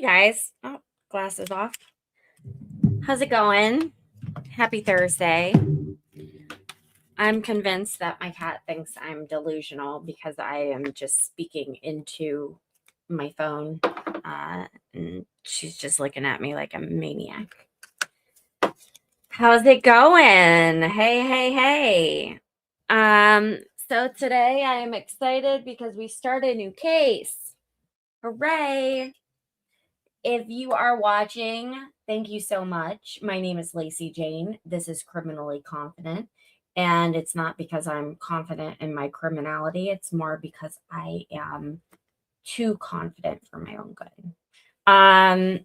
guys. Oh, glasses off. How's it going? Happy Thursday. I'm convinced that my cat thinks I'm delusional because I am just speaking into my phone. And she's just looking at me like a maniac. How's it going? Hey. So today I am excited because we start a new case. Hooray! If you are watching, thank you so much. My name is Lacey Jane. This is Criminally Confident. And it's not because I'm confident in my criminality. It's more because I am too confident for my own good.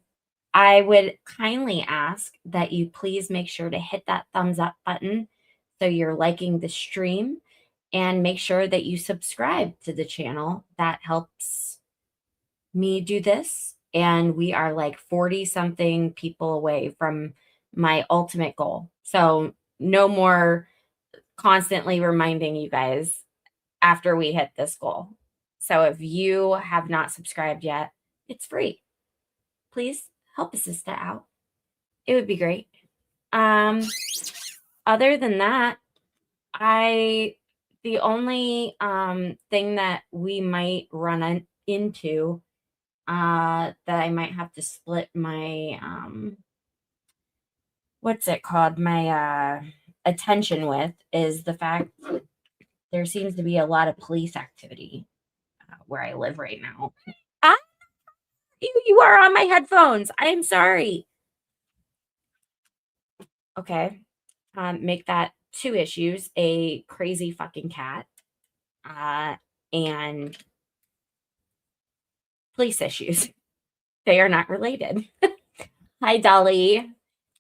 I would kindly ask that you please make sure to hit that thumbs up button so you're liking the stream, and make sure that you subscribe to the channel. That helps me do this. And we are like 40 something people away from my ultimate goal. So no more constantly reminding you guys after we hit this goal. So if you have not subscribed yet, it's free. Please help a sister out. It would be great. Other than that, the only thing that we might run into that I might have to split my what's it called, my attention with, is the fact that there seems to be a lot of police activity where I live right now. You are on my headphones. I am sorry. Okay. Make that 2 issues: a crazy fucking cat and police issues. They are not related. Hi, Dolly.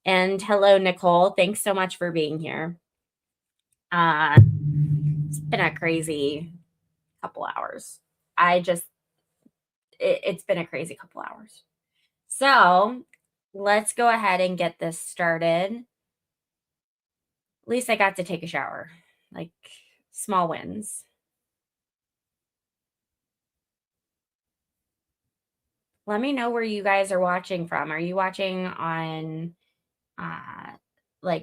And hello, Nicole. Thanks so much for being here. It's been a crazy couple hours. It's been a crazy couple hours. So let's go ahead and get this started. At least I got to take a shower. Like, small wins. Let me know where you guys are watching from. Are you watching on,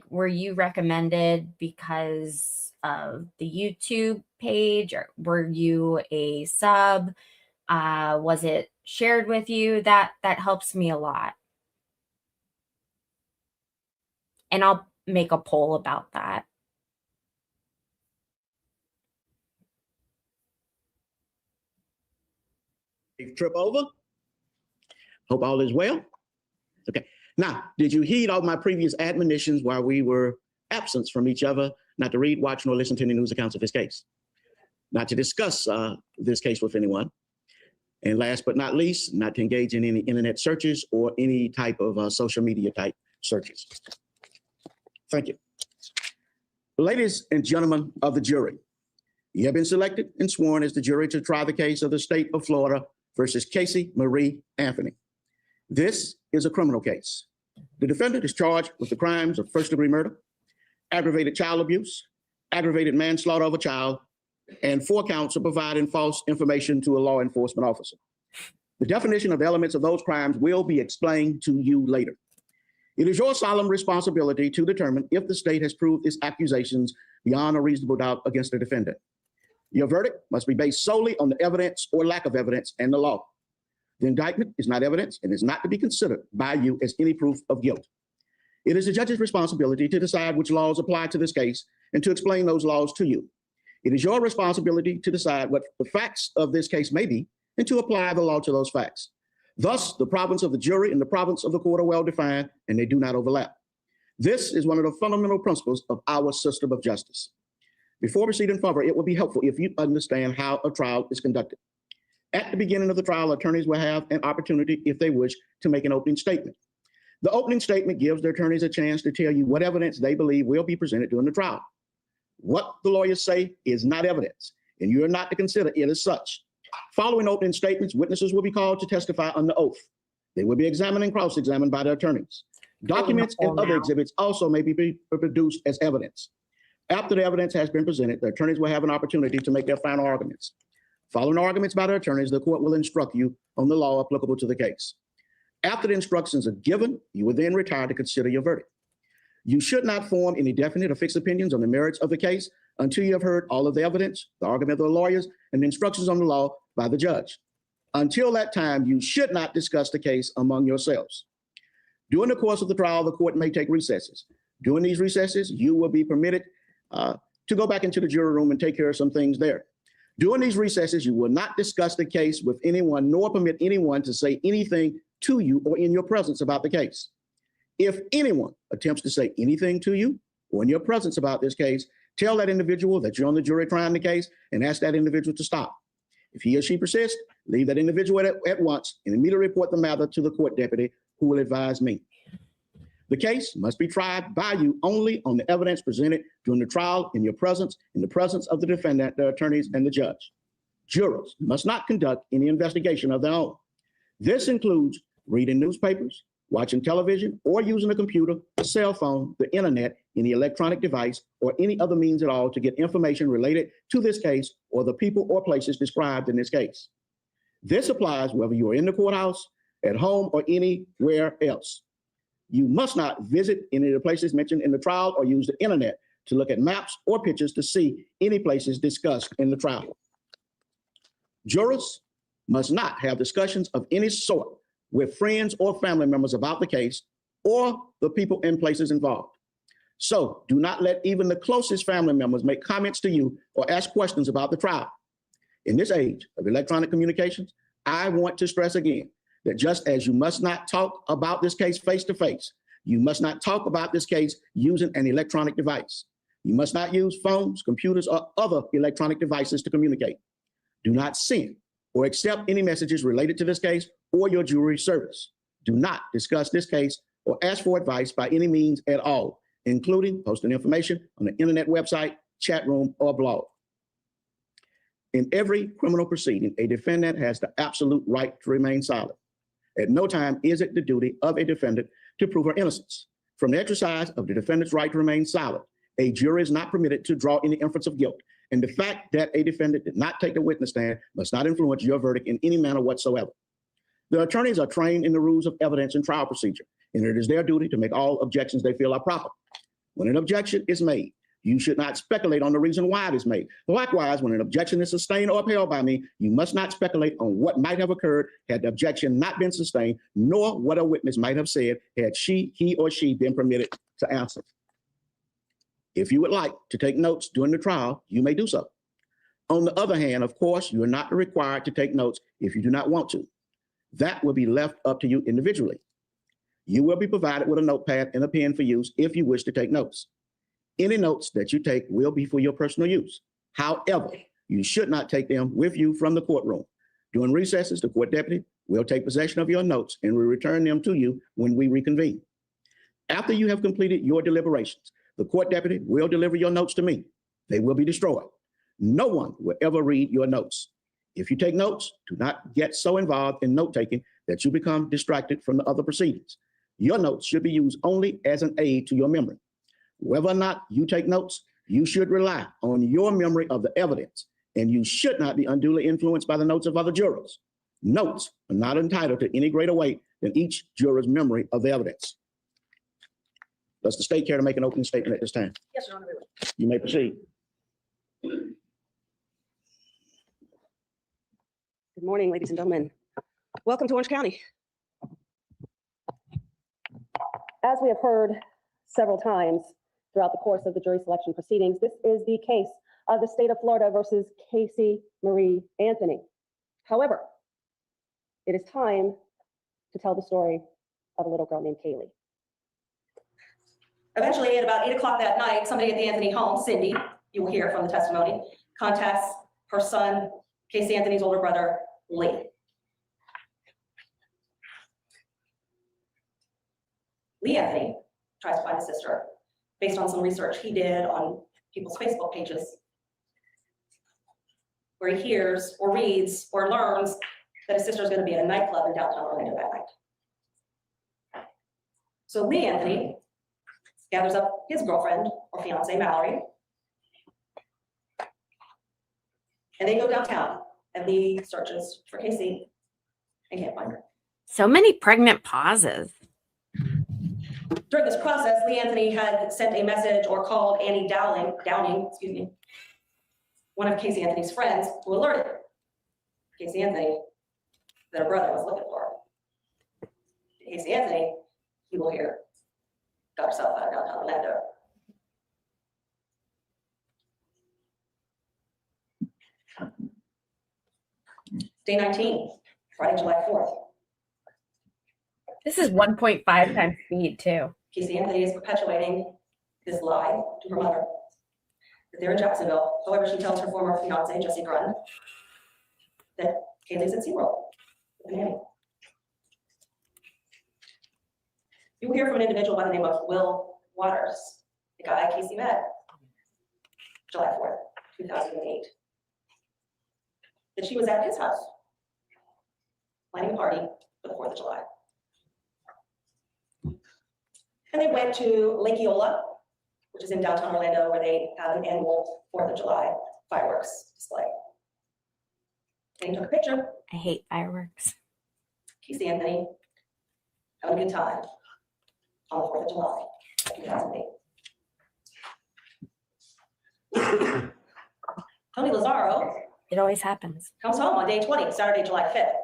were you recommended because of the YouTube page, or were you a sub? Was it shared with you? That helps me a lot. And I'll make a poll about that. Trip over. Hope all is well. Okay. Now, did you heed all my previous admonitions while we were absent from each other, not to read, watch, nor listen to any news accounts of this case, not to discuss this case with anyone, and last but not least, not to engage in any internet searches or any type of social media type searches. Thank you. Ladies and gentlemen of the jury, you have been selected and sworn as the jury to try the case of the state of Florida versus Casey Marie Anthony. This is a criminal case. The defendant is charged with the crimes of first-degree murder, aggravated child abuse, aggravated manslaughter of a child, and 4 counts of providing false information to a law enforcement officer. The definition of the elements of those crimes will be explained to you later. It is your solemn responsibility to determine if the state has proved its accusations beyond a reasonable doubt against the defendant. Your verdict must be based solely on the evidence or lack of evidence and the law. The indictment is not evidence and is not to be considered by you as any proof of guilt. It is the judge's responsibility to decide which laws apply to this case and to explain those laws to you. It is your responsibility to decide what the facts of this case may be and to apply the law to those facts. Thus, the province of the jury and the province of the court are well defined, and they do not overlap. This is one of the fundamental principles of our system of justice. Before proceeding further, it will be helpful if you understand how a trial is conducted. At the beginning of the trial, attorneys will have an opportunity, if they wish, to make an opening statement. The opening statement gives the attorneys a chance to tell you what evidence they believe will be presented during the trial. What the lawyers say is not evidence, and you are not to consider it as such. Following opening statements, witnesses will be called to testify under oath. They will be examined and cross-examined by the attorneys. Documents and other exhibits also may be produced as evidence. After the evidence has been presented, the attorneys will have an opportunity to make their final arguments. Following arguments by the attorneys, the court will instruct you on the law applicable to the case. After the instructions are given, you will then retire to consider your verdict. You should not form any definite or fixed opinions on the merits of the case until you have heard all of the evidence, the argument of the lawyers, and the instructions on the law by the judge. Until that time, you should not discuss the case among yourselves. During the course of the trial, the court may take recesses. During these recesses, you will be permitted to go back into the jury room and take care of some things there. During these recesses, you will not discuss the case with anyone, nor permit anyone to say anything to you or in your presence about the case. If anyone attempts to say anything to you or in your presence about this case, tell that individual that you're on the jury trying the case and ask that individual to stop. If he or she persists, leave that individual at once and immediately report the matter to the court deputy who will advise me. The case must be tried by you only on the evidence presented during the trial in your presence, in the presence of the defendant, the attorneys, and the judge. Jurors must not conduct any investigation of their own. This includes reading newspapers, watching television, or using a computer, a cell phone, the internet, any electronic device, or any other means at all to get information related to this case or the people or places described in this case. This applies whether you are in the courthouse, at home, or anywhere else. You must not visit any of the places mentioned in the trial or use the internet to look at maps or pictures to see any places discussed in the trial. Jurors must not have discussions of any sort with friends or family members about the case or the people and places involved. So do not let even the closest family members make comments to you or ask questions about the trial. In this age of electronic communications, I want to stress again that just as you must not talk about this case face-to-face, you must not talk about this case using an electronic device. You must not use phones, computers, or other electronic devices to communicate. Do not send or accept any messages related to this case or your jury service. Do not discuss this case or ask for advice by any means at all, including posting information on the internet website, chat room, or blog. In every criminal proceeding, a defendant has the absolute right to remain silent. At no time is it the duty of a defendant to prove her innocence. From the exercise of the defendant's right to remain silent, a jury is not permitted to draw any inference of guilt. And the fact that a defendant did not take the witness stand must not influence your verdict in any manner whatsoever. The attorneys are trained in the rules of evidence and trial procedure, and it is their duty to make all objections they feel are proper. When an objection is made, you should not speculate on the reason why it is made. Likewise, when an objection is sustained or upheld by me, you must not speculate on what might have occurred had the objection not been sustained, nor what a witness might have said had he or she been permitted to answer. If you would like to take notes during the trial, you may do so. On the other hand, of course, you are not required to take notes if you do not want to. That will be left up to you individually. You will be provided with a notepad and a pen for use if you wish to take notes. Any notes that you take will be for your personal use. However, you should not take them with you from the courtroom. During recesses, the court deputy will take possession of your notes and will return them to you when we reconvene. After you have completed your deliberations, the court deputy will deliver your notes to me. They will be destroyed. No one will ever read your notes. If you take notes, do not get so involved in note-taking that you become distracted from the other proceedings. Your notes should be used only as an aid to your memory. Whether or not you take notes, you should rely on your memory of the evidence, and you should not be unduly influenced by the notes of other jurors. Notes are not entitled to any greater weight than each juror's memory of the evidence. Does the state care to make an opening statement at this time? Yes, Your Honor. You may proceed. Good morning, ladies and gentlemen. Welcome to Orange County. As we have heard several times throughout the course of the jury selection proceedings, this is the case of the state of Florida versus Casey Marie Anthony. However, it is time to tell the story of a little girl named Kaylee. Eventually, at about 8 o'clock that night, somebody at the Anthony home, Cindy, you will hear from the testimony, contacts her son, Casey Anthony's older brother, Lee. Lee Anthony tries to find his sister based on some research he did on people's Facebook pages, where he hears or reads or learns that his sister is going to be at a nightclub in downtown Orlando that night. So Lee Anthony gathers up his girlfriend or fiance, Mallory, and they go downtown, and Lee searches for Casey and can't find her. So many pregnant pauses. During this process, Lee Anthony had sent a message or called Annie Downing, one of Casey Anthony's friends, who alerted Casey Anthony that her brother was looking for her. Casey Anthony, you will hear, got herself out of downtown Orlando. Day 19, Friday, July 4th. This is 1.5 times speed too. Casey Anthony is perpetuating this lie to her mother that they're in Jacksonville. However, she tells her former fiance, Jesse Grunn, that Kaylee's at SeaWorld with a nanny. You will hear from an individual by the name of Will Waters, the guy Casey met July 4th, 2008, that she was at his house planning a party for the 4th of July. And they went to Lake Eola, which is in downtown Orlando, where they have an annual 4th of July fireworks display. They took a picture. I hate fireworks. Casey Anthony having a good time on the 4th of July, 2008. Tony Lazzaro It always happens. comes home on day 20, Saturday, July 5th.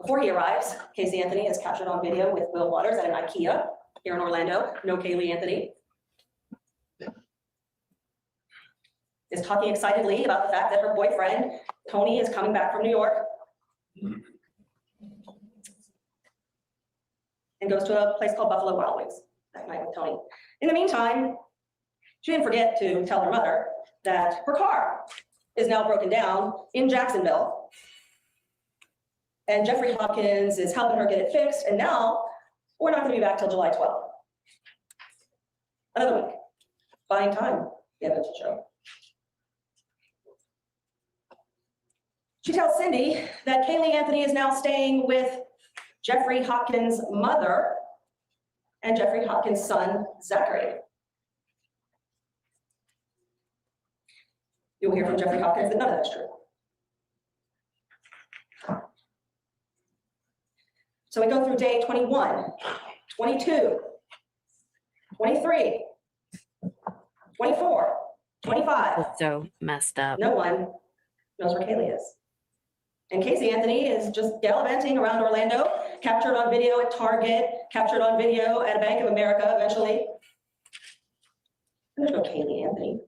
Before he arrives, Casey Anthony is captured on video with Will Waters at an IKEA here in Orlando. No Kaylee Anthony. Is talking excitedly about the fact that her boyfriend, Tony, is coming back from New York. And goes to a place called Buffalo Wild Wings that night with Tony. In the meantime, she didn't forget to tell her mother that her car is now broken down in Jacksonville. And Jeffrey Hopkins is helping her get it fixed. And now we're not going to be back till July 12th. Another week. Buying time, the evidence will show. She tells Cindy that Kaylee Anthony is now staying with Jeffrey Hopkins' mother and Jeffrey Hopkins' son, Zachary. You'll hear from Jeffrey Hopkins that none of that's true. So we go through day 21, 22, 23, 24, 25. It's so messed up. No one knows where Kaylee is. And Casey Anthony is just gallivanting around Orlando, captured on video at Target, captured on video at a Bank of America eventually. And there's no Kaylee Anthony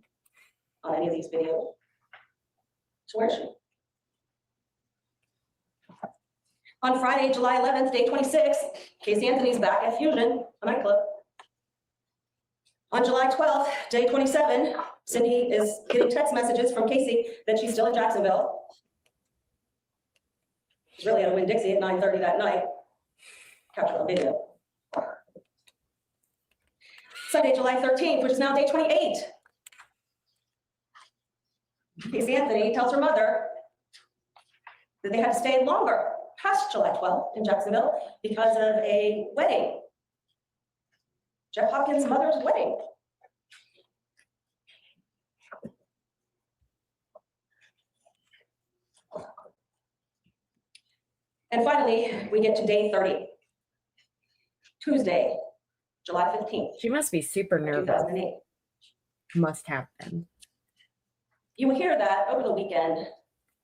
on any of these videos. So where is she? On Friday, July 11th, day 26, Casey Anthony's back at Fusion, a nightclub. On July 12th, day 27, Cindy is getting text messages from Casey that she's still in Jacksonville. She's really at a Winn-Dixie at 9:30 that night. Captured on video. Sunday, July 13th, which is now day 28. Casey Anthony tells her mother that they had to stay longer past July 12th in Jacksonville because of a wedding. Jeff Hopkins' mother's wedding. And finally, we get to day 30. Tuesday, July 15th. She must be super nervous. 2008. Must have been. You will hear that over the weekend,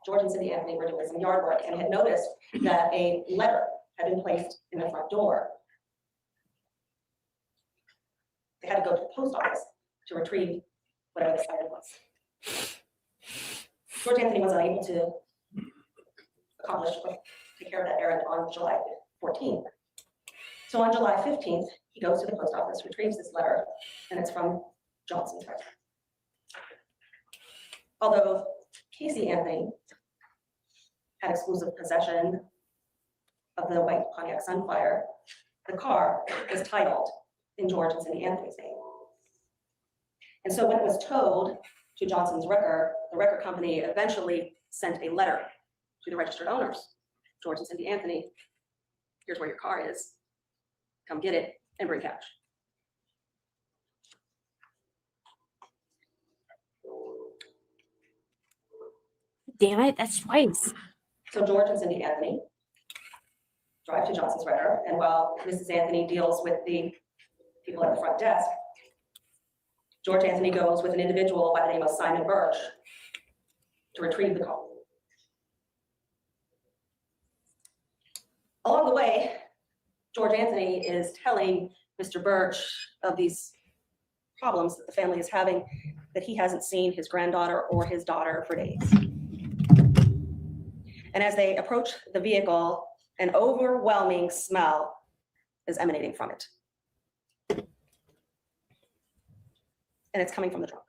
George and Cindy Anthony were doing some yard work and had noticed that a letter had been placed in the front door. They had to go to the post office to retrieve whatever this item was. George Anthony was unable to accomplish or take care of that errand on July 14th. So on July 15th, he goes to the post office, retrieves this letter, and it's from Johnson's wife. Although Casey Anthony had exclusive possession of the white Pontiac Sunfire, the car was titled in George and Cindy Anthony's name. And so when it was towed to Johnson's wrecker, the wrecker company eventually sent a letter to the registered owners. George and Cindy Anthony, here's where your car is. Come get it and bring cash. Damn it, that's twice. So George and Cindy Anthony drive to Johnson's Wrecker, and while Mrs. Anthony deals with the people at the front desk, George Anthony goes with an individual by the name of Simon Birch to retrieve the car. Along the way, George Anthony is telling Mr. Birch of these problems that the family is having, that he hasn't seen his granddaughter or his daughter for days. And as they approach the vehicle, an overwhelming smell is emanating from it. And it's coming from the trunk.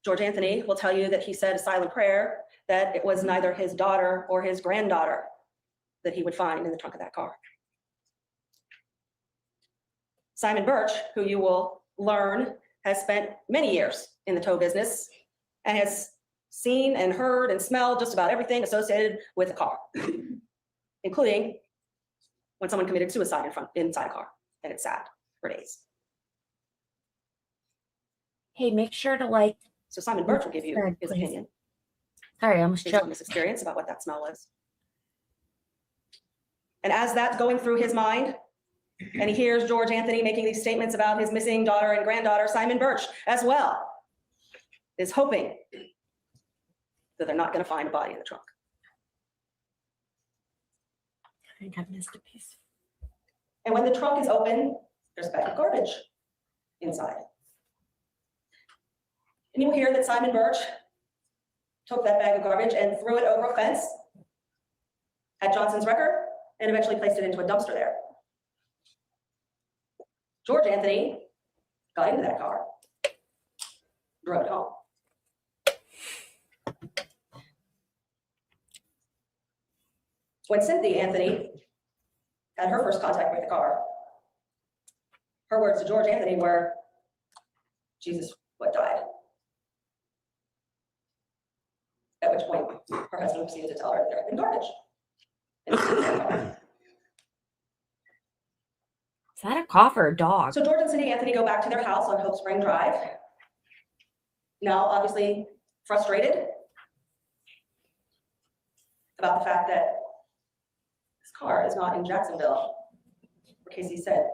George Anthony will tell you that he said a silent prayer, that it was neither his daughter or his granddaughter that he would find in the trunk of that car. Simon Birch, who you will learn has spent many years in the tow business and has seen and heard and smelled just about everything associated with a car, including when someone committed suicide inside a car, and it's sad for days. Hey, make sure to like. So Simon Birch will give you his opinion Sorry, I almost based on choked. this experience about what that smell is. And as that's going through his mind, and he hears George Anthony making these statements about his missing daughter and granddaughter, Simon Birch as well is hoping that they're not going to find a body in the trunk. I think I've missed a piece. And when the trunk is open, there's a bag of garbage inside. And you'll hear that Simon Birch took that bag of garbage and threw it over a fence at Johnson's Wrecker and eventually placed it into a dumpster there. George Anthony got into that car, drove it home. When Cynthia Anthony had her first contact with the car, her words to George Anthony were, "Jesus, what died?" At which point, her husband proceeded to tell her there had been garbage in the car. Is that a cough or a dog? So George and Cindy Anthony go back to their house on Hope Spring Drive. Now, obviously frustrated about the fact that this car is not in Jacksonville, where Casey said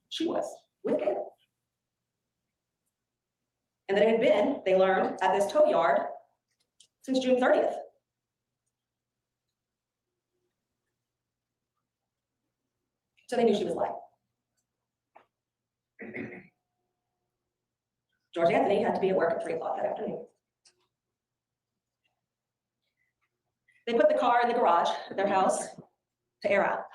she was with Caleb. And that it had been, they learned, at this tow yard since June 30th. So they knew she was lying. George Anthony had to be at work at 3 o'clock that afternoon. They put the car in the garage at their house to air out.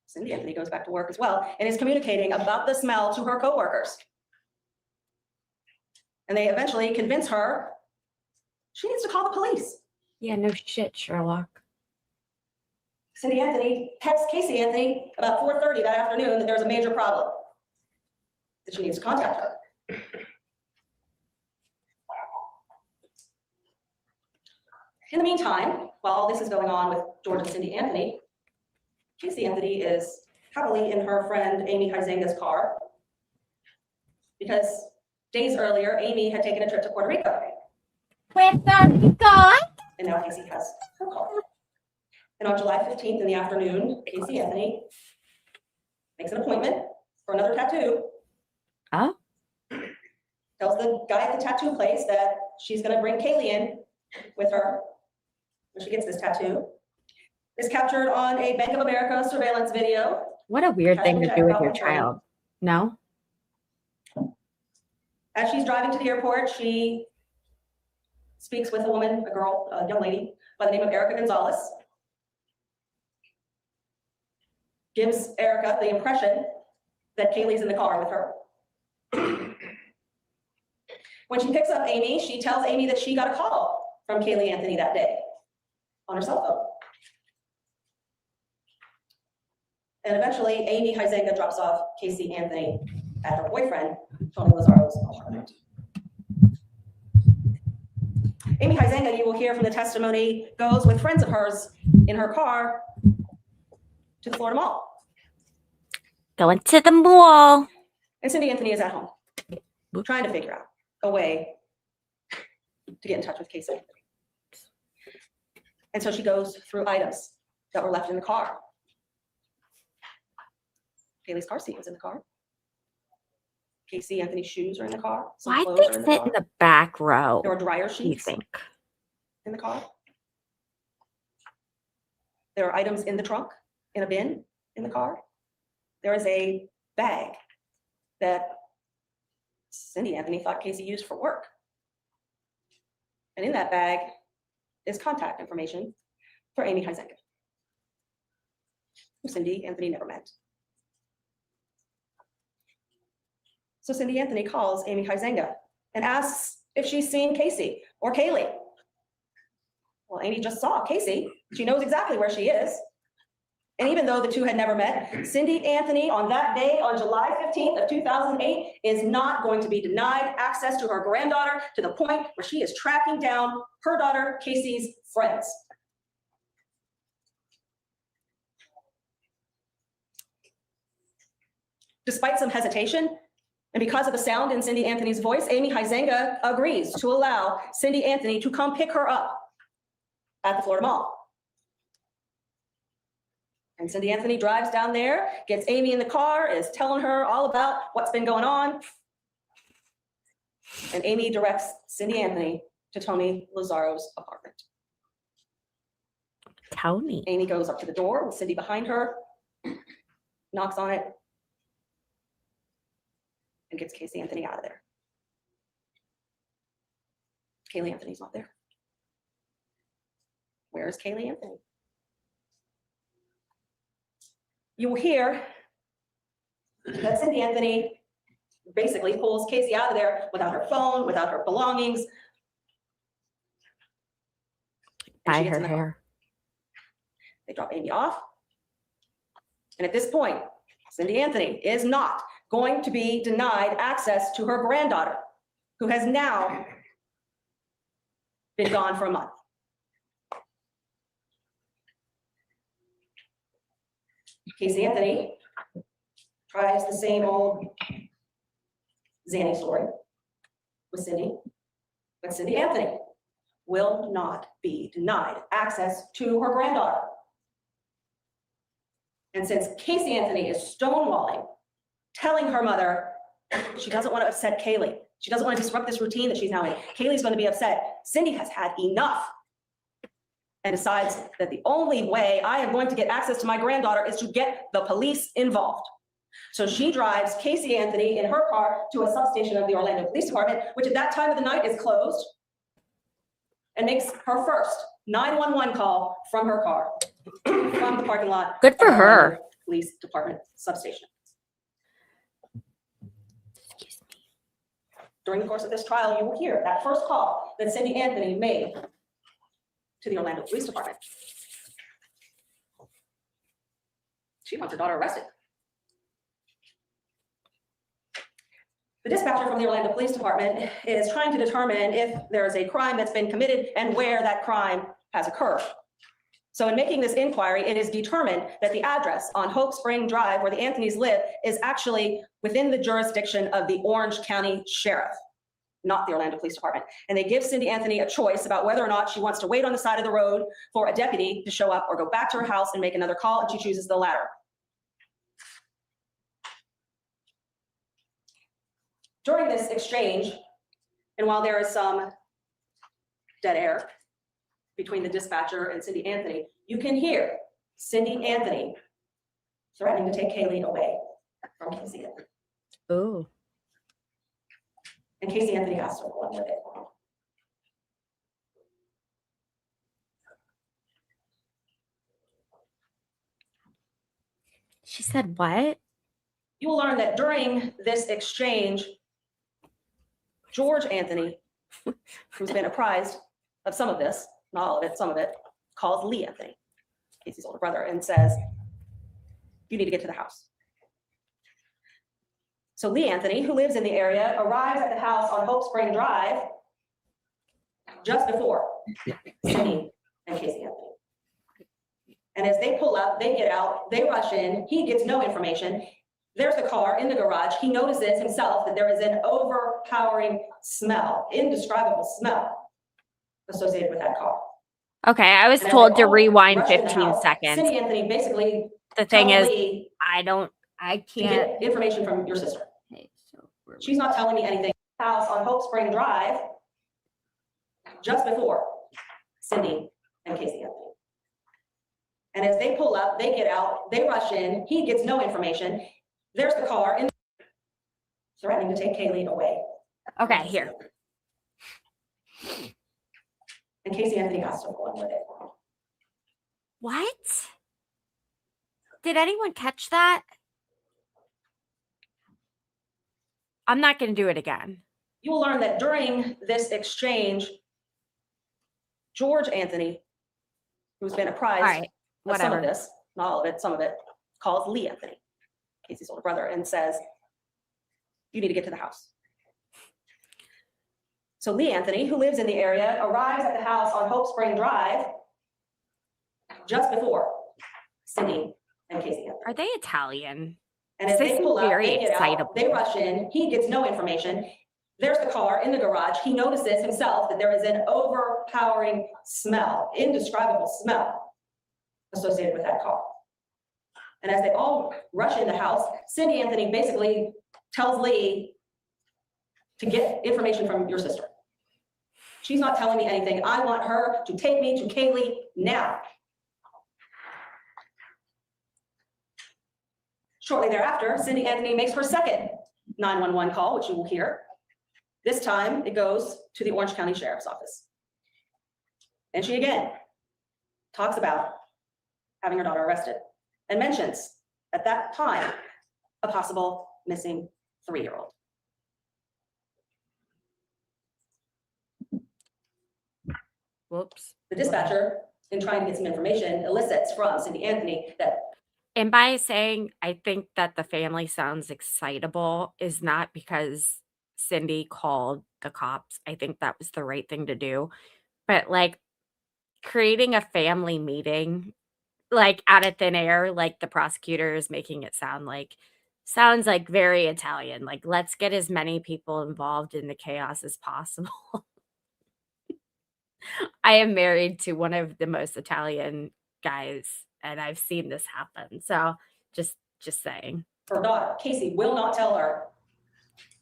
Cindy Anthony goes back to work as well and is communicating about the smell to her coworkers. And they eventually convince her she needs to call the police. Yeah, no shit, Sherlock. Cindy Anthony texts Casey Anthony about 4:30 that afternoon that there's a major problem, that she needs to contact her. In the meantime, while all this is going on with George and Cindy Anthony, Casey Anthony is happily in her friend Amy Huizenga's car because days earlier, Amy had taken a trip to Puerto Rico. Puerto Rico. And now Casey has her car. And on July 15th in the afternoon, Casey Anthony makes an appointment for another tattoo. Oh. Tells the guy at the tattoo place that she's going to bring Kaylee in with her when she gets this tattoo. Is captured on a Bank of America surveillance video. What a weird thing to do with your child. No? As she's driving to the airport, she speaks with a woman, a girl, a young lady by the name of Erica Gonzalez. Gives Erica the impression that Kaylee's in the car with her. When she picks up Amy, she tells Amy that she got a call from Kaylee Anthony that day on her cell phone. And eventually, Amy Huizenga drops off Casey Anthony at her boyfriend, Tony Lazzaro's apartment. Amy Huizenga, you will hear from the testimony, goes with friends of hers in her car to the Florida Mall. Going to the mall. And Cindy Anthony is at home, trying to figure out a way to get in touch with Casey. And so she goes through items that were left in the car. Kaylee's car seat was in the car. Casey Anthony's shoes are in the car. Some Why'd clothes they are in the sit car. in the back row? There were dryer Do you sheets think? in the car. There are items in the trunk, in a bin in the car. There is a bag that Cindy Anthony thought Casey used for work. And in that bag is contact information for Amy Huizenga, who Cindy Anthony never met. So Cindy Anthony calls Amy Huizenga and asks if she's seen Casey or Kaylee. Well, Amy just saw Casey. She knows exactly where she is. And even though the two had never met, Cindy Anthony on that day, on July 15th of 2008, is not going to be denied access to her granddaughter to the point where she is tracking down her daughter Casey's friends. Despite some hesitation, and because of the sound in Cindy Anthony's voice, Amy Huizenga agrees to allow Cindy Anthony to come pick her up at the Florida Mall. And Cindy Anthony drives down there, gets Amy in the car, is telling her all about what's been going on. And Amy directs Cindy Anthony to Tony Lazzaro's apartment. Tony. Amy goes up to the door with Cindy behind her, knocks on it, and gets Casey Anthony out of there. Kaylee Anthony's not there. Where is Kaylee Anthony? You will hear that Cindy Anthony basically pulls Casey out of there without her phone, without her belongings. By her hair. They drop Amy off. And at this point, Cindy Anthony is not going to be denied access to her granddaughter, who has now been gone for a month. Casey Anthony tries the same old Zanny story with Cindy, but Cindy Anthony will not be denied access to her granddaughter. And since Casey Anthony is stonewalling, telling her mother she doesn't want to upset Kaylee, she doesn't want to disrupt this routine that she's now in, Kaylee's going to be upset, Cindy has had enough and decides that the only way I am going to get access to my granddaughter is to get the police involved. So she drives Casey Anthony in her car to a substation of the Orlando Police Department, which at that time of the night is closed, and makes her first 911 call from her car, from the parking lot. Good for of the her. Orlando Police Department substation. Excuse me. During the course of this trial, you will hear that first call that Cindy Anthony made to the Orlando Police Department. She wants her daughter arrested. The dispatcher from the Orlando Police Department is trying to determine if there is a crime that's been committed and where that crime has occurred. So in making this inquiry, it is determined that the address on Hope Spring Drive where the Anthonys live is actually within the jurisdiction of the Orange County Sheriff, not the Orlando Police Department. And they give Cindy Anthony a choice about whether or not she wants to wait on the side of the road for a deputy to show up or go back to her house and make another call, and she chooses the latter. During this exchange, and while there is some dead air between the dispatcher and Cindy Anthony, you can hear Cindy Anthony threatening to take Kaylee away from Casey Anthony. Oh. And Casey Anthony has to go on with it. She said what? You will learn that during this exchange, George Anthony, who's been apprised of some of this, not all of it, some of it, calls Lee Anthony, Casey's older brother, and says, you need to get to the house. So Lee Anthony, who lives in the area, arrives at the house on Hope Spring Drive just before Cindy and Casey Anthony. And as they pull up, they get out, they rush in, he gets no information. There's the car in the garage. He notices himself that there is an overpowering smell, indescribable smell associated with that call. Okay, I was And as told they to all rewind rush in the 15 house, seconds. Cindy Anthony basically The thing tells is, Lee I to can't. get information from your sister. Okay, so She's not telling me anything. House on Hope Spring Drive, just before Cindy and Casey Anthony. And as they pull up, they get out, they rush in, he gets no information. There's the car and threatening to take Kaylee away. Okay, here. And Casey Anthony has to go on with it. What? Did anyone catch that? I'm not going to do it again. You will learn that during this exchange, George Anthony, who's been apprised All right, of some of whatever. this, not all of it, some of it, calls Lee Anthony, Casey's older brother, and says, you need to get to the house. So Lee Anthony, who lives in the area, arrives at the house on Hope Spring Drive just before Cindy and Casey Anthony. Are they Italian? And as This they is pull up, very they get out, excitable. they rush in, he gets no information. There's the car in the garage. He notices himself that there is an overpowering smell, indescribable smell associated with that car. And as they all rush in the house, Cindy Anthony basically tells Lee to get information from your sister. She's not telling me anything. I want her to take me to Kaylee now. Shortly thereafter, Cindy Anthony makes her second 911 call, which you will hear. This time it goes to the Orange County Sheriff's Office. And she again talks about having her daughter arrested and mentions at that time a possible missing 3-year-old. Whoops. The dispatcher, in trying to get some information, elicits from Cindy Anthony that And by saying I think that the family sounds excitable is not because Cindy called the cops. I think that was the right thing to do. But like creating a family meeting, like out of thin air, like the prosecutor is making it sounds like very Italian. Like, let's get as many people involved in the chaos as possible. I am married to one of the most Italian guys, and I've seen this happen. So just saying. her daughter, Casey, will not tell her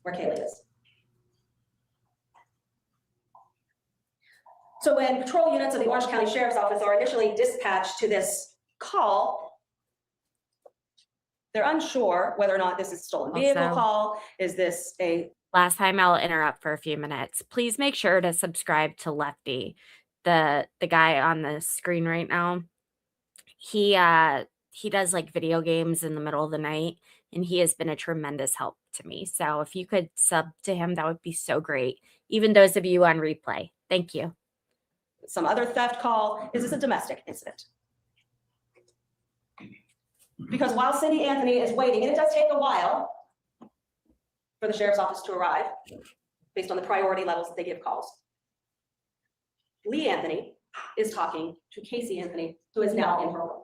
where Kaylee is. So when patrol units of the Orange County Sheriff's Office are initially dispatched to this call, they're unsure whether or not this is a stolen vehicle Also- call. Is this a Last time I'll interrupt for a few minutes. Please make sure to subscribe to Lefty, the guy on the screen right now. He does like video games in the middle of the night, and he has been a tremendous help to me. So if you could sub to him, that would be so great. Even those of you on replay. Thank you. some other theft call? Is this a domestic incident? Because while Cindy Anthony is waiting, and it does take a while for the sheriff's office to arrive, based on the priority levels that they give calls, Lee Anthony is talking to Casey Anthony, who is now in her room.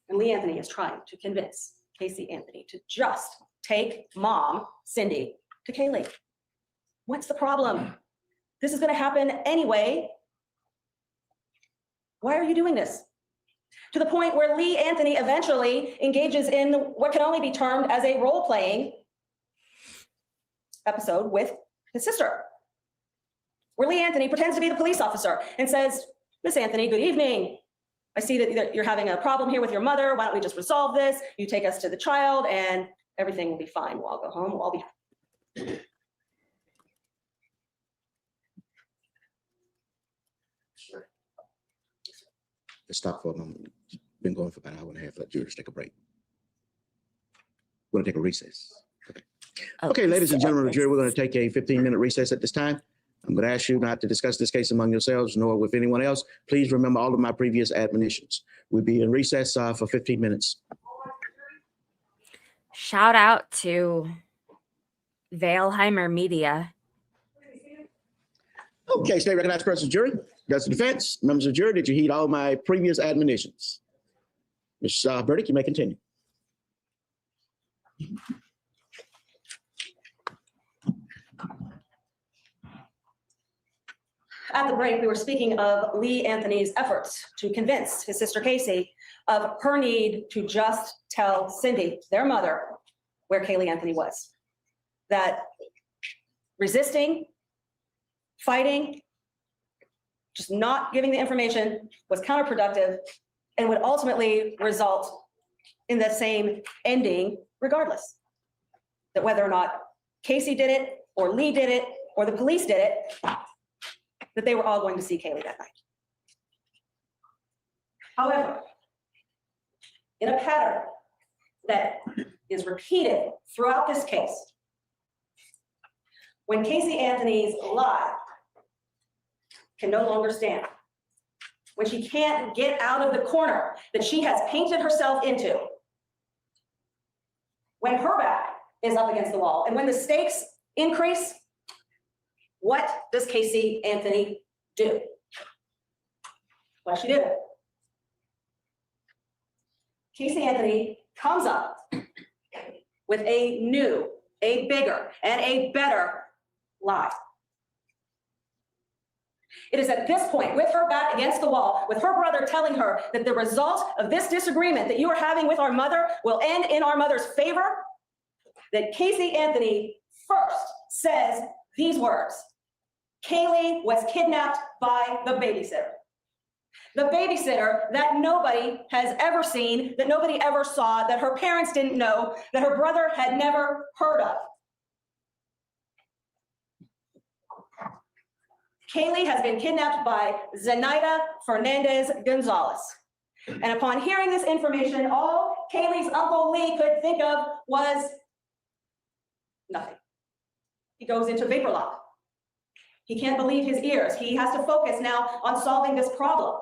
And Lee Anthony is trying to convince Casey Anthony to just take mom, Cindy, to Kaylee. What's the problem? This is going to happen anyway. Why are you doing this? To the point where Lee Anthony eventually engages in what can only be termed as a role-playing episode with his sister, where Lee Anthony pretends to be the police officer and says, Miss Anthony, good evening. I see that you're having a problem here with your mother. Why don't we just resolve this? You take us to the child and everything will be fine. We'll all go home. We'll all be happy. Let's stop for a moment. Been going for about an hour and a half. Let jurors take a break. We're going to take a recess. Okay, ladies and gentlemen of the jury, we're going to take a 15-minute recess at this time. I'm going to ask you not to discuss this case among yourselves nor with anyone else. Please remember all of my previous admonitions. We'll be in recess for 15 minutes. Shout out to Valeheimer Media. Okay, state recognized persons jury. That's the defense. Members of the jury, did you heed all my previous admonitions? Ms. Burdick, you may continue. At the break, we were speaking of Lee Anthony's efforts to convince his sister Casey of her need to just tell Cindy, their mother, where Kaylee Anthony was. That resisting, fighting, just not giving the information was counterproductive and would ultimately result in the same ending regardless. That whether or not Casey did it, or Lee did it, or the police did it, that they were all going to see Kaylee that night. However, in a pattern that is repeated throughout this case, when Casey Anthony's lie can no longer stand, when she can't get out of the corner that she has painted herself into, when her back is up against the wall, and when the stakes increase, what does Casey Anthony do? Well, she did it. Casey Anthony comes up with a new, a bigger, and a better lie. It is at this point, with her back against the wall, with her brother telling her that the result of this disagreement that you are having with our mother will end in our mother's favor, that Casey Anthony first says these words: Kaylee was kidnapped by the babysitter. The babysitter that nobody has ever seen, that nobody ever saw, that her parents didn't know, that her brother had never heard of. Kaylee has been kidnapped by Zenaida Fernandez Gonzalez. And upon hearing this information, all Kaylee's Uncle Lee could think of was nothing. He goes into vapor lock. He can't believe his ears. He has to focus now on solving this problem.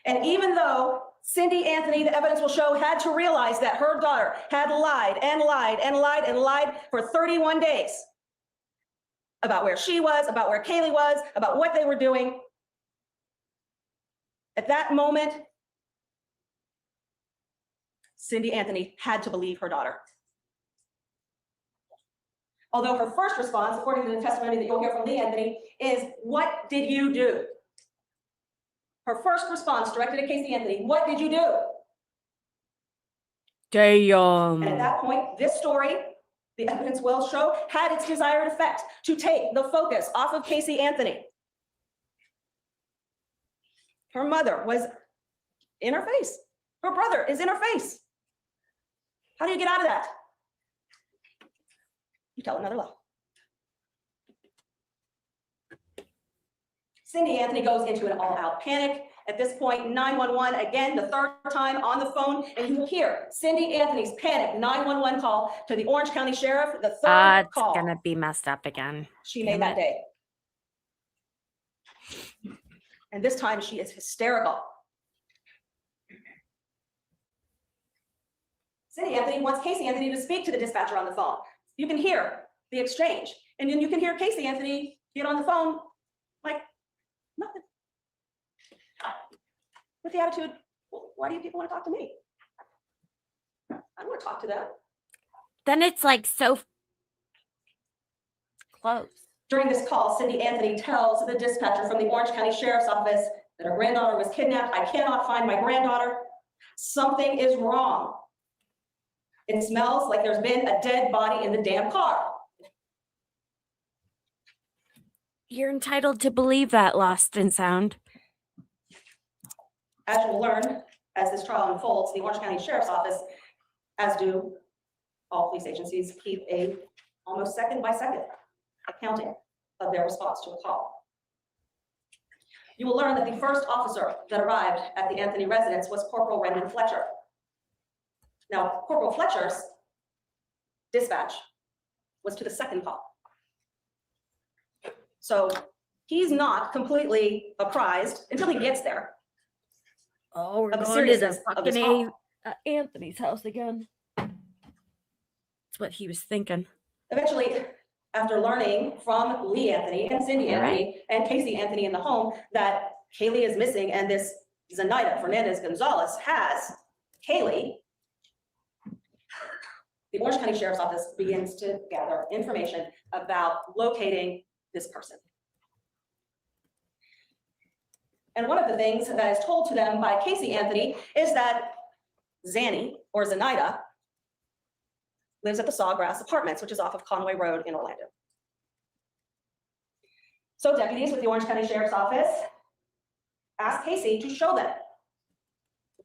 And even though Cindy Anthony, the evidence will show, had to realize that her daughter had lied and lied and lied and lied for 31 days about where she was, about where Kaylee was, about what they were doing, at that moment, Cindy Anthony had to believe her daughter. Although her first response, according to the testimony that you'll hear from Lee Anthony, is, "What did you do?" Her first response directed to Casey Anthony, "What did you do?" Damn. And at that point, this story, the evidence will show, had its desired effect to take the focus off of Casey Anthony. Her mother was in her face. Her brother is in her face. How do you get out of that? You tell another lie. Cindy Anthony goes into an all-out panic. At this point, 911, again, the third time on the phone, and you will hear Cindy Anthony's panic 911 call to the Orange County Sheriff, the third call. It's gonna be messed up again. She made that day. And this time she is hysterical. Cindy Anthony wants Casey Anthony to speak to the dispatcher on the phone. You can hear the exchange, and then you can hear Casey Anthony get on the phone like nothing. With the attitude, well, why do you people want to talk to me? I don't want to talk to them. Then it's like so close. During this call, Cindy Anthony tells the dispatcher from the Orange County Sheriff's Office that her granddaughter was kidnapped. "I cannot find my granddaughter. Something is wrong. It smells like there's been a dead body in the damn car." You're entitled to believe that, Lost in Sound. As you'll learn, as this trial unfolds, the Orange County Sheriff's Office, as do all police agencies, keep a almost second by second accounting of their response to a call. You will learn that the first officer that arrived at the Anthony residence was Corporal Brendan Fletcher. Now, Corporal Fletcher's dispatch was to the second call. So he's not completely apprised until he gets there. Oh, we're Of the going to the seriousness of this fucking call. Anthony's house again. That's what he was thinking. Eventually, after learning from Lee Anthony and Cindy Anthony and Casey Anthony in the home that Kaylee is missing and this Zenaida Fernandez Gonzalez has Kaylee, the Orange County Sheriff's Office begins to gather information about locating this person, And one of the things that is told to them by Casey Anthony is that Zanny, or Zenaida, lives at the Sawgrass Apartments, which is off of Conway Road in Orlando. So deputies with the Orange County Sheriff's Office asked Casey to show them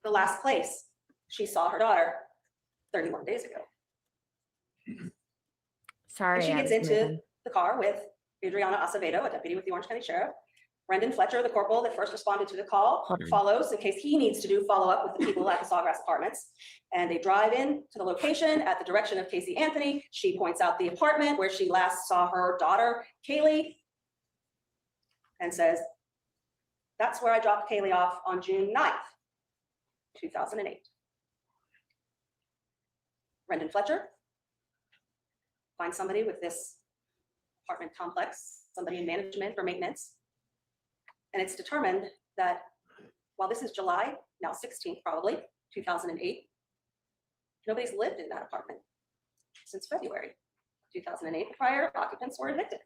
the last place she saw her daughter 31 days ago. Sorry. And she gets into the car with Adriana Acevedo, a deputy with the Orange County Sheriff. Brendan Fletcher, the corporal that first responded to the call, follows in case he needs to do follow-up with the people at the Sawgrass Apartments. And they drive in to the location at the direction of Casey Anthony. She points out the apartment where she last saw her daughter, Kaylee, and says, "That's where I dropped Kaylee off on June 9th, 2008. Brendan Fletcher finds somebody with this apartment complex, somebody in management or maintenance. And it's determined that while this is July, now 16th probably, 2008, nobody's lived in that apartment since February 2008. The prior occupants were evicted.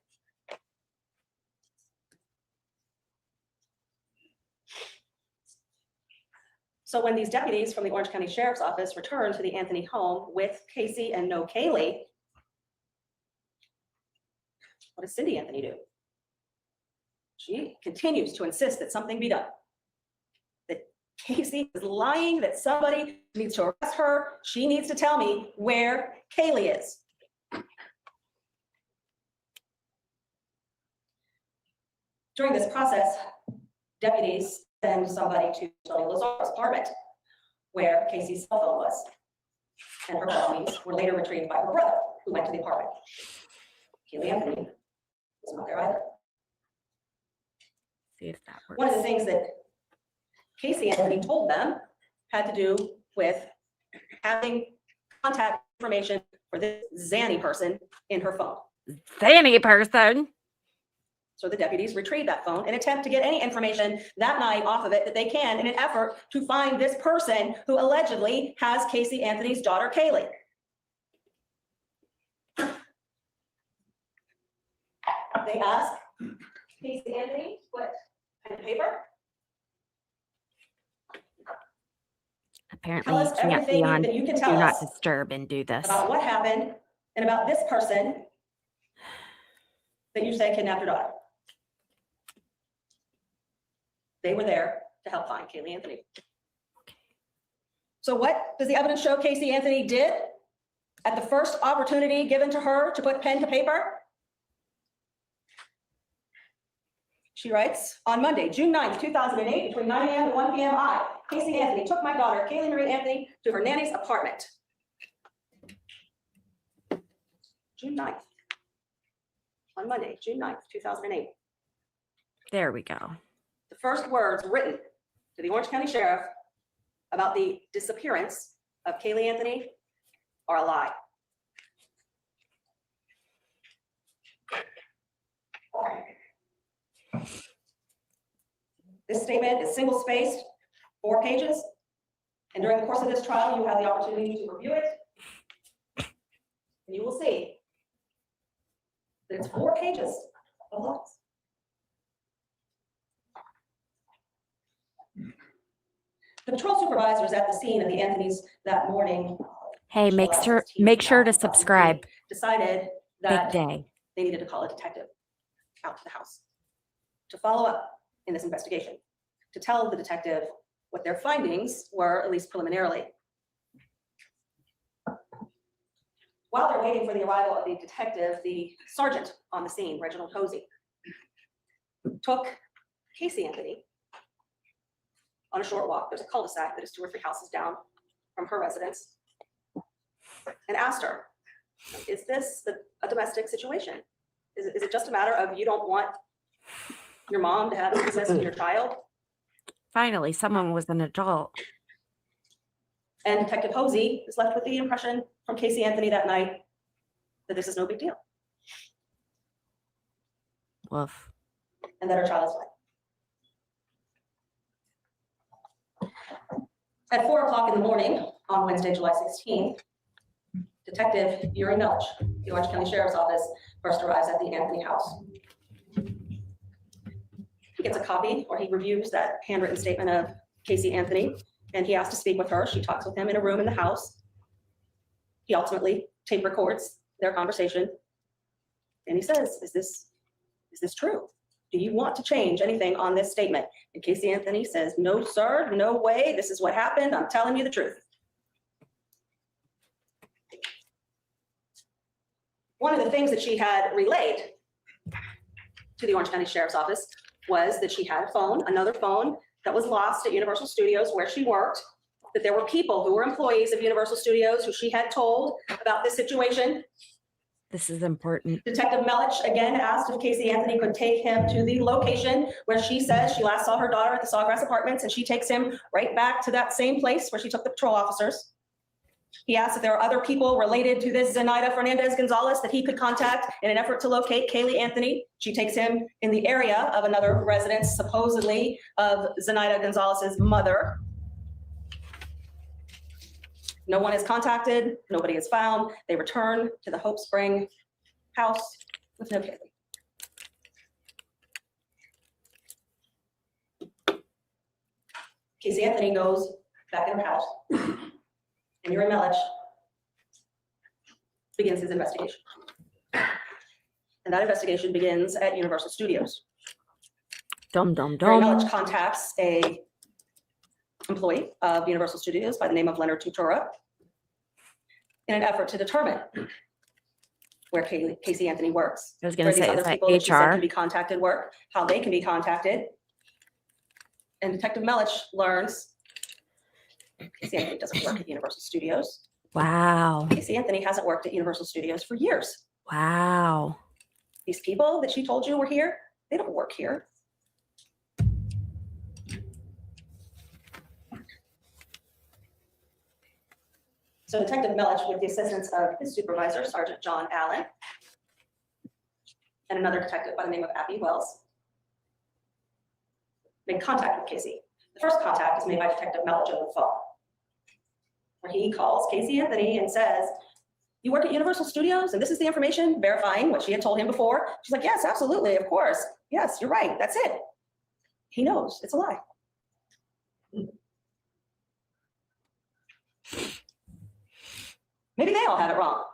So when these deputies from the Orange County Sheriff's Office returned to the Anthony home with Casey and no Kaylee, what does Cindy Anthony do? She continues to insist that something be done. That Casey is lying, that somebody needs to arrest her. She needs to tell me where Kaylee is. During this process, deputies send somebody to Tony Lazar's apartment where Casey's cell phone was. And her belongings were later retrieved by her brother, who went to the apartment. Kaylee Anthony was not there either. See if that works. One of the things that Casey Anthony told them had to do with having contact information for this Zanny person in her phone. Zanny person. So the deputies retrieve that phone and attempt to get any information that night off of it that they can in an effort to find this person who allegedly has Casey Anthony's daughter, Kaylee. They ask Casey Anthony, what pen and paper? Apparently, Tell you us can't be everything on that you can Do tell Not us Disturb and do this. about what happened and about this person that you say kidnapped your daughter. They were there to help find Kaylee Anthony. So what does the evidence show Casey Anthony did at the first opportunity given to her to put pen to paper? She writes, on Monday, June 9th, 2008, between 9 a.m. and 1 p.m. Casey Anthony took my daughter, Kaylee Marie Anthony, to her nanny's apartment. June 9th. On Monday, June 9th, 2008. There we go. The first words written to the Orange County Sheriff about the disappearance of Kaylee Anthony are a lie. This statement is single-spaced, 4 pages, and during the course of this trial, you have the opportunity to review it, and you will see that it's 4 pages of lies. The patrol supervisors at the scene of the Anthony's that morning. Hey, make July sure 16th, to subscribe. Decided Big that day. they needed to call a detective out to the house to follow up in this investigation, to tell the detective what their findings were, at least preliminarily. While they're waiting for the arrival of the detective, the sergeant on the scene, Reginald Hosey, took Casey Anthony on a short walk. There's a cul-de-sac that is 2 or 3 houses down from her residence, and asked her, is this a domestic situation? Is it just a matter of you don't want your mom to have access to your child? Finally, someone was an adult. And Detective Hosey is left with the impression from Casey Anthony that night that this is no big deal Woof. and that her child is fine. At 4 o'clock in the morning on Wednesday, July 16th, Detective Yuri Milch, the Orange County Sheriff's Office, first arrives at the Anthony house. He gets a copy, or he reviews that handwritten statement of Casey Anthony, and he asks to speak with her. She talks with him in a room in the house. He ultimately tape records their conversation, and he says, is this true? Do you want to change anything on this statement? And Casey Anthony says, no, sir, no way. This is what happened. I'm telling you the truth. One of the things that she had relayed to the Orange County Sheriff's Office was that she had a phone, another phone that was lost at Universal Studios where she worked, that there were people who were employees of Universal Studios who she had told about this situation. This is important. Detective Melich again asked if Casey Anthony could take him to the location where she says she last saw her daughter at the Sawgrass Apartments, and she takes him right back to that same place where she took the patrol officers. He asked if there are other people related to this Zenaida Fernandez Gonzalez that he could contact in an effort to locate Kaylee Anthony. She takes him in the area of another residence, supposedly of Zenaida Gonzalez's mother. No one is contacted, nobody is found. They return to the Hope Spring house with no Kaylee. Casey Anthony goes back in her house, and Yuri Melich begins his investigation. And that investigation begins at Universal Studios. Dum, dum, Yuri dum. Melich contacts a employee of Universal Studios by the name of Leonard Tutura in an effort to determine where Casey Anthony works. I was going to where say, these is other that people that she said HR? can be contacted work, how they can be contacted. And Detective Melich learns Casey Anthony doesn't work at Universal Studios. Wow. Casey Anthony hasn't worked at Universal Studios for years. Wow. These people that she told you were here, they don't work here. So Detective Melich, with the assistance of his supervisor, Sergeant John Allen, and another detective by the name of Abby Wells, made contact with Casey. The first contact is made by Detective Melich over the phone, where he calls Casey Anthony and says, you work at Universal Studios, and this is the information, verifying what she had told him before. She's like, yes, absolutely, of course. Yes, you're right, that's it. He knows, it's a lie. Maybe they all have it wrong.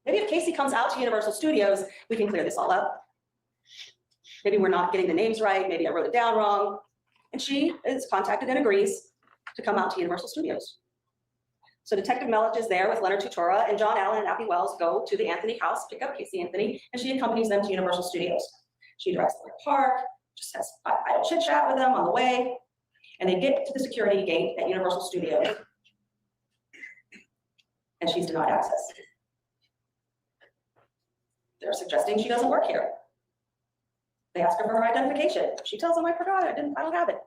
Maybe if Casey comes out to Universal Studios, we can clear this all up. Maybe we're not getting the names right, maybe I wrote it down wrong. And she is contacted and agrees to come out to Universal Studios. So Detective Melich is there with Leonard Tutura, and John Allen and Abby Wells go to the Anthony house, pick up Casey Anthony, and she accompanies them to Universal Studios. She drives them to the park, just has idle chit chat with them on the way, and they get to the security gate at Universal Studios, and she's denied access. They're suggesting she doesn't work here. They ask her for her identification. She tells them, I forgot, I don't have it.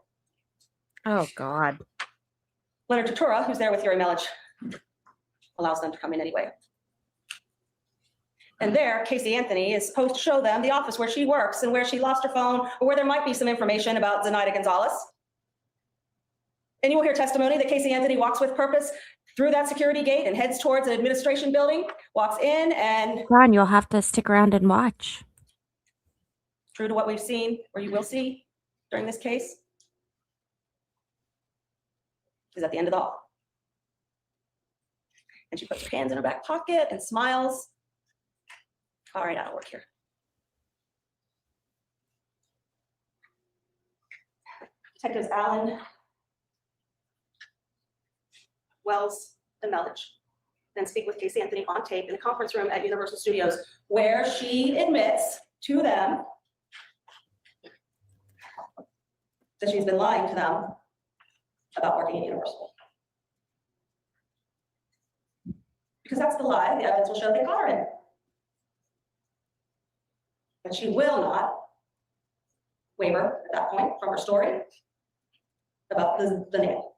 Oh, God. Leonard Tutura, who's there with Yuri Melich, allows them to come in anyway. And there, Casey Anthony is supposed to show them the office where she works and where she lost her phone, or where there might be some information about Zenaida Gonzalez. And you will hear testimony that Casey Anthony walks with purpose through that security gate and heads towards an administration building, walks in, and Ron, you'll have to stick around and watch. true to what we've seen, or you will see during this case, is at the end of the hall. And she puts her hands in her back pocket and smiles. All right, I don't work here. Detectives Allen, Wells, and Melich then speak with Casey Anthony on tape in the conference room at Universal Studios, where she admits to them that she's been lying to them about working at Universal. Because that's the lie the evidence will show they caught her in. But she will not waver at that point from her story about the nail.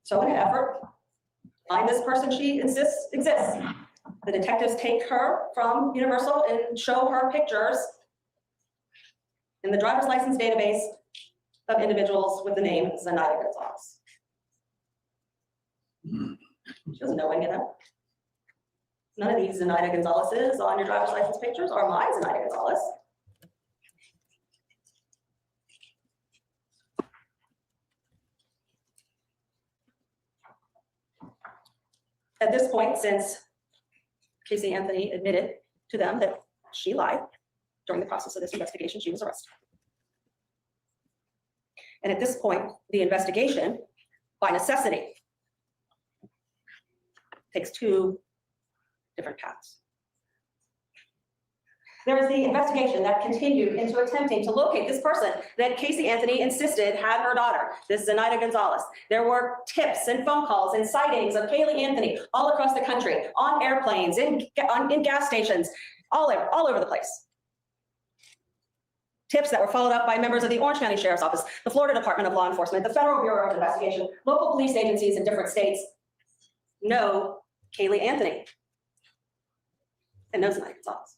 So in an effort to find this person she insists exists, the detectives take her from Universal and show her pictures in the driver's license database of individuals with the name Zenaida Gonzalez. She doesn't know any of them. None of these Zenaida Gonzalez's on your driver's license pictures are my Zenaida Gonzalez. At this point, since Casey Anthony admitted to them that she lied during the process of this investigation, she was arrested. And at this point, the investigation, by necessity, takes two different paths. There was the investigation that continued into attempting to locate this person that Casey Anthony insisted had her daughter, this Zenaida Gonzalez. There were tips and phone calls and sightings of Kaylee Anthony all across the country, on airplanes, in gas stations, all over the place. Tips that were followed up by members of the Orange County Sheriff's Office, the Florida Department of Law Enforcement, the Federal Bureau of Investigation, local police agencies in different states know Kaylee Anthony and know Zenaida Gonzalez.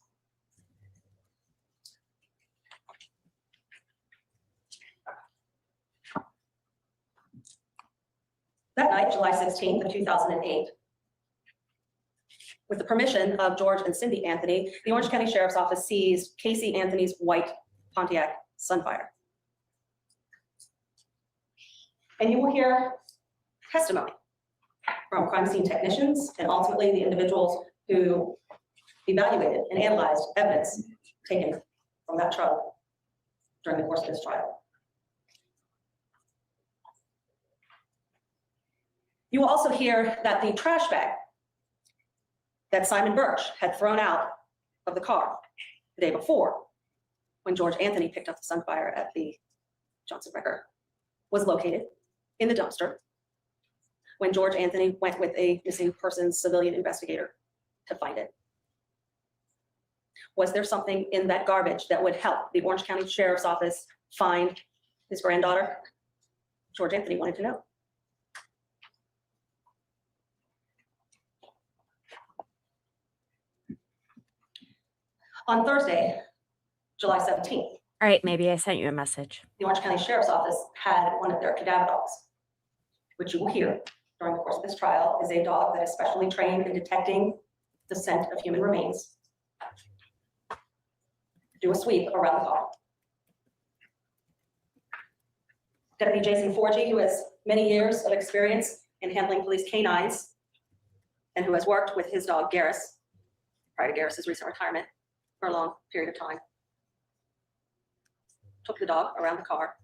That night, July 16th of 2008, with the permission of George and Cindy Anthony, the Orange County Sheriff's Office seized Casey Anthony's white Pontiac Sunfire. And you will hear testimony from crime scene technicians and ultimately the individuals who evaluated and analyzed evidence taken from that truck during the course of this trial. You will also hear that the trash bag that Simon Birch had thrown out of the car the day before, when George Anthony picked up the Sunfire at the Johnson Wrecker, was located in the dumpster when George Anthony went with a missing persons civilian investigator to find it. Was there something in that garbage that would help the Orange County Sheriff's Office find his granddaughter? George Anthony wanted to know. On Thursday, July 17th. All right, maybe I sent you a message. The Orange County Sheriff's Office had one of their cadaver dogs, which you will hear during the course of this trial is a dog that is specially trained in detecting the scent of human remains. Do a sweep around the car. Deputy Jason Forgy, who has many years of experience in handling police canines and who has worked with his dog Garrus prior to Garrus's recent retirement for a long period of time, took the dog around the car,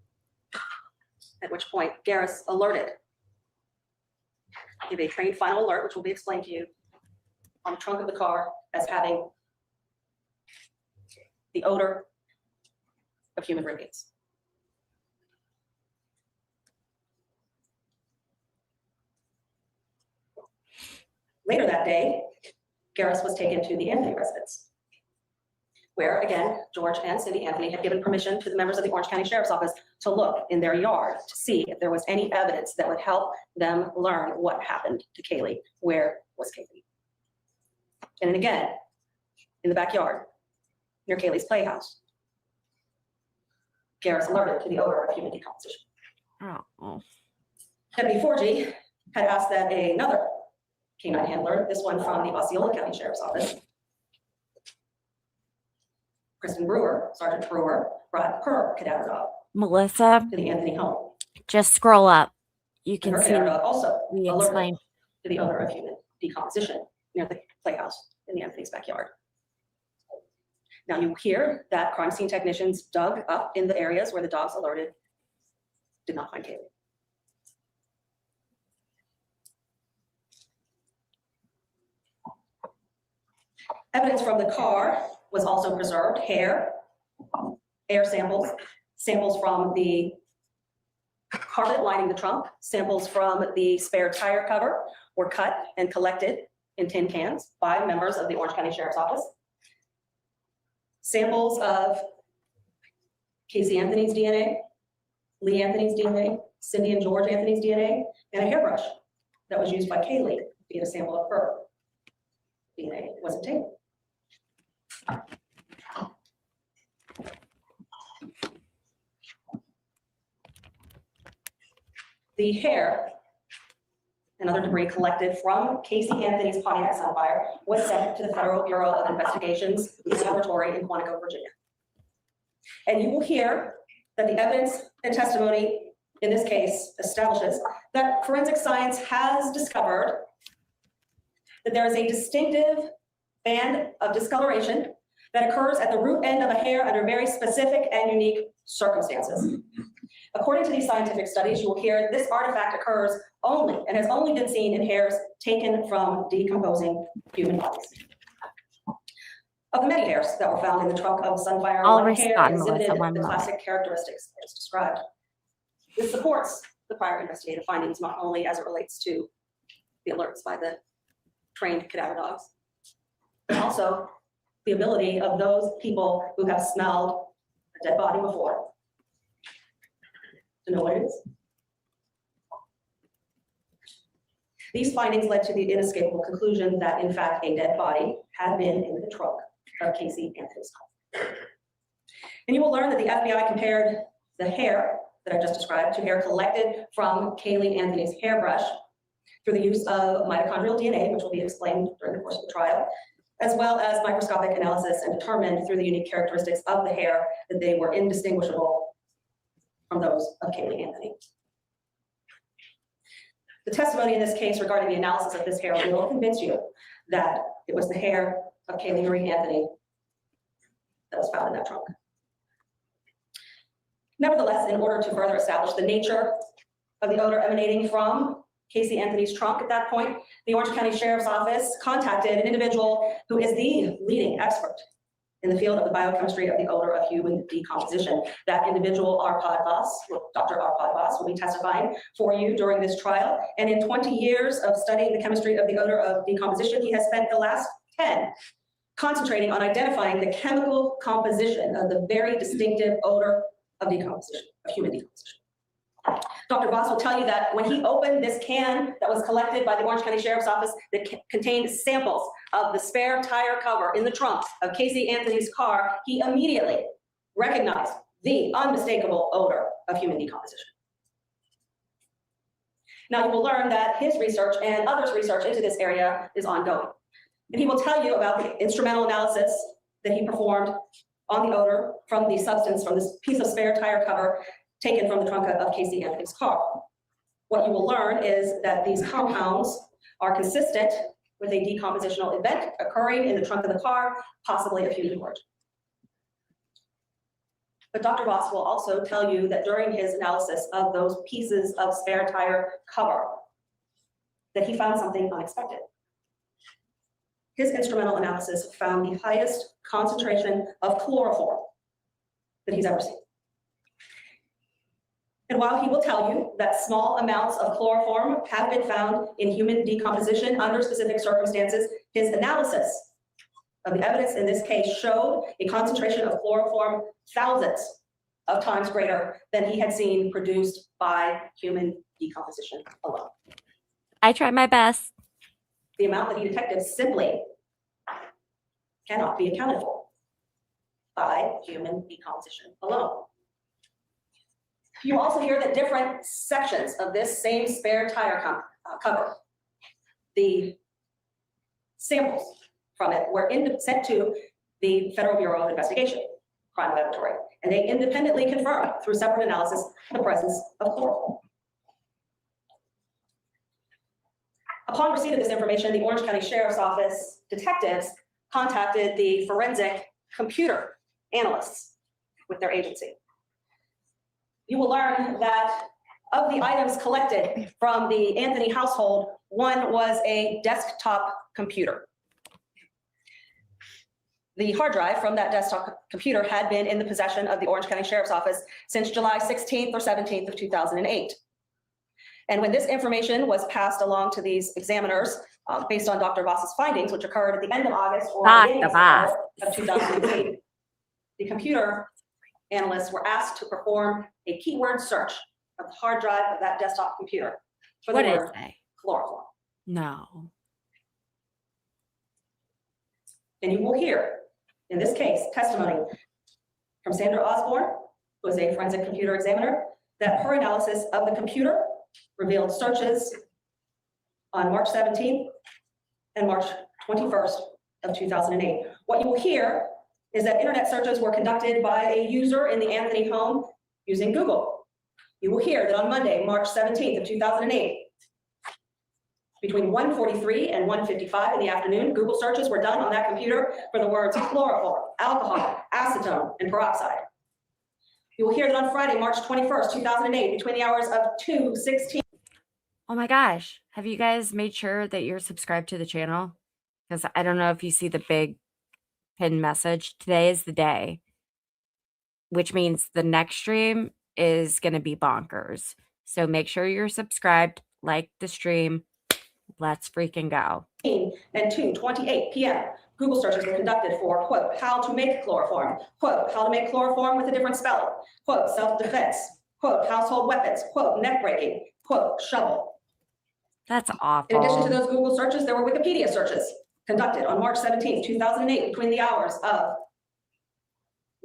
at which point Garrus alerted, gave a trained final alert, which will be explained to you, on the trunk of the car as having the odor of human remains. Later that day, Garrus was taken to the Anthony residence, where, again, George and Cindy Anthony had given permission to the members of the Orange County Sheriff's Office to look in their yard to see if there was any evidence that would help them learn what happened to Kaylee. Where was Kaylee? And then again, in the backyard, near Kaylee's playhouse, Garrus alerted to the odor of human decomposition. Oh. Deputy Forgy had asked that another canine handler, this one from the Osceola County Sheriff's Office, Kristen Brewer, Sergeant Brewer, brought her cadaver dog Melissa, to the Anthony home. just scroll up. You And can her see cadaver dog also we alerted explain. to the odor of human decomposition near the playhouse in the Anthony's backyard. Now you hear that crime scene technicians dug up in the areas where the dogs alerted, did not find Kaylee. Evidence from the car was also preserved: hair, air samples, samples from the carpet lining the trunk, samples from the spare tire cover were cut and collected in tin cans by members of the Orange County Sheriff's Office. Samples of Casey Anthony's DNA, Lee Anthony's DNA, Cindy and George Anthony's DNA, and a hairbrush that was used by Kaylee to get a sample of her DNA was obtained. The hair and other debris collected from Casey Anthony's Pontiac Sunfire was sent to the Federal Bureau of Investigation's laboratory in Quantico, Virginia. And you will hear that the evidence and testimony in this case establishes that forensic science has discovered that there is a distinctive band of discoloration that occurs at the root end of a hair under very specific and unique circumstances. According to these scientific studies, you will hear this artifact occurs only and has only been seen in hairs taken from decomposing human bodies. Of the many hairs that were found in the trunk of Sunfire, one hair exhibited the classic characteristics as described. This supports the prior investigative findings, not only as it relates to the alerts by the trained cadaver dogs, but also the ability of those people who have smelled a dead body before to know what it is. These findings led to the inescapable conclusion that, in fact, a dead body had been in the trunk of Casey Anthony's car. And you will learn that the FBI compared the hair that I just described to hair collected from Kaylee Anthony's hairbrush through the use of mitochondrial DNA, which will be explained during the course of the trial, as well as microscopic analysis, and determined through the unique characteristics of the hair that they were indistinguishable from those of Kaylee Anthony. The testimony in this case regarding the analysis of this hair will convince you that it was the hair of Kaylee Marie Anthony that was found in that trunk. Nevertheless, in order to further establish the nature of the odor emanating from Casey Anthony's trunk at that point, the Orange County Sheriff's Office contacted an individual who is the leading expert in the field of the biochemistry of the odor of human decomposition. That individual, Dr. Arpad Voss, will be testifying for you during this trial. And in 20 years of studying the chemistry of the odor of decomposition, he has spent the last 10 concentrating on identifying the chemical composition of the very distinctive odor of decomposition, of human decomposition. Dr. Voss will tell you that when he opened this can that was collected by the Orange County Sheriff's Office that contained samples of the spare tire cover in the trunk of Casey Anthony's car, he immediately recognized the unmistakable odor of human decomposition. Now you will learn that his research and others' research into this area is ongoing. And he will tell you about the instrumental analysis that he performed on the odor from the substance from this piece of spare tire cover taken from the trunk of Casey Anthony's car. What you will learn is that these compounds are consistent with a decompositional event occurring in the trunk of the car, possibly of human origin. But Dr. Voss will also tell you that during his analysis of those pieces of spare tire cover, that he found something unexpected. His instrumental analysis found the highest concentration of chloroform that he's ever seen. And while he will tell you that small amounts of chloroform have been found in human decomposition under specific circumstances, his analysis of the evidence in this case showed a concentration of chloroform thousands of times greater than he had seen produced by human decomposition alone. I tried my best. The amount that he detected simply cannot be accounted for by human decomposition alone. You also hear that different sections of this same spare tire cover, the samples from it were sent to the Federal Bureau of Investigation, Crime Laboratory, and they independently confirmed through separate analysis the presence of chloroform. Upon receipt of this information, the Orange County Sheriff's Office detectives contacted the forensic computer analysts with their agency. You will learn that of the items collected from the Anthony household, one was a desktop computer. The hard drive from that desktop computer had been in the possession of the Orange County Sheriff's Office since July 16th or 17th of 2008. And when this information was passed along to these examiners, based on Dr. Voss's findings, which occurred at the end of August or beginning of 2008, the computer analysts were asked to perform a keyword search of the hard drive of that desktop computer for the word chloroform. No. And you will hear, in this case, testimony from Sandra Osborne, who is a forensic computer examiner, that her analysis of the computer revealed searches on March 17th and March 21st of 2008. What you will hear is that internet searches were conducted by a user in the Anthony home using Google. You will hear that on Monday, March 17th of 2008, between 1:43 and 1:55 in the afternoon, Google searches were done on that computer for the words chloroform, alcohol, acetone, and peroxide. You will hear that on Friday, March 21st, 2008, between the hours of 2:16. Oh my gosh. Have you guys made sure that you're subscribed to the channel? Because I don't know if you see the big pinned message. Today is the day, which means the next stream is going to be bonkers. So make sure you're subscribed, like the stream. Let's freaking go. And 2:28 p.m. Google searches were conducted for, quote, how to make chloroform, quote, how to make chloroform with a different spelling, quote, self-defense, quote, household weapons, quote, neck breaking, quote, shovel. That's awful. In addition to those Google searches, there were Wikipedia searches conducted on March 17th, 2008, between the hours of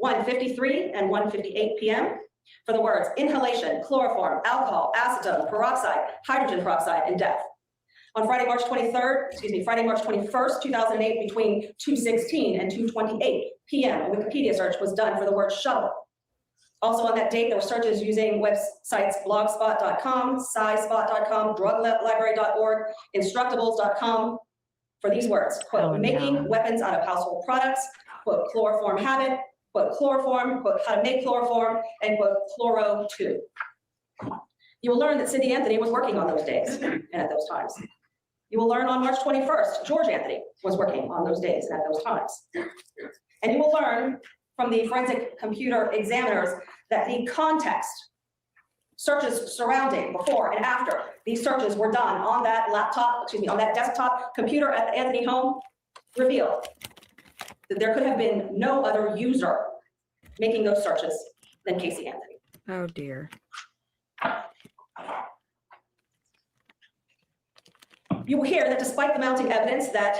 1:53 and 1:58 p.m. for the words inhalation, chloroform, alcohol, acetone, peroxide, hydrogen peroxide, and death. On Friday, March 21st, 2008, between 2:16 and 2:28 p.m., a Wikipedia search was done for the word shovel. Also on that date, there were searches using websites blogspot.com, scipot.com, druglibrary.org, instructables.com for these words, quote, making weapons out of household products, quote, chloroform habit, quote, chloroform, quote, how to make chloroform, and quote, chloro 2. You will learn that Cindy Anthony was working on those days and at those times. You will learn on March 21st, George Anthony was working on those days and at those times. And you will learn from the forensic computer examiners that the context, searches surrounding before and after these searches were done on that laptop, on that desktop computer at the Anthony home, revealed that there could have been no other user making those searches than Casey Anthony. Oh dear. You will hear that despite the mounting evidence that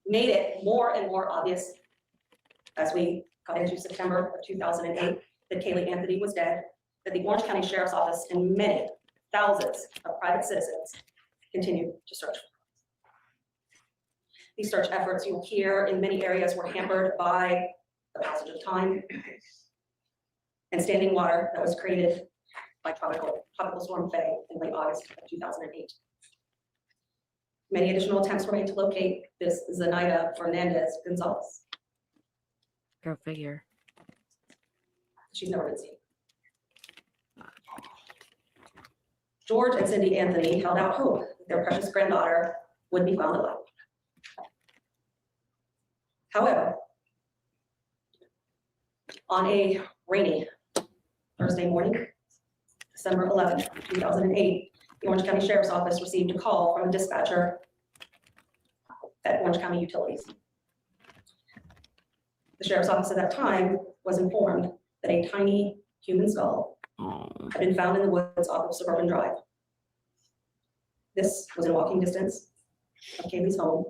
made it more and more obvious as we got into September of 2008 that Kaylee Anthony was dead, that the Orange County Sheriff's Office and many thousands of private citizens continued to search. These search efforts, you will hear, in many areas were hampered by the passage of time and standing water that was created by Tropical Storm Faye in late August of 2008. Many additional attempts were made to locate this Zenaida Fernandez Gonzalez. Go figure. She's never been seen. George and Cindy Anthony held out hope that their precious granddaughter would be found alive. However, on a rainy Thursday morning, December 11th, 2008, the Orange County Sheriff's Office received a call from a dispatcher at Orange County Utilities. The Sheriff's Office at that time was informed that a tiny human skull had been found in the woods off of Suburban Drive. This was in walking distance of Kaylee's home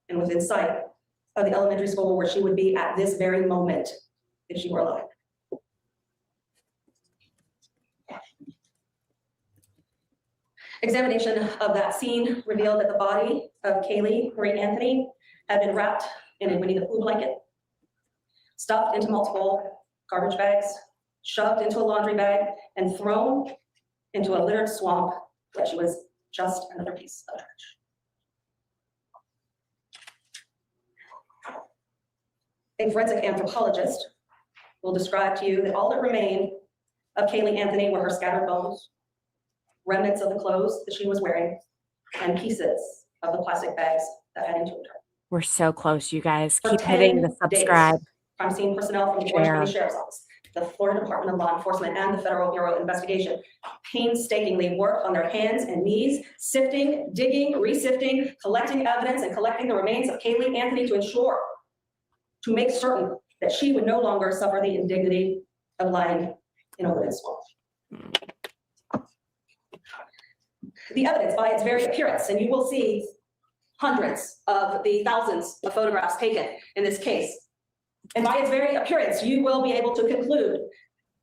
and within sight of the elementary school where she would be at this very moment if she were alive. Examination of that scene revealed that the body of Kaylee Marie Anthony had been wrapped in a Winnie the Pooh blanket, stuffed into multiple garbage bags, shoved into a laundry bag, and thrown into a littered swamp like she was just another piece of trash. A forensic anthropologist will describe to you that all that remained of Kaylee Anthony were her scattered bones, remnants of the clothes that she was wearing, and pieces of the plastic bags that had entombed her. We're so close, you guys. For Keep hitting the 10 subscribe. days, crime scene personnel from the Orange County Sheriff's Office, the Florida Department of Law Enforcement, and the Federal Bureau of Investigation painstakingly worked on their hands and knees, sifting, digging, resifting, collecting evidence, and collecting the remains of Kaylee Anthony to make certain that she would no longer suffer the indignity of lying in a wooded swamp. The evidence by its very appearance, and you will see hundreds of the thousands of photographs taken in this case. And by its very appearance, you will be able to conclude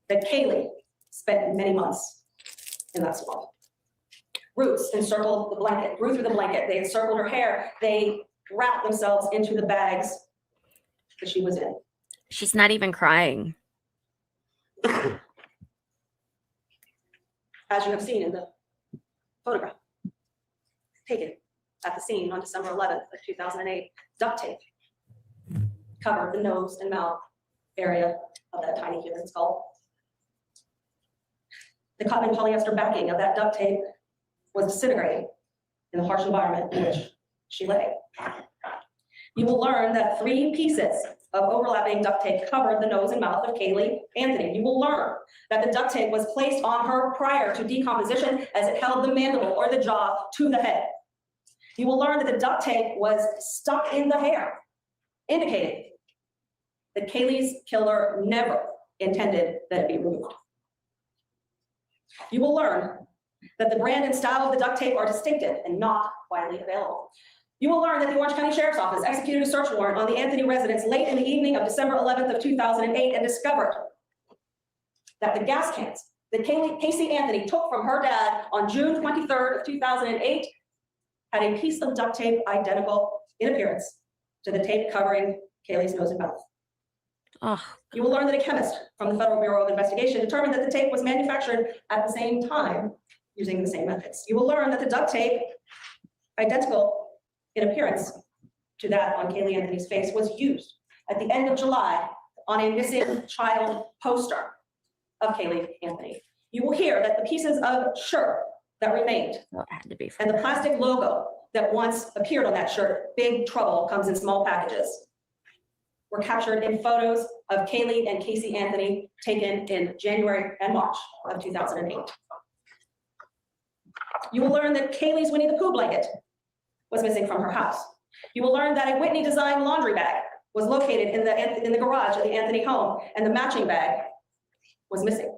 that Kaylee spent many months in that swamp. roots encircled the blanket, grew through the blanket. They encircled her hair. They wrapped themselves into the bags that she was in. She's not even crying. As you have seen in the photograph taken at the scene on December 11th of 2008, duct tape covered the nose and mouth area of that tiny human skull. The cotton and polyester backing of that duct tape was disintegrating in the harsh environment in which she lay. You will learn that 3 pieces of overlapping duct tape covered the nose and mouth of Caylee Anthony. You will learn that the duct tape was placed on her prior to decomposition as it held the mandible or the jaw to the head. You will learn that the duct tape was stuck in the hair, indicating that Caylee's killer never intended that it be removed. You will learn that the brand and style of the duct tape are distinctive and not widely available. You will learn that the Orange County Sheriff's Office executed a search warrant on the Anthony residence late in the evening of December 11th of 2008 and discovered that the gas cans that Casey Anthony took from her dad on June 23rd of 2008 had a piece of duct tape identical in appearance to the tape covering Caylee's nose and mouth. Oh. You will learn that a chemist from the Federal Bureau of Investigation determined that the tape was manufactured at the same time using the same methods. You will learn that the duct tape, identical in appearance to that on Caylee Anthony's face, was used at the end of July on a missing child poster of Caylee Anthony. You will hear that the pieces of shirt that remained Well, it had to be and the plastic logo that once appeared on that shirt, "Big Trouble Comes in Small Packages," were captured in photos of Caylee and Casey Anthony taken in January and March of 2008. You will learn that Caylee's Winnie the Pooh blanket was missing from her house. You will learn that a Whitney design laundry bag was located in the garage of the Anthony home, and the matching bag was missing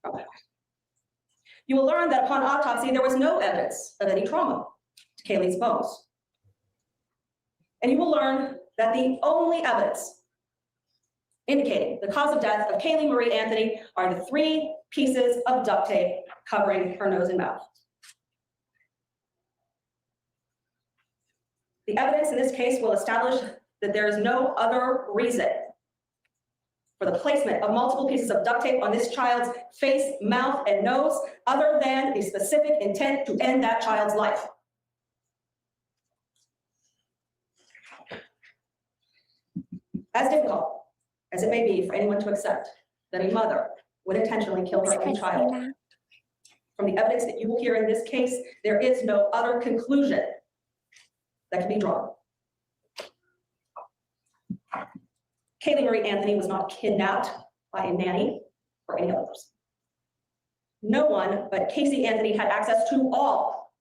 from the house. You will learn that upon autopsy, there was no evidence of any trauma to Caylee's bones. And you will learn that the only evidence indicating the cause of death of Caylee Marie Anthony are the 3 pieces of duct tape covering her nose and mouth. The evidence in this case will establish that there is no other reason for the placement of multiple pieces of duct tape on this child's face, mouth, and nose other than the specific intent to end that child's life. As difficult as it may be for anyone to accept that a mother would intentionally kill her own child, from the evidence that you will hear in this case, there is no other conclusion that can be drawn. Caylee Marie Anthony was not kidnapped by a nanny or any others. No one but Casey Anthony had access to all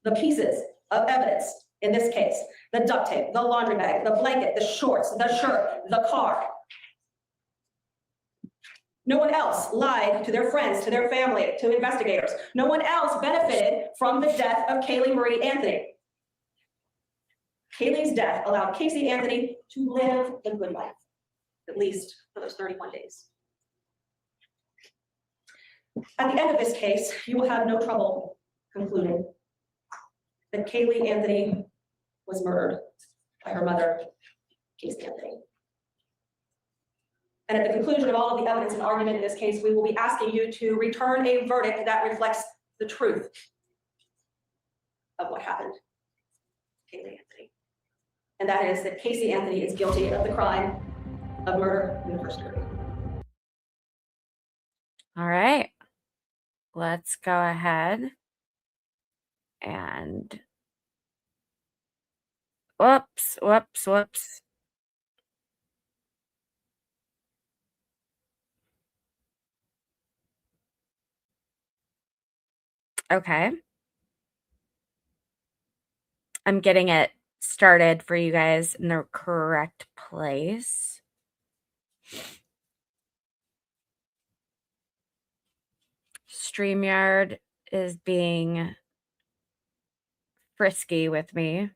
the pieces of evidence in this case: the duct tape, the laundry bag, the blanket, the shorts, the shirt, the car. No one else lied to their friends, to their family, to investigators. No one else benefited from the death of Caylee Marie Anthony. Caylee's death allowed Casey Anthony to live the good life, at least for those 31 days. At the end of this case, you will have no trouble concluding that Caylee Anthony was murdered by her mother, Casey Anthony. And at the conclusion of all of the evidence and argument in this case, we will be asking you to return a verdict that reflects the truth of what happened to Caylee Anthony. And that is that Casey Anthony is guilty of the crime of murder in the first degree. All right. Let's go ahead and whoops. Okay. I'm getting it started for you guys in the correct place. StreamYard is being frisky with me.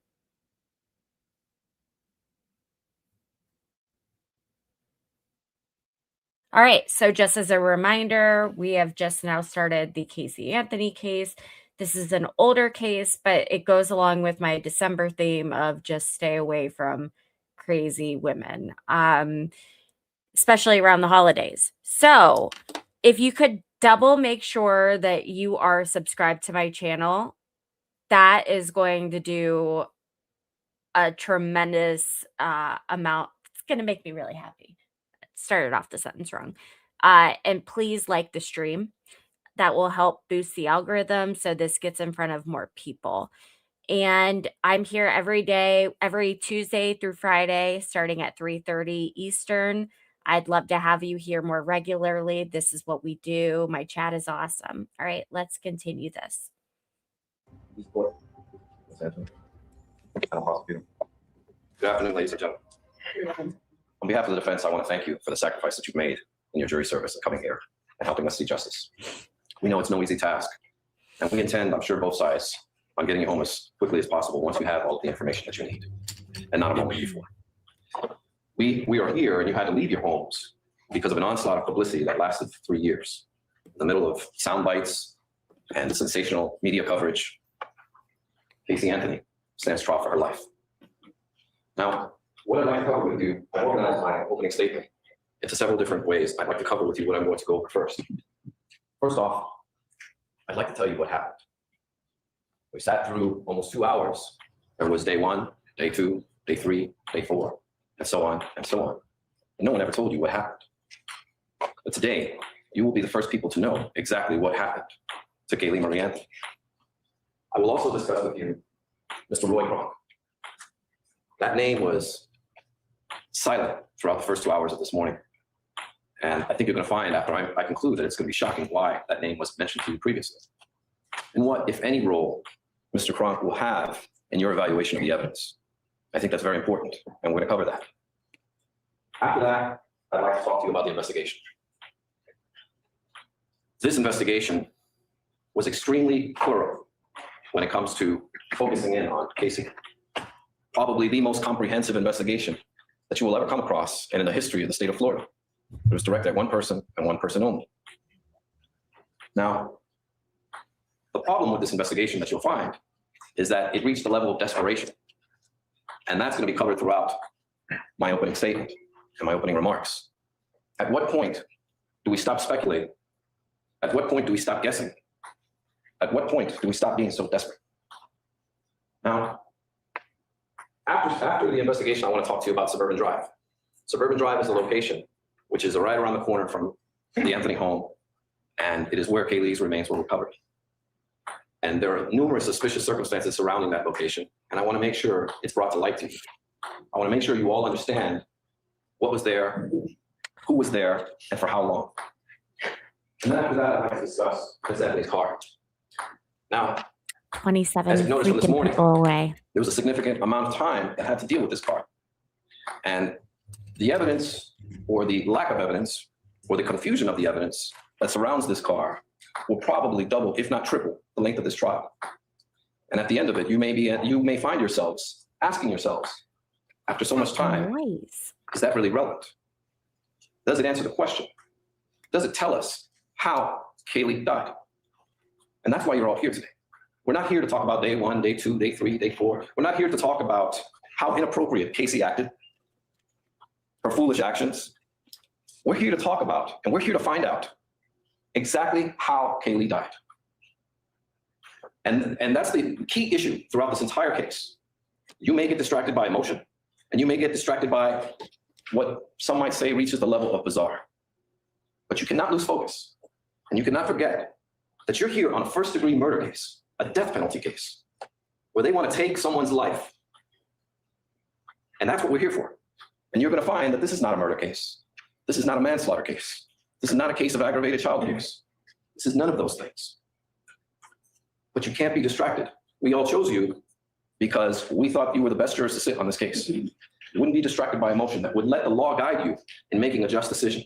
All right, so just as a reminder, we have just now started the Casey Anthony case. This is an older case, but it goes along with my December theme of just stay away from crazy women, especially around the holidays. So if you could double make sure that you are subscribed to my channel, that is going to do a tremendous amount. It's going to make me really happy. Started off the sentence wrong. And please like the stream. That will help boost the algorithm so this gets in front of more people. And I'm here every day, every Tuesday through Friday, starting at 3:30 Eastern. I'd love to have you here more regularly. This is what we do. My chat is awesome. All right, let's continue this. Good afternoon, ladies and gentlemen. On behalf of the defense, I want to thank you for the sacrifice that you've made in your jury service and coming here and helping us see justice. We know it's no easy task, and we intend, I'm sure, both sides on getting you home as quickly as possible once you have all of the information that you need, and not a moment before. We are here, and you had to leave your homes because of an onslaught of publicity that lasted for 3 years. In the middle of sound bites and sensational media coverage, Casey Anthony stands trial for her life. Now, what I'd like to cover with you, I organized my opening statement into several different ways. I'd like to cover with you what I'm going to go over first. First off, I'd like to tell you what happened. We sat through almost 2 hours. There was day 1, day 2, day 3, day 4, and so on and so on. And no one ever told you what happened. But today, you will be the first people to know exactly what happened to Kaylee Marie Anthony. I will also discuss with you Mr. Roy Kronk. That name was silent throughout the first 2 hours of this morning. And I think you're going to find after I conclude that it's going to be shocking why that name wasn't mentioned to you previously. And what, if any, role Mr. Kronk will have in your evaluation of the evidence. I think that's very important, and we're going to cover that. After that, I'd like to talk to you about the investigation. This investigation was extremely thorough when it comes to focusing in on Casey. Probably the most comprehensive investigation that you will ever come across and in the history of the state of Florida. It was directed at one person and one person only. Now, the problem with this investigation that you'll find is that it reached a level of desperation. And that's going to be covered throughout my opening statement and my opening remarks. At what point do we stop speculating? At what point do we stop guessing? At what point do we stop being so desperate? Now, after the investigation, I want to talk to you about Suburban Drive. Suburban Drive is a location which is right around the corner from the Anthony home, and it is where Kaylee's remains were recovered. And there are numerous suspicious circumstances surrounding that location, and I want to make sure it's brought to light to you. I want to make sure you all understand what was there, who was there, and for how long. And then after that, I'd like to discuss Ms. Anthony's car. Now, 27 as you noticed from this freaking morning, people away. there was a significant amount of time that had to deal with this car. And the evidence, or the lack of evidence, or the confusion of the evidence that surrounds this car will probably double, if not triple, the length of this trial. And at the end of it, you may find yourselves asking yourselves, after so much time, is that really relevant? Does it answer the question? Does it tell us how Kaylee died? And that's why you're all here today. We're not here to talk about day 1, day 2, day 3, day 4. We're not here to talk about how inappropriate Casey acted, her foolish actions. We're here to talk about, and we're here to find out exactly how Kaylee died. And that's the key issue throughout this entire case. You may get distracted by emotion, and you may get distracted by what some might say reaches the level of bizarre. But you cannot lose focus, and you cannot forget that you're here on a first-degree murder case, a death penalty case, where they want to take someone's life. And that's what we're here for. And you're going to find that this is not a murder case. This is not a manslaughter case. This is not a case of aggravated child abuse. This is none of those things. But you can't be distracted. We all chose you because we thought you were the best jurors to sit on this case. You wouldn't be distracted by emotion that would let the law guide you in making a just decision.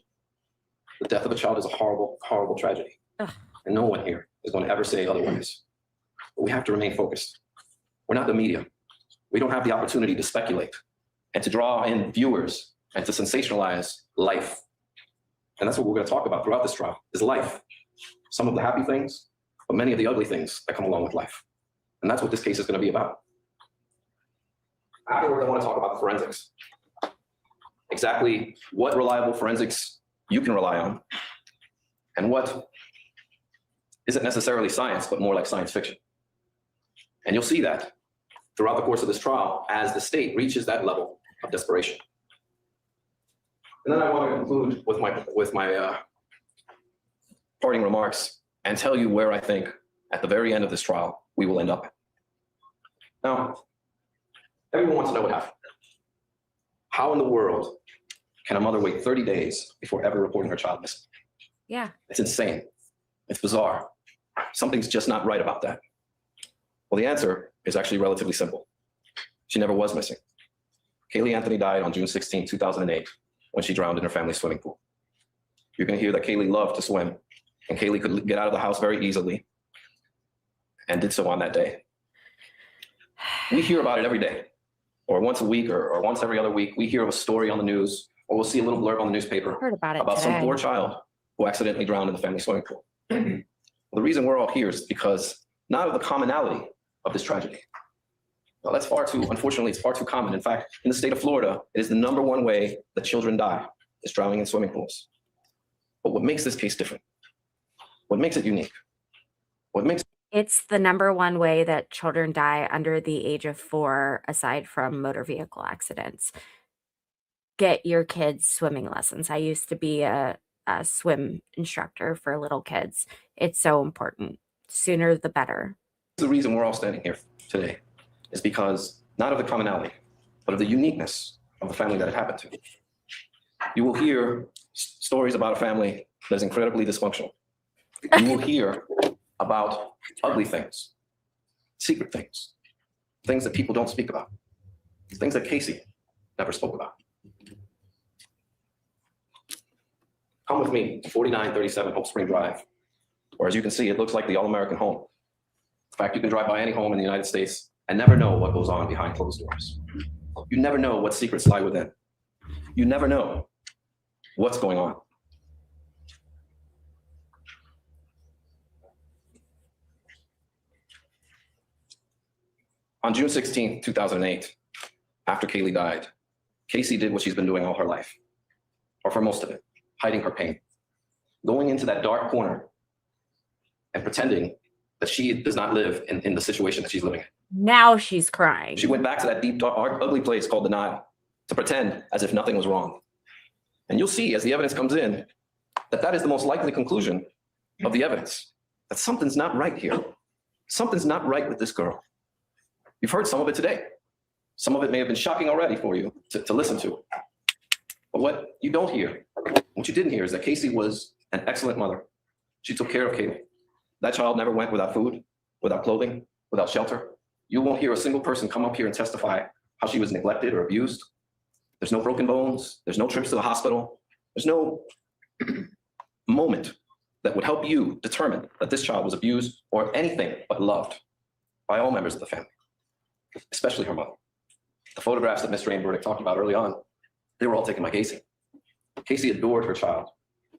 The death of a child is a horrible, horrible tragedy. Ugh. And no one here is going to ever say otherwise. But we have to remain focused. We're not the media. We don't have the opportunity to speculate and to draw in viewers and to sensationalize life. And that's what we're going to talk about throughout this trial, is life. Some of the happy things, but many of the ugly things that come along with life. And that's what this case is going to be about. Afterwards, I want to talk about the forensics. Exactly what reliable forensics you can rely on, and what isn't necessarily science, but more like science fiction. And you'll see that throughout the course of this trial as the state reaches that level of desperation. And then I want to conclude with my parting remarks and tell you where I think at the very end of this trial we will end up. Now, everyone wants to know what happened. How in the world can a mother wait 30 days before ever reporting her child missing? Yeah. It's insane. It's bizarre. Something's just not right about that. Well, the answer is actually relatively simple. She never was missing. Kaylee Anthony died on June 16, 2008, when she drowned in her family's swimming pool. You're going to hear that Kaylee loved to swim, and Kaylee could get out of the house very easily, and did so on that day. We hear about it every day, or once a week, or once every other week. We hear of a story on the news, or we'll see a little blurb on the newspaper Heard about it about today. some poor child who accidentally drowned in the family swimming pool. Well, the reason we're all here is because not of the commonality of this tragedy. Well, that's unfortunately, it's far too common. In fact, in the state of Florida, it is the #1 way that children die, is drowning in swimming pools. But what makes this case different? What makes it unique? It's the #1 way that children die under the age of 4, aside from motor vehicle accidents. Get your kids swimming lessons. I used to be a swim instructor for little kids. It's so important. Sooner the better. The reason we're all standing here today is because not of the commonality, but of the uniqueness of the family that it happened to. You will hear stories about a family that is incredibly dysfunctional. You will hear about ugly things, secret things, things that people don't speak about, things that Casey never spoke about. Come with me to 4937 Hope Spring Drive, where, as you can see, it looks like the all-American home. In fact, you can drive by any home in the United States and never know what goes on behind closed doors. You never know what secrets lie within. You never know what's going on. On June 16, 2008, after Kaylee died, Casey did what she's been doing all her life, or for most of it, hiding her pain, going into that dark corner and pretending that she does not live in the situation that she's living in. Now she's crying. She went back to that deep, dark, ugly place called denial to pretend as if nothing was wrong. And you'll see as the evidence comes in that that is the most likely conclusion of the evidence, that something's not right here. Something's not right with this girl. You've heard some of it today. Some of it may have been shocking already for you to listen to. But what you don't hear, what you didn't hear, is that Casey was an excellent mother. She took care of Kaylee. That child never went without food, without clothing, without shelter. You won't hear a single person come up here and testify how she was neglected or abused. There's no broken bones. There's no trips to the hospital. There's no moment that would help you determine that this child was abused or anything but loved by all members of the family, especially her mother. The photographs that Mr. Ainberdick talked about early on, they were all taken by Casey. Casey adored her child.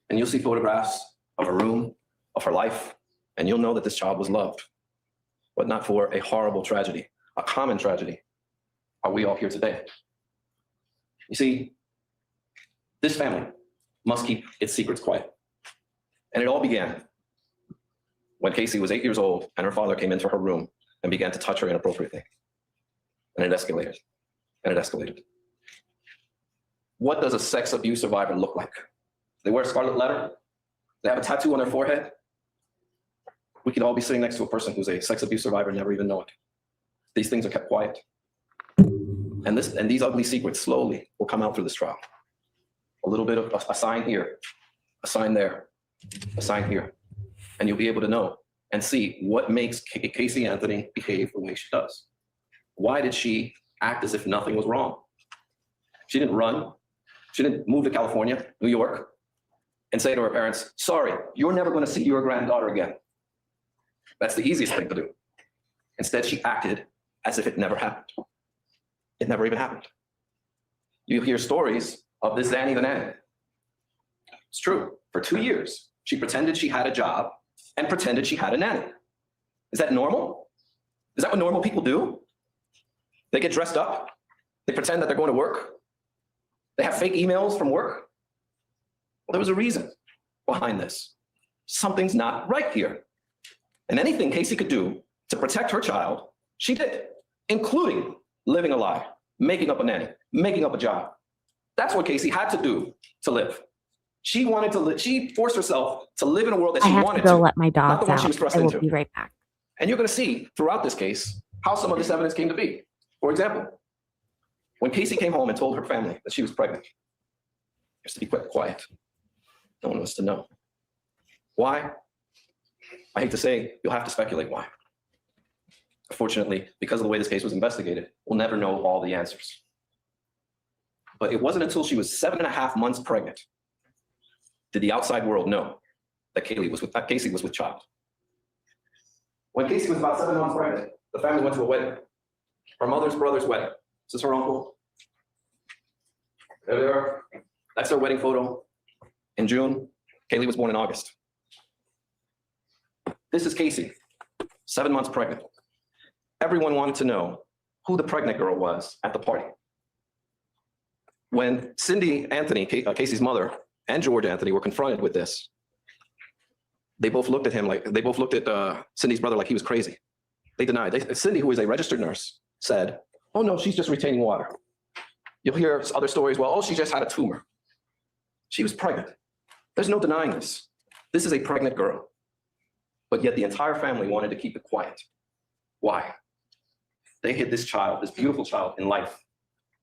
And you'll see photographs of her room, of her life, and you'll know that this child was loved, but not for a horrible tragedy, a common tragedy. Are we all here today? You see, this family must keep its secrets quiet. And it all began when Casey was 8 years old and her father came into her room and began to touch her inappropriately. And it escalated, and it escalated. What does a sex abuse survivor look like? They wear a scarlet letter? They have a tattoo on their forehead? We could all be sitting next to a person who's a sex abuse survivor and never even know it. These things are kept quiet. And these ugly secrets slowly will come out through this trial. A little bit of a sign here, a sign there, a sign here. And you'll be able to know and see what makes Casey Anthony behave the way she does. Why did she act as if nothing was wrong? She didn't run. She didn't move to California, New York, and say to her parents, sorry, you're never going to see your granddaughter again. That's the easiest thing to do. Instead, she acted as if it never happened. It never even happened. You hear stories of this Zanny the nanny. It's true. For 2 years, she pretended she had a job and pretended she had a nanny. Is that normal? Is that what normal people do? They get dressed up. They pretend that they're going to work. They have fake emails from work. Well, there was a reason behind this. Something's not right here. And anything Casey could do to protect her child, she did, including living a lie, making up a nanny, making up a job. That's what Casey had to do to live. She wanted to live. She forced herself to live in a world that she wanted to. I have to go let my not the dogs one she was out. thrust I will into. be right back. And you're going to see throughout this case how some of this evidence came to be. For example, when Casey came home and told her family that she was pregnant, she has to be quiet. No one wants to know. Why? I hate to say, you'll have to speculate why. Unfortunately, because of the way this case was investigated, we'll never know all the answers. But it wasn't until she was 7.5 months pregnant did the outside world know that Casey was with child. When Casey was about 7 months pregnant, the family went to a wedding. Her mother's brother's wedding. Is this her uncle? There they are. That's their wedding photo. In June, Kaylee was born in August. This is Casey, 7 months pregnant. Everyone wanted to know who the pregnant girl was at the party. When Cindy Anthony, Casey's mother, and George Anthony were confronted with this, they both looked at him like, they both looked at Cindy's brother like he was crazy. They denied. Cindy, who is a registered nurse, said, oh no, she's just retaining water. You'll hear other stories, well, oh, she just had a tumor. She was pregnant. There's no denying this. This is a pregnant girl. But yet the entire family wanted to keep it quiet. Why? They hid this child, this beautiful child, in life.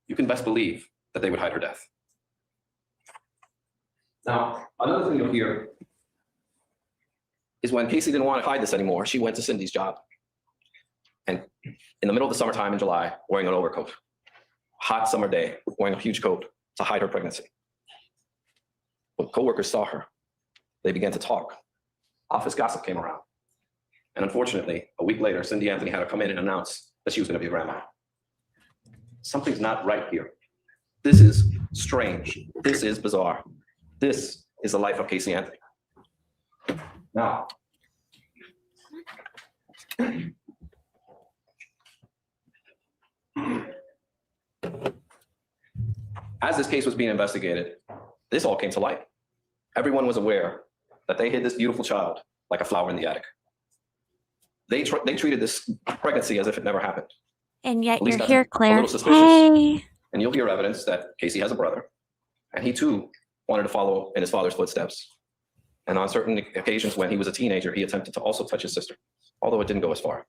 You can best believe that they would hide her death. Now, another thing you'll hear is when Casey didn't want to hide this anymore, she went to Cindy's job. And in the middle of the summertime in July, wearing an overcoat, hot summer day, wearing a huge coat to hide her pregnancy. When coworkers saw her, they began to talk. Office gossip came around. And unfortunately, a week later, Cindy Anthony had to come in and announce that she was going to be a grandma. Something's not right here. This is strange. This is bizarre. This is the life of Casey Anthony. Now, as this case was being investigated, this all came to light. Everyone was aware that they hid this beautiful child like a flower in the attic. They treated this pregnancy as if it never happened. And yet you're that's here, a Claire. little suspicious. Hey. And you'll hear evidence that Casey has a brother, and he too wanted to follow in his father's footsteps. And on certain occasions when he was a teenager, he attempted to also touch his sister, although it didn't go as far.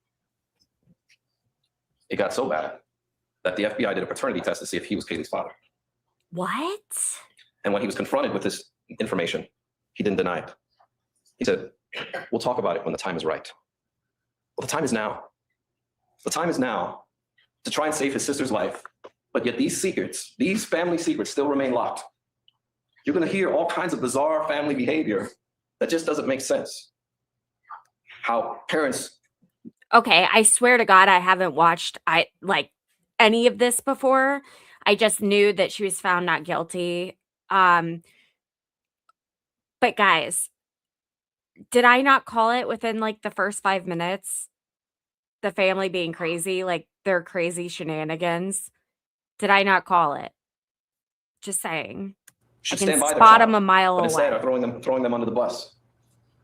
It got so bad that the FBI did a paternity test to see if he was Kaylee's father. What? And when he was confronted with this information, he didn't deny it. He said, we'll talk about it when the time is right. Well, the time is now. The time is now to try and save his sister's life. But yet these secrets, these family secrets still remain locked. You're going to hear all kinds of bizarre family behavior that just doesn't make sense. How parents... Okay, I swear to God, I haven't watched any of this before. I just knew that she was found not guilty. But guys, did I not call it within like the first 5 minutes? The family being crazy, like their crazy shenanigans. Did I not call it? Just saying. I can spot them a mile away. Instead of throwing them under the bus,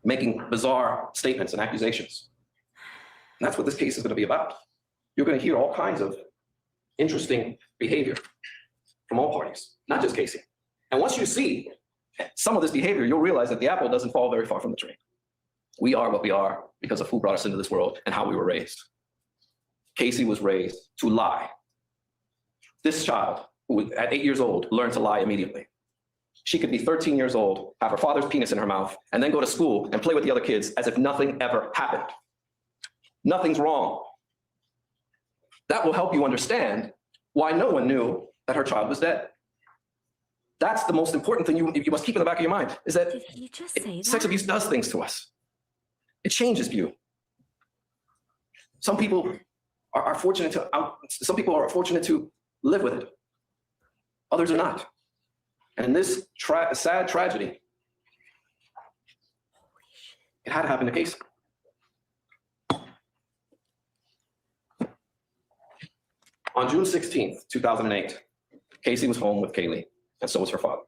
making bizarre statements and accusations. And that's what this case is going to be about. You're going to hear all kinds of interesting behavior from all parties, not just Casey. And once you see some of this behavior, you'll realize that the apple doesn't fall very far from the tree. We are what we are because of who brought us into this world and how we were raised. Casey was raised to lie. This child, who at 8 years old, learned to lie immediately. She could be 13 years old, have her father's penis in her mouth, and then go to school and play with the other kids as if nothing ever happened. Nothing's wrong. That will help you understand why no one knew that her child was dead. That's the most important thing you must keep in the back of your mind, is that, Did he just say that? Sex abuse does things to us. It changes you. Some people are fortunate to live with it. Others are not. And in this sad tragedy, it had to happen to Casey. On June 16th, 2008, Casey was home with Kaylee, and so was her father.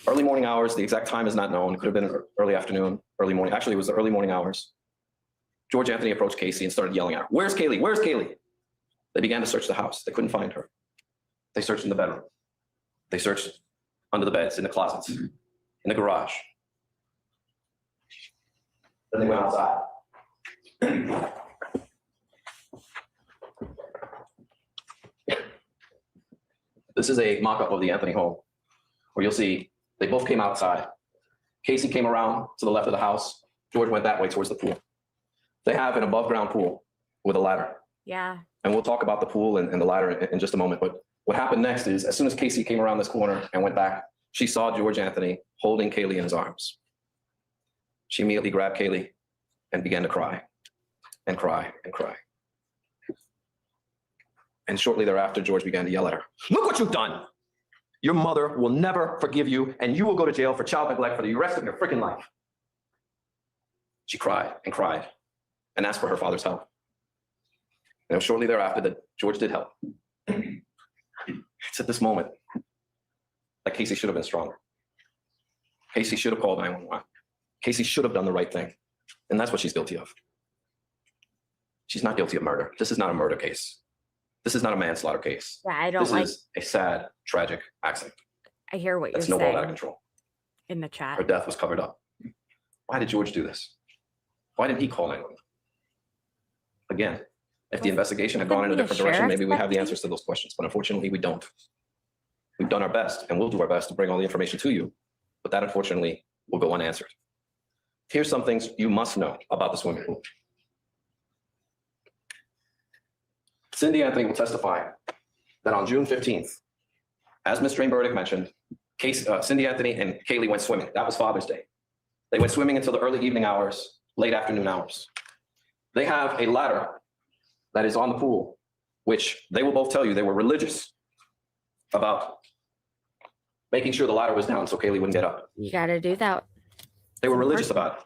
Early morning hours, the exact time is not known. It could have been early afternoon, early morning. Actually, it was the early morning hours. George Anthony approached Casey and started yelling at her, "Where's Kaylee? Where's Kaylee?" They began to search the house. They couldn't find her. They searched in the bedroom. They searched under the beds, in the closets, in the garage. Then they went outside. This is a mock-up of the Anthony home, where you'll see they both came outside. Casey came around to the left of the house. George went that way towards the pool. They have an above-ground pool with a ladder. Yeah. And we'll talk about the pool and the ladder in just a moment. But what happened next is, as soon as Casey came around this corner and went back, she saw George Anthony holding Kaylee in his arms. She immediately grabbed Kaylee and began to cry and cry and cry. And shortly thereafter, George began to yell at her, "Look what you've done! Your mother will never forgive you, and you will go to jail for child neglect for the rest of your freaking life." She cried and asked for her father's help. And it was shortly thereafter that George did help. It's at this moment that Casey should have been stronger. Casey should have called 911. Casey should have done the right thing. And that's what she's guilty of. She's not guilty of murder. This is not a murder case. This is not a manslaughter case. Yeah, I don't This is a sad, tragic accident. I hear what you're That's snowballed out of saying control. in the chat. Her death was covered up. Why did George do this? Why didn't he call 911? Again, if the investigation had gone in a different direction, maybe we have the answers to those questions, but unfortunately we don't. We've done our best, and we'll do our best to bring all the information to you, but that unfortunately will go unanswered. Here's some things you must know about the swimming pool. Cindy Anthony will testify that on June 15th, as Ms. Drain-Burdick mentioned, Cindy Anthony and Kaylee went swimming. That was Father's Day. They went swimming until the early evening hours, late afternoon hours. They have a ladder that is on the pool, which they will both tell you they were religious about making sure the ladder was down so Kaylee wouldn't get up. You got to do that. They were religious about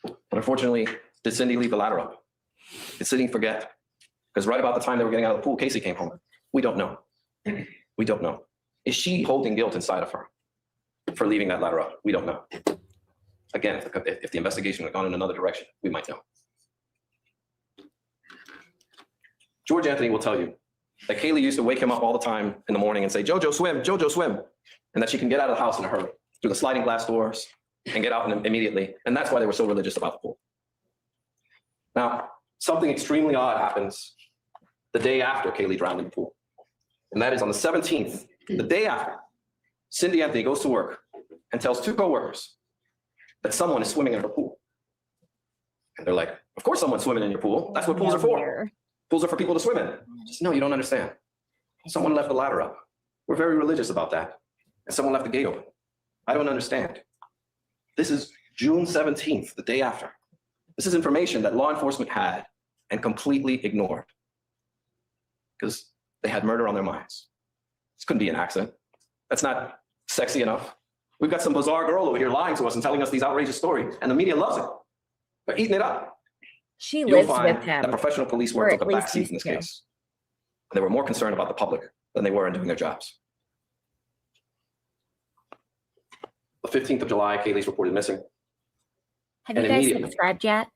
it. But unfortunately, did Cindy leave the ladder up? Did Cindy forget? Because right about the time they were getting out of the pool, Casey came home. We don't know. We don't know. Is she holding guilt inside of her for leaving that ladder up? We don't know. Again, if the investigation had gone in another direction, we might know. George Anthony will tell you that Kaylee used to wake him up all the time in the morning and say, "Jojo, swim, Jojo, swim," and that she can get out of the house in a hurry through the sliding glass doors and get out immediately. And that's why they were so religious about the pool. Now, something extremely odd happens the day after Kaylee drowned in the pool. And that is on the 17th, the day after, Cindy Anthony goes to work and tells two coworkers that someone is swimming in her pool. And they're like, "Of course someone's swimming in your pool. That's what pools are for. Pools are for people to swim in." Just, no, you don't understand. Someone left the ladder up. We're very religious about that. And someone left the gate open. I don't understand. This is June 17th, the day after. This is information that law enforcement had and completely ignored because they had murder on their minds. This couldn't be an accident. That's not sexy enough. We've got some bizarre girl over here lying to us and telling us these outrageous stories, and the media loves it. They're eating it up. She You'll lives find with him. that professional police work took a at least backseat in this case. They were more concerned about the public than they were in doing their jobs. The 15th of July, Kaylee's reported missing. Have you And guys immediately- subscribed yet?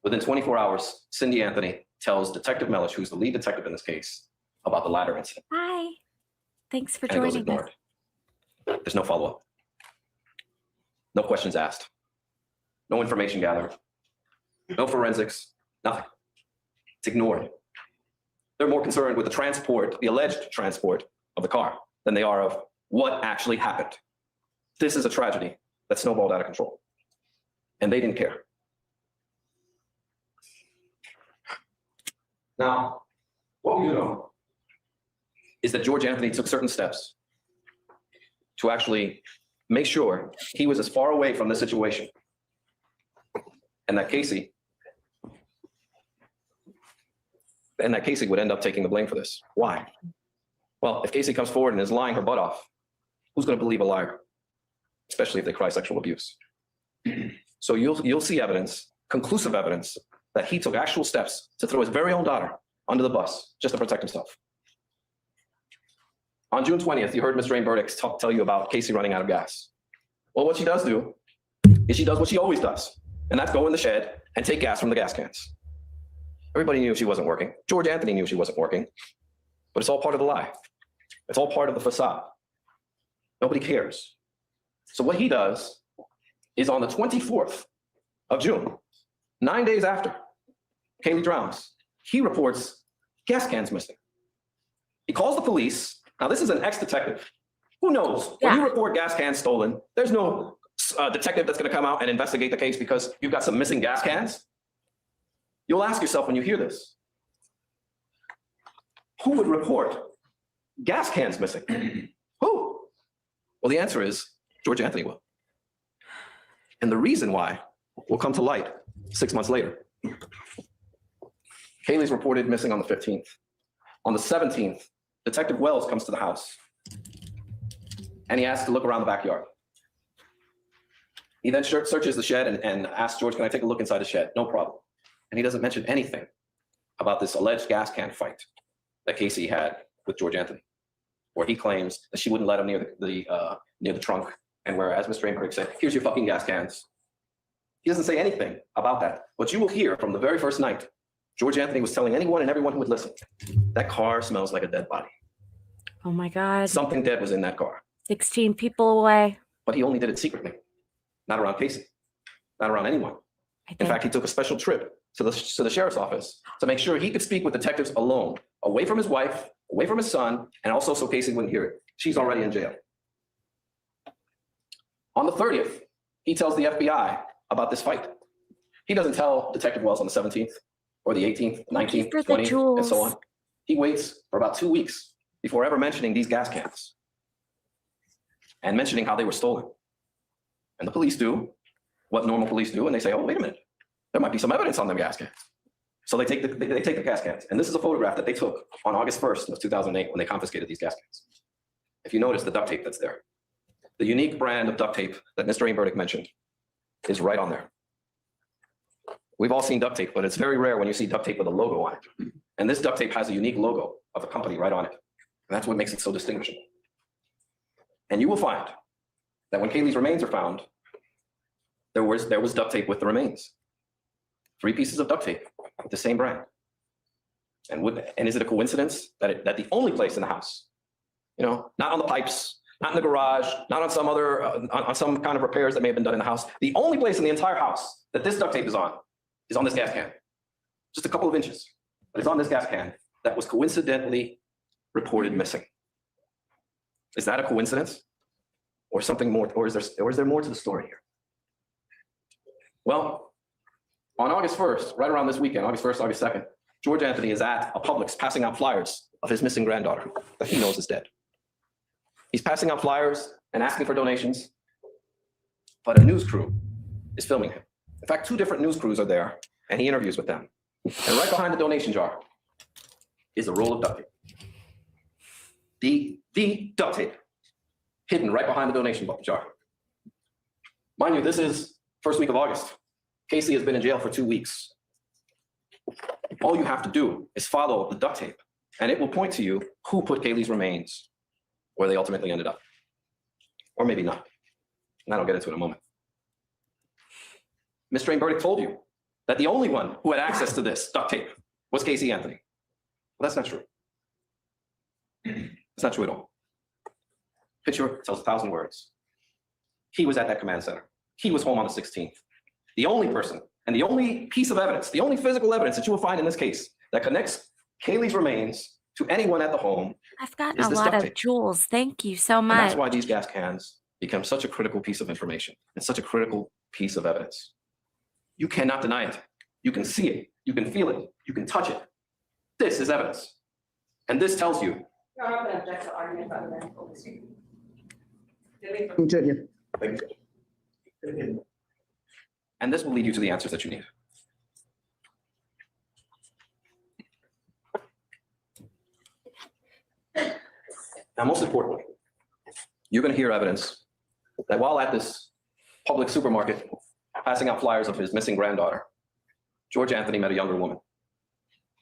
Within 24 hours, Cindy Anthony tells Detective Mellish, who's the lead detective in this case, about the ladder incident. Hi. Thanks for And it goes joining us. ignored. There's no follow-up. No questions asked. No information gathered. No forensics, nothing. It's ignored. They're more concerned with the transport, the alleged transport of the car, than they are of what actually happened. This is a tragedy that snowballed out of control. And they didn't care. Now, what we do know is that George Anthony took certain steps to actually make sure he was as far away from the situation and that Casey would end up taking the blame for this. Why? Well, if Casey comes forward and is lying her butt off, who's going to believe a liar? Especially if they cry sexual abuse. So you'll see evidence, conclusive evidence, that he took actual steps to throw his very own daughter under the bus just to protect himself. On June 20th, you heard Ms. Jane Burdick tell you about Casey running out of gas. Well, what she does do is she does what she always does, and that's go in the shed and take gas from the gas cans. Everybody knew she wasn't working. George Anthony knew she wasn't working, but it's all part of the lie. It's all part of the facade. Nobody cares. So what he does is on the 24th of June, 9 days after Kaylee drowns, he reports gas cans missing. He calls the police. Now, this is an ex-detective. Who knows? When you report gas cans stolen, there's no detective that's going to come out and investigate the case because you've got some missing gas cans. You'll ask yourself when you hear this, who would report gas cans missing? Who? Well, the answer is George Anthony will. And the reason why will come to light 6 months later. Kaylee's reported missing on the 15th. On the 17th, Detective Wells comes to the house and he asks to look around the backyard. He then searches the shed and asks George, can I take a look inside the shed? No problem. And he doesn't mention anything about this alleged gas can fight that Casey had with George Anthony, where he claims that she wouldn't let him near the trunk, and where, as Mr. Amberg said, here's your fucking gas cans. He doesn't say anything about that. But you will hear from the very first night, George Anthony was telling anyone and everyone who would listen, that car smells like a dead body. Oh my God. Something dead was in that car. 16 people away. But he only did it secretly, not around Casey, not around anyone. In fact, he took a special trip to the sheriff's office to make sure he could speak with detectives alone, away from his wife, away from his son, and also so Casey wouldn't hear it. She's already in jail. On the 30th, he tells the FBI about this fight. He doesn't tell Detective Wells on the 17th or the 18th, 19th, 20th, and so on. He waits for about 2 weeks before ever mentioning these gas cans and mentioning how they were stolen. And the police do what normal police do, and they say, oh, wait a minute, there might be some evidence on them gas cans. So they take the gas cans. And this is a photograph that they took on August 1st of 2008 when they confiscated these gas cans. If you notice the duct tape that's there, the unique brand of duct tape that Mr. Amberg mentioned is right on there. We've all seen duct tape, but it's very rare when you see duct tape with a logo on it. And this duct tape has a unique logo of a company right on it. And that's what makes it so distinguishable. And you will find that when Kaylee's remains are found, there was duct tape with the remains. 3 pieces of duct tape with the same brand. And is it a coincidence that the only place in the house, not on the pipes, not in the garage, not on some other, on some kind of repairs that may have been done in the house, the only place in the entire house that this duct tape is on this gas can. Just a couple of inches, but it's on this gas can that was coincidentally reported missing. Is that a coincidence? Or something more, or is there more to the story here? Well, on August 1st, right around this weekend, August 1st, August 2nd, George Anthony is at a Publix passing out flyers of his missing granddaughter that he knows is dead. He's passing out flyers and asking for donations, but a news crew is filming him. In fact, 2 different news crews are there, and he interviews with them. And right behind the donation jar is a roll of duct tape. The duct tape hidden right behind the donation jar. Mind you, this is first week of August. Casey has been in jail for 2 weeks. All you have to do is follow the duct tape, and it will point to you who put Kaylee's remains where they ultimately ended up. Or maybe not. And I'll get into it in a moment. Mr. Amberg told you that the only one who had access to this duct tape was Casey Anthony. Well, that's not true. It's not true at all. Picture tells 1,000 words. He was at that command center. He was home on the 16th. The only person and the only piece of evidence, the only physical evidence that you will find in this case that connects Kaylee's remains to anyone at the home. I've gotten a lot of jewels. Thank you so much. And that's why these gas cans become such a critical piece of information and such a critical piece of evidence. You cannot deny it. You can see it. You can feel it. You can touch it. This is evidence. And this tells you. Your Honor, I'm going to object to argument by the man. Continue. And this will lead you to the answers that you need. Now, most importantly, you're going to hear evidence that while at this public supermarket passing out flyers of his missing granddaughter, George Anthony met a younger woman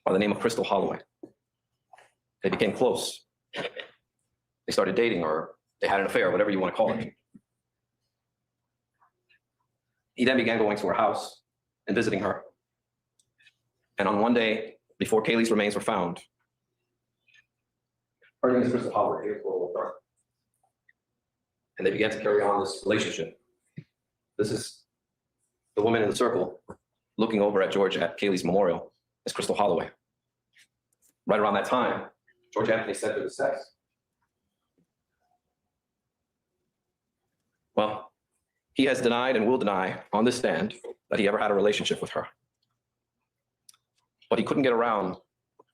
by the name of Crystal Holloway. They became close. They started dating, or they had an affair, whatever you want to call it. He then began going to her house and visiting her. And on one day, before Kaylee's remains were found, her name is Crystal Holloway, and they began to carry on this relationship. This is the woman in the circle looking over at George at Kaylee's memorial is Crystal Holloway. Right around that time, George Anthony sent her to sex. Well, he has denied and will deny on this stand that he ever had a relationship with her. But he couldn't get around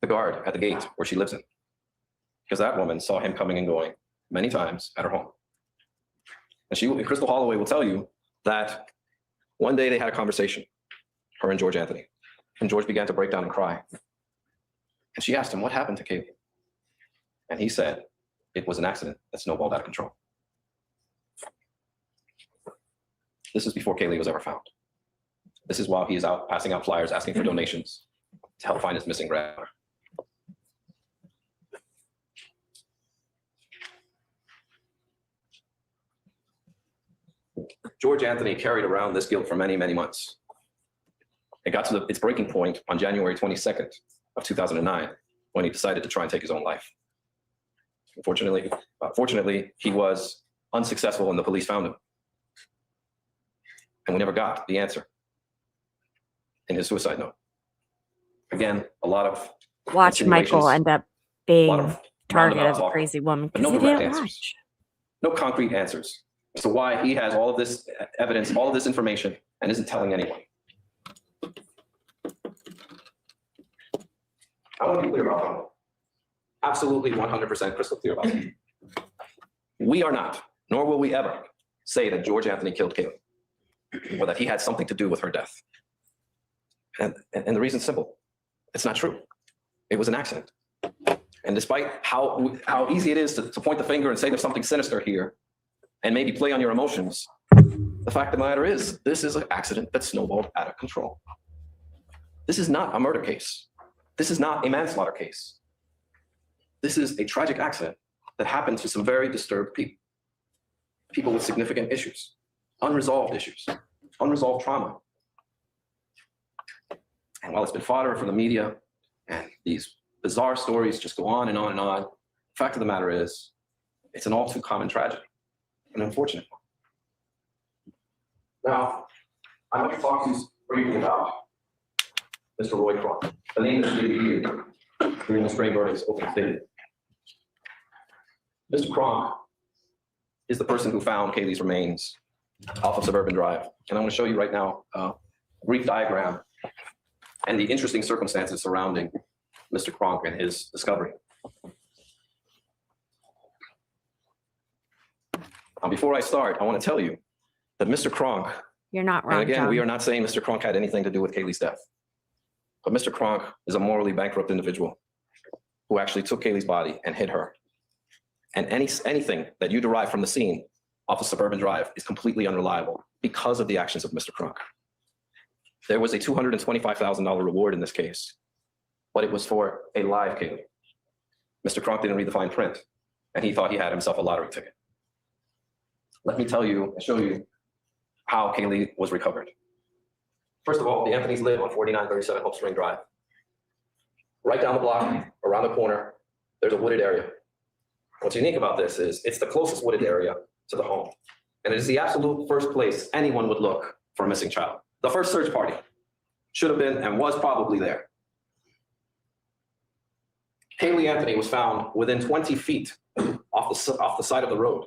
the guard at the gate where she lives in, because that woman saw him coming and going many times at her home. And Crystal Holloway will tell you that one day they had a conversation, her and George Anthony, and George began to break down and cry. And she asked him, what happened to Kaylee? And he said, it was an accident that snowballed out of control. This is before Kaylee was ever found. This is while he is out passing out flyers, asking for donations to help find his missing granddaughter. George Anthony carried around this guilt for many, many months. It got to its breaking point on January 22nd of 2009, when he decided to try and take his own life. Fortunately, he was unsuccessful and the police found him. And we never got the answer in his suicide note. Again, a lot of Watch Michael end up being target of a talk, crazy woman but no because he direct didn't answers. watch. No concrete answers as to why he has all of this evidence, all of this information, and isn't telling anyone. I want to be clear about something. Absolutely 100% crystal clear about it. We are not, nor will we ever, say that George Anthony killed Kaylee, or that he had something to do with her death. And the reason's simple. It's not true. It was an accident. And despite how easy it is to point the finger and say there's something sinister here, and maybe play on your emotions, the fact of the matter is, this is an accident that snowballed out of control. This is not a murder case. This is not a manslaughter case. This is a tragic accident that happened to some very disturbed people. People with significant issues, unresolved trauma. And while it's been fodder for the media, and these bizarre stories just go on and on and on, the fact of the matter is, it's an all too common tragedy, an unfortunate one. Now, I'd like to talk to you briefly about Mr. Roy Kronk, the name that you hear during the stray verdict's open statement. Mr. Kronk is the person who found Kaylee's remains off of Suburban Drive. And I'm going to show you right now a brief diagram and the interesting circumstances surrounding Mr. Kronk and his discovery. Now, before I start, I want to tell you that Mr. Kronk, You're not wrong, and again, John. we are not saying Mr. Kronk had anything to do with Kaylee's death, but Mr. Kronk is a morally bankrupt individual who actually took Kaylee's body and hid her. And anything that you derive from the scene off of Suburban Drive is completely unreliable because of the actions of Mr. Kronk. There was a $225,000 reward in this case, but it was for a live Kaylee. Mr. Kronk didn't read the fine print, and he thought he had himself a lottery ticket. Let me tell you and show you how Kaylee was recovered. First of all, the Anthonys live on 4937 Hope Spring Drive. Right down the block, around the corner, there's a wooded area. What's unique about this is it's the closest wooded area to the home. And it is the absolute first place anyone would look for a missing child. The first search party should have been and was probably there. Kaylee Anthony was found within 20 feet off the side of the road.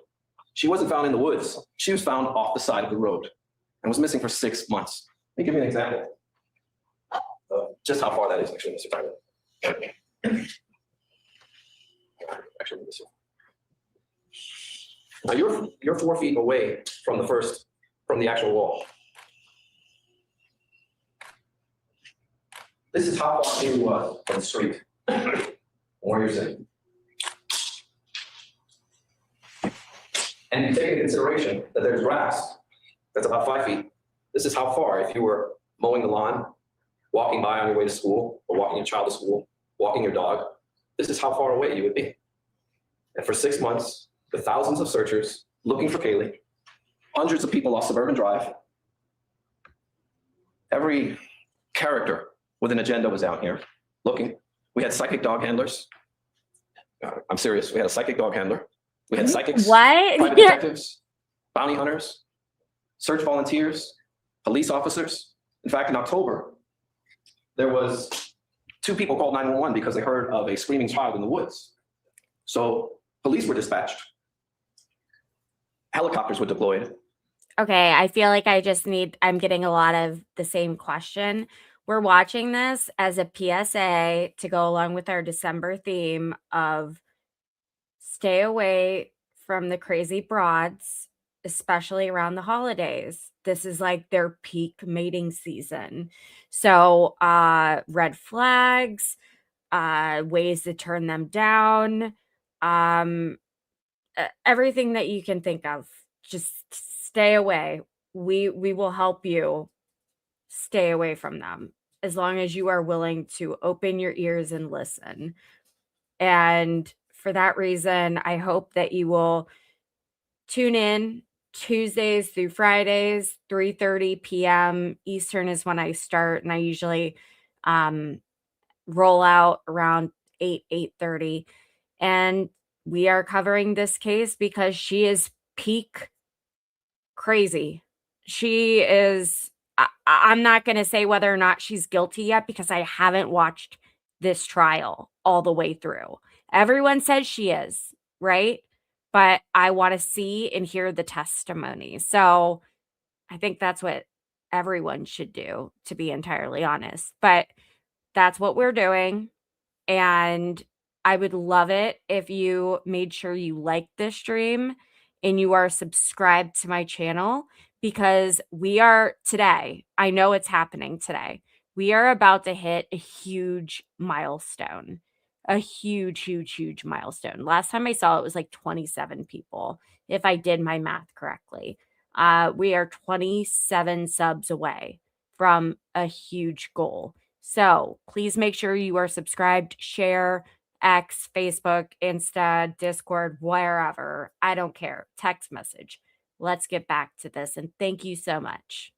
She wasn't found in the woods. She was found off the side of the road and was missing for 6 months. Let me give you an example of just how far that is, actually, Mr. Tyler. Actually, this one. Now you're 4 feet away from the actual wall. This is how far Kaylee was from the street, where you're sitting. And you take into consideration that there's grass that's about 5 feet. This is how far, if you were mowing the lawn walking by on your way to school, or walking your child to school, walking your dog, this is how far away you would be. And for 6 months, with thousands of searchers looking for Kaylee, hundreds of people off Suburban Drive, every character with an agenda was out here looking. We had psychic dog handlers. I'm serious. We had a psychic dog handler. We had psychics, private detectives, bounty hunters, search volunteers, police officers. In fact, in October, there was 2 people called 911 because they heard of a screaming child in the woods. So police were dispatched. Helicopters were deployed. Okay, I feel like I'm getting a lot of the same question. We're watching this as a PSA to go along with our December theme of stay away from the crazy broads, especially around the holidays. This is like their peak mating season. So red flags, ways to turn them down, everything that you can think of. Just stay away. We will help you stay away from them as long as you are willing to open your ears and listen. And for that reason, I hope that you will tune in Tuesdays through Fridays, 3:30 p.m. Eastern is when I start, and I usually roll out around 8:30. And we are covering this case because she is peak crazy. She is, I'm not going to say whether or not she's guilty yet because I haven't watched this trial all the way through. Everyone says she is, right? But I want to see and hear the testimony. So I think that's what everyone should do, to be entirely honest. But that's what we're doing. And I would love it if you made sure you liked this stream and you are subscribed to my channel, because we are today, I know it's happening today. We are about to hit a huge milestone, a huge, huge, huge milestone. Last time I saw it was like 27 people, if I did my math correctly. We are 27 subs away from a huge goal. So please make sure you are subscribed, share, X, Facebook, Insta, Discord, wherever. I don't care. Text message. Let's get back to this. And thank you so much.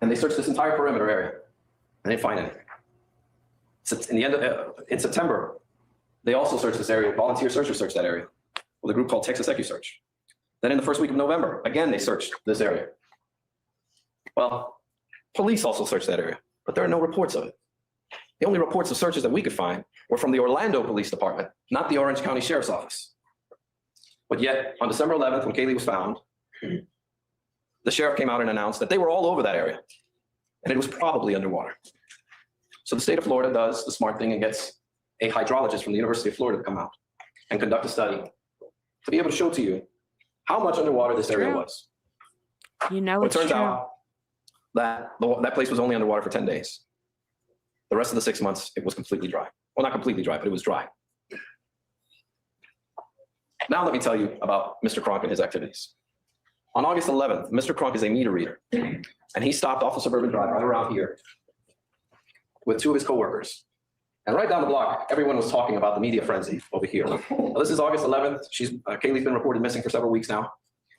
And they searched this entire perimeter area. They didn't find anything. So in September, they also searched this area. Volunteer searchers searched that area with a group called Texas EcuSearch. Then in the first week of November, again, they searched this area. Well, police also searched that area, but there are no reports of it. The only reports of searches that we could find were from the Orlando Police Department, not the Orange County Sheriff's Office. But yet, on December 11th, when Kaylee was found, the sheriff came out and announced that they were all over that area, and it was probably underwater. So the state of Florida does the smart thing and gets a hydrologist from the University of Florida to come out and conduct a study to be able to show to you how much underwater this area was. You know, it turns out that that place was only underwater for 10 days. The rest of the 6 months, it was completely dry. Well, not completely dry, but it was dry. Now let me tell you about Mr. Kronk and his activities. On August 11th, Mr. Kronk is a meter reader, and he stopped off of Suburban Drive right around here with 2 of his coworkers. And right down the block, everyone was talking about the media frenzy over here. Now, this is August 11th. Kaylee's been reported missing for several weeks now.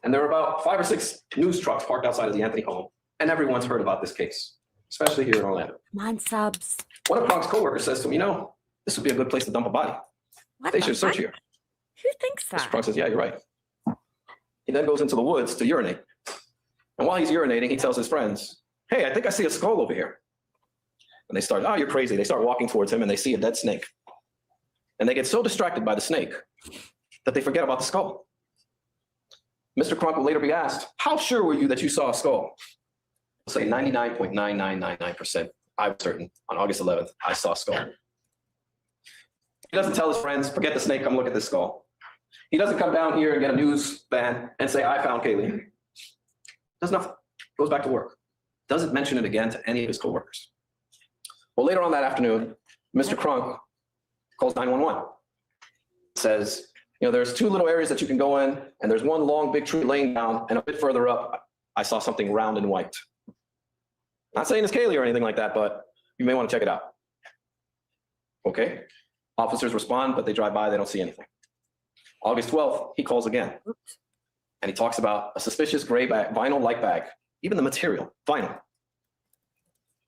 And there are about 5 or 6 news trucks parked outside of the Anthony home, and everyone's heard about this case, especially here in Orlando. Come on, subs. One of Kronk's coworkers says to him, you know, this would be a good place to dump a body. They should search here. Who thinks that? Mr. Kronk says, yeah, you're right. He then goes into the woods to urinate. And while he's urinating, he tells his friends, hey, I think I see a skull over here. And they start, oh, you're crazy. They start walking towards him and they see a dead snake. And they get so distracted by the snake that they forget about the skull. Mr. Kronk will later be asked, how sure were you that you saw a skull? He'll say 99.9999%. I was certain on August 11th, I saw a skull. He doesn't tell his friends, forget the snake, come look at this skull. He doesn't come down here and get a news van and say, I found Kaylee. Does nothing, goes back to work. Doesn't mention it again to any of his coworkers. Well, later on that afternoon, Mr. Kronk calls 911. Says, you know, there's 2 little areas that you can go in, and there's one long big tree laying down, and a bit further up, I saw something round and white. Not saying it's Kaylee or anything like that, but You may want to check it out. Okay. Officers respond, but they drive by, they don't see anything. August 12th, he calls again. And he talks about a suspicious gray bag, vinyl-like bag, even the material, vinyl.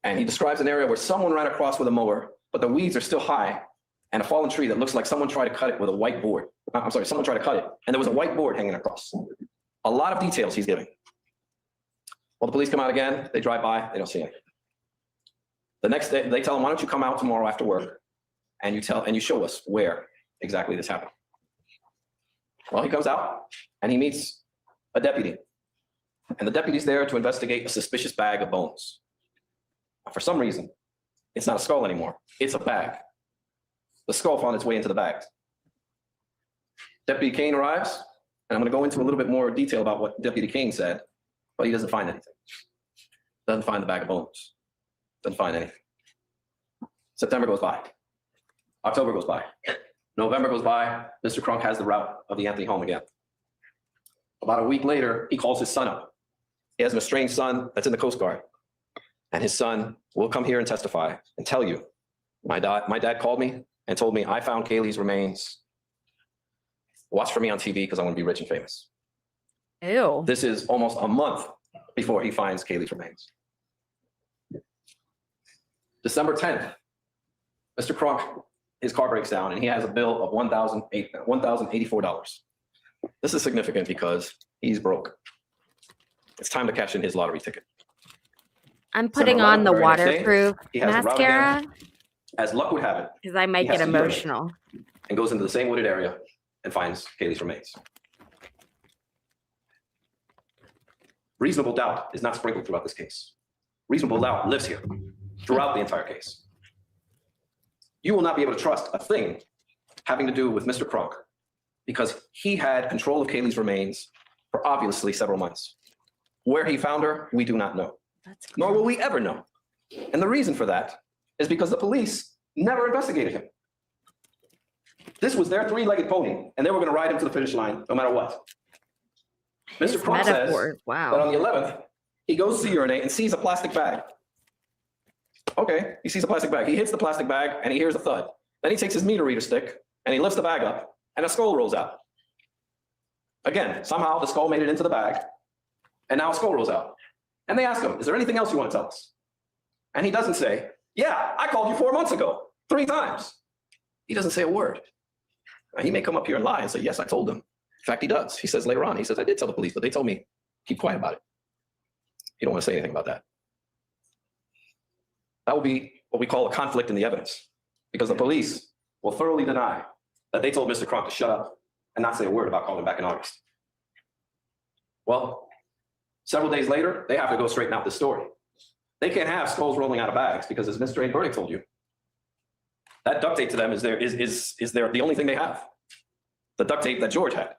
And he describes an area where someone ran across with a mower, but the weeds are still high, and a fallen tree that looks like someone tried to cut it with a white board. I'm sorry, someone tried to cut it, and there was a white board hanging across. A lot of details he's giving. Well, the police come out again, they drive by, they don't see anything. The next day, they tell him, why don't you come out tomorrow after work, and you show us where exactly this happened. Well, he comes out, and he meets a deputy. And the deputy's there to investigate a suspicious bag of bones. For some reason, it's not a skull anymore, it's a bag. The skull found its way into the bag. Deputy Kane arrives, and I'm going to go into a little bit more detail about what Deputy Kane said, but he doesn't find anything. Doesn't find the bag of bones. Doesn't find anything. September goes by. October goes by. November goes by. Mr. Crunk has the route of the Anthony home again. About a week later, he calls his son up. He has an estranged son that's in the Coast Guard. And his son will come here and testify and tell you, my dad called me and told me I found Kaylee's remains. Watch for me on TV because I want to be rich and famous. Ew. This is almost a month before he finds Kaylee's remains. December 10th, Mr. Crunk, his car breaks down and he has a bill of $1,084. This is significant because he's broke. It's time to cash in his lottery ticket. I'm putting on the waterproof mascara As luck would have it, because I might get emotional. And goes into the same wooded area and finds Kaylee's remains. Reasonable doubt is not sprinkled throughout this case. Reasonable doubt lives here throughout the entire case. You will not be able to trust a thing having to do with Mr. Crunk because he had control of Kaylee's remains for obviously several months. Where he found her, we do not know, nor will we ever know. And the reason for that is because the police never investigated him. This was their three-legged pony, and they were going to ride him to the finish line no matter what. Mr. Crunk says that on the 11th, he goes to urinate and sees a plastic bag. Okay, he sees a plastic bag. He hits the plastic bag, and he hears a thud. Then he takes his meter reader stick, and he lifts the bag up, and a skull rolls out. Again, somehow the skull made it into the bag, and now a skull rolls out. And they ask him, is there anything else you want to tell us? And he doesn't say, yeah, I called you 4 months ago, 3 times. He doesn't say a word. Now, he may come up here and lie and say, yes, I told them. In fact, he does. He says later on, he says, I did tell the police, but they told me, keep quiet about it. You don't want to say anything about that. That will be what we call a conflict in the evidence, because the police will thoroughly deny that they told Mr. Crunk to shut up and not say a word about calling back in August. Well, several days later, they have to go straighten out this story. They can't have skulls rolling out of bags because, as Mr. A. Burdick told you, that duct tape to them is the only thing they have. The duct tape that George had.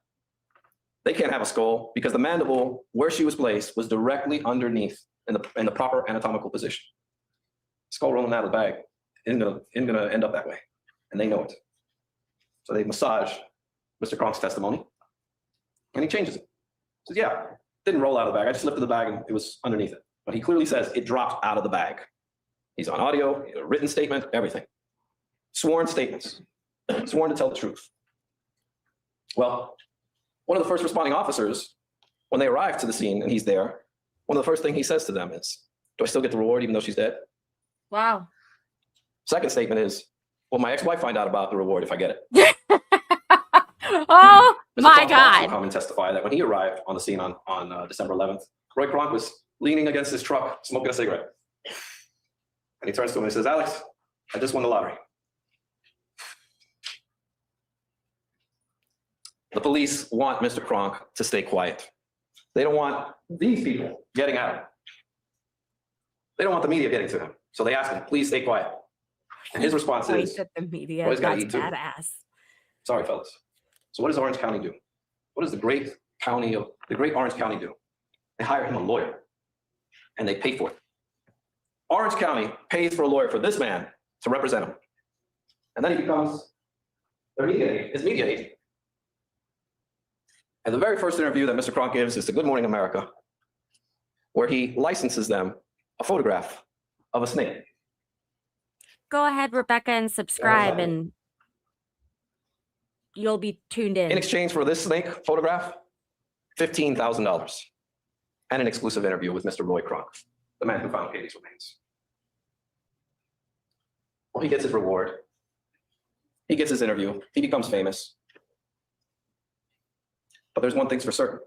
They can't have a skull because the mandible, where she was placed, was directly underneath in the proper anatomical position. Skull rolling out of the bag isn't gonna end up that way, and they know it. So they massage Mr. Crunk's testimony, and he changes it. He says, yeah, it didn't roll out of the bag. I just lifted the bag and it was underneath it. But he clearly says it dropped out of the bag. He's on audio, a written statement, everything. Sworn statements, sworn to tell the truth. Well, one of the first responding officers, when they arrive to the scene and he's there, one of the first things he says to them is, do I still get the reward even though she's dead? Wow. Second statement is, will my ex-wife find out about the reward if I get it? Oh my Mr. God. Will come and testify that when he arrived on the scene on December 11th, Roy Crunk was leaning against his truck, smoking a cigarette. And he turns to him and he says, Alex, I just won the lottery. The police want Mr. Crunk to stay quiet. They don't want these people getting at him. They don't want the media getting to him. So they ask him, please stay quiet. And his response is, the media, Roy's gotta that's eat too. badass. Sorry, fellas. So what does Orange County do? What does the great Orange County do? They hire him a lawyer and they pay for it. Orange County pays for a lawyer for this man to represent him. And then he becomes his media agent. And the very first interview that Mr. Crunk gives is to Good Morning America, where he licenses them a photograph of a snake. go ahead, Rebecca, and subscribe, and you'll be tuned in. In exchange for this snake photograph, $15,000 and an exclusive interview with Mr. Roy Kronk, the man who found Katie's remains. Well, he gets his reward. He gets his interview. He becomes famous. But there's one thing's for certain.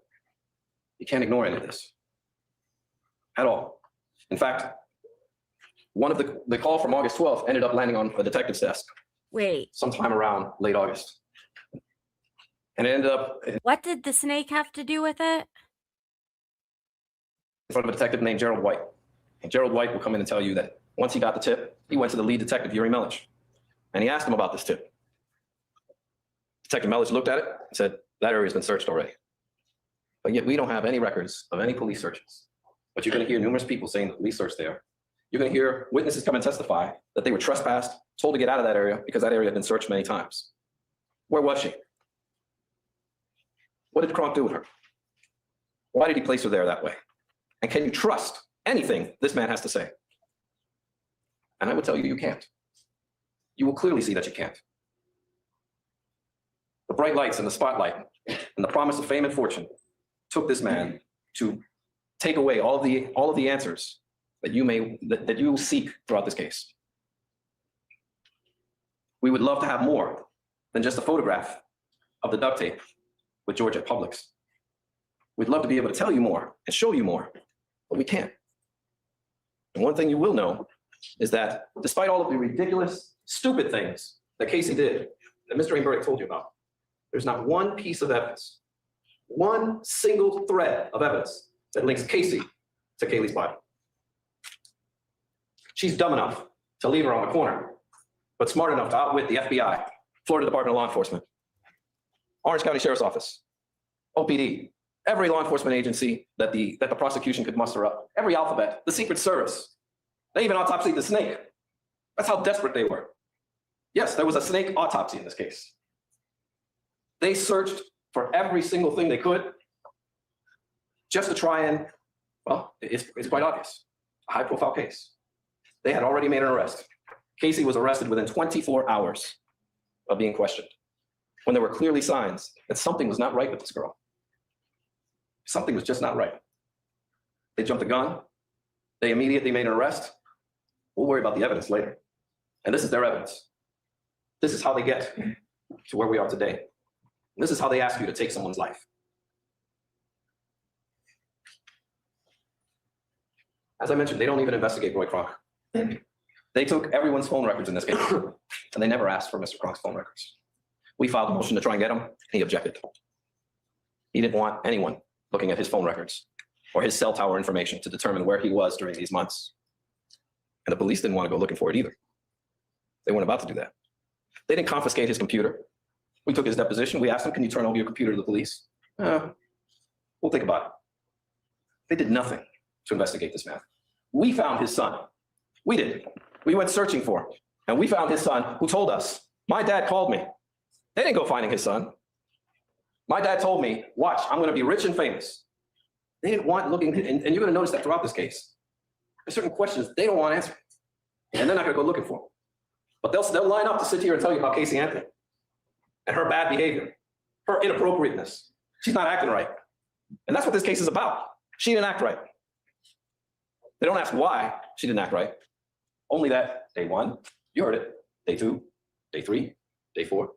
You can't ignore any of this at all. In fact, one of the call from August 12th ended up landing on a detective's desk. Wait. Sometime around late August. And it ended up What did the snake have to do with it? in front of a detective named Gerald White. And Gerald White will come in and tell you that once he got the tip, he went to the lead detective, Yuri Melich, and he asked him about this tip. Detective Melich looked at it and said, that area's been searched already. But yet we don't have any records of any police searches. But you're going to hear numerous people saying the police searched there. You're going to hear witnesses come and testify that they were trespassed, told to get out of that area because that area had been searched many times. Where was she? What did Kronk do with her? Why did he place her there that way? And can you trust anything this man has to say? And I would tell you, you can't. You will clearly see that you can't. The bright lights and the spotlight and the promise of fame and fortune took this man to take away all of the answers that you seek throughout this case. We would love to have more than just a photograph of the duct tape with George at Publix. We'd love to be able to tell you more and show you more, but we can't. And one thing you will know is that despite all of the ridiculous, stupid things that Casey did, that Mr. Burdick told you about, there's not one piece of evidence, one single thread of evidence that links Casey to Kaylee's body. She's dumb enough to leave her on the corner, but smart enough to outwit the FBI, Florida Department of Law Enforcement, Orange County Sheriff's Office, OPD, every law enforcement agency that the prosecution could muster up, every alphabet, the Secret Service. They even autopsied the snake. That's how desperate they were. Yes, there was a snake autopsy in this case. They searched for every single thing they could just to try and, well, it's quite obvious, a high-profile case. They had already made an arrest. Casey was arrested within 24 hours of being questioned, when there were clearly signs that something was not right with this girl. Something was just not right. They jumped the gun. They immediately made an arrest. We'll worry about the evidence later. And this is their evidence. This is how they get to where we are today. And this is how they ask you to take someone's life. As I mentioned, they don't even investigate Roy Kronk. They took everyone's phone records in this case, and they never asked for Mr. Kronk's phone records. We filed a motion to try and get him, and he objected. He didn't want anyone looking at his phone records or his cell tower information to determine where he was during these months. And the police didn't want to go looking for it either. They weren't about to do that. They didn't confiscate his computer. We took his deposition. We asked him, can you turn over your computer to the police? We'll think about it. They did nothing to investigate this man. We found his son. We did. We went searching for him, and we found his son, who told us, my dad called me. They didn't go finding his son. My dad told me, watch, I'm going to be rich and famous. They didn't want looking, and you're going to notice that throughout this case. There's certain questions they don't want answered, and they're not going to go looking for them. But they'll line up to sit here and tell you about Casey Anthony and her bad behavior, her inappropriateness. She's not acting right. And that's what this case is about. She didn't act right. They don't ask why she didn't act right. Only that day one, you heard it, day two, day three, day four.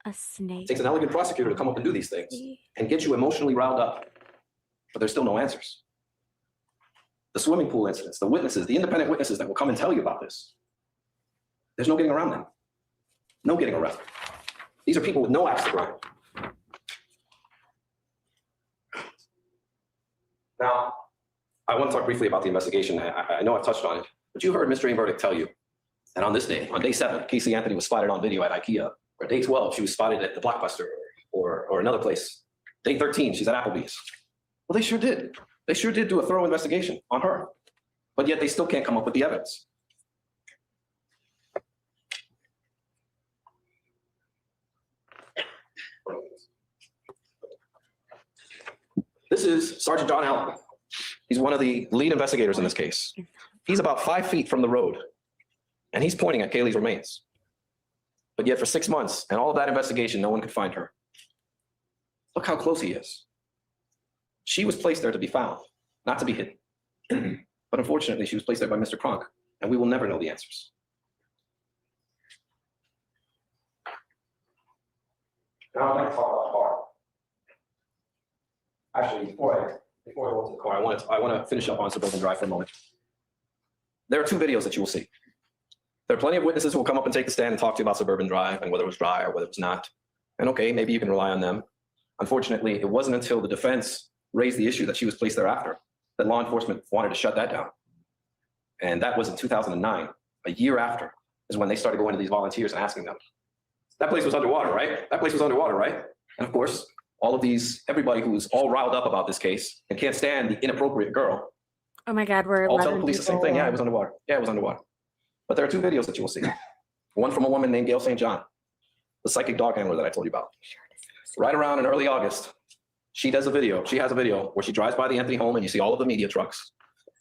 A snake. It takes an elegant prosecutor to come up and do these things and get you emotionally riled up, but there's still no answers. The swimming pool incidents, the witnesses, the independent witnesses that will come and tell you about this, there's no getting around them. No getting around. These are people with no axe to grind. Now, I want to talk briefly about the investigation. I know I've touched on it, but you heard Mr. Burdick tell you that on this day, on day 7, Casey Anthony was spotted on video at IKEA. Or day 12, she was spotted at the Blockbuster or another place. Day 13, she's at Applebee's. Well, they sure did. They sure did do a thorough investigation on her, but yet they still can't come up with the evidence. This is Sergeant John Allen. He's one of the lead investigators in this case. He's about 5 feet from the road And he's pointing at Kaylee's remains. But yet for 6 months and all of that investigation, no one could find her. Look how close he is. She was placed there to be found, not to be hidden. But unfortunately, she was placed there by Mr. Kronk, and we will never know the answers. Now I'd like to talk about the car. Actually, before I go to the car, I want to finish up on Suburban Drive for a moment. There are 2 videos that you will see. There are plenty of witnesses who will come up and take the stand and talk to you about Suburban Drive and whether it was dry or whether it was not. And okay, maybe you can rely on them. Unfortunately, it wasn't until the defense raised the issue that she was placed thereafter that law enforcement wanted to shut that down. And that was in 2009. A year after is when they started going to these volunteers and asking them, that place was underwater, right? That place was underwater, right? And of course, all of these, everybody who's all riled up about this case and can't stand the inappropriate girl, Oh my God, we're all tell the police the same thing. Yeah, it was underwater. Yeah, it was underwater. But there are 2 videos that you will see. One from a woman named Gail St. John, the psychic dog handler that I told you about. Right around in early August, she has a video where she drives by the Anthony home and you see all of the media trucks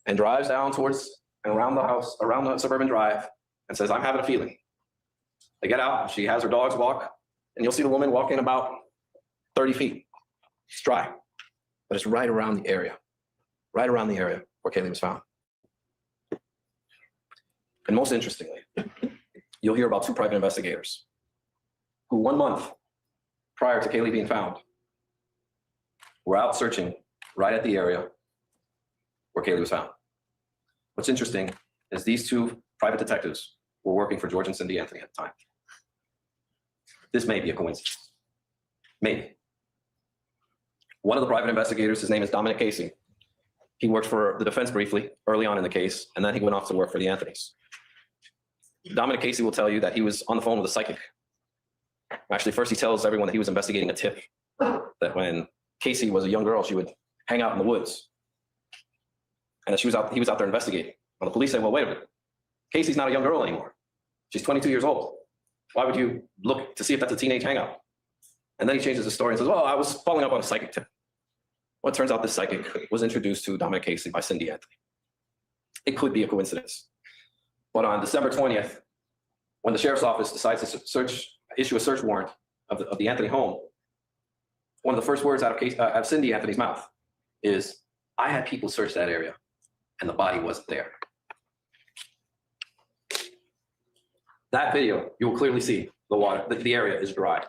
and drives down towards and around the house, around the Suburban Drive and says, I'm having a feeling. They get out, she has her dogs walk, and you'll see the woman walking about 30 feet. It's dry, but it's right around the area where Kaylee was found. And most interestingly, you'll hear about 2 private investigators who 1 month prior to Kaylee being found were out searching right at the area where Kaylee was found. What's interesting is these 2 private detectives were working for George and Cindy Anthony at the time. This may be a coincidence. Maybe. One of the private investigators, his name is Dominic Casey. He worked for the defense briefly early on in the case, and then he went off to work for the Anthonys. Dominic Casey will tell you that he was on the phone with a psychic. Actually, first he tells everyone that he was investigating a tip, that when Casey was a young girl, she would hang out in the woods. And that he was out there investigating. Well, the police said, well, wait a minute. Casey's not a young girl anymore. She's 22 years old. Why would you look to see if that's a teenage hangout? And then he changes the story and says, well, I was following up on a psychic tip. Well, it turns out this psychic was introduced to Dominic Casey by Cindy Anthony. It could be a coincidence. But on December 20th, when the sheriff's office decides to issue a search warrant of the Anthony home, one of the first words out of Cindy Anthony's mouth is, I had people search that area and the body wasn't there. That video, you will clearly see the water, the area is dry.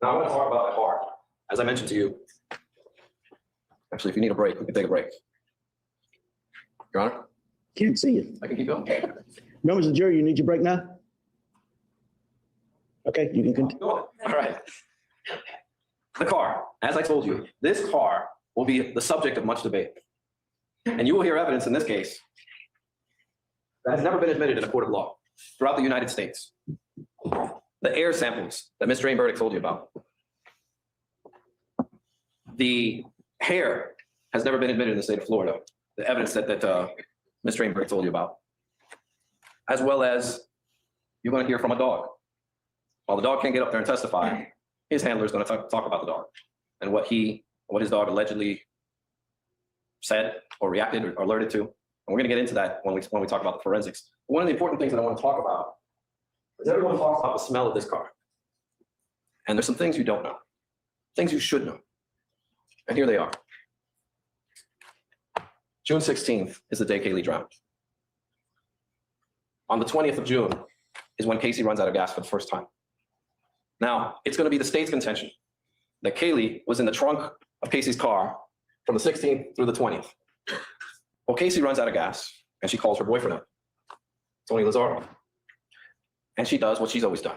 Now I want to talk about the car. As I mentioned to you, actually, if you need a break, we can take a break. Your Honor? Can't see you. I can keep going. Members of the jury, you need your break now? Okay, you can continue. All right. The car, as I told you, this car will be the subject of much debate. And you will hear evidence in this case that has never been admitted in a court of law throughout the United States. The air samples that Ms. Drain-Burdick told you about. The hair has never been admitted in the state of Florida. The evidence that Ms. Drain-Burdick told you about. As well as you're going to hear from a dog. While the dog can't get up there and testify, his handler is going to talk about the dog and what his dog allegedly said or reacted or alerted to. And we're going to get into that when we talk about the forensics. But one of the important things that I want to talk about is everyone talks about the smell of this car. And there's some things you don't know, things you should know. And here they are. June 16th is the day Kaylee drowned. On the 20th of June is when Casey runs out of gas for the first time. Now, it's going to be the state's contention that Kaylee was in the trunk of Casey's car from the 16th through the 20th. Well, Casey runs out of gas, and she calls her boyfriend up, Tony Lazaro. And she does what she's always done,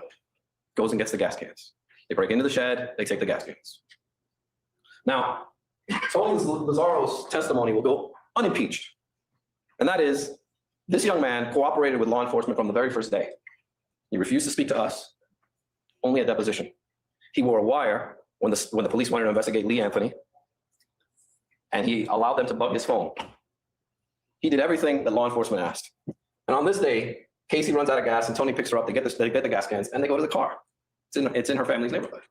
goes and gets the gas cans. They break into the shed, they take the gas cans. Now, Tony Lazaro's testimony will go unimpeached. And that is, this young man cooperated with law enforcement from the very first day. He refused to speak to us, only at deposition. He wore a wire when the police wanted to investigate Lee Anthony, and he allowed them to bug his phone. He did everything that law enforcement asked. And on this day, Casey runs out of gas and Tony picks her up, they get the gas cans and they go to the car. It's in her family's neighborhood.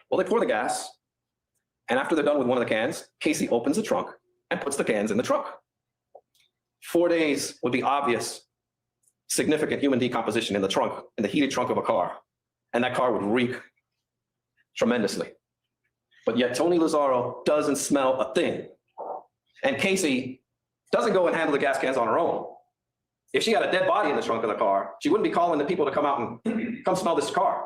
Well, they pour the gas, and after they're done with one of the cans, Casey opens the trunk and puts the cans in the trunk. 4 days would be obvious, significant human decomposition in the trunk, in the heated trunk of a car. And that car would reek tremendously. But yet Tony Lazzaro doesn't smell a thing. And Casey doesn't go and handle the gas cans on her own. If she had a dead body in the trunk of the car, she wouldn't be calling the people to come out and come smell this car.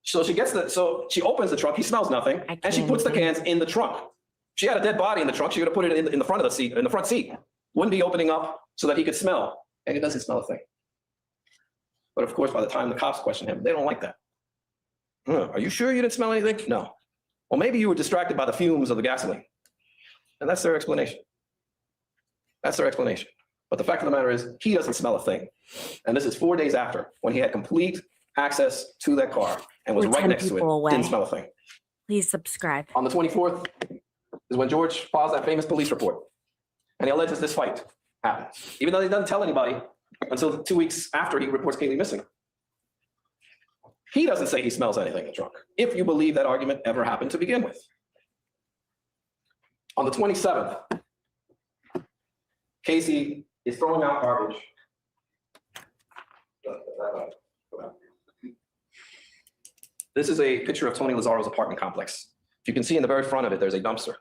So she opens the trunk, he smells nothing, and she puts the cans in the trunk. If she had a dead body in the trunk, she would have put it in the front of the seat, in the front seat. Wouldn't be opening up so that he could smell, and he doesn't smell a thing. But of course, by the time the cops question him, they don't like that. Are you sure you didn't smell anything? No. Well, maybe you were distracted by the fumes of the gasoline. And that's their explanation. That's their explanation. But the fact of the matter is, he doesn't smell a thing. And this is 4 days after, when he had complete access to that car and was right next to it, didn't smell a thing. Please subscribe. On the 24th is when George files that famous police report. And he alleges this fight happened, even though he doesn't tell anybody until 2 weeks after he reports Kaylee missing. He doesn't say he smells anything in the trunk, if you believe that argument ever happened to begin with. On the 27th, Casey is throwing out garbage. This is a picture of Tony Lazzaro's apartment complex. If you can see in the very front of it, there's a dumpster.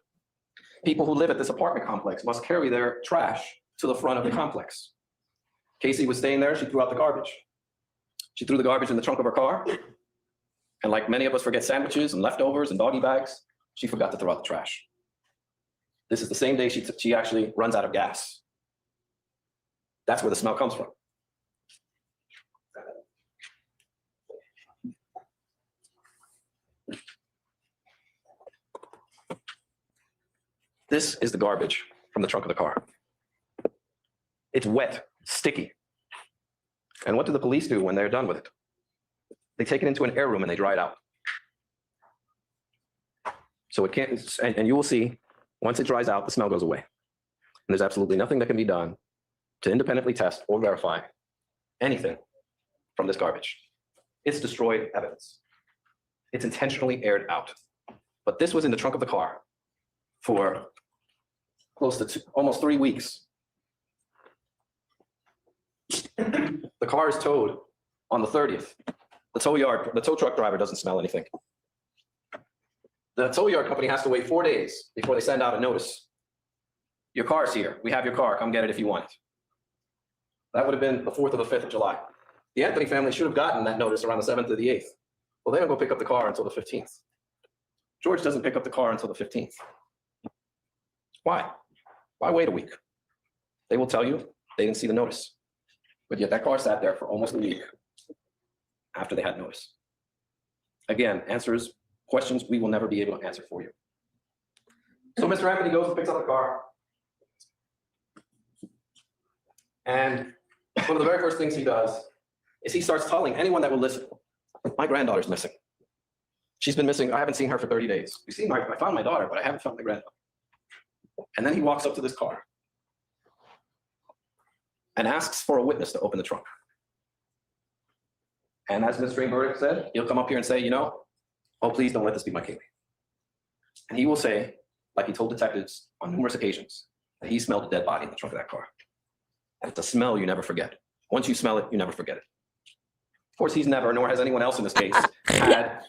People who live at this apartment complex must carry their trash to the front of the complex. Casey was staying there, she threw out the garbage. She threw the garbage in the trunk of her car. And like many of us forget sandwiches and leftovers and doggy bags, she forgot to throw out the trash. This is the same day she actually runs out of gas. That's where the smell comes from. This is the garbage from the trunk of the car. It's wet, sticky. And what do the police do when they're done with it? They take it into an air room and they dry it out. So it can't, and you will see, once it dries out, the smell goes away. And there's absolutely nothing that can be done to independently test or verify anything from this garbage. It's destroyed evidence. It's intentionally aired out. But this was in the trunk of the car for close to almost 3 weeks. The car is towed on the 30th. The tow truck driver doesn't smell anything. The tow yard company has to wait 4 days before they send out a notice. Your car's here. We have your car. Come get it if you want it. That would have been the 4th or the 5th of July. The Anthony family should have gotten that notice around the 7th or the 8th. Well, they don't go pick up the car until the 15th. George doesn't pick up the car until the 15th. Why? Why wait a week? They will tell you they didn't see the notice. But yet that car sat there for almost a week after they had notice. Again, questions we will never be able to answer for you. So Mr. Anthony goes and picks up the car. And one of the very first things he does is he starts telling anyone that will listen, my granddaughter's missing. She's been missing. I haven't seen her for 30 days. You see, I found my daughter, but I haven't found my granddaughter. And then he walks up to this car and asks for a witness to open the trunk. And as Ms. Greenberg said, he'll come up here and say, oh, please don't let this be my Kaylee. And he will say, like he told detectives on numerous occasions, that he smelled a dead body in the trunk of that car. And it's a smell you never forget. Once you smell it, you never forget it. Of course, he's never, nor has anyone else in this case, had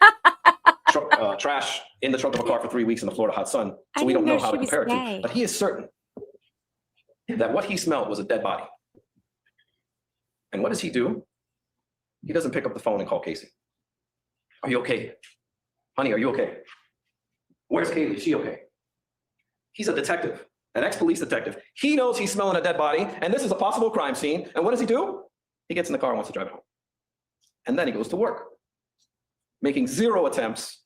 trash in the trunk of a car for 3 weeks in the Florida hot sun, so we don't know how to compare it to. But he is certain that what he smelled was a dead body. And what does he do? He doesn't pick up the phone and call Casey. Are you okay? Honey, are you okay? Where's Kaylee? Is she okay? He's a detective, an ex-police detective. He knows he's smelling a dead body, and this is a possible crime scene. And what does he do? He gets in the car and wants to drive it home. And then he goes to work, making 0 attempts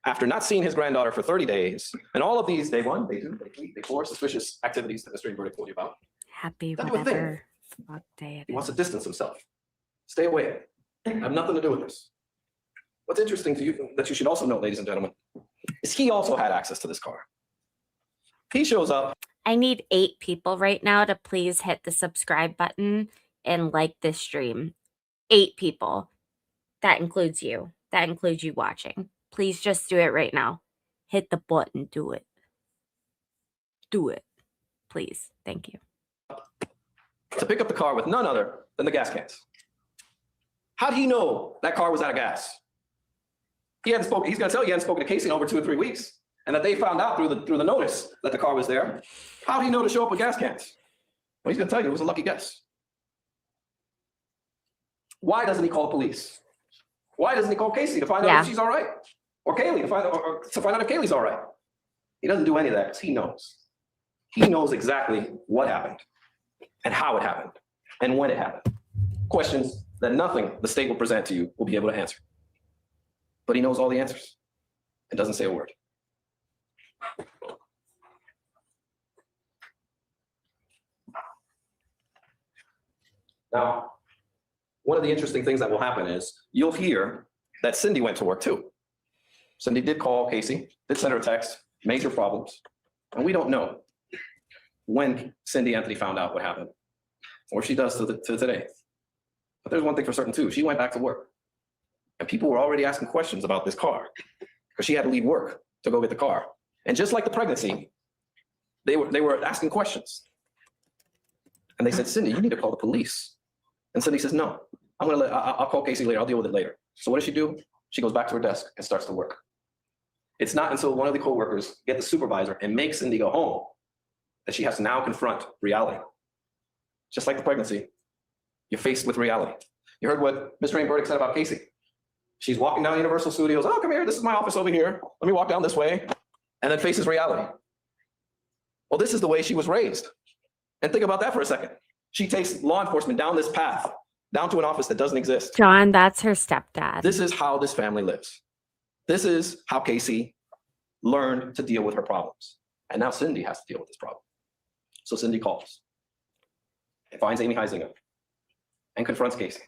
after not seeing his granddaughter for 30 days. And all of these, day 1, day 2, day 3, day 4, suspicious activities that Mr. Greenberg told you about. Happy whatever fuck day it He is. wants to distance himself. Stay away. I have nothing to do with this. What's interesting to you, that you should also note, ladies and gentlemen, is he also had access to this car. He shows up. I need 8 people right now to please hit the subscribe button and like this stream. 8 people. That includes you. That includes you watching. Please just do it right now. Hit the button. Do it. Do it. Please. Thank you. to pick up the car with none other than the gas cans. How did he know that car was out of gas? He's going to tell you he hadn't spoken to Casey in over 2 or 3 weeks, and that they found out through the notice that the car was there. How did he know to show up with gas cans? Well, he's going to tell you it was a lucky guess. Why doesn't he call the police? Why doesn't he call Casey to find out if she's all right? Or Kaylee to find out if Kaylee's all right? He doesn't do any of that because he knows. He knows exactly what happened and how it happened and when it happened. Questions that nothing the state will present to you will be able to answer. But he knows all the answers and doesn't say a word. Now, one of the interesting things that will happen is you'll hear that Cindy went to work too. Cindy did call Casey, did send her a text, major problems, and we don't know when Cindy Anthony found out what happened, or she does to today. But there's one thing for certain too, she went back to work. And people were already asking questions about this car because she had to leave work to go get the car. And just like the pregnancy, they were asking questions. And they said, Cindy, you need to call the police. And Cindy says, no, I'll call Casey later, I'll deal with it later. So what does she do? She goes back to her desk and starts to work. It's not until one of the coworkers get the supervisor and make Cindy go home that she has to now confront reality. Just like the pregnancy, you're faced with reality. You heard what Ms. Rain-Burdick said about Casey. She's walking down Universal Studios. Oh, come here, this is my office over here. Let me walk down this way. And then faces reality. Well, this is the way she was raised. And think about that for a second. She takes law enforcement down this path, down to an office that doesn't exist. John, that's her stepdad. This is how this family lives. This is how Casey learned to deal with her problems. And now Cindy has to deal with this problem. So Cindy calls and finds Amy Heisinger and confronts Casey.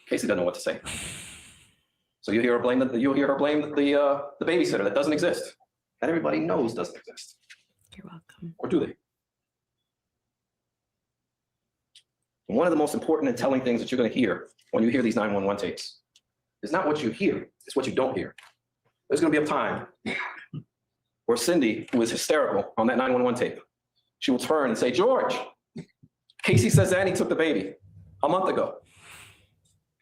Casey doesn't know what to say. So you'll hear her blame the babysitter that doesn't exist, that everybody knows doesn't exist. You're welcome. Or do they? One of the most important and telling things that you're going to hear when you hear these 911 tapes is not what you hear, it's what you don't hear. There's going to be a time where Cindy, who is hysterical on that 911 tape, she will turn and say, George, Casey says Annie took the baby a month ago.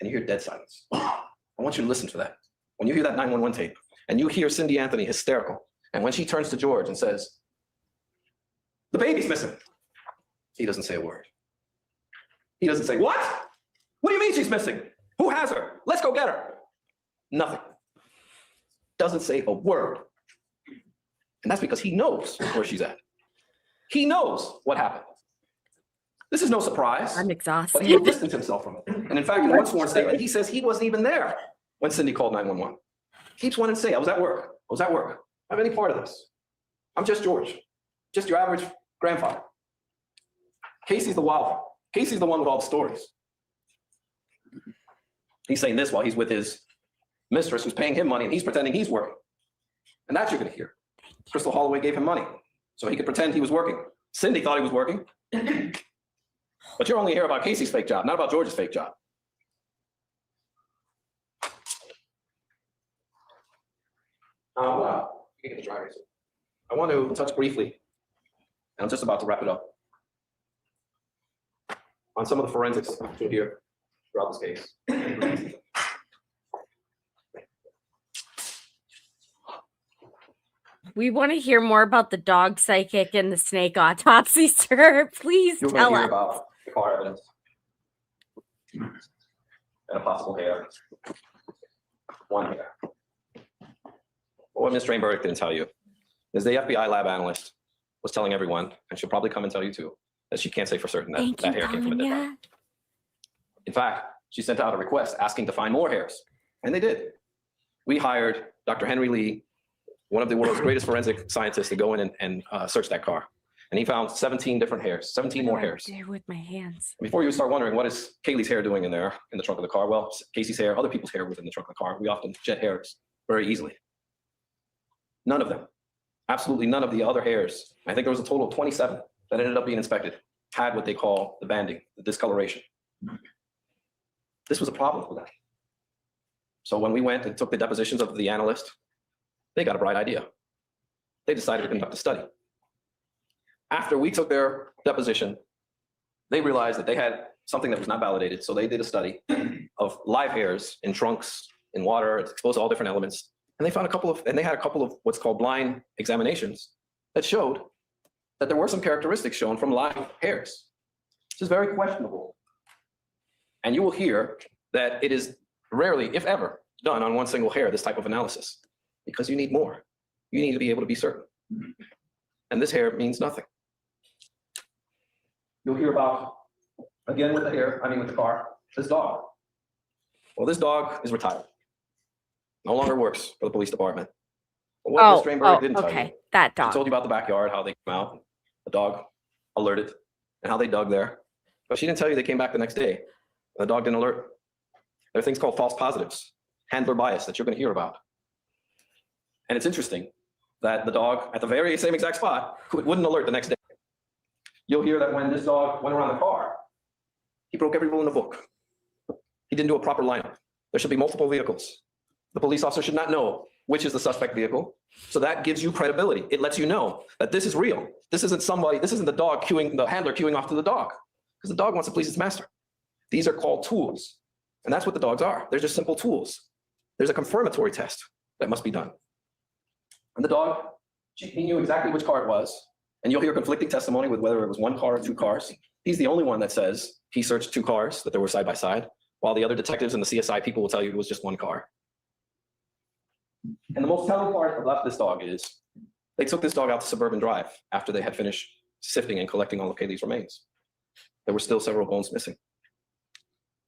And you hear dead silence. I want you to listen to that. When you hear that 911 tape and you hear Cindy Anthony hysterical, and when she turns to George and says, the baby's missing, he doesn't say a word. He doesn't say, what? What do you mean she's missing? Who has her? Let's go get her. Nothing. Doesn't say a word. And that's because he knows where she's at. He knows what happened. This is no surprise. I'm exhausted. But he distanced himself from it. And in fact, in one sworn statement, he says he wasn't even there when Cindy called 911. Keeps wanting to say, I was at work. I was at work. I have any part of this. I'm just George. Just your average grandfather. Casey's the wild one. Casey's the one with all the stories. He's saying this while he's with his mistress who's paying him money and he's pretending he's working. And that you're going to hear. Crystal Holloway gave him money so he could pretend he was working. Cindy thought he was working. But you're only here about Casey's fake job, not about George's fake job. You can get the dry razor. I want to touch briefly, and I'm just about to wrap it up, on some of the forensics you'll hear throughout this case. We want to hear more about the dog psychic and the snake autopsy, sir. Please You're tell going to hear us. about the car evidence and a possible hair. One hair. But what Ms. Rain-Burdick didn't tell you is the FBI lab analyst was telling everyone, and she'll probably come and tell you too, that she can't say for certain that that hair came from a dead body. In fact, she sent out a request asking to find more hairs, and they did. We hired Dr. Henry Lee, one of the world's greatest forensic scientists, to go in and search that car. And he found 17 different hairs, 17 more hairs. There with my hands. Before you start wondering, what is Kaylee's hair doing in there, in the trunk of the car? Well, Casey's hair, other people's hair was in the trunk of the car. We often jet hairs very easily. None of them, absolutely none of the other hairs, I think there was a total of 27 that ended up being inspected, had what they call the banding, the discoloration. This was a problem for them. So when we went and took the depositions of the analyst, they got a bright idea. They decided to conduct a study. After we took their deposition, they realized that they had something that was not validated. So they did a study of live hairs in trunks, in water, it's exposed to all different elements. And they found they had a couple of what's called blind examinations that showed that there were some characteristics shown from live hairs, which is very questionable. And you will hear that it is rarely, if ever, done on one single hair, this type of analysis, because you need more. You need to be able to be certain. And this hair means nothing. You'll hear about, again with the car, this dog. Well, this dog is retired. No longer works for the police department. But what Ms. Strainberg didn't tell you, that she dog. told you about the backyard, how they came out, the dog alerted, and how they dug there. But she didn't tell you they came back the next day. The dog didn't alert. There are things called false positives, handler bias that you're going to hear about. And it's interesting that the dog at the very same exact spot wouldn't alert the next day. You'll hear that when this dog went around the car, he broke every rule in the book. He didn't do a proper lineup. There should be multiple vehicles. The police officer should not know which is the suspect vehicle. So that gives you credibility. It lets you know that this is real. This isn't the dog the handler queuing off to the dog, because the dog wants to please its master. These are called tools. And that's what the dogs are. They're just simple tools. There's a confirmatory test that must be done. And the dog, he knew exactly which car it was. And you'll hear conflicting testimony with whether it was one car or two cars. He's the only one that says he searched two cars, that they were side by side, while the other detectives and the CSI people will tell you it was just one car. And the most telling part about this dog is they took this dog out to Suburban Drive after they had finished sifting and collecting all of Kaylee's remains. There were still several bones missing.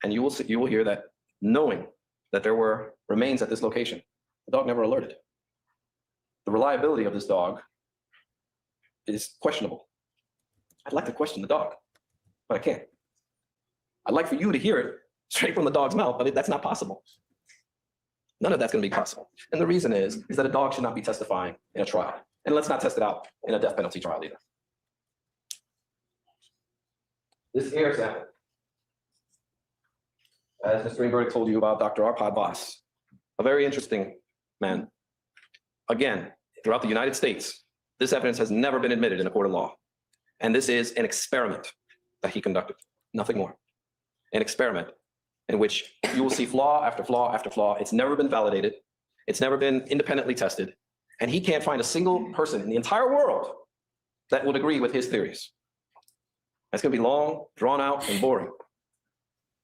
And you will hear that, knowing that there were remains at this location, the dog never alerted. The reliability of this dog is questionable. I'd like to question the dog, but I can't. I'd like for you to hear it straight from the dog's mouth, but that's not possible. None of that's going to be possible. And the reason is that a dog should not be testifying in a trial. And let's not test it out in a death penalty trial either. This air sample, as Mr. Greenberg told you about Dr. Arpad Voss, a very interesting man. Again, throughout the United States, this evidence has never been admitted in a court of law. And this is an experiment that he conducted, nothing more. An experiment in which you will see flaw after flaw after flaw. It's never been validated. It's never been independently tested. And he can't find a single person in the entire world that would agree with his theories. It's going to be long, drawn out, and boring.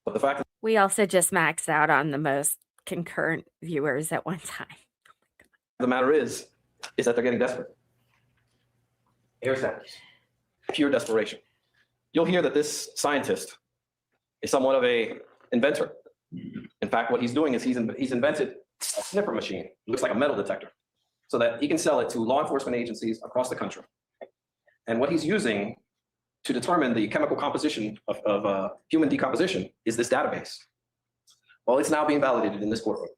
But the fact that We also just maxed out on the most concurrent viewers at one time. the matter is that they're getting desperate. Air samples, pure desperation. You'll hear that this scientist is somewhat of an inventor. In fact, what he's doing is he's invented a sniffer machine. It looks like a metal detector, so that he can sell it to law enforcement agencies across the country. And what he's using to determine the chemical composition of human decomposition is this database. Well, it's now being validated in this courtroom.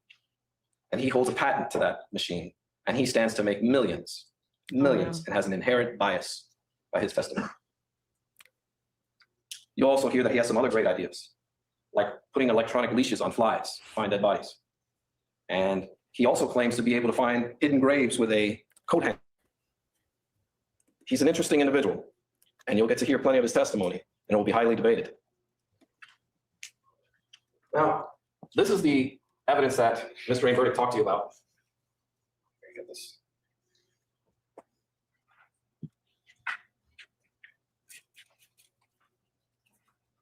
And he holds a patent to that machine. And he stands to make millions, and has an inherent bias by his testimony. You'll also hear that he has some other great ideas, like putting electronic leashes on flies to find dead bodies. And he also claims to be able to find hidden graves with a coat hanger. He's an interesting individual, and you'll get to hear plenty of his testimony, and it will be highly debated. Now, this is the evidence that Mr. Rainford talked to you about. Get this.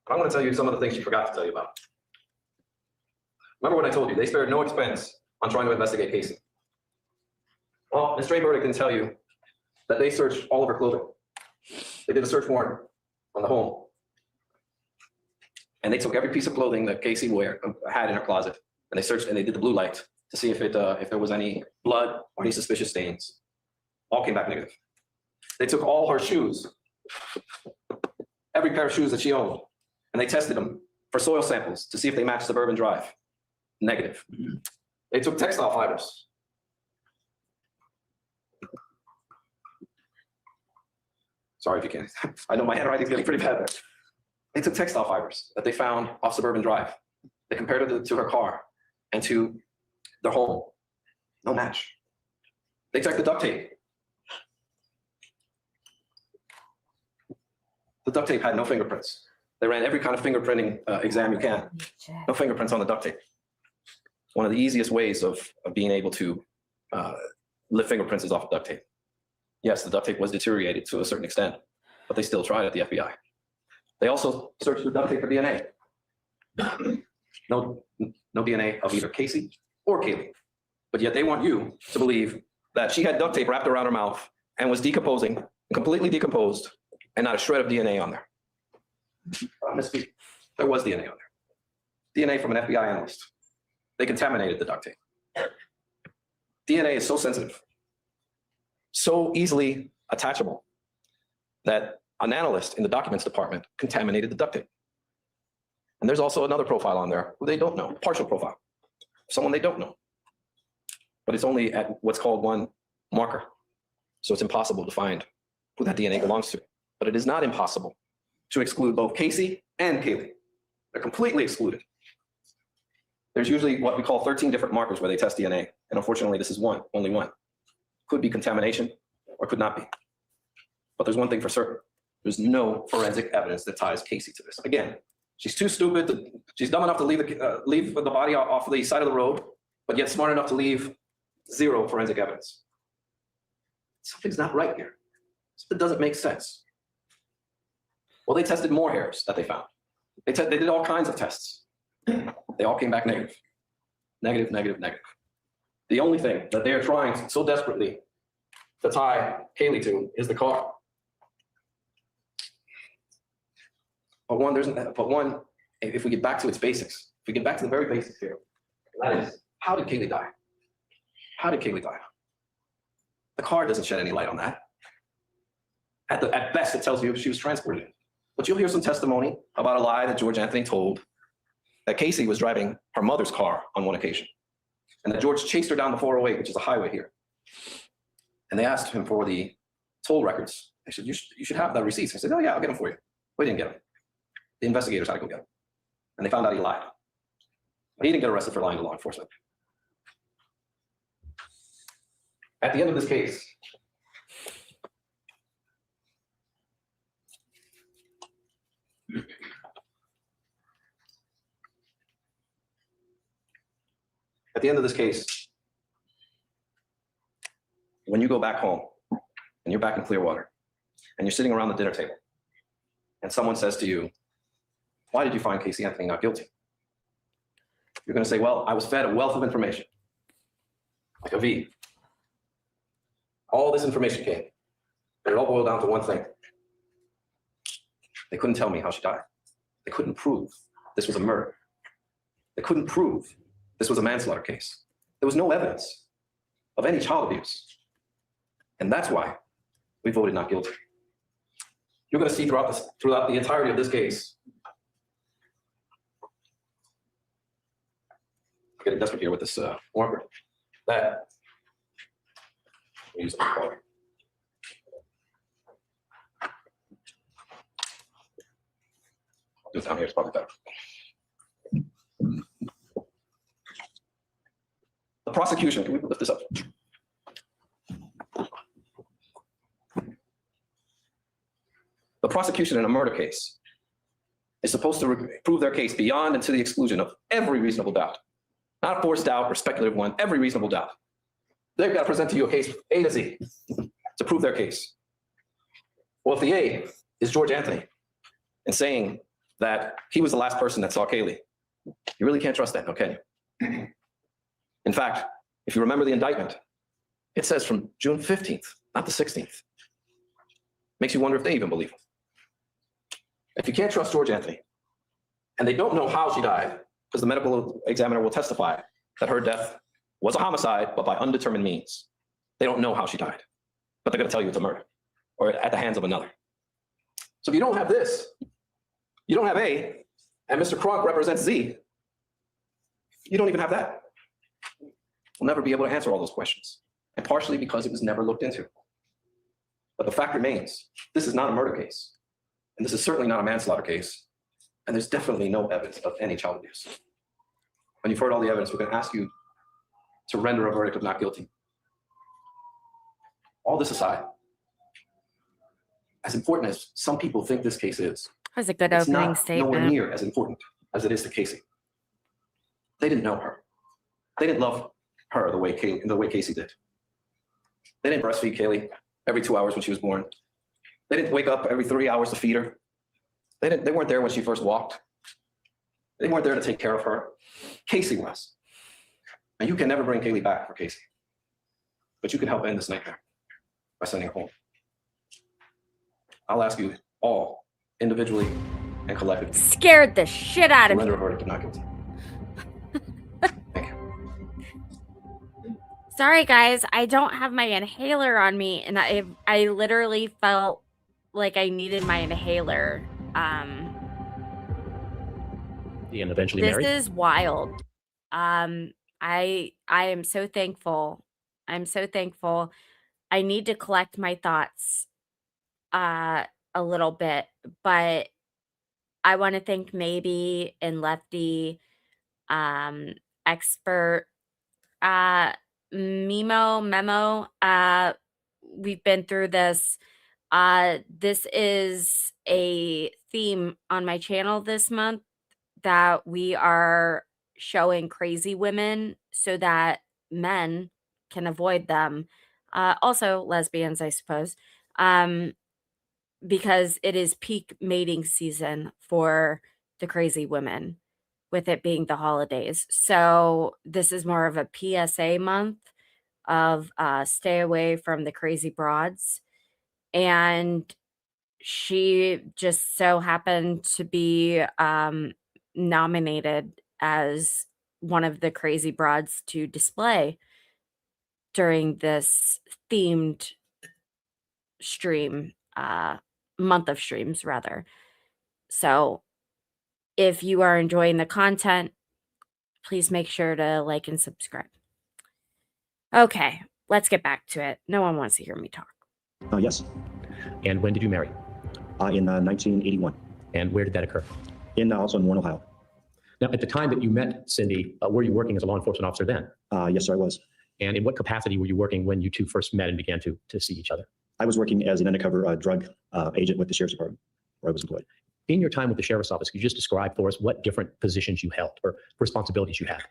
I'm going to tell you some of the things she forgot to tell you about. Remember what I told you, they spared no expense on trying to investigate Casey. Well, Ms. Strainberg can tell you that they searched all of her clothing. They did a search warrant on the home. And they took every piece of clothing that Casey had in her closet, and they searched and they did the blue light to see if there was any blood or any suspicious stains. All came back negative. They took all her shoes, every pair of shoes that she owned, and they tested them for soil samples to see if they matched Suburban Drive. Negative. They took textile fibers. Sorry if you can't. I know my handwriting's getting pretty bad there. They took textile fibers that they found off Suburban Drive. They compared it to her car and to their home. No match. They checked the duct tape. The duct tape had no fingerprints. They ran every kind of fingerprinting exam you can. No fingerprints on the duct tape. One of the easiest ways of being able to lift fingerprints is off of duct tape. Yes, the duct tape was deteriorated to a certain extent, but they still tried at the FBI. They also searched the duct tape for DNA. No DNA of either Casey or Kaylee. But yet they want you to believe that she had duct tape wrapped around her mouth and was decomposing, completely decomposed, and not a shred of DNA on there. Misspeak. There was DNA on there. DNA from an FBI analyst. They contaminated the duct tape. DNA is so sensitive, so easily attachable, that an analyst in the documents department contaminated the duct tape. And there's also another profile on there who they don't know, partial profile, someone they don't know. But it's only at what's called one marker. So it's impossible to find who that DNA belongs to. But it is not impossible to exclude both Casey and Kaylee. They're completely excluded. There's usually what we call 13 different markers where they test DNA. And unfortunately, this is one, only one. Could be contamination or could not be. But there's one thing for certain. There's no forensic evidence that ties Casey to this. Again, she's too stupid. She's dumb enough to leave the body off the side of the road, but yet smart enough to leave zero forensic evidence. Something's not right here. Something doesn't make sense. Well, they tested more hairs that they found. They did all kinds of tests. They all came back negative. Negative, negative, negative. The only thing that they are trying so desperately to tie Kaylee to is the car. But one, if we get back to its basics, if we get back to the very basics here, that is, how did Kaylee die? How did Kaylee die? The car doesn't shed any light on that. At best, it tells you she was transported. But you'll hear some testimony about a lie that George Anthony told that Casey was driving her mother's car on one occasion, and that George chased her down the 408, which is a highway here. And they asked him for the toll records. They said, you should have the receipts. He said, oh yeah, I'll get them for you. We didn't get them. The investigators had to go get them. And they found out he lied. But he didn't get arrested for lying to law enforcement. At the end of this case, when you go back home and you're back in Clearwater and you're sitting around the dinner table and someone says to you, why did you find Casey Anthony not guilty? You're going to say, well, I was fed a wealth of information, like a V. All this information came, but it all boiled down to one thing. They couldn't tell me how she died. They couldn't prove this was a murder. They couldn't prove this was a manslaughter case. There was no evidence of any child abuse. And that's why we voted not guilty. You're going to see throughout the entirety of this case. I'm getting desperate here with this marker. That use color. I'll do it down here. It's probably better. The prosecution. Can we lift this up? The prosecution in a murder case is supposed to prove their case beyond and to the exclusion of every reasonable doubt. Not forced doubt or speculative one, every reasonable doubt. They've got to present to you a case A to Z to prove their case. Well, if the A is George Anthony and saying that he was the last person that saw Kaylee, you really can't trust that, no, can you? In fact, if you remember the indictment, it says from June 15th, not the 16th. Makes you wonder if they even believe him. If you can't trust George Anthony, and they don't know how she died, because the medical examiner will testify that her death was a homicide, but by undetermined means. They don't know how she died, but they're going to tell you it's a murder, or at the hands of another. So if you don't have this, you don't have A, and Mr. Kronk represents Z, you don't even have that. We'll never be able to answer all those questions, and partially because it was never looked into. But the fact remains, this is not a murder case, and this is certainly not a manslaughter case, and there's definitely no evidence of any child abuse. When you've heard all the evidence, we're going to ask you to render a verdict of not guilty. All this aside, as important as some people think this case is, That was a good it's opening nowhere statement. near as important as it is to Casey. They didn't know her. They didn't love her the way Casey did. They didn't breastfeed Kaylee every 2 hours when she was born. They didn't wake up every 3 hours to feed her. They weren't there when she first walked. They weren't there to take care of her. Casey was. And you can never bring Kaylee back for Casey. But you can help end this nightmare by sending her home. I'll ask you all, individually and collectively, Scared the shit out to of render a me. verdict of not guilty. Thank you. Sorry, guys. I don't have my inhaler on me, and I literally felt like I needed my inhaler. And eventually This married? is wild. I am so thankful. I'm so thankful. I need to collect my thoughts a little bit, but I want to thank Maybe and Lefty, expert, Memo. We've been through this. This is a theme on my channel this month, that we are showing crazy women so that men can avoid them. Also lesbians, I suppose. Because it is peak mating season for the crazy women, with it being the holidays. So this is more of a PSA month of stay away from the crazy broads. And she just so happened to be nominated as one of the crazy broads to display during this themed stream, month of streams rather. So if you are enjoying the content, please make sure to like and subscribe. Okay, let's get back to it. No one wants to hear me talk. Yes, And when did you marry? in 1981, And where did that occur? also in Warren, Ohio. Now, at the time that you met Cindy, were you working as a law enforcement officer then? Yes, sir, I was. And in what capacity were you working when you two first met and began to see each other? I was working as an undercover drug agent with the Sheriff's Department, where I was employed. In your time with the Sheriff's Office, could you just describe for us what different positions you held or responsibilities you had?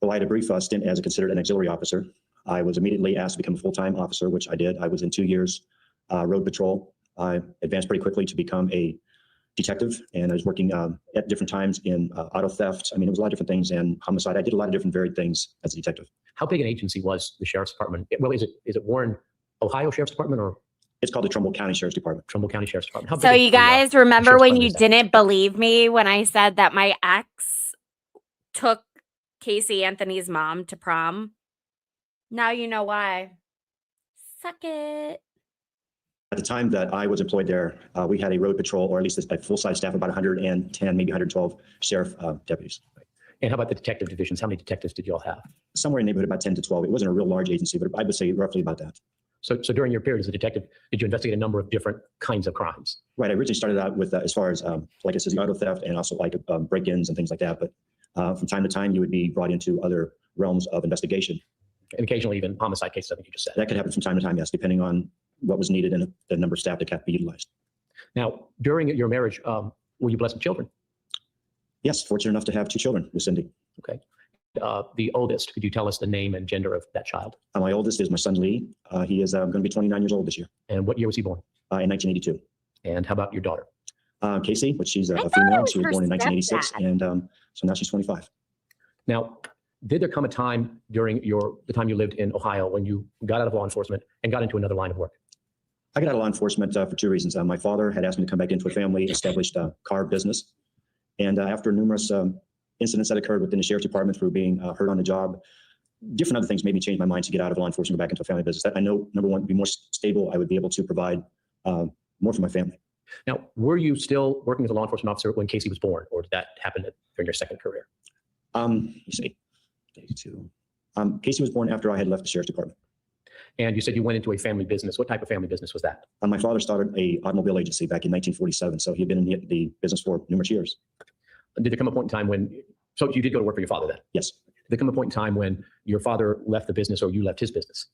Well, I had a brief stint as considered an auxiliary officer. I was immediately asked to become a full-time officer, which I did. I was in 2 years road patrol. I advanced pretty quickly to become a detective, and I was working at different times in auto theft. I mean, it was a lot of different things, and homicide. I did a lot of different varied things as a detective. How big an agency was the Sheriff's Department? Well, is it Warren, Ohio Sheriff's Department or It's called the Trumbull County Sheriff's Department. Trumbull County Sheriff's Department? How So big you is the, guys remember Sheriff's when Department you is that? didn't believe me when I said that my ex took Casey Anthony's mom to prom? Now you know why. Suck it. At the time that I was employed there, we had a road patrol, or at least a full-size staff of about 110, maybe 112 sheriff deputies. And how about the detective divisions? How many detectives did you all have? Somewhere in the neighborhood about 10 to 12. It wasn't a real large agency, but I would say roughly about that. So during your period as a detective, did you investigate a number of different kinds of crimes? Right. I originally started out with, as far as, like I said, the auto theft and also like break-ins and things like that. But from time to time, you would be brought into other realms of investigation. And occasionally even homicide cases, I think you just said. That could happen from time to time, yes, depending on what was needed and the number of staff that had to be utilized. Now, during your marriage, were you blessed with children? Yes, fortunate enough to have 2 children with Cindy. Okay. The oldest, could you tell us the name and gender of that child? My oldest is my son, Lee. He is going to be 29 years old this year, And what year was he born? in 1982. And how about your daughter? Casey, which she's a thought it female. was She was her born in 1986, stepdad. and so now she's 25. Now, did there come a time during the time you lived in Ohio when you got out of law enforcement and got into another line of work? I got out of law enforcement for 2 reasons. My father had asked me to come back into a family established car business, and after numerous incidents that occurred within the sheriff's department through being hurt on the job, different other things made me change my mind to get out of law enforcement and go back into a family business. That I know, number one, would be more stable. I would be able to provide more for my family. Now, were you still working as a law enforcement officer when Casey was born, or did that happen during your second career? Let me see. Casey was born after I had left the sheriff's department. And you said you went into a family business. What type of family business was that? My father started a automobile agency back in 1947, so he had been in the business for numerous years. Did there come a point in time when, so you did go to work for your father then? Yes. Did there come a point in time when your father left the business or you left his business?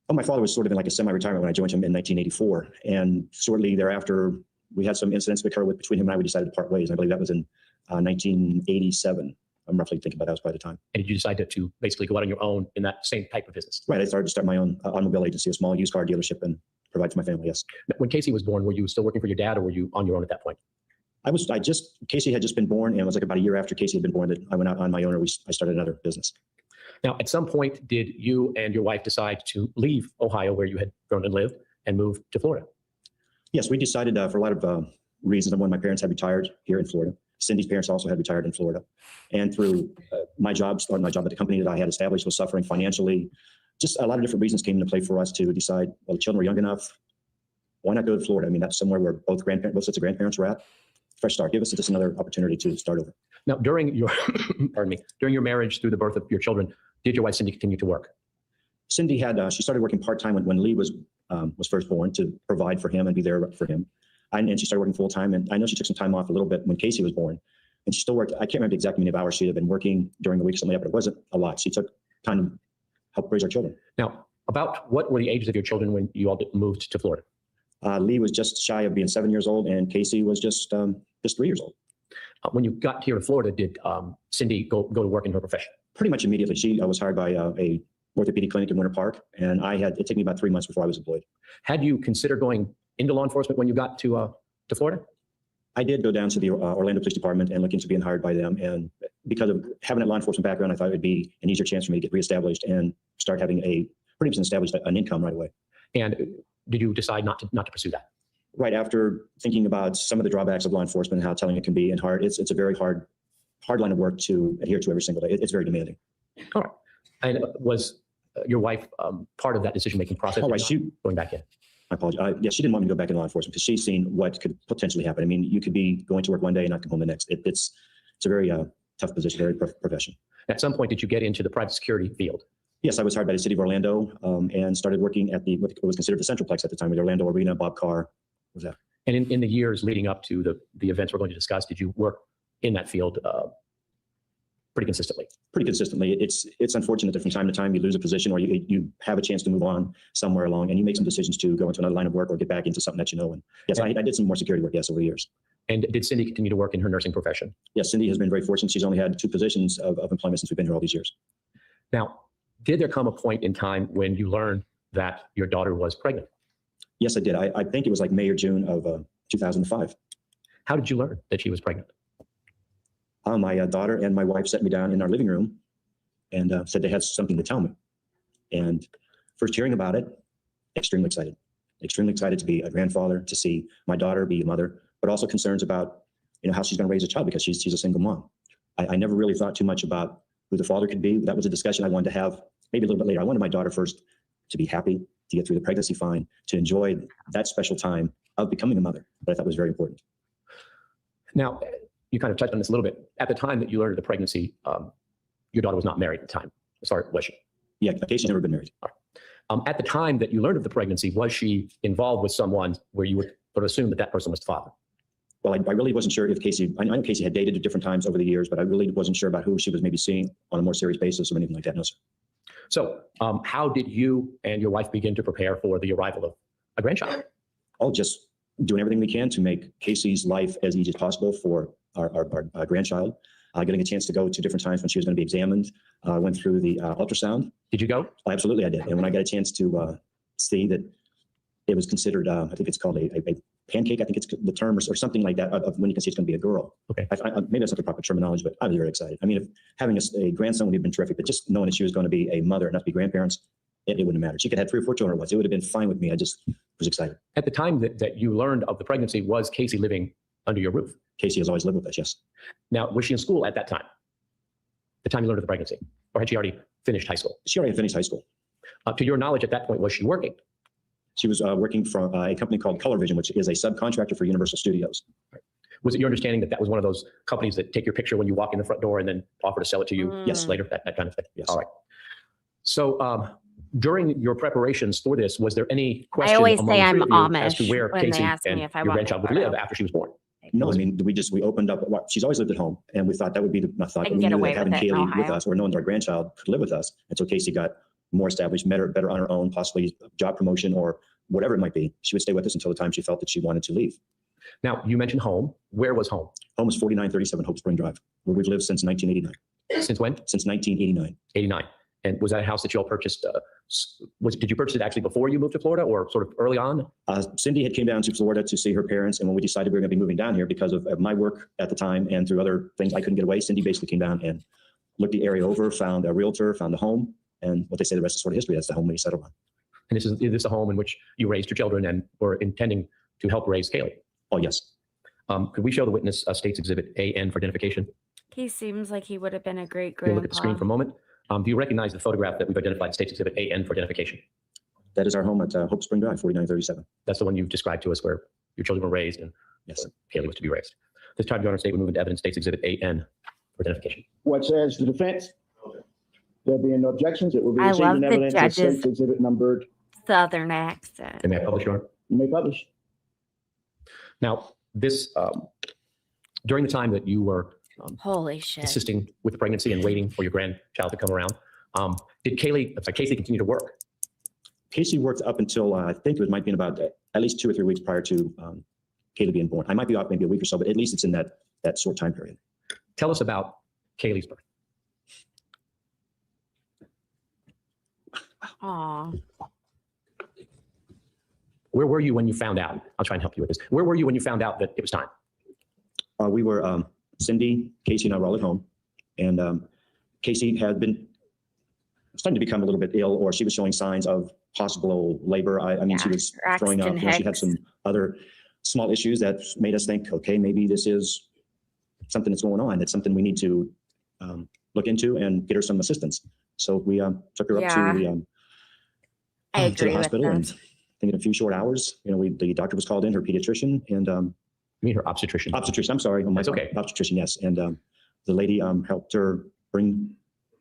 Oh, my father was sort of in like a semi-retirement when I joined him in 1984. And shortly thereafter, we had some incidents occur between him and I. We decided to part ways. I believe that was in 1987. I'm roughly thinking about that was by the time. And did you decide to basically go out on your own in that same type of business? Right. I started to start my own automobile agency, a small used car dealership, and provide for my family. Yes. When Casey was born, were you still working for your dad, or were you on your own at that point? Casey had just been born, and it was like about a year after Casey had been born that I went out on my own, I started another business. Now, at some point, did you and your wife decide to leave Ohio, where you had grown and lived, and move to Florida? Yes, we decided for a lot of reasons. One, my parents had retired here in Florida. Cindy's parents also had retired in Florida. And through my job at the company that I had established was suffering financially. Just a lot of different reasons came into play for us to decide, well, the children were young enough. Why not go to Florida? I mean, that's somewhere where both sets of grandparents were at. Fresh start. Give us just another opportunity to start over. Now, during your, during your marriage, through the birth of your children, did your wife Cindy continue to work? Cindy had, she started working part-time when Lee was first born to provide for him and be there for him. And she started working full-time. And I know she took some time off a little bit when Casey was born. And she still worked, I can't remember the exact amount of hours she had been working during the week, something like that, but it wasn't a lot. She took time to help raise our children. Now, about what were the ages of your children when you all moved to Florida? Lee was just shy of being 7 years old, and Casey was just 3 years old. When you got here to Florida, did Cindy go to work in her profession? Pretty much immediately. She was hired by a orthopedic clinic in Winter Park, and it took me about 3 months before I was employed. Had you considered going into law enforcement when you got to Florida? I did go down to the Orlando Police Department and look into being hired by them. And because of having a law enforcement background, I thought it would be an easier chance for me to get reestablished and start having pretty much established an income right away. And did you decide not to pursue that? Right after thinking about some of the drawbacks of law enforcement and how telling it can be and hard, it's a very hard line of work to adhere to every single day. It's very demanding. All right. And was your wife part of that decision-making process? Oh, right. Going back in? I apologize. Yeah, she didn't want me to go back in law enforcement because she's seen what could potentially happen. I mean, you could be going to work one day and not come home the next. It's a very tough position, very profession. At some point, did you get into the private security field? Yes, I was hired by the city of Orlando and started working at what was considered the Centralplex at the time, with Orlando Arena. Bob Carr was that. And in the years leading up to the events we're going to discuss, did you work in that field pretty consistently? Pretty consistently. It's unfortunate that from time to time you lose a position or you have a chance to move on somewhere along and you make some decisions to go into another line of work or get back into something that you know. And yes, I did some more security work, yes, over the years. And did Cindy continue to work in her nursing profession? Yes, Cindy has been very fortunate. She's only had 2 positions of employment since we've been here all these years. Now, did there come a point in time when you learned that your daughter was pregnant? Yes, I did. I think it was like May or June of 2005. How did you learn that she was pregnant? My daughter and my wife sat me down in our living room and said they had something to tell me. And first hearing about it, extremely excited to be a grandfather, to see my daughter be a mother, but also concerns about, how she's going to raise a child because she's a single mom. I never really thought too much about who the father could be. That was a discussion I wanted to have maybe a little bit later. I wanted my daughter first to be happy, to get through the pregnancy fine, to enjoy that special time of becoming a mother, that I thought was very important. Now, you kind of touched on this a little bit. At the time that you learned of the pregnancy, your daughter was not married at the time. Sorry, was she? Yeah, Casey's never been married. All right. At the time that you learned of the pregnancy, was she involved with someone where you would assume that person was the father? Well, I really wasn't sure if Casey, I know Casey had dated at different times over the years, but I really wasn't sure about who she was maybe seeing on a more serious basis or anything like that. No, sir. So how did you and your wife begin to prepare for the arrival of a grandchild? Oh, just doing everything we can to make Casey's life as easy as possible for our grandchild. Getting a chance to go to different times when she was going to be examined. Went through the ultrasound. Did you go? Absolutely, I did. And when I got a chance to see that it was considered, I think it's called a pancake, I think it's the term, or something like that, of when you can see it's going to be a girl. Okay. Maybe that's not the proper terminology, but I was very excited. I mean, if having a grandson would have been terrific, but just knowing that she was going to be a mother and not to be grandparents, it wouldn't have mattered. She could have 3 or 4 children at once. It would have been fine with me. I just was excited. At the time that you learned of the pregnancy, was Casey living under your roof? Casey has always lived with us, yes. Now, was she in school at that time? The time you learned of the pregnancy? Or had she already finished high school? She already finished high school. To your knowledge, at that point, was she working? She was working for a company called Color Vision, which is a subcontractor for Universal Studios. Right. Was it your understanding that was one of those companies that take your picture when you walk in the front door and then offer to sell it to you Yes. later, that kind of thing? Yes. All right. So during your preparations for this, was there any question I always among say the I'm three of you as to Amish where when they Casey ask me and if I your want grandchild would a photo. live after she was born? No, I mean, we opened up, she's always lived at home, and we thought that would be not thought, I but can we get knew away that having with it in Kaylee with Ohio. us, or knowing that our grandchild could live with us until Casey got more established, better on her own, possibly job promotion or whatever it might be, she would stay with us until the time she felt that she wanted to leave. Now, you mentioned home. Where was home? Home is 4937 Hope Spring Drive, where we've lived since 1989. Since when? Since 1989. 89. And was that a house that you all purchased? Did you purchase it actually before you moved to Florida or sort of early on? Cindy had came down to Florida to see her parents. And when we decided we were going to be moving down here because of my work at the time and through other things, I couldn't get away. Cindy basically came down and looked the area over, found a realtor, found a home. And what they say, the rest is sort of history. That's the home we settled on. And is this a home in which you raised your children and were intending to help raise Kaylee? Oh, yes. Could we show the witness State's Exhibit AN for identification? He seems like he would have been a great Can you grandpa. look at the screen for a moment? Do you recognize the photograph that we've identified, State's Exhibit AN for identification? That is our home at Hope Spring Drive, 4937. That's the one you've described to us where your children were raised and Yes. Kaylee was to be raised. This time, Your Honor, State would move into evidence State's Exhibit AN for identification. What says the defense? There being no objections, it will be I received love in the evidence as judges. State's Exhibit numbered. Southern accent. And may I publish, Your Honor? You may publish. Now, this, during the time that you were Holy shit. assisting with the pregnancy and waiting for your grandchild to come around, did Casey continue to work? Casey worked up until I think it might be about at least 2 or 3 weeks prior to Kaylee being born. I might be off maybe a week or so, but at least it's in that short time period. Tell us about Kaylee's birth. Aw. Where were you when you found out? I'll try and help you with this. Where were you when you found out that it was time? We were, Cindy, Casey, and I were all at home. And Casey had been starting to become a little bit ill, or she was showing signs of possible labor. I mean, she was throwing up. She had some other small issues that made us think, okay, maybe this is something that's going on. It's something we need to look into and get her some assistance. So we took her up to the hospital, and I think in a few short hours, the doctor was called in, her pediatrician, and You mean her obstetrician? obstetrician. I'm sorry, That's okay. Obstetrician, yes. And the lady helped her bring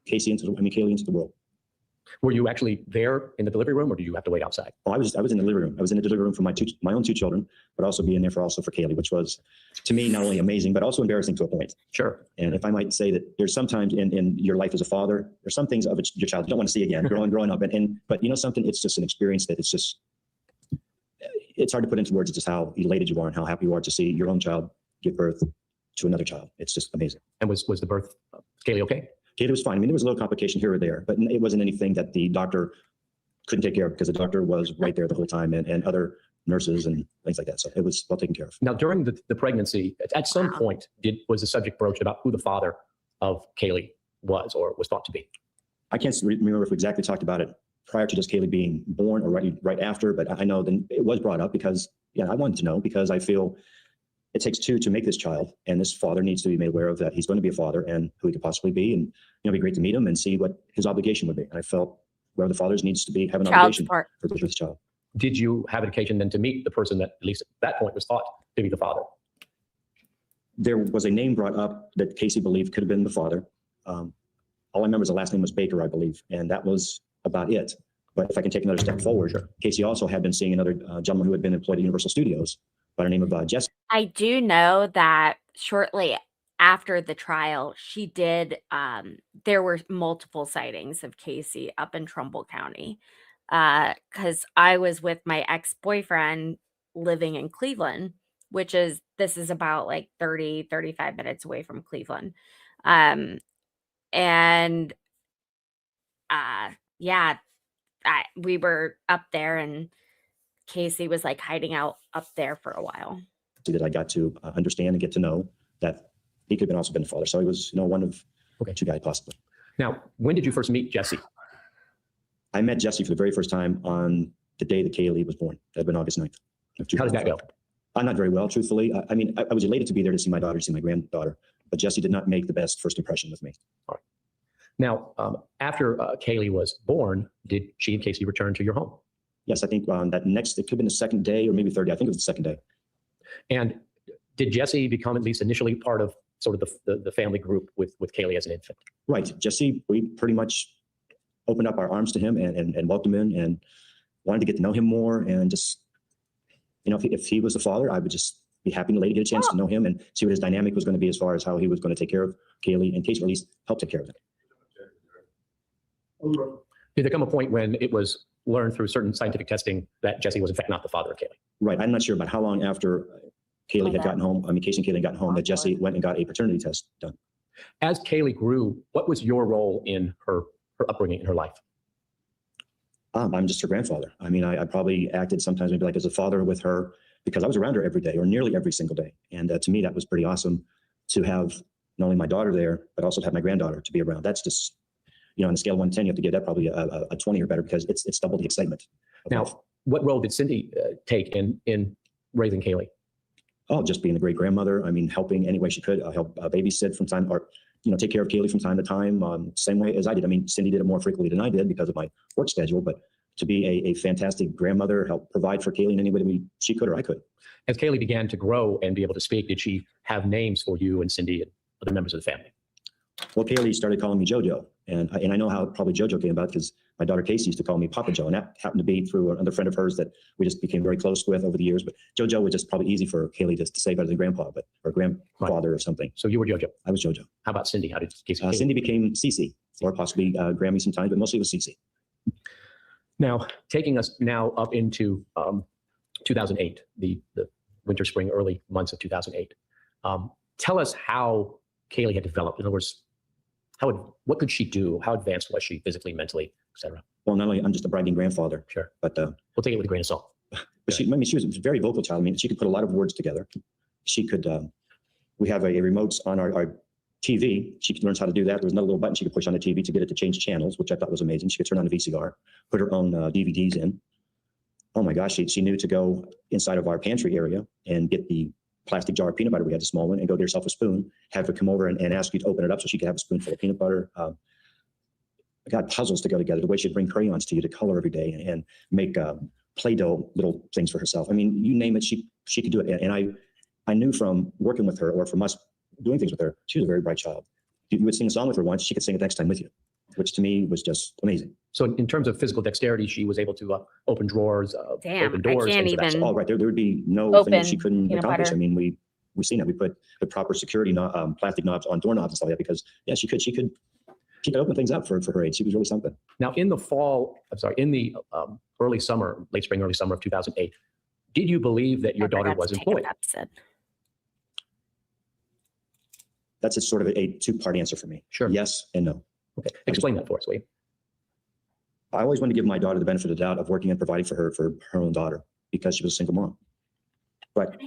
Kaylee into the world. Were you actually there in the delivery room, or did you have to wait outside? Oh, I was in the delivery room. I was in the delivery room for my own 2 children, but also being there for Kaylee, which was to me not only amazing but also embarrassing to a point. Sure. And if I might say that there's sometimes in your life as a father, there's some things of your child you don't want to see again, growing up, but something, it's just an experience that it's hard to put into words just how elated you are and how happy you are to see your own child give birth to another child. It's just amazing. And was the birth, Kaylee, okay? Kaylee was fine. I mean, there was a little complication here or there, but it wasn't anything that the doctor couldn't take care of, because the doctor was right there the whole time, and other nurses and things like that. So it was well taken care of. Now, during the pregnancy, at some point, was the subject broached about who the father of Kaylee was or was thought to be? I can't remember if we exactly talked about it prior to just Kaylee being born or right after, but I know then it was brought up because, I wanted to know, because I feel it takes 2 to make this child, and this father needs to be made aware of that he's going to be a father and who he could possibly be, and it'd be great to meet him and see what his obligation would be. And I felt where the fathers needs to have an obligation for this child. Did you have an occasion then to meet the person that, at least at that point, was thought to be the father? There was a name brought up that Casey believed could have been the father. All I remember is the last name was Baker, I believe, and that was about it. But if I can take another step forward, Sure. Casey also had been seeing another gentleman who had been employed at Universal Studios by the name of Jesse. I do know that shortly after the trial, she did, there were multiple sightings of Casey up in Trumbull County. Because I was with my ex-boyfriend living in Cleveland, this is about like 35 minutes away from Cleveland. We were up there, and Casey was like hiding out up there for a while. That I got to understand and get to know that he could have also been a father. So he was, one of 2 guys possibly. Now, when did you first meet Jesse? I met Jesse for the very first time on the day that Kaylee was born. That had been August 9th. How did that go? Not very well, truthfully. I was elated to be there to see my daughter, to see my granddaughter, but Jesse did not make the best first impression with me. All right. Now, after Kaylee was born, did she and Casey return to your home? Yes, I think it could have been the second day or maybe third day. I think it was the second day. And did Jesse become at least initially part of sort of the family group with Kaylee as an infant? Right. Jesse, we pretty much opened up our arms to him and welcomed him and wanted to get to know him more. And just, if he was the father, I would just be happy to get a chance to know him and see what his dynamic was going to be as far as how he was going to take care of Kaylee, and Casey, or at least help take care of it. Did there come a point when it was learned through certain scientific testing that Jesse was in fact not the father of Kaylee? Right. I'm not sure about how long after Kaylee had gotten home, Casey and Kaylee had gotten home, that Jesse went and got a paternity test done. As Kaylee grew, what was your role in her upbringing, in her life? I'm just her grandfather. I mean, I probably acted sometimes maybe like as a father with her because I was around her every day or nearly every single day. And to me, that was pretty awesome to have not only my daughter there, but also to have my granddaughter to be around. That's just, on a scale of 1 to 10, you have to give that probably a 20 or better because it's double the excitement. Now, what role did Cindy take in raising Kaylee? Oh, just being a great grandmother. I mean, helping any way she could, help babysit from time, or take care of Kaylee from time to time, same way as I did. I mean, Cindy did it more frequently than I did because of my work schedule, but to be a fantastic grandmother, help provide for Kaylee in any way she could or I could. As Kaylee began to grow and be able to speak, did she have names for you and Cindy and other members of the family? Well, Kaylee started calling me JoJo, and I know how probably JoJo came about because my daughter Casey used to call me Papa Joe, and that happened to be through another friend of hers that we just became very close with over the years. But JoJo was just probably easy for Kaylee to say better than grandpa, or grandfather or something. So you were JoJo. I was JoJo. How about Cindy? How did Casey? Cindy became Cece, or possibly Grammy sometimes, but mostly it was Cece. Now, taking us now up into 2008, the winter, spring, early months of 2008. Tell us how Kaylee had developed. In other words, what could she do? How advanced was she physically, mentally, etc.? Well, not only I'm just a bragging grandfather, sure, but we'll take it with a grain of salt. But she was a very vocal child. I mean, she could put a lot of words together. She could. We have a remote on our TV. She learns how to do that. There was another little button she could push on the TV to get it to change channels, which I thought was amazing. She could turn on the VCR, put her own DVDs in. Oh my gosh, she knew to go inside of our pantry area and get the plastic jar of peanut butter. We had the small one, and go get herself a spoon, have her come over and ask you to open it up so she could have a spoonful of peanut butter. I got puzzles to go together, the way she'd bring crayons to you to color every day and make Play-Doh little things for herself. I mean, you name it, she could do it. And I knew from working with her or from us doing things with her, she was a very bright child. You would sing a song with her once, she could sing it next time with you, which to me was just amazing. So in terms of physical dexterity, she was able to open drawers, open doors. I can't even. All right, there would be no thing that she couldn't accomplish. I mean, we've seen it. We put the proper security plastic knobs on doorknobs and stuff like that because she could open things up for her age. She was really something. Now, in the early summer, late spring, early summer of 2008, did you believe that your daughter was employed? That's a sort of a two-part answer for me. Sure. Yes and no. Okay. Explain that for us, will you? I always wanted to give my daughter the benefit of the doubt of working and providing for her own daughter because she was a single mom. But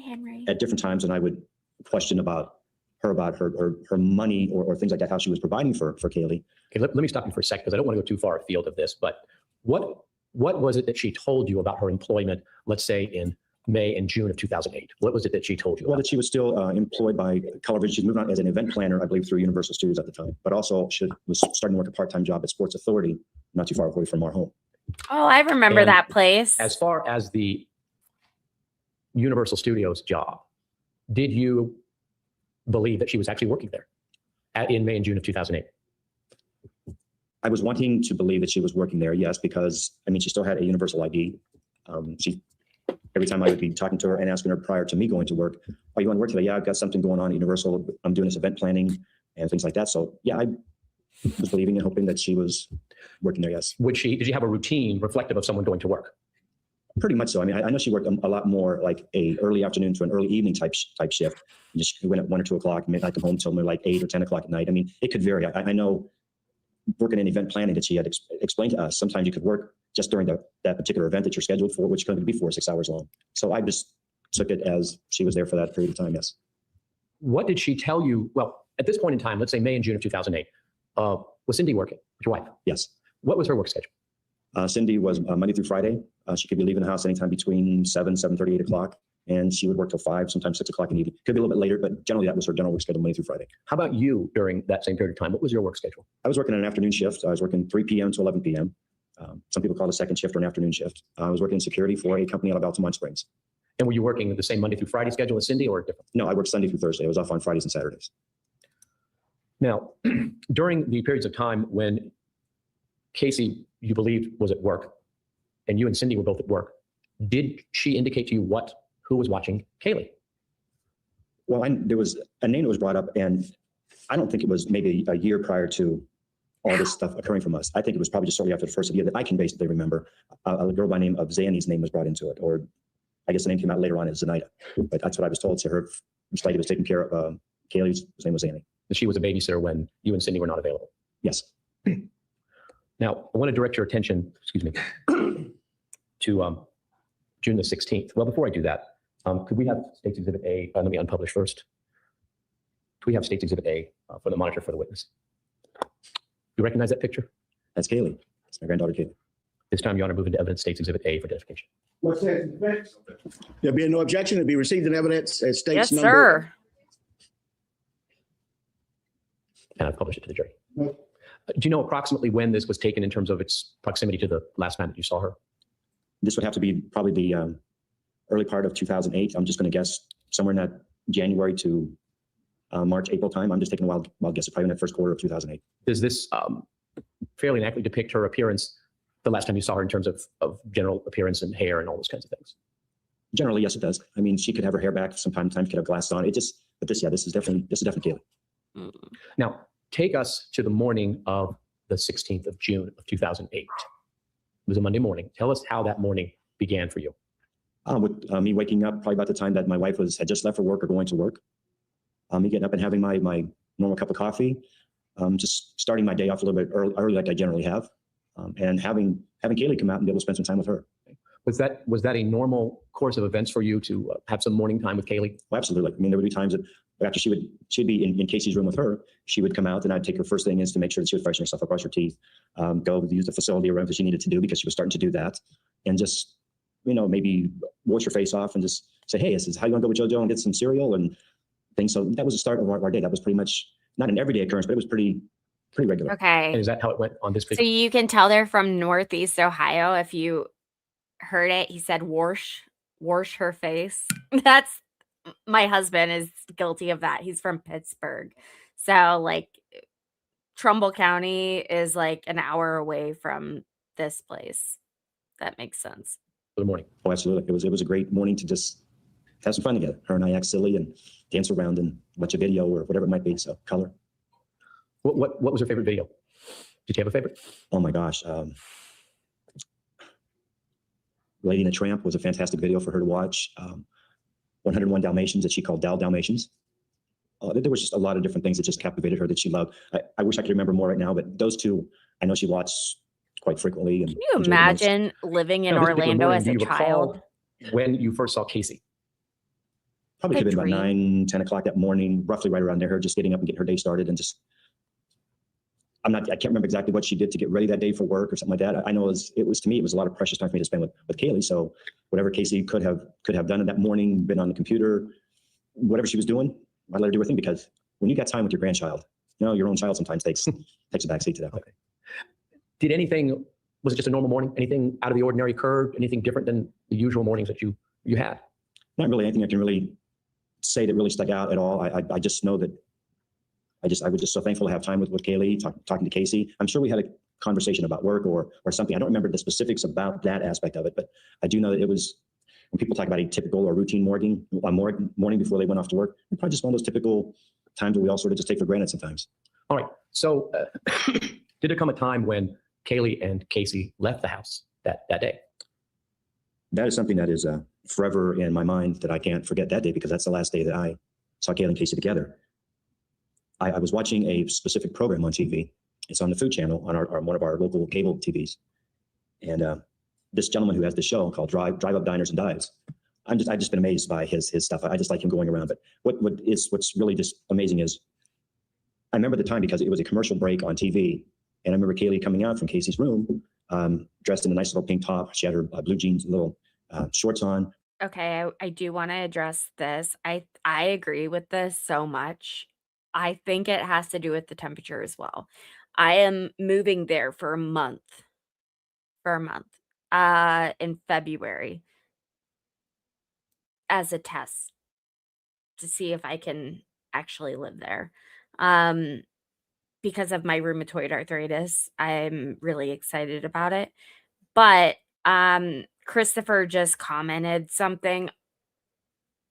at different times, when I would question about her money or things like that, how she was providing for Kaylee. Okay, let me stop you for a second because I don't want to go too far afield of this. But what was it that she told you about her employment, let's say in May and June of 2008? What was it that she told you about? Well, that she was still employed by Television. She's moving on as an event planner, I believe, through Universal Studios at the time. But also she was starting to work a part-time job at Sports Authority, not too far away from our home. Oh, I remember that place. As far as the Universal Studios job, did you believe that she was actually working there in May and June of 2008? I was wanting to believe that she was working there, yes, because I mean, she still had a Universal ID. Every time I would be talking to her and asking her prior to me going to work, "Are you on work today?" "Yeah, I've got something going on at Universal. I'm doing this event planning and things like that." So yeah, I was believing and hoping that she was working there, yes. Did she have a routine reflective of someone going to work? Pretty much so. I mean, I know she worked a lot more like a early afternoon to an early evening type shift. And just went at 1 or 2 o'clock, midnight, come home until like 8 or 10 o'clock at night. I mean, it could vary. I know working in event planning that she had explained to us, sometimes you could work just during that particular event that you're scheduled for, which could be 4 or 6 hours long. So I just took it as she was there for that period of time, yes. What did she tell you? Well, at this point in time, let's say May and June of 2008, was Cindy working with your wife? Yes. What was her work schedule? Cindy was Monday through Friday. She could be leaving the house anytime between 7:30, 8 o'clock. And she would work till 5, sometimes 6 o'clock in the evening. Could be a little bit later, but generally that was her general work schedule, Monday through Friday. How about you during that same period of time? What was your work schedule? I was working an afternoon shift. I was working 3 p.m. to 11 p.m. Some people call it a second shift or an afternoon shift. I was working in security for a company out of Altamont Springs. And were you working the same Monday through Friday schedule as Cindy or different? No, I worked Sunday through Thursday. I was off on Fridays and Saturdays. Now, during the periods of time when Casey, you believed, was at work, and you and Cindy were both at work, did she indicate to you who was watching Kaylee? Well, there was a name that was brought up, and I don't think it was maybe a year prior to all this stuff occurring from us. I think it was probably just shortly after the first video that I can basically remember a girl by name of Zanny's name was brought into it, or I guess the name came out later on as Zenaida. But that's what I was told. So her lady was taking care of Kaylee's name was Zanny. She was a babysitter when you and Cindy were not available. Yes. Now, I want to direct your attention, excuse me, to June the 16th. Well, before I do that, could we have State's Exhibit A? Let me unpublish first. Could we have State's Exhibit A for the monitor for the witness? You recognize that picture? That's Kaylee. That's my granddaughter Kaylee. This time, Your Honor, move into evidence State's Exhibit A for identification. There being no objection, to be received in evidence as states Yes, number. sir. And I've published it to the jury. Do you know approximately when this was taken in terms of its proximity to the last time that you saw her? This would have to be probably the early part of 2008. I'm just going to guess somewhere in that January to March, April time. I'm just taking a wild guess. Probably in the first quarter of 2008. Does this fairly accurately depict her appearance the last time you saw her in terms of general appearance and hair and all those kinds of things? Generally, yes, it does. I mean, she could have her hair back from time to time. She could have glasses on. But this is definitely Kaylee. Now, take us to the morning of the 16th of June of 2008. It was a Monday morning. Tell us how that morning began for you. With me waking up probably about the time that my wife had just left for work or going to work. Me getting up and having my normal cup of coffee. Just starting my day off a little bit early like I generally have. And having Kaylee come out and be able to spend some time with her. Was that a normal course of events for you to have some morning time with Kaylee? Well, absolutely. I mean, there would be times that after she'd be in Casey's room with her, she would come out and I'd take her first thing is to make sure that she would freshen herself up, brush her teeth, go use the facility or whatever she needed to do because she was starting to do that. And just, maybe wash your face off and just say, hey, this is how you want to go with JoJo and get some cereal and things. So that was the start of our day. That was pretty much not an everyday occurrence, but it was pretty regular. Okay. And is that how it went on this So picture? you can tell they're from Northeast Ohio. If you heard it, he said, wash her face. That's my husband is guilty of that. He's from Pittsburgh. So like Trumbull County is like an hour away from this place. That makes sense. Good morning. Oh, absolutely. It was a great morning to just have some fun together. Her and I act silly and dance around and watch a video or whatever it might be. So color. What was your favorite video? Did you have a favorite? Oh my gosh. Lady and a Tramp was a fantastic video for her to watch. 101 Dalmatians that she called Dalmatians. There was just a lot of different things that just captivated her that she loved. I wish I could remember more right now, but those two, I know she watched quite frequently. And Can you imagine living in Orlando as a child? When you first saw Casey? Probably could have been about 9, 10 o'clock that morning, roughly right around there, her just getting up and getting her day started and just, I can't remember exactly what she did to get ready that day for work or something like that. I know it was to me, it was a lot of precious time for me to spend with Kaylee. So whatever Casey could have done that morning, been on the computer, whatever she was doing, I'd let her do her thing because when you got time with your grandchild, your own child sometimes takes a backseat to that. Okay. Was it just a normal morning? Anything out of the ordinary occurred? Anything different than the usual mornings that you had? Not really anything I can really say that really stuck out at all. I just know that I was just so thankful to have time with Kaylee, talking to Casey. I'm sure we had a conversation about work or something. I don't remember the specifics about that aspect of it, but I do know that it was, when people talk about a typical or routine morning before they went off to work, it's probably just one of those typical times that we all sort of just take for granted sometimes. All right. So did there come a time when Kaylee and Casey left the house that day? That is something that is forever in my mind that I can't forget that day because that's the last day that I saw Kaylee and Casey together. I was watching a specific program on TV. It's on the Food Channel on one of our local cable TVs. And this gentleman who has the show called Drive Up Diners and Dives. I've just been amazed by his stuff. I just like him going around. But what's really just amazing is I remember the time because it was a commercial break on TV. And I remember Kaylee coming out from Casey's room, dressed in a nice little pink top. She had her blue jeans, little shorts on. Okay, I do want to address this. I agree with this so much. I think it has to do with the temperature as well. I am moving there for a month. In February as a test to see if I can actually live there. Because of my rheumatoid arthritis, I'm really excited about it. But Christopher just commented something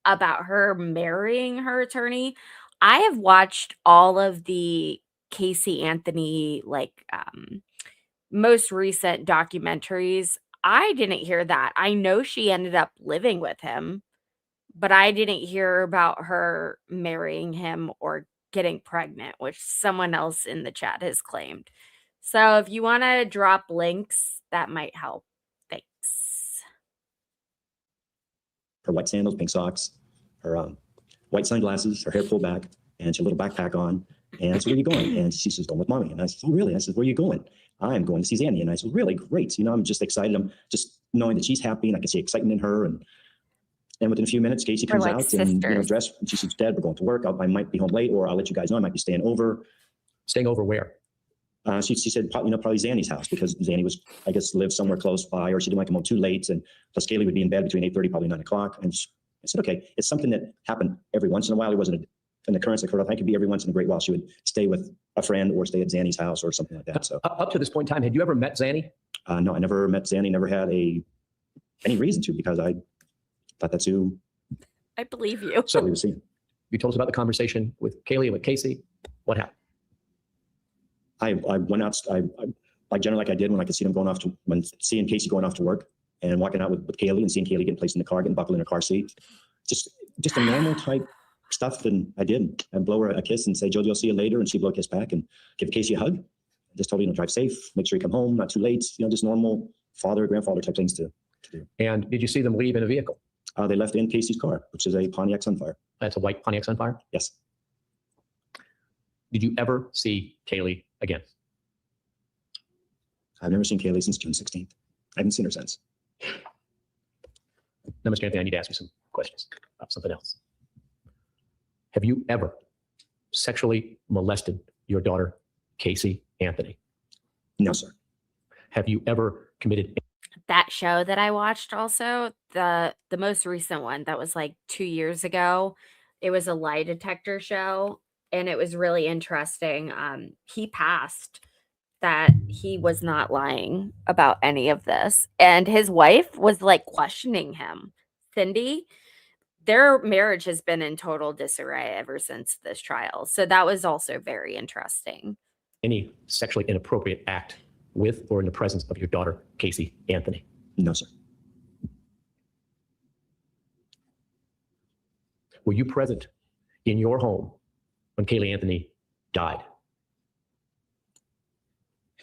about her marrying her attorney. I have watched all of the Casey Anthony, like most recent documentaries. I didn't hear that. I know she ended up living with him, but I didn't hear about her marrying him or getting pregnant, which someone else in the chat has claimed. So if you want to drop links, that might help. Thanks. Her white sandals, pink socks, her white sunglasses, her hair pulled back, and she had a little backpack on. And I said, where are you going? And she says, going with mommy. And I said, oh, really? I said, where are you going? I'm going to see Zanny. And I said, really great. You know, I'm just excited. I'm just knowing that she's happy and I can see excitement in her. And within a few minutes, Casey comes like out and, you know, sisters. dressed. And she says, Dad, we're going to work. I might be home late, or I'll let you guys know. I might be staying over. Staying over where? She said, you know, probably Zanny's house, because Zanny was, I guess, lived somewhere close by, or she didn't want to come home too late. And plus Kaylee would be in bed between 8:30, probably 9 o'clock. And I said, okay, it's something that happened every once in a while. It wasn't an occurrence that occurred. I think it could be every once in a great while. She would stay with a friend or stay at Zanny's house or something like that. So Up to this point in time, had you ever met Zanny? no, I never met Zanny, never had any reason to, because I thought that's who I believe you. we were seeing. You told us about the conversation with Kaylee and with Casey. What happened? I went out, I generally, like I did when I could see them going off to, when seeing Casey going off to work and walking out with Kaylee and seeing Kaylee getting placed in the car, getting buckled in her car seat. Just a normal type stuff. And I did. I'd blow her a kiss and say, Jojo, I'll see you later. And she'd blow a kiss back and give Casey a hug. I just told her, you know, drive safe, make sure you come home, not too late, you know, just normal father, grandfather type things to do. And did you see them leave in a vehicle? They left in Casey's car, which is a Pontiac Sunfire. That's a white Pontiac Sunfire? Yes. Did you ever see Kaylee again? I've never seen Kaylee since June 16th. I haven't seen her since. Now, Mr. Anthony, I need to ask you some questions about something else. Have you ever sexually molested your daughter, Casey Anthony? No, sir. Have you ever committed? That show that I watched, also the most recent one that was like 2 years ago, it was a lie detector show, and it was really interesting. He passed that he was not lying about any of this, and his wife was like questioning him. Cindy, their marriage has been in total disarray ever since this trial, so that was also very interesting. Any sexually inappropriate act with or in the presence of your daughter, Casey Anthony? No, sir. Were you present in your home when Kaylee Anthony died?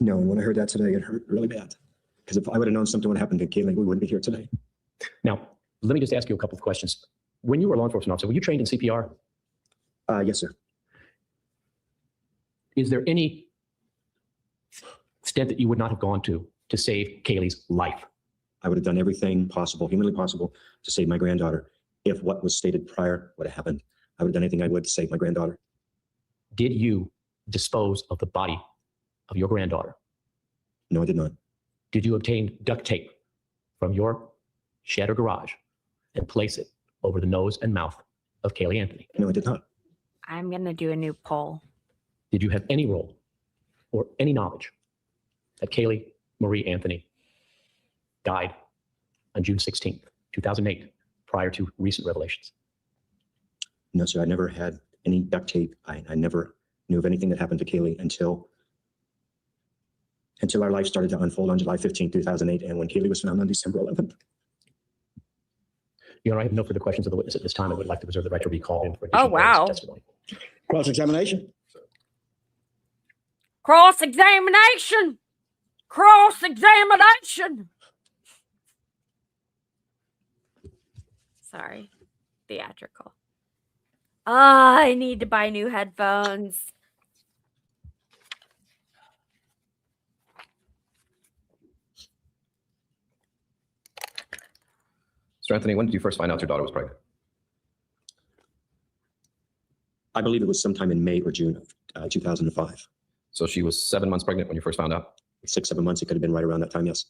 No, and when I heard that today, it hurt really bad. Because if I would have known something would happen to Kaylee, we wouldn't be here today. Now, let me just ask you a couple of questions. When you were a law enforcement officer, were you trained in CPR? Yes, sir. Is there any extent that you would not have gone to save Kaylee's life? I would have done everything possible, humanly possible, to save my granddaughter. If what was stated prior would have happened, I would have done anything I would to save my granddaughter. Did you dispose of the body of your granddaughter? No, I did not. Did you obtain duct tape from your shed or garage and place it over the nose and mouth of Kaylee Anthony? No, I did not. I'm going to do a new poll. Did you have any role or any knowledge that Kaylee Marie Anthony died on June 16th, 2008, prior to recent revelations? No, sir. I never had any duct tape. I never knew of anything that happened to Kaylee until our life started to unfold on July 15th, 2008, and when Kaylee was found on December 11th. Your Honor, I have no further questions of the witness at this time. I would like to reserve the right to recall him for Oh, additional wow. testimony. Cross-examination. Cross-examination! Cross-examination! Sorry. Theatrical. I need to buy new headphones. Mr. Anthony, when did you first find out your daughter was pregnant? I believe it was sometime in May or June of 2005. So she was 7 months pregnant when you first found out? 6, 7 months. It could have been right around that time, yes.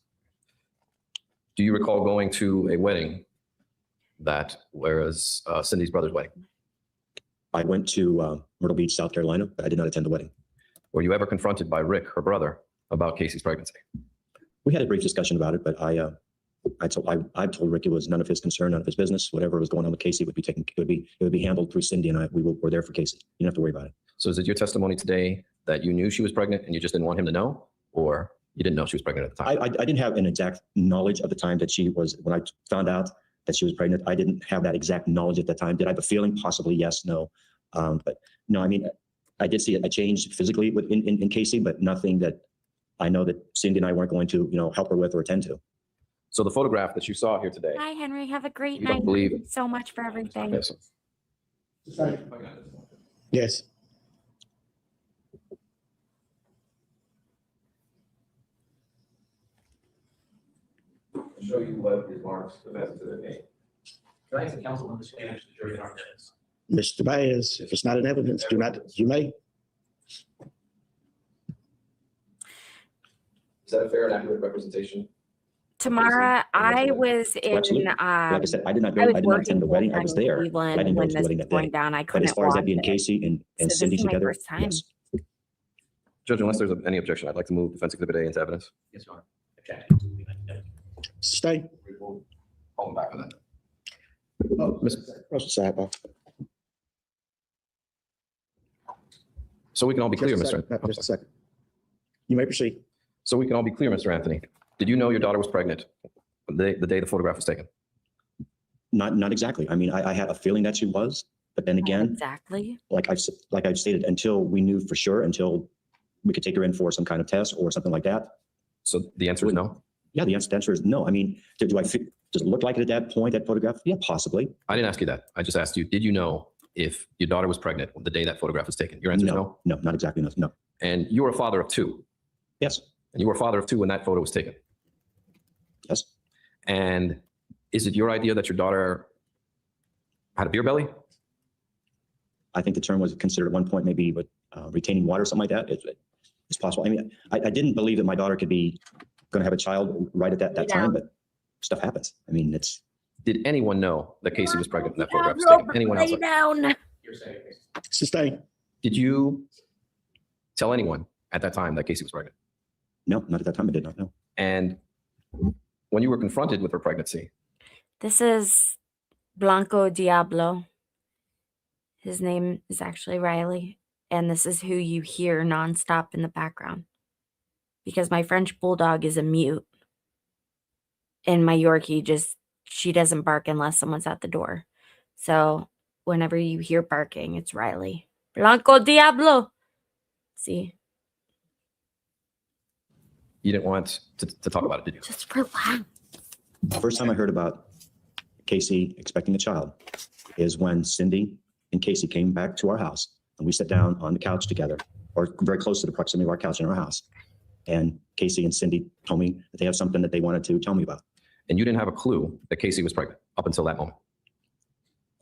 Do you recall going to a wedding that was Cindy's brother's wedding? I went to Myrtle Beach, South Carolina, but I did not attend the wedding. Were you ever confronted by Rick, her brother, about Casey's pregnancy? We had a brief discussion about it, but I told Rick it was none of his concern, none of his business. Whatever was going on with Casey it would be handled through Cindy and I. We were there for Casey. You don't have to worry about it. So is it your testimony today that you knew she was pregnant and you just didn't want him to know, or you didn't know she was pregnant at the time? I didn't have an exact knowledge of the time that she was, when I found out that she was pregnant, I didn't have that exact knowledge at the time. Did I have a feeling? Possibly, yes, no. But no, I mean, I did see a change physically in Casey, but nothing that I know that Cindy and I weren't going to, help her with or attend to. So the photograph that you saw here today, Hi, Henry. Have a great you night. don't believe Thank you so much for everything. Yes. Yes. Show you what is Mark's defense to the name. Can I ask the council on the stand to the jury in our minutes? Mr. Baez, if it's not in evidence, you may. Is that a fair and accurate representation? Tamara, I was in. Absolutely. Like I said, I did not I was attend working the wedding. I was there. I Cleveland didn't know when it was the this wedding was that going day. down. I But couldn't as far as that watch being it. Casey and So this Cindy is my together, first time. yes. Judge, unless there's any objection, I'd like to move defense exhibit A into evidence. Yes, Your Honor. Objection. Stay. Hold him back on that. Oh, Mr. Sidebar. So we can all be clear, Just a Mr. second, I'm just a sorry. second. You may proceed. So we can all be clear, Mr. Anthony. Did you know your daughter was pregnant the day the photograph was taken? Not exactly. I mean, I had a feeling that she was, but then again, Exactly. like I've stated, until we knew for sure, until we could take her in for some kind of test or something like that. So the answer is no? Yeah, the answer is no. I mean, does it look like it at that point, that photograph? Yeah, possibly. I didn't ask you that. I just asked you, did you know if your daughter was pregnant the day that photograph was taken? Your answer is no? No, not exactly. No, no. And you were a father of two. Yes, And you were a father of two when that photo was taken. yes. And is it your idea that your daughter had a beer belly? I think the term was considered at one point, maybe with retaining water, something like that. It's possible. I mean, I didn't believe that my daughter could be going to have a child right at that time, but stuff happens. I mean, it's. Did anyone know that Casey was pregnant when that photograph was taken? Anyone else? Lay down. You're saying. Sustain. Did you tell anyone at that time that Casey was pregnant? No, not at that time. I did not know. And when you were confronted with her pregnancy, This is Blanco Diablo. His name is actually Riley. And this is who you hear nonstop in the background. Because my French bulldog is a mute. And my Yorkie she doesn't bark unless someone's at the door. So whenever you hear barking, it's Riley. Blanco Diablo. See? you didn't want to talk about it, did you? Just relax. The first time I heard about Casey expecting a child is when Cindy and Casey came back to our house and we sat down on the couch together, or very close to the proximity of our couch in our house. And Casey and Cindy told me that they have something that they wanted to tell me about. And you didn't have a clue that Casey was pregnant up until that moment.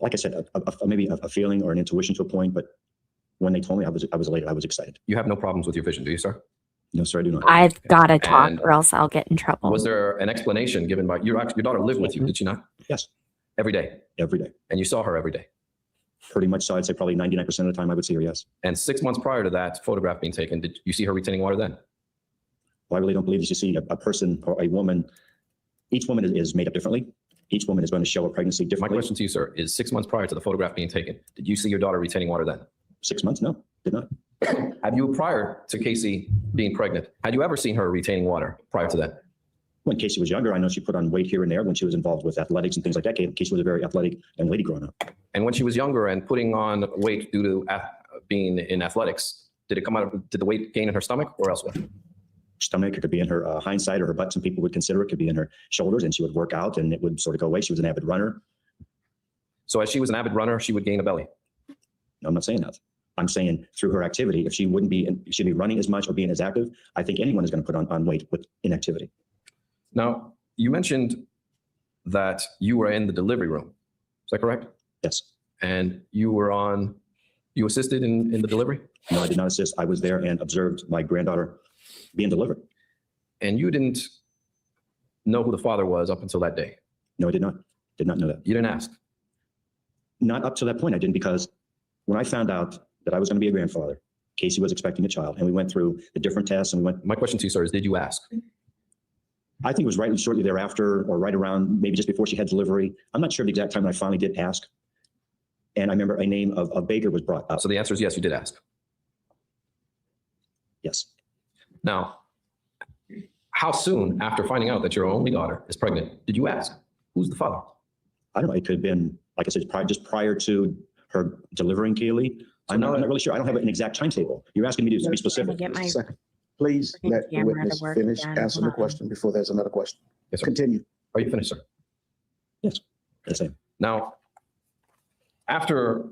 Like I said, maybe a feeling or an intuition to a point, but when they told me, I was elated. I was excited. You have no problems with your vision, do you, sir? No, sir, I do not. I've got to talk And- or else I'll get in trouble. Was there an explanation given by your daughter lived with you, did she not? Yes, Every day. every day. And you saw her every day. Pretty much so. I'd say probably 99% of the time I would see her, yes. And 6 months prior to that photograph being taken, did you see her retaining water then? Well, I really don't believe that you see a person or a woman. Each woman is made up differently. Each woman is going to show a pregnancy My differently. question to you, sir, is 6 months prior to the photograph being taken, did you see your daughter retaining water then? 6 months? No, did not. Have you, prior to Casey being pregnant, had you ever seen her retaining water prior to that? When Casey was younger, I know she put on weight here and there when she was involved with athletics and things like that. Casey was a very athletic young lady growing up. And when she was younger and putting on weight due to being in athletics, did the weight gain in her stomach or elsewhere? Stomach, it could be in her hind side or her butt. Some people would consider it could be in her shoulders, and she would work out and it would sort of go away. She was an avid runner. So as she was an avid runner, she would gain a belly. No, I'm not saying that. I'm saying through her activity, if she wouldn't be, she'd be running as much or being as active, I think anyone is going to put on weight with inactivity. Now, you mentioned that you were in the delivery room. Is that correct? Yes. And you assisted in the delivery? No, I did not assist. I was there and observed my granddaughter being delivered. And you didn't know who the father was up until that day? No, I did not. Did not know that. You didn't ask? Not up to that point. I didn't, because when I found out that I was going to be a grandfather, Casey was expecting a child, and we went through the different tests and we went. My question to you, sir, is did you ask? I think it was right shortly thereafter, or right around maybe just before she had delivery. I'm not sure the exact time when I finally did ask. And I remember a name of Baker was brought up. So the answer is yes, you did ask. Yes. Now, how soon after finding out that your only daughter is pregnant did you ask, who's the father? I don't know. It could have been, like I said, just prior to her delivering Kaylee. I'm not really sure. I don't have an exact timetable. You're asking me to be I'm gonna specific. get my Second, please freaking let the camera to witness work finish again. answering the Hold on. question before there's another question. Yes, sir. Continue. Are you finished, sir? Yes. The same. Now, after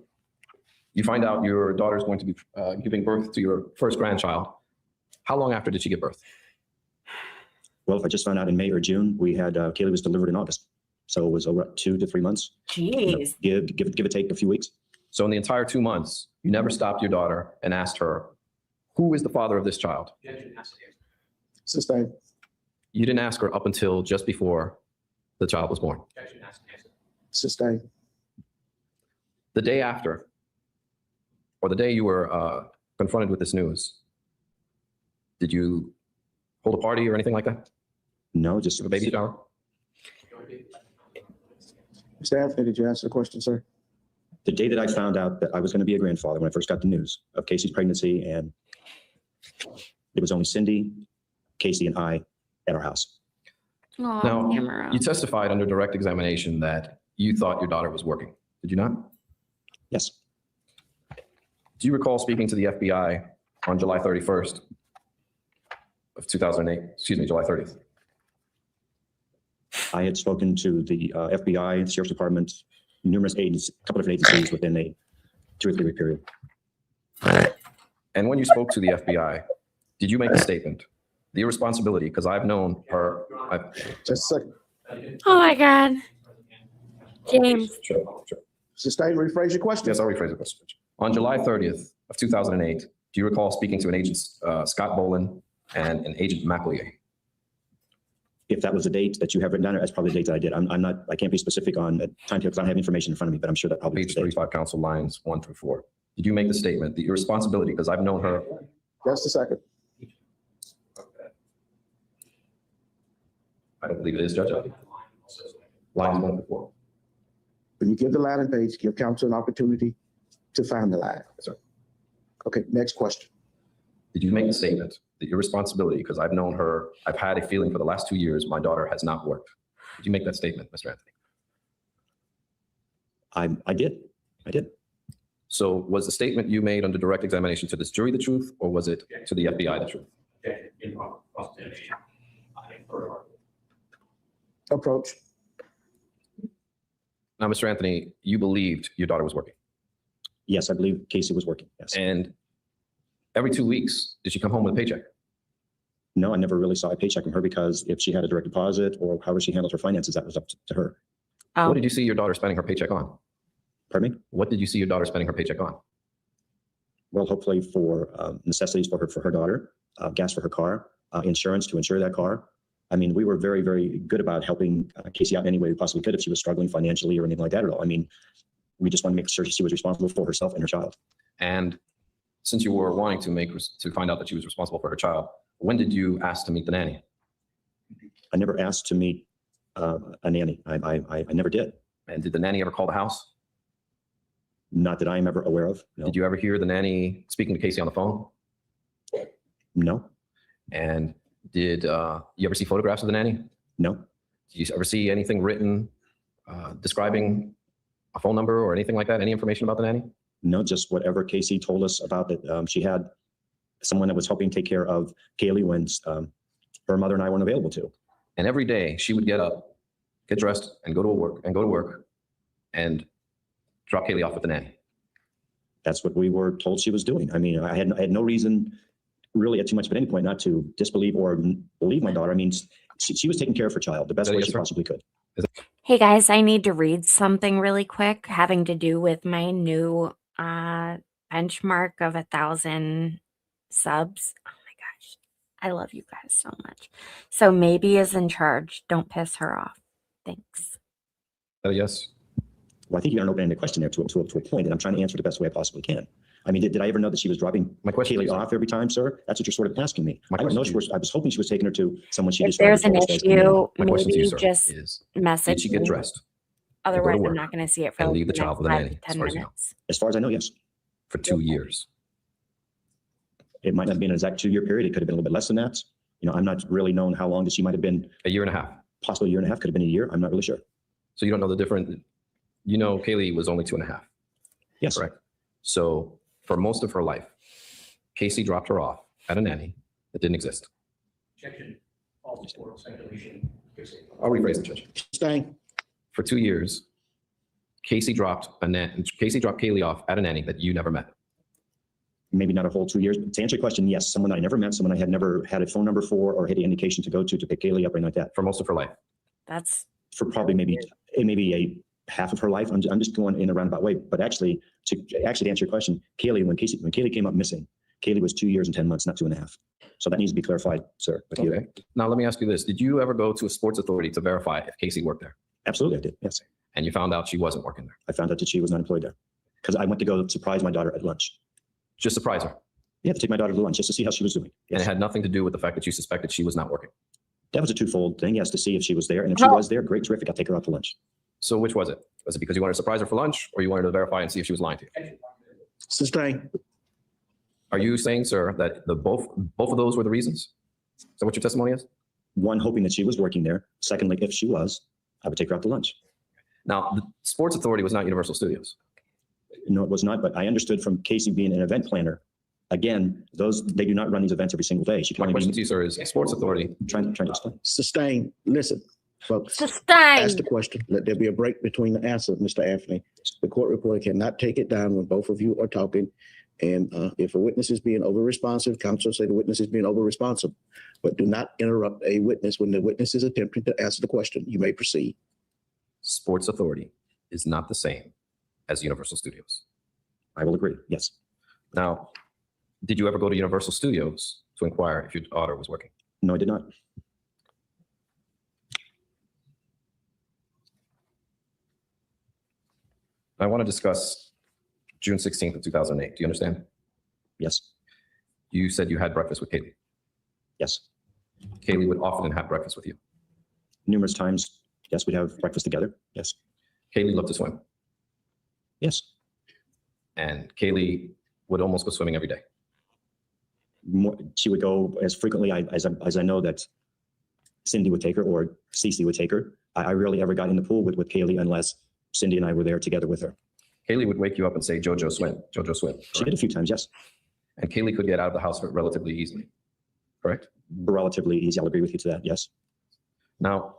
you find out your daughter is going to be giving birth to your first grandchild, how long after did she give birth? Well, if I just found out in May or June, we had Kaylee was delivered in August. So it was over 2 to 3 months. Jeez. Give or take a few weeks. So in the entire 2 months, you never stopped your daughter and asked her, who is the father of this child? Sustained. You didn't ask her up until just before the child was born. Sustained. The day after, or the day you were confronted with this news, did you hold a party or anything like that? No, just A baby shower? Mr. Anthony, did you answer the question, sir? the day that I found out that I was going to be a grandfather, when I first got the news of Casey's pregnancy, and it was only Cindy, Casey, and I at our house. Oh, Now, camera. you testified under direct examination that you thought your daughter was working. Did you not? Yes. Do you recall speaking to the FBI on July 31st of 2008? Excuse me, July 30th. I had spoken to the FBI, the Sheriff's Department, numerous agents, a couple of different agencies within a 2 or 3 week period. And when you spoke to the FBI, did you make a statement? The irresponsibility, because I've known her. Just a second. Oh my God. James. Sure. Sustain, rephrase your question. Yes, I'll rephrase the question. On July 30th of 2008, do you recall speaking to an agent, Scott Boland, and an agent McLeay? If that was the date that you have written down, that's probably the date that I did. I can't be specific on the timetable because I don't have information in front of me, but I'm sure that probably Page is the date. 35, council lines 1 through 4. Did you make the statement, the irresponsibility, because I've known her? Just a second. I don't believe it is, Judge. Lines 1 through 4. When you give the line and page, give counsel an opportunity to find the line. Yes, sir. Okay, next question. Did you make the statement, the irresponsibility, because I've known her, I've had a feeling for the last 2 years my daughter has not worked? Did you make that statement, Mr. Anthony? I did. So was the statement you made under direct examination to this jury the truth, or was it to the FBI the truth? Approach. Now, Mr. Anthony, you believed your daughter was working. Yes, I believe Casey was working. Yes. And every 2 weeks, did she come home with a paycheck? No, I never really saw a paycheck from her because if she had a direct deposit or however she handled her finances, that was up to her. Oh. What did you see your daughter spending her paycheck on? Pardon me? What did you see your daughter spending her paycheck on? Well, hopefully for necessities for her daughter, gas for her car, insurance to insure that car. I mean, we were very, very good about helping Casey out in any way we possibly could if she was struggling financially or anything like that at all. I mean, we just wanted to make sure she was responsible for herself and her child. And since you were wanting to find out that she was responsible for her child, when did you ask to meet the nanny? I never asked to meet a nanny. I never did. And did the nanny ever call the house? Not that I am ever aware of. No. Did you ever hear the nanny speaking to Casey on the phone? No. And did you ever see photographs of the nanny? No. Did you ever see anything written describing a phone number or anything like that? Any information about the nanny? No, just whatever Casey told us about that. She had someone that was helping take care of Kaylee when her mother and I weren't available to. And every day she would get up, get dressed, and go to work and drop Kaylee off with the nanny. That's what we were told she was doing. I mean, I had no reason really at too much of any point not to disbelieve or believe my daughter. I mean, she was taking care of her child the best way she possibly could. Hey guys, I need to read something really quick having to do with my new benchmark of 1,000 subs. Oh my gosh. I love you guys so much. So maybe is in charge. Don't piss her off. Thanks. Yes. Well, I think you're an open-ended question there to a point, and I'm trying to answer the best way I possibly can. I mean, did I ever know that she was dropping Kaylee off every time, sir? That's what you're sort of asking me. I don't know. I was hoping she was taking her to someone she If just. there's an issue, My question to maybe you, sir, just is message did she get me. dressed Otherwise, work I'm not going to see it for and like leave the child with a next nanny, 5 to as 10 far as you know? minutes. As far as I know, yes. for 2 years? It might not have been an exact 2-year period. It could have been a little bit less than that. I'm not really known how long that she might have been. A year and a half. Possibly a year and a half, could have been a year. I'm not really sure. So you don't know the difference. Kaylee was only 2.5. Yes. Correct. So for most of her life, Casey dropped her off at a nanny that didn't exist. Objection. All support speculation. I'll rephrase it, Judge. Staying. For 2 years, Casey dropped Kaylee off at a nanny that you never met. Maybe not a whole 2 years. But to answer your question, yes, someone that I never met, someone I had never had a phone number for or had any indication to go to pick Kaylee up or anything like that. For most of her life. That's For probably maybe a half of her life. I'm just going in a roundabout way. But actually, to answer your question, Kaylee, when Kaylee came up missing, Kaylee was 2 years and 10 months, not 2.5. So that needs to be clarified, sir. With you. Okay. Now let me ask you this. Did you ever go to a sports authority to verify if Casey worked there? Absolutely, I did. Yes. And you found out she wasn't working there? I found out that she was not employed there because I went to go surprise my daughter at lunch. Just surprise her. Yeah, to take my daughter to lunch just to see how she was doing. And it had nothing to do with the fact that you suspected she was not working. That was a twofold thing. Yes, to see if she was there. And if she was there, great, terrific. I'll take her out to lunch. So which was it? Was it because you wanted to surprise her for lunch or you wanted to verify and see if she was lying to you? Sustain. Are you saying, sir, that both of those were the reasons? Is that what your testimony is? One, hoping that she was working there. Secondly, if she was, I would take her out to lunch. Now, the sports authority was not Universal Studios. No, it was not. But I understood from Casey being an event planner, again, they do not run these events every single day. She can My only question be to you, sir, is sports authority. trying to explain. Sustain. Listen, folks. Ask sustained. the question. Let there be a break between the answer, Mr. Anthony. The court reporter cannot take it down when both of you are talking. And if a witness is being over-responsive, counsel say the witness is being over-responsive. But do not interrupt a witness when the witness is attempting to answer the question. You may proceed. Sports authority is not the same as Universal Studios. I will agree. Yes. Now, did you ever go to Universal Studios to inquire if your daughter was working? No, I did not. I want to discuss June 16th of 2008. Do you understand? Yes. You said you had breakfast with Kaylee. Yes. Kaylee would often have breakfast with you. Numerous times. Yes, we'd have breakfast together. Yes. Kaylee loved to swim. Yes. And Kaylee would almost go swimming every day. She would go as frequently as I know that Cindy would take her or Cece would take her. I rarely ever got in the pool with Kaylee unless Cindy and I were there together with her. Kaylee would wake you up and say, "Jojo, swim. Jojo, swim." She did a few times, yes. And Kaylee could get out of the house relatively easily, correct? Relatively easy. I'll agree with you to that. Yes. Now,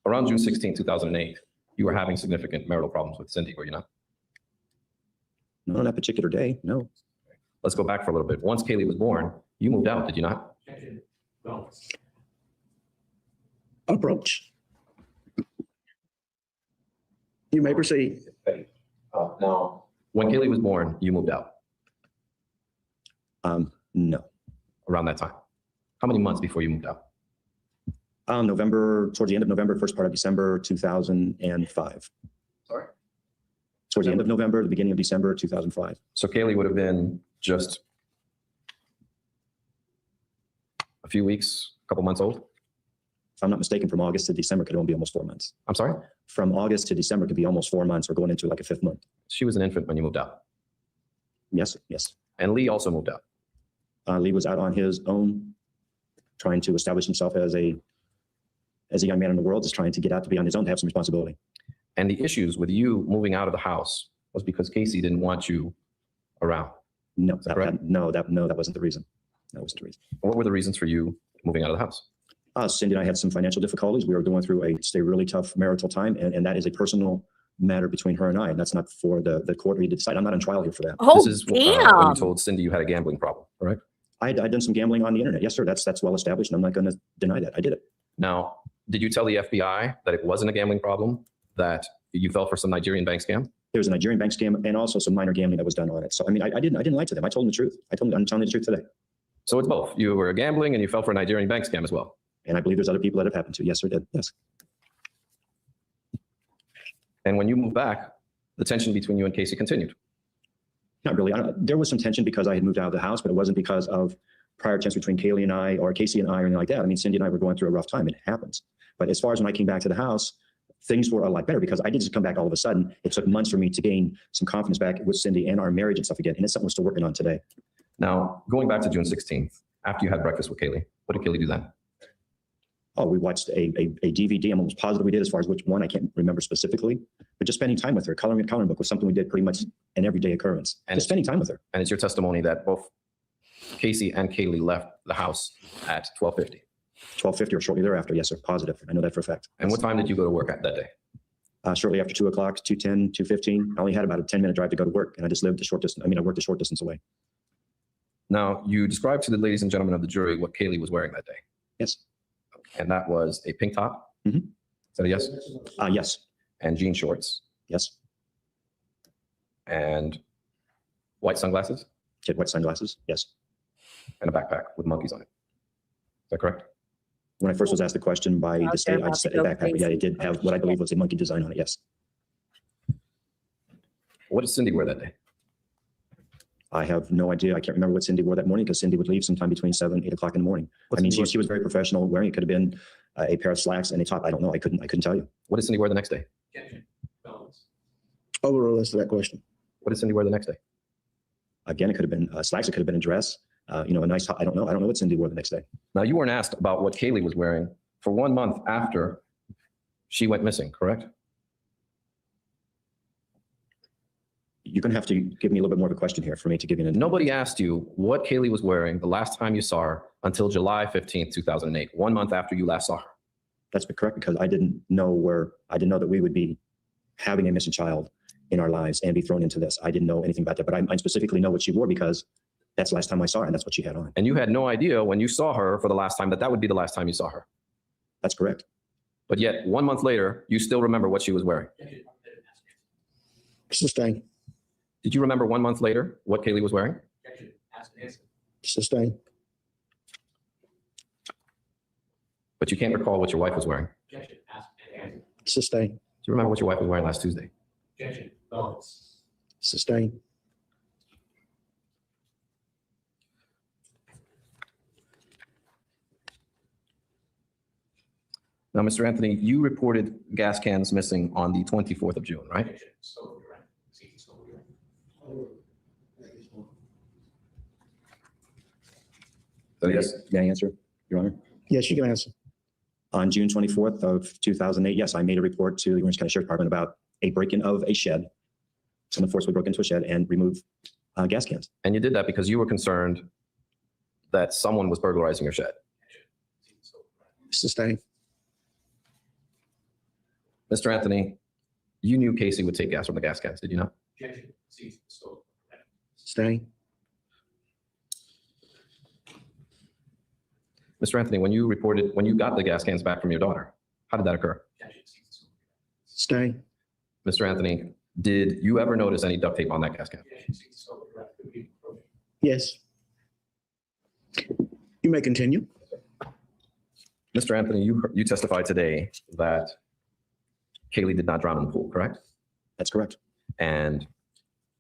around June 16, 2008, you were having significant marital problems with Cindy, were you not? No, on that particular day. No. Let's go back for a little bit. Once Kaylee was born, you moved out, did you not? Approach. You may proceed. Now, when Kaylee was born, you moved out No. around that time. How many months before you moved out? November, towards the end of November, first part of December, 2005. Sorry? Towards the end of November, the beginning of December, 2005. So Kaylee would have been just a few weeks, a couple months old? If I'm not mistaken, from August to December could only be almost 4 months. I'm sorry? From August to December could be almost 4 months or going into like a 5th month. She was an infant when you moved out. Yes, yes. And Lee also moved out. Lee was out on his own, trying to establish himself as a young man in the world, just trying to get out to be on his own, to have some responsibility. And the issues with you moving out of the house was because Casey didn't want you around. No, that correct? that wasn't the reason. That wasn't the reason. What were the reasons for you moving out of the house? Cindy and I had some financial difficulties. We were going through a really tough marital time, and that is a personal matter between her and I, and that's not for the court to decide. I'm not on trial here for that. Oh, This is when you damn. told Cindy you had a gambling problem, correct? I'd done some gambling on the internet. Yes, sir. That's well established, and I'm not going to deny that. I did it. Now, did you tell the FBI that it wasn't a gambling problem, that you fell for some Nigerian bank scam? There was a Nigerian bank scam and also some minor gambling that was done on it. So, I mean, I didn't lie to them. I told them the truth. I'm telling you the truth today. So it's both. You were gambling and you fell for a Nigerian bank scam as well. And I believe there's other people that have happened to. Yes, sir, did. Yes. And when you moved back, the tension between you and Casey continued. Not really. There was some tension because I had moved out of the house, but it wasn't because of prior tension between Kaylee and I or Casey and I or anything like that. I mean, Cindy and I were going through a rough time. It happens. But as far as when I came back to the house, things were a lot better because I didn't just come back all of a sudden. It took months for me to gain some confidence back with Cindy and our marriage and stuff again. And it's something we're still working on today. Now, going back to June 16th, after you had breakfast with Kaylee, what did Kaylee do then? Oh, we watched a DVD. I'm almost positive we did. As far as which one, I can't remember specifically. But just spending time with her, coloring a coloring book was something we did pretty much an everyday occurrence. And Just spending time with her. And it's your testimony that both Casey and Kaylee left the house at 12:50. 12:50 or shortly thereafter. Yes, sir. Positive. I know that for a fact. And what time did you go to work at that day? Shortly after 2 o'clock, 2:10, 2:15. I only had about a 10-minute drive to go to work, and I just lived a short distance. I worked a short distance away. Now, you described to the ladies and gentlemen of the jury what Kaylee was wearing that day. Yes. And that was a pink top? Mhm. Is that a yes? Yes. And jean shorts Yes. and white sunglasses She had white sunglasses. Yes. and a backpack with monkeys on it. Is that correct? When I first was asked the question by Out the state, there I about said to a go backpack. But yeah, it crazy. did have what I believe was a monkey design on it. Yes. What did Cindy wear that day? I have no idea. I can't remember what Cindy wore that morning because Cindy would leave sometime between 7, 8 o'clock in the morning. What's I mean, Cindy she was very professional wearing. It could have been a pair of slacks and a top. I don't know. I couldn't tell you. What did Cindy wear the next day? Overall, as to that question. What did Cindy wear the next day? Again, it could have been slacks. It could have been a dress. A nice. I don't know. I don't know what Cindy wore the next day. Now, you weren't asked about what Kaylee was wearing for 1 month after she went missing, correct? You're going to have to give me a little bit more of a question here for me to give you an. Nobody asked you what Kaylee was wearing the last time you saw her until July 15th, 2008, 1 month after you last saw her. That's correct because I didn't know that we would be having a missing child in our lives and be thrown into this. I didn't know anything about that, but I specifically know what she wore because that's the last time I saw her and that's what she had on. And you had no idea when you saw her for the last time that would be the last time you saw her. That's correct. But yet 1 month later, you still remember what she was wearing. Sustain. Did you remember 1 month later what Kaylee was wearing? Sustain. But you can't recall what your wife was wearing. Sustain. Do you remember what your wife was wearing last Tuesday? Sustain. Now, Mr. Anthony, you reported gas cans missing on the 24th of June, right? So yes, May I answer, Your Honor? Yes, you can answer. On June 24th of 2008, yes, I made a report to the Orange County Sheriff's Department about a break-in of a shed. Someone forcibly broke into a shed and removed gas cans. and you did that because you were concerned that someone was burglarizing your shed. Sustain. Mr. Anthony, you knew Casey would take gas from the gas cans, did you not? Sustain. Mr. Anthony, when you got the gas cans back from your daughter, how did that occur? Sustain. Mr. Anthony, did you ever notice any duct tape on that gas can? Yes. You may continue. Mr. Anthony, you testified today that Kaylee did not drown in the pool, correct? That's correct. And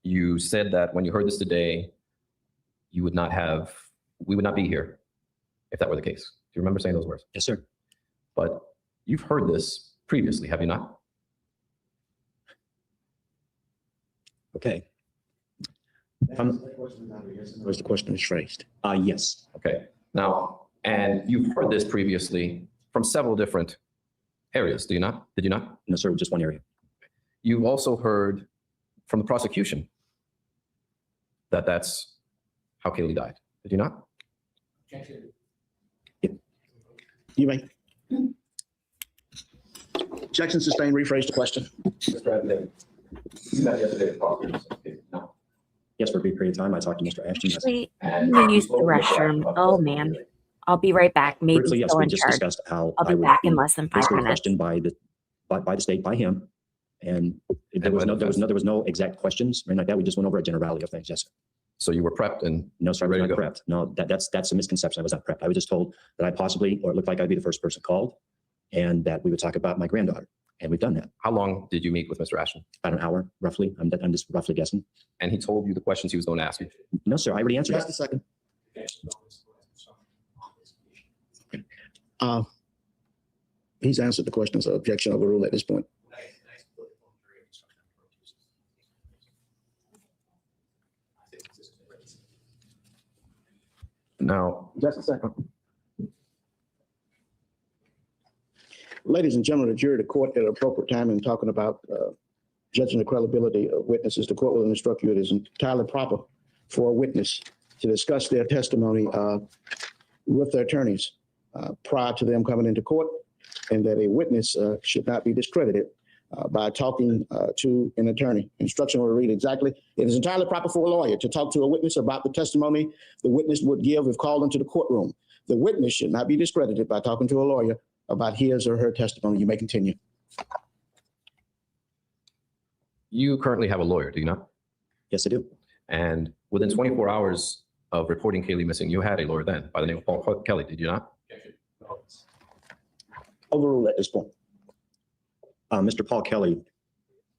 you said that when you heard this today, we would not be here if that were the case. Do you remember saying those words? Yes, sir. But you've heard this previously, have you not? Okay. Was the question is phrased? Yes. Okay. Now, and you've heard this previously from several different areas, do you not? Did you not? No, sir, just one area. You've also heard from the prosecution that that's how Kaylee died. Did you not? You may. Objection sustained. Rephrase the question. Mr. Anthony, you met yesterday with the prosecutor. No. Yes, for a brief period of time, I talked to Mr. Ashton. Yes. Actually, I'm gonna use the restroom. Oh, man. I'll be right back. Maybe Briefly, yes, still we in just charge. discussed how I'll I be would back in less than 5 basically minutes. questioned by the state, by him. And there was no exact questions or anything like that. We just went over a generality of things. Yes, sir. So you were prepped and No, sir, I was ready not to go. prepped. No, that's a misconception. I was not prepped. I was just told that I possibly, or it looked like I'd be the first person called and that we would talk about my granddaughter. And we've done that. How long did you meet with Mr. Ashton? About an hour, roughly. I'm just roughly guessing. And he told you the questions he was going to ask you. No, sir, I already answered Just that. a second. He's answered the question, so objection overruled at this point. Now, Just a second. Ladies and gentlemen of the jury, the court at an appropriate time in talking about judging the credibility of witnesses, the court will instruct you it is entirely proper for a witness to discuss their testimony with their attorneys prior to them coming into court, and that a witness should not be discredited by talking to an attorney. Instruction will read exactly. It is entirely proper for a lawyer to talk to a witness about the testimony the witness would give if called into the courtroom. The witness should not be discredited by talking to a lawyer about his or her testimony. You may continue. you currently have a lawyer, do you not? Yes, I do. And within 24 hours of reporting Kaylee missing, you had a lawyer then by the name of Paul Kelly, did you not? Overruled at this point. Mr. Paul Kelly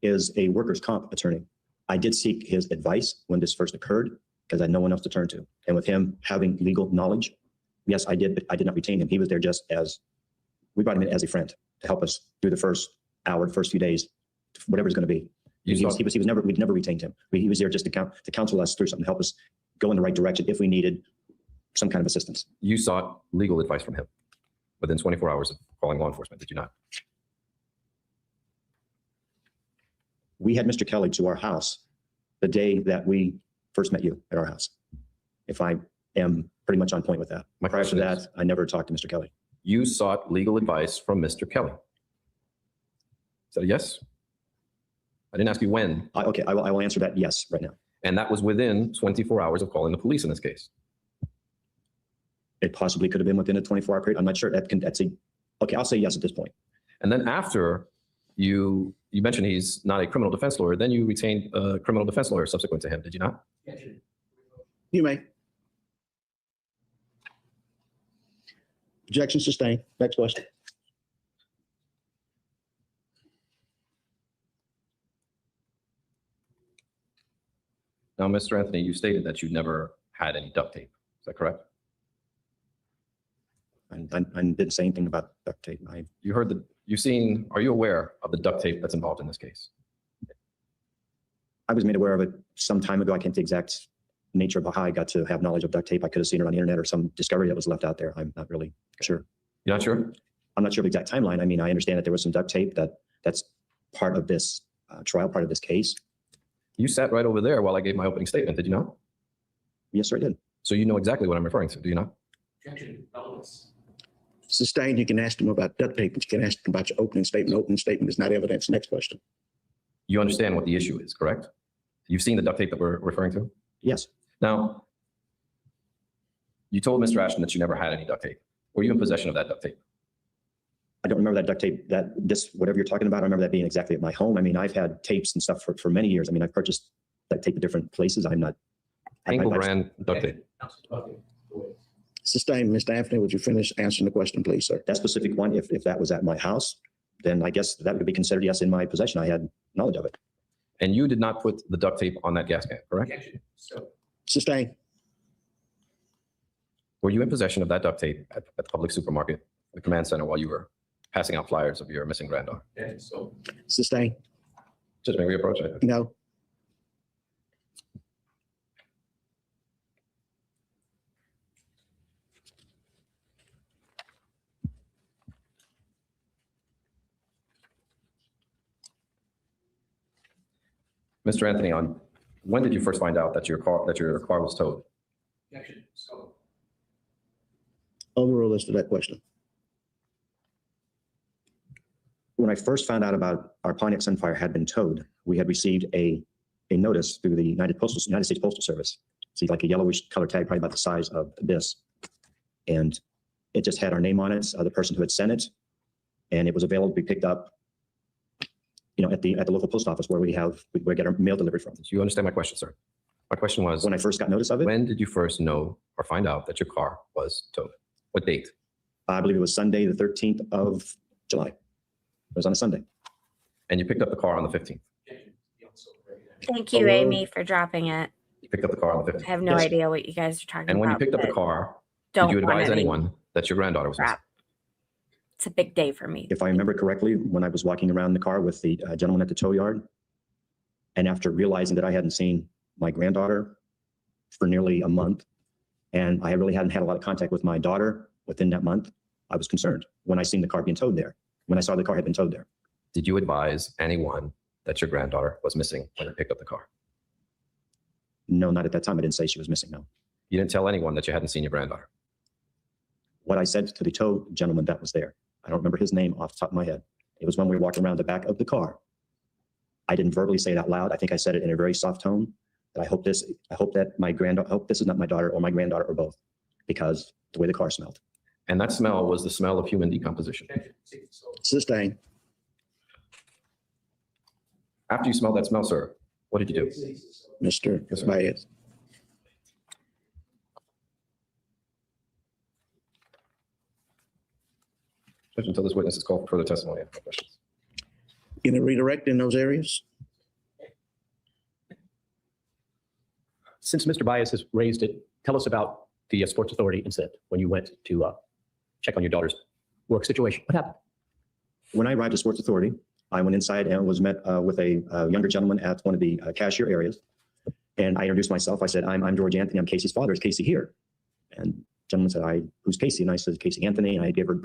is a workers' comp attorney. I did seek his advice when this first occurred because I had no one else to turn to. And with him having legal knowledge, yes, I did, but I did not retain him. He was there just as, we brought him in as a friend to help us through the first hour, the first few days, whatever it's going to be. He was never, we'd never retained him. He was there just to counsel us through something, help us go in the right direction if we needed some kind of assistance. You sought legal advice from him within 24 hours of calling law enforcement, did you not? We had Mr. Kelly to our house the day that we first met you at our house. If I am pretty much on point with that. My Prior to question that, is, I never talked to Mr. Kelly. you sought legal advice from Mr. Kelly. Is that a yes? I didn't ask you when, Okay, I will answer that yes right now. and that was within 24 hours of calling the police in this case. It possibly could have been within a 24-hour period. I'm not sure. Okay, I'll say yes at this point. And then after you mentioned he's not a criminal defense lawyer, then you retained a criminal defense lawyer subsequent to him, did you not? You may. Objection sustained. Next question. Now, Mr. Anthony, you stated that you never had any duct tape. Is that correct? I didn't say anything about duct tape. Are you aware of the duct tape that's involved in this case? I was made aware of it some time ago. I can't the exact nature of how I got to have knowledge of duct tape. I could have seen it on the internet or some discovery that was left out there. I'm not really sure. You're not sure? I'm not sure of the exact timeline. I mean, I understand that there was some duct tape that's part of this trial, part of this case. You sat right over there while I gave my opening statement, did you not? Yes, sir, I did. So you know exactly what I'm referring to, do you not? Sustained. You can ask them about duct tape, but you can ask them about your opening statement. Opening statement is not evidence. Next question. You understand what the issue is, correct? You've seen the duct tape that we're referring to? Yes. Now, you told Mr. Ashton that you never had any duct tape. Were you in possession of that duct tape? I don't remember that duct tape, whatever you're talking about. I remember that being exactly at my home. I mean, I've had tapes and stuff for many years. I mean, I've purchased that tape at different places. I'm not. Angle brand duct tape. Sustained. Mr. Anthony, would you finish answering the question, please, sir? That specific one, if that was at my house, then I guess that would be considered, yes, in my possession. I had knowledge of it. And you did not put the duct tape on that gas can, correct? Sustained. Were you in possession of that duct tape at the public supermarket, the command center, while you were passing out flyers of your missing granddaughter? Sustained. Just may we approach it? No. Mr. Anthony, when did you first find out that your car was towed? Overruled as to that question. When I first found out about our Pontiac Sunfire had been towed, we had received a notice through the United States Postal Service. See, like a yellowish color tag, probably about the size of this. And it just had our name on it, the person who had sent it. And it was available to be picked up, at the local post office where we get our mail delivered from. Do you understand my question, sir? My question was, When I first got notice of it, when did you first know or find out that your car was towed? What date? I believe it was Sunday, the 13th of July. It was on a Sunday. And you picked up the car on the 15th. Thank you, Amy, for dropping it. You picked up the car on the 15th. I have no Yes. idea what you guys are talking about. And when you picked up the but car, don't did you want advise any anyone that your granddaughter was missing? crap. It's a big day for me. If I remember correctly, when I was walking around the car with the gentleman at the tow yard, and after realizing that I hadn't seen my granddaughter for nearly a month, And I really hadn't had a lot of contact with my daughter within that month. I was concerned when I seen the car being towed there, when I saw the car had been towed there. Did you advise anyone that your granddaughter was missing when you picked up the car? No, not at that time. I didn't say she was missing, no. You didn't tell anyone that you hadn't seen your granddaughter? What I said to the tow gentleman that was there, I don't remember his name off the top of my head. It was when we were walking around the back of the car. I didn't verbally say it out loud. I think I said it in a very soft tone. That I hope this is not my daughter or my granddaughter or both, because the way the car smelled. And that smell was the smell of human decomposition. Sustained. After you smelled that smell, sir, what did you do? Mr. Yes, sir. Bias. Judge, until this witness is called for further testimony, I have no questions. Can it redirect in those areas? Since Mr. Bias has raised it, tell us about the Sports Authority incident when you went to check on your daughter's work situation. What happened? When I arrived at Sports Authority, I went inside and was met with a younger gentleman at one of the cashier areas. And I introduced myself. I said, I'm George Anthony. I'm Casey's father. Is Casey here? And the gentleman said, who's Casey? And I said, Casey Anthony. And I gave her a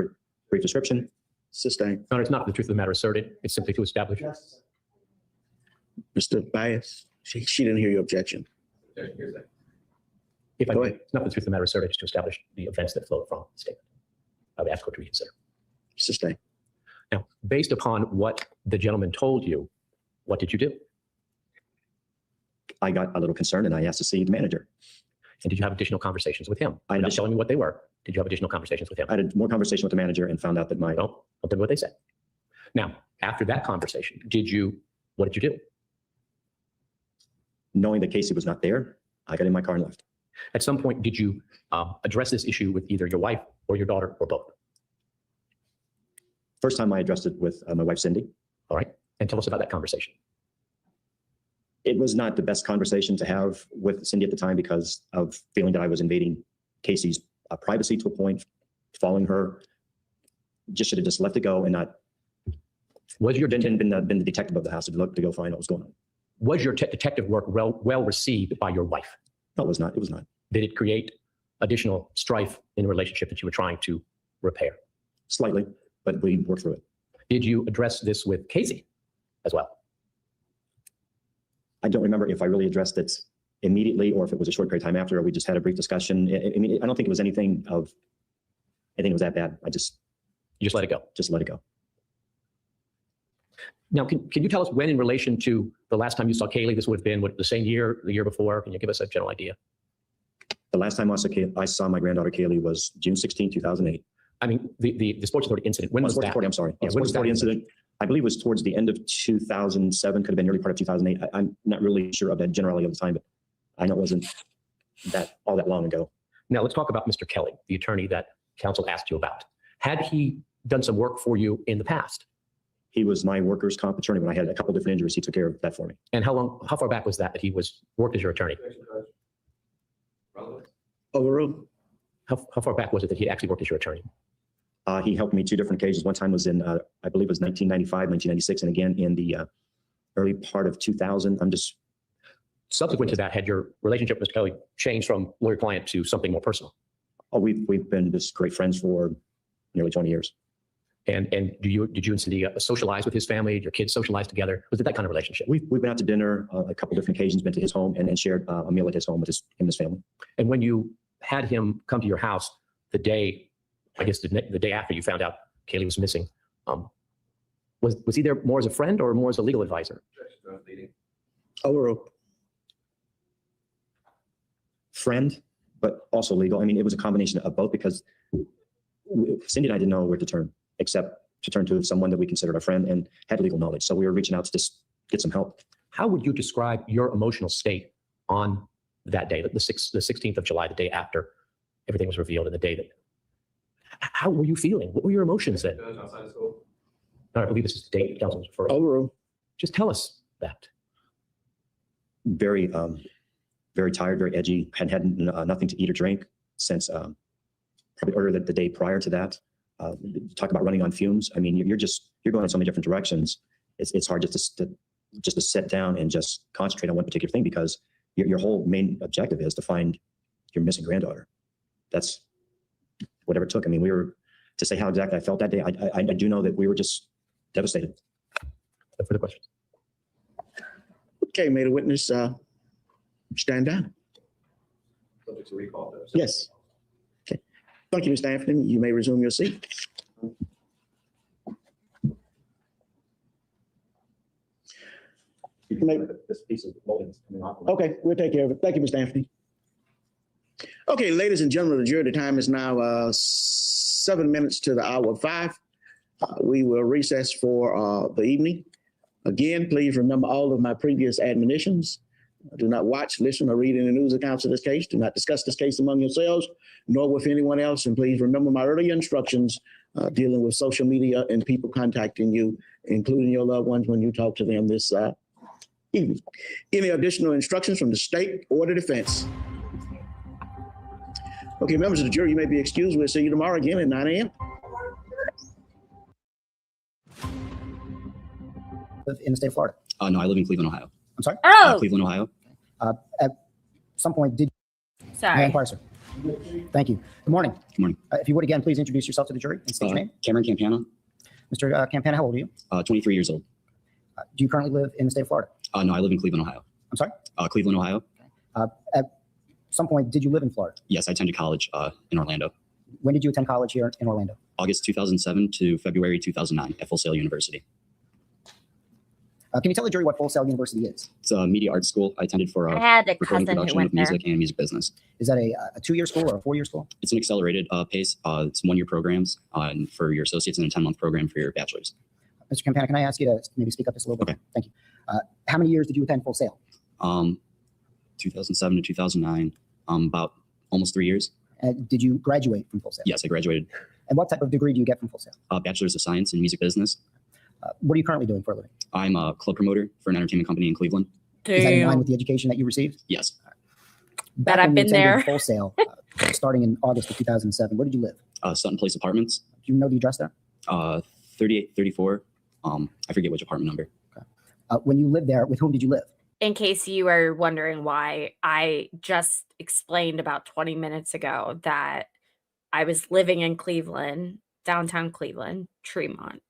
brief description. Sustained. No, it's not the truth of the matter asserted. It's simply to establish. Mr. Bias, she didn't hear your objection. If I Go may, ahead. it's not the truth of the matter asserted, it's to establish the events that flow from the statement. I would ask court to reconsider. Sustained. Now, based upon what the gentleman told you, what did you do? I got a little concerned and I asked to see the manager. And did you have additional conversations with him? I Without did. telling me what they were, did you have additional conversations with him? I had more conversation with the manager and found out that my, No, I'll tell you what they said. Now, after that conversation, what did you do? knowing that Casey was not there, I got in my car and left. At some point, did you address this issue with either your wife or your daughter or both? First time I addressed it with my wife, Cindy. All right. And tell us about that conversation. It was not the best conversation to have with Cindy at the time because of feeling that I was invading Casey's privacy to a point, following her. Just should have just left it go and not Was your been the detective of the house to look to go find what was going on. was your detective work well received by your wife? No, it was not. It was not. Did it create additional strife in the relationship that you were trying to repair? Slightly, but we worked through it. Did you address this with Casey as well? I don't remember if I really addressed it immediately or if it was a short period of time after, or we just had a brief discussion. I mean, I don't think it was anything was that bad. I just You just let it go. let it go. Now, can you tell us when, in relation to the last time you saw Kaylee, this would have been the same year, the year before? Can you give us a general idea? The last time I saw my granddaughter Kaylee was June 16, 2008. I mean, the Sports Authority incident. When was Sports that? Authority, I'm sorry. Yeah, when Sports was that Authority incident, I believe was towards the end of 2007, could have been early part of 2008. I'm not really sure of that generally of the time, but I know it wasn't all that long ago. Now, let's talk about Mr. Kelly, the attorney that counsel asked you about. Had he done some work for you in the past? He was my workers' comp attorney. When I had a couple different injuries, he took care of that for me. And how far back was that he worked as your attorney? Overruled. How far back was it that he actually worked as your attorney? He helped me two different occasions. One time was in, I believe it was 1995, 1996, and again in the early part of 2000. Subsequent to that, had your relationship with Mr. Kelly changed from lawyer-client to something more personal? Oh, we've been just great friends for nearly 20 years. And did you and Cindy socialize with his family? Did your kids socialize together? Was it that kind of relationship? We've been out to dinner a couple different occasions, been to his home and shared a meal at his home with him and his family. And when you had him come to your house the day, I guess the day after you found out Kaylee was missing, was he there more as a friend or more as a legal advisor? Overruled. Friend, but also legal. I mean, it was a combination of both because Cindy and I didn't know where to turn, except to turn to someone that we considered a friend and had legal knowledge. So we were reaching out to just get some help. How would you describe your emotional state on that day, the 16th of July, the day after everything was revealed, and the day that? How were you feeling? What were your emotions then? I believe this is the date counsel was referring. Overruled. Just tell us that. Very, very tired, very edgy. Had nothing to eat or drink since probably earlier the day prior to that. Talk about running on fumes. I mean, you're going in so many different directions. It's hard just to sit down and just concentrate on one particular thing because your whole main objective is to find your missing granddaughter. that's whatever it took. I mean, to say how exactly I felt that day, I do know that we were just devastated. No further questions. Okay, may the witness stand down. Subject to recall. Yes. Okay. Thank you, Mr. Anthony. You may resume your seat. This piece of molding is coming off. Okay, we'll take care of it. Thank you, Mr. Anthony. Okay, ladies and gentlemen of the jury, the time is now 7 minutes to the hour 5. We will recess for the evening. Again, please remember all of my previous admonitions. Do not watch, listen, or read any news accounts of this case. Do not discuss this case among yourselves, nor with anyone else. And please remember my earlier instructions dealing with social media and people contacting you, including your loved ones when you talk to them this evening. Any additional instructions from the state or the defense? Okay, members of the jury, you may be excused. We'll see you tomorrow again at 9 a.m. Live in the state of Florida. No, I live in Cleveland, Ohio. I'm sorry? Oh, Cleveland, Ohio. At some point, did May I sorry. inquire, sir? Thank you. Good morning. Good morning. If you would again, please introduce yourself to the jury and state your name. Cameron Campana, Mr. Campana, how old are you? 23 years old. Do you currently live in the state of Florida? No, I live in Cleveland, Ohio. I'm sorry? Cleveland, Ohio. At some point, did you live in Florida? Yes, I attended college in Orlando. When did you attend college here in Orlando? August 2007 to February 2009 at Full Sail University. Can you tell the jury what Full Sail University is? It's a media arts school. I attended for I had a recording cousin who production went of there. music and music business. Is that a 2-year school or a 4-year school? It's an accelerated pace. It's 1-year programs for your associates and a 10-month program for your bachelor's. Mr. Campana, can I ask you to maybe speak up just a little bit? Okay. Thank you. How many years did you attend Full Sail? 2007 to 2009, about almost 3 years. Did you graduate from Full Sail? Yes, I graduated And what type of degree do you get from Full Sail? bachelor's of science in music business. What are you currently doing for a living? I'm a club promoter for an entertainment company in Cleveland. Is that in line Damn. with the education that you received? Yes, Back I've when you been there. attended Full Sail, starting in August of 2007, where did you live? Sutton Place Apartments, Do you know the address there? 3834. I forget which apartment number. When you lived there, with whom did you live? In case you are wondering why, I just explained about 20 minutes ago that I was living in Cleveland, downtown Cleveland, Tremont,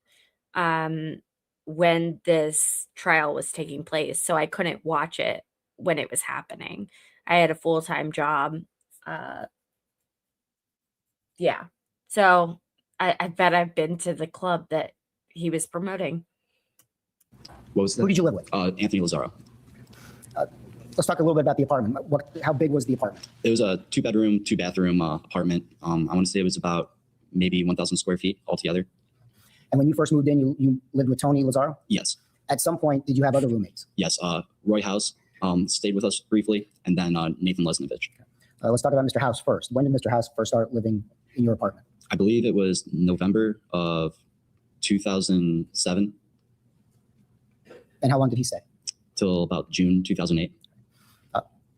when this trial was taking place. So I couldn't watch it when it was happening. I had a full-time job. Yeah. So I bet I've been to the club that he was promoting. What was Who that? did you live with? Anthony Lazaro. Let's talk a little bit about the apartment. How big was the apartment? It was a 2-bedroom, 2-bathroom apartment. I want to say it was about maybe 1,000 square feet altogether. And when you first moved in, you lived with Tony Lazaro? Yes, At some point, did you have other roommates? yes. Roy House stayed with us briefly, and then Nathan Lesnovich. Let's talk about Mr. House first. When did Mr. House first start living in your apartment? I believe it was November of 2007 And how long did he stay? till about June 2008.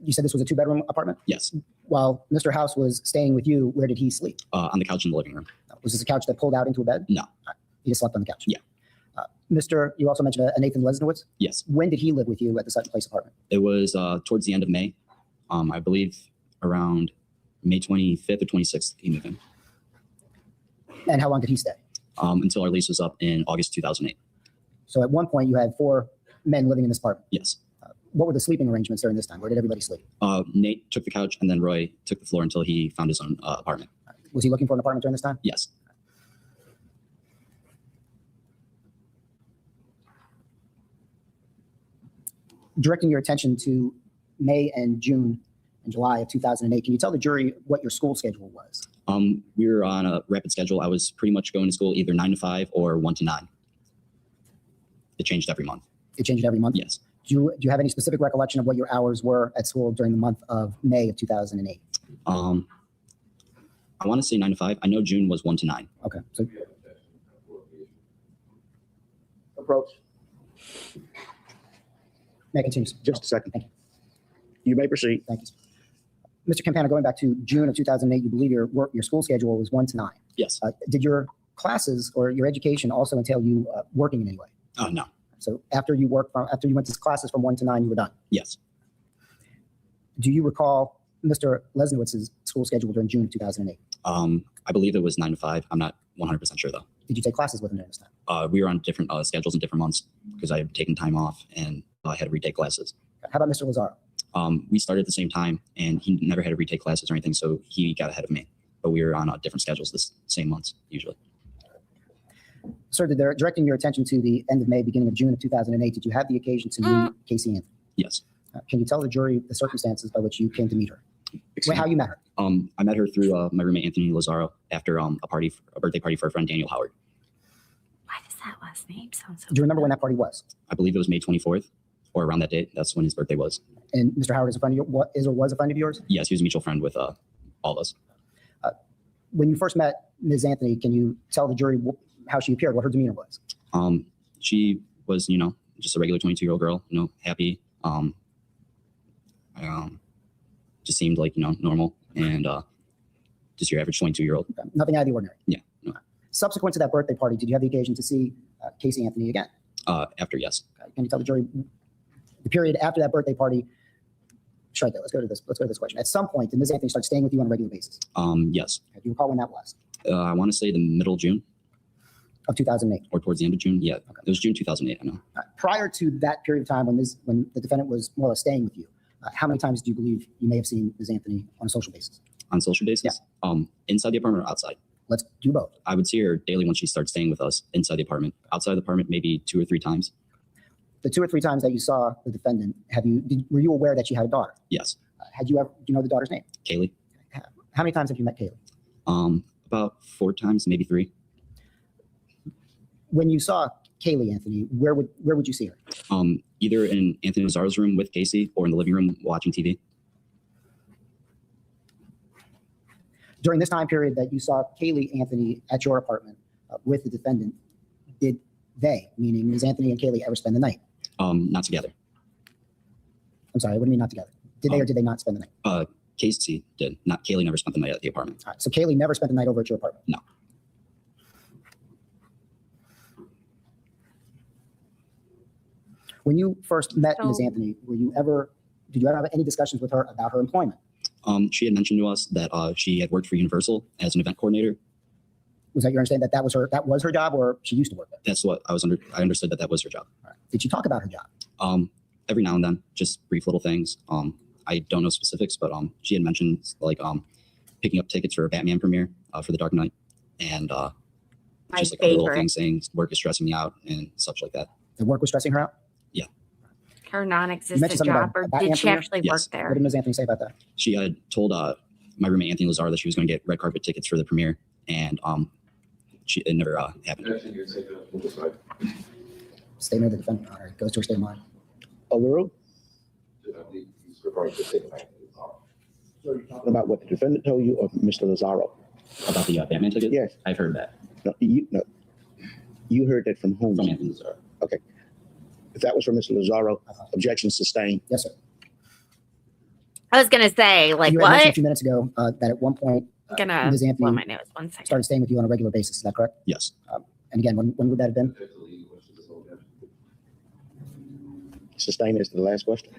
You said this was a 2-bedroom apartment? Yes, While Mr. House was staying with you, where did he sleep? on the couch in the living room. Was this a couch that pulled out into a bed? No. He just slept on the couch? Yeah. You also mentioned a Nathan Lesnowitz. Yes, When did he live with you at the Sutton Place apartment? it was towards the end of May. I believe around May 25th or 26th he moved in. And how long did he stay? Until our lease was up in August 2008. So at one point, you had 4 men living in this apartment. Yes. What were the sleeping arrangements during this time? Where did everybody sleep? Nate took the couch, and then Roy took the floor until he found his own apartment. Was he looking for an apartment during this time? Yes. Directing your attention to May and June and July of 2008, can you tell the jury what your school schedule was? We were on a rapid schedule. I was pretty much going to school either 9 to 5 or 1 to 9. It changed every month. It changed every month? Yes. Do you have any specific recollection of what your hours were at school during the month of May of 2008? I want to say 9 to 5. I know June was 1 to 9. Okay. So Approach. may I continue? Just a second. Thank you. You may proceed. Thank you. Mr. Campana, going back to June of 2008, you believe your school schedule was 1 to 9. Yes. Did your classes or your education also entail you working in any way? Oh, no. So after you went to classes from 1 to 9, you were done. Yes. Do you recall Mr. Lesnowitz's school schedule during June of 2008? I believe it was 9 to 5. I'm not 100% sure though. Did you take classes with him during this time? We were on different schedules in different months because I had taken time off and I had to retake classes. How about Mr. Lazaro? We started at the same time and he never had to retake classes or anything, so he got ahead of me. But we were on different schedules this same months usually. Sir, directing your attention to the end of May, beginning of June of 2008, did you have the occasion to meet Casey Anthony? Yes. Can you tell the jury the circumstances by which you came to meet her? Wait, how you met her? I met her through my roommate Anthony Lazaro after a birthday party for a friend Daniel Howard. Why does that last name sound so? Do you remember when that party was? I believe it was May 24th or around that date. That's when his birthday was. And Mr. Howard is a friend of yours? What is or was a friend of yours? Yes, he was a mutual friend with all of us. When you first met Ms. Anthony, can you tell the jury how she appeared, what her demeanor was? She was, just a regular 22-year-old girl, happy. Just seemed like, normal and just your average 22-year-old. Okay. Nothing out of the ordinary. Yeah. No. Subsequent to that birthday party, did you have the occasion to see Casey Anthony again? After, yes. Okay. Can you tell the jury the period after that birthday party? Right there. Let's go to this question. At some point, did Ms. Anthony start staying with you on a regular basis? Yes. Okay. Do you recall when that was? I want to say the middle of June. Of 2008. Or towards the end of June. Yeah. Okay. It was June 2008, I know. Prior to that period of time when the defendant was more or less staying with you, how many times do you believe you may have seen Ms. Anthony on a social basis? On social basis? Yeah. Inside the apartment or outside? Let's do both. I would see her daily when she starts staying with us inside the apartment. Outside the apartment, maybe 2 or 3 times. The 2 or 3 times that you saw the defendant, were you aware that she had a daughter? Yes. Do you know the daughter's name? Kaylee. How many times have you met Kaylee? About 4 times, maybe 3. When you saw Kaylee, Anthony, where would you see her? Either in Anthony Lazaro's room with Casey or in the living room watching TV. During this time period that you saw Kaylee Anthony at your apartment with the defendant, did they, meaning Ms. Anthony and Kaylee, ever spend the night? Not together. I'm sorry, what do you mean not together? Did they or did they not spend the night? Casey did. Not Kaylee never spent the night at the apartment. All right, so Kaylee never spent the night over at your apartment? No. When you first met Ms. Anthony, did you ever have any discussions with her about her employment? She had mentioned to us that she had worked for Universal as an event coordinator. Was that your understanding that that was her job, or she used to work there? That's what I understood that was her job. All right. Did she talk about her job? Every now and then, just brief little things. I don't know specifics, but she had mentioned like picking up tickets for a Batman premiere for The Dark Knight, and just like other little things saying work is stressing me out and such like that. The work was stressing her out? Yeah. Her non-existent job, or did she actually work there? What did Ms. Anthony say about that? She had told my roommate Anthony Lazaro that she was going to get red carpet tickets for the premiere, and it never happened. Statement of the defendant, Your Honor. It goes to her state of mind. Overruled. So you're talking about what the defendant told you or Mr. Lazaro? About the Batman ticket? Yes. I've heard that. No, you heard that from whom? From Anthony Lazaro. Okay. If that was from Mr. Lazaro, objection sustained. Yes, sir. I was gonna say, like, You had mentioned a what? few minutes ago that at one point, Gonna Ms. blow Anthony my nose. 1 second. started staying with you on a regular basis. Is that correct? Yes. And again, when would that have been? Sustained is the last question.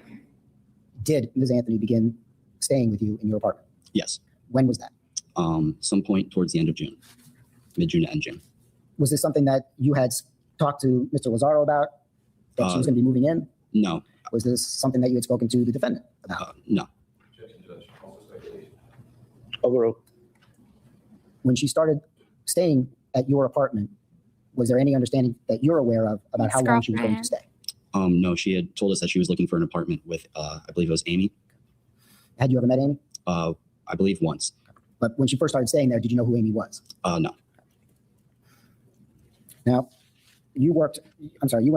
Did Ms. Anthony begin staying with you in your apartment? Yes. When was that? Some point towards the end of June, mid-June to end June. Was this something that you had talked to Mr. Lazaro about, that she was going to be moving in? No. Was this something that you had spoken to the defendant about? No. Overruled. When she started staying at your apartment, was there any understanding that you're aware of about how long she was going to stay? No, she had told us that she was looking for an apartment with, I believe it was Amy. Had you ever met Amy? I believe once. But when she first started staying there, did you know who Amy was? No. Now, you went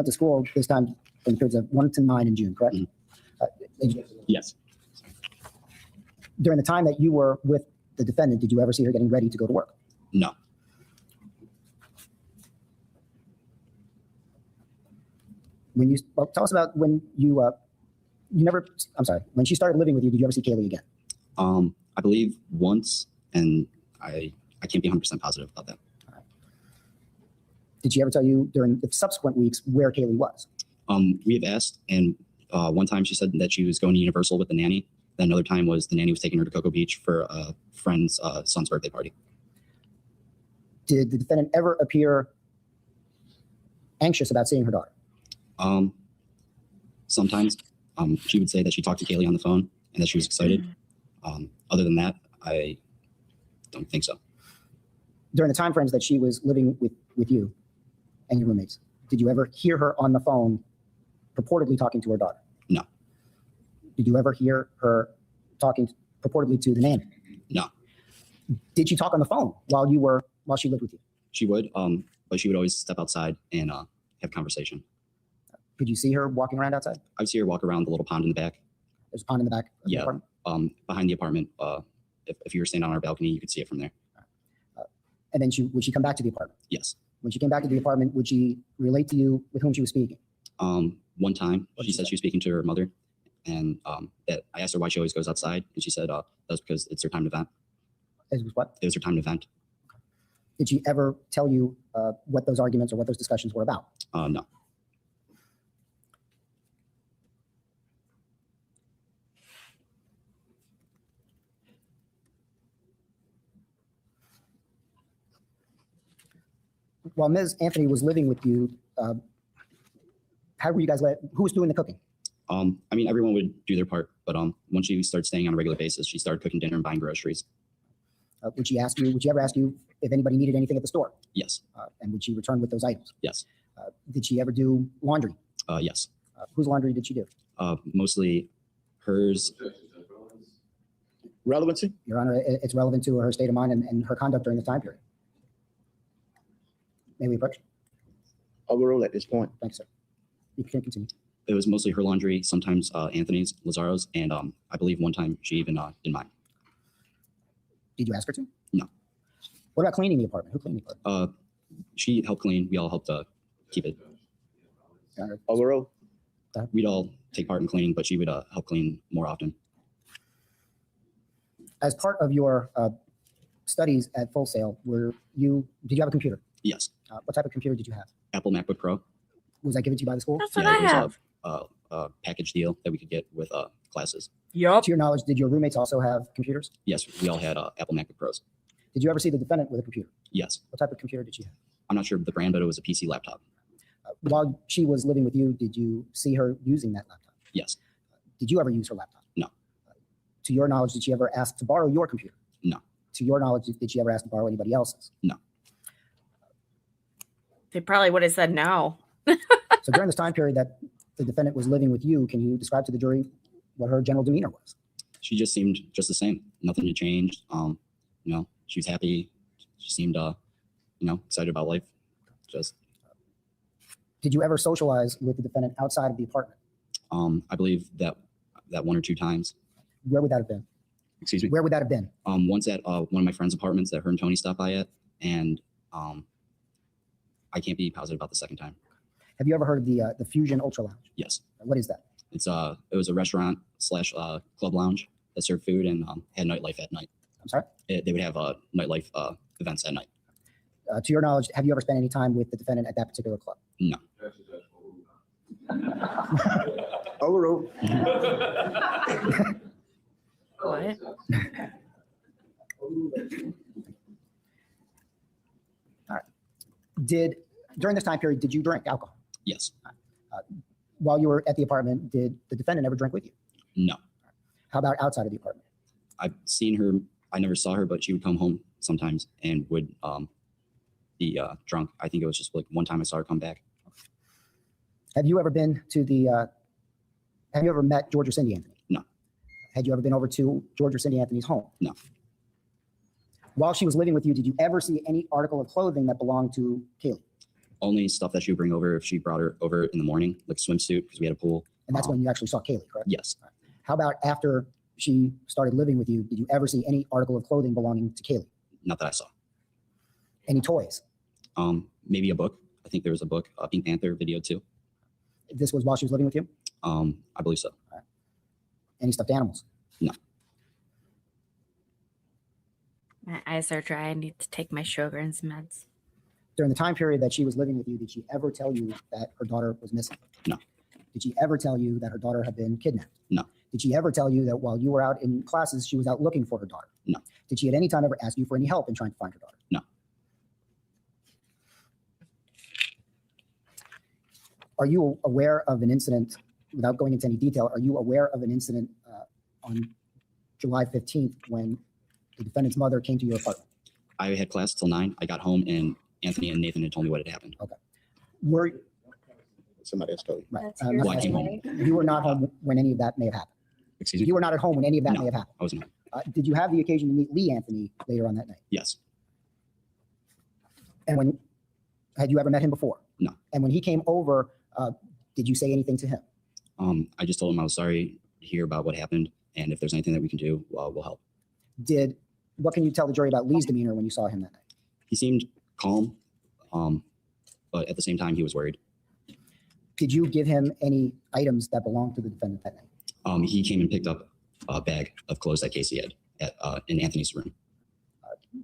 to school this time from the periods of 1 to 9 in June, correct? Mm-hmm. Yes. During the time that you were with the defendant, did you ever see her getting ready to go to work? No. Tell us about when when she started living with you, did you ever see Kaylee again? I believe once, and I can't be 100% positive about that. Right. Did she ever tell you during the subsequent weeks where Kaylee was? We have asked, and one time she said that she was going to Universal with the nanny, Then another time was the nanny was taking her to Cocoa Beach for a friend's son's birthday party. Did the defendant ever appear anxious about seeing her daughter? Sometimes she would say that she talked to Kaylee on the phone and that she was excited. Other than that, I don't think so. During the time frames that she was living with you and your roommates, did you ever hear her on the phone purportedly talking to her daughter? No. Did you ever hear her talking purportedly to the nanny? No. Did she talk on the phone while she lived with you? She would, but she would always step outside and have conversation. Could you see her walking around outside? I would see her walk around the little pond in the back. There's a pond in the back of the Yeah. apartment? Behind the apartment. If you were standing on our balcony, you could see it from there. And then would she come back to the apartment? Yes. When she came back to the apartment, would she relate to you with whom she was speaking? One time, What did she she said say? she was speaking to her mother, and that I asked her why she always goes outside, and she said that's because it's her time to vent. As was what? It was her time to vent. Did she ever tell you what those arguments or what those discussions were about? No. While Ms. Anthony was living with you, how were you guys who was doing the cooking? I mean, everyone would do their part, but once she started staying on a regular basis, she started cooking dinner and buying groceries. Would she ever ask you if anybody needed anything at the store? Yes. And would she return with those items? Yes. Did she ever do laundry? Yes. Whose laundry did she do? Mostly hers. Relevancy? Your Honor, it's relevant to her state of mind and her conduct during this time period. May we approach? Overruled at this point. Thanks, sir. You can continue. It was mostly her laundry, sometimes Anthony's, Lazaro's, and I believe one time she even did mine. Did you ask her to? No. What about cleaning the apartment? Who cleaned the apartment? She helped clean. We all helped keep it. Your Honor, Overruled. We'd all take part in cleaning, but she would help clean more often. as part of your studies at Full Sail, did you have a computer? Yes. What type of computer did you have? Apple MacBook Pro. Was that given to you by the school? That's what Yeah, I it was have. A package deal that we could get with classes. Yup. To your knowledge, did your roommates also have computers? Yes, we all had Apple MacBook Pros. Did you ever see the defendant with a computer? Yes. What type of computer did she have? I'm not sure the brand, but it was a PC laptop. While she was living with you, did you see her using that laptop? Yes. Did you ever use her laptop? No. To your knowledge, did she ever ask to borrow your computer? No. To your knowledge, did she ever ask to borrow anybody else's? No. They probably would have said no. So during this time period that the defendant was living with you, can you describe to the jury what her general demeanor was? She just seemed just the same. Nothing had changed. She was happy. She seemed, excited about life. Just. Did you ever socialize with the defendant outside of the apartment? I believe that one or two times. Where would that have been? Excuse me. Where would that have been? Once at one of my friend's apartments that her and Tony stopped by at, and I can't be positive about the second time. Have you ever heard of the Fusion Ultra Lounge? Yes. What is that? It was a restaurant / club lounge that served food and had nightlife at night. I'm sorry? They would have nightlife events at night. To your knowledge, have you ever spent any time with the defendant at that particular club? No. Overruled. What? During this time period, did you drink alcohol? Yes. While you were at the apartment, did the defendant ever drink with you? No. How about outside of the apartment? I've seen her. I never saw her, but she would come home sometimes and would be drunk. I think it was just like one time I saw her come back. Have you ever been to have you ever met George or Cindy Anthony? No. Had you ever been over to George or Cindy Anthony's home? No. While she was living with you, did you ever see any article of clothing that belonged to Kaylee? Only stuff that she would bring over if she brought her over in the morning, like swimsuit, because we had a pool. And that's when you actually saw Kaylee, correct? Yes. How about after she started living with you, did you ever see any article of clothing belonging to Kaylee? Not that I saw. Any toys? Maybe a book. I think there was a book, Pink Panther video too. This was while she was living with you? I believe so. Any stuffed animals? No. My eyes are dry. I need to take my Sjogren's meds. During the time period that she was living with you, did she ever tell you that her daughter was missing? No. Did she ever tell you that her daughter had been kidnapped? No. Did she ever tell you that while you were out in classes, she was out looking for her daughter? No. Did she at any time ever ask you for any help in trying to find her daughter? No. Are you aware of an incident, without going into any detail, are you aware of an incident on July 15th when the defendant's mother came to your apartment? I had class till 9. I got home and Anthony and Nathan had told me what had happened. Were Somebody else told you. right, That's not your Why came story. you were not home when any of that may have happened. Excuse me? You were not at home when any of that No. may have happened. I was not. Did you have the occasion to meet Lee Anthony later on that night? Yes. And had you ever met him before? No. And when he came over, did you say anything to him? I just told him I was sorry to hear about what happened, and if there's anything that we can do, we'll help. What can you tell the jury about Lee's demeanor when you saw him that night? He seemed calm, but at the same time, he was worried. Did you give him any items that belonged to the defendant that night? He came and picked up a bag of clothes that Casey had in Anthony's room.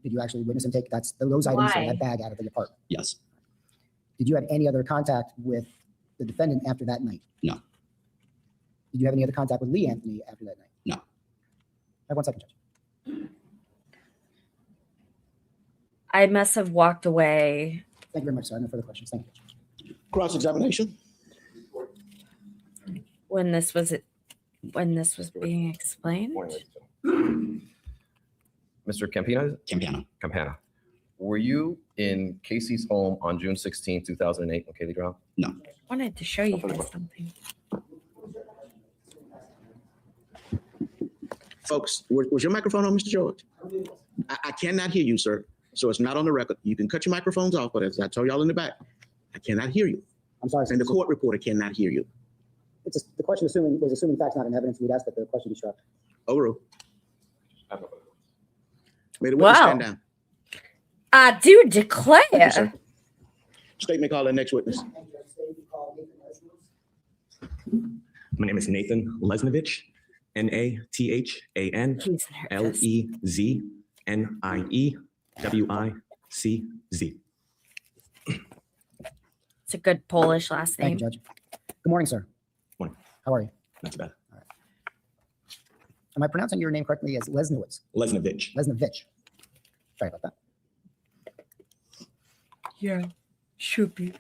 Did you actually witness him take those items Why? or that bag out of the apartment? Yes. Did you have any other contact with the defendant after that night? No. Did you have any other contact with Lee Anthony after that night? No. Have 1 second, Judge. I must have walked away. Thank you very much, sir. No further questions. Thank you. Cross-examination. When this was being explained. Mr. Campina? Campana. Were you in Casey's home on June 16, 2008 when Kaylee drowned? Wanted to show you guys something. Folks, was your microphone on, Mr. George? I cannot hear you, sir. So it's not on the record. You can cut your microphones off, but as I told y'all in the back, I cannot hear you. I'm sorry, sir. And the court reporter cannot hear you. The question was assuming facts not in evidence. We'd ask that the question be struck. Overruled. May the witness stand down. I do declare. Thank you, sir. Statement call the next witness. My name is Nathan Lesnovich, Nathan He's nervous. Lezniewicz. It's a good Polish last Thank name. you, Judge. Good morning, sir. Morning. How are you? Not too bad. Am I pronouncing your name correctly as Lesniewicz? Lesnovich. Lesnovich. Sorry about that. Yeah, should be.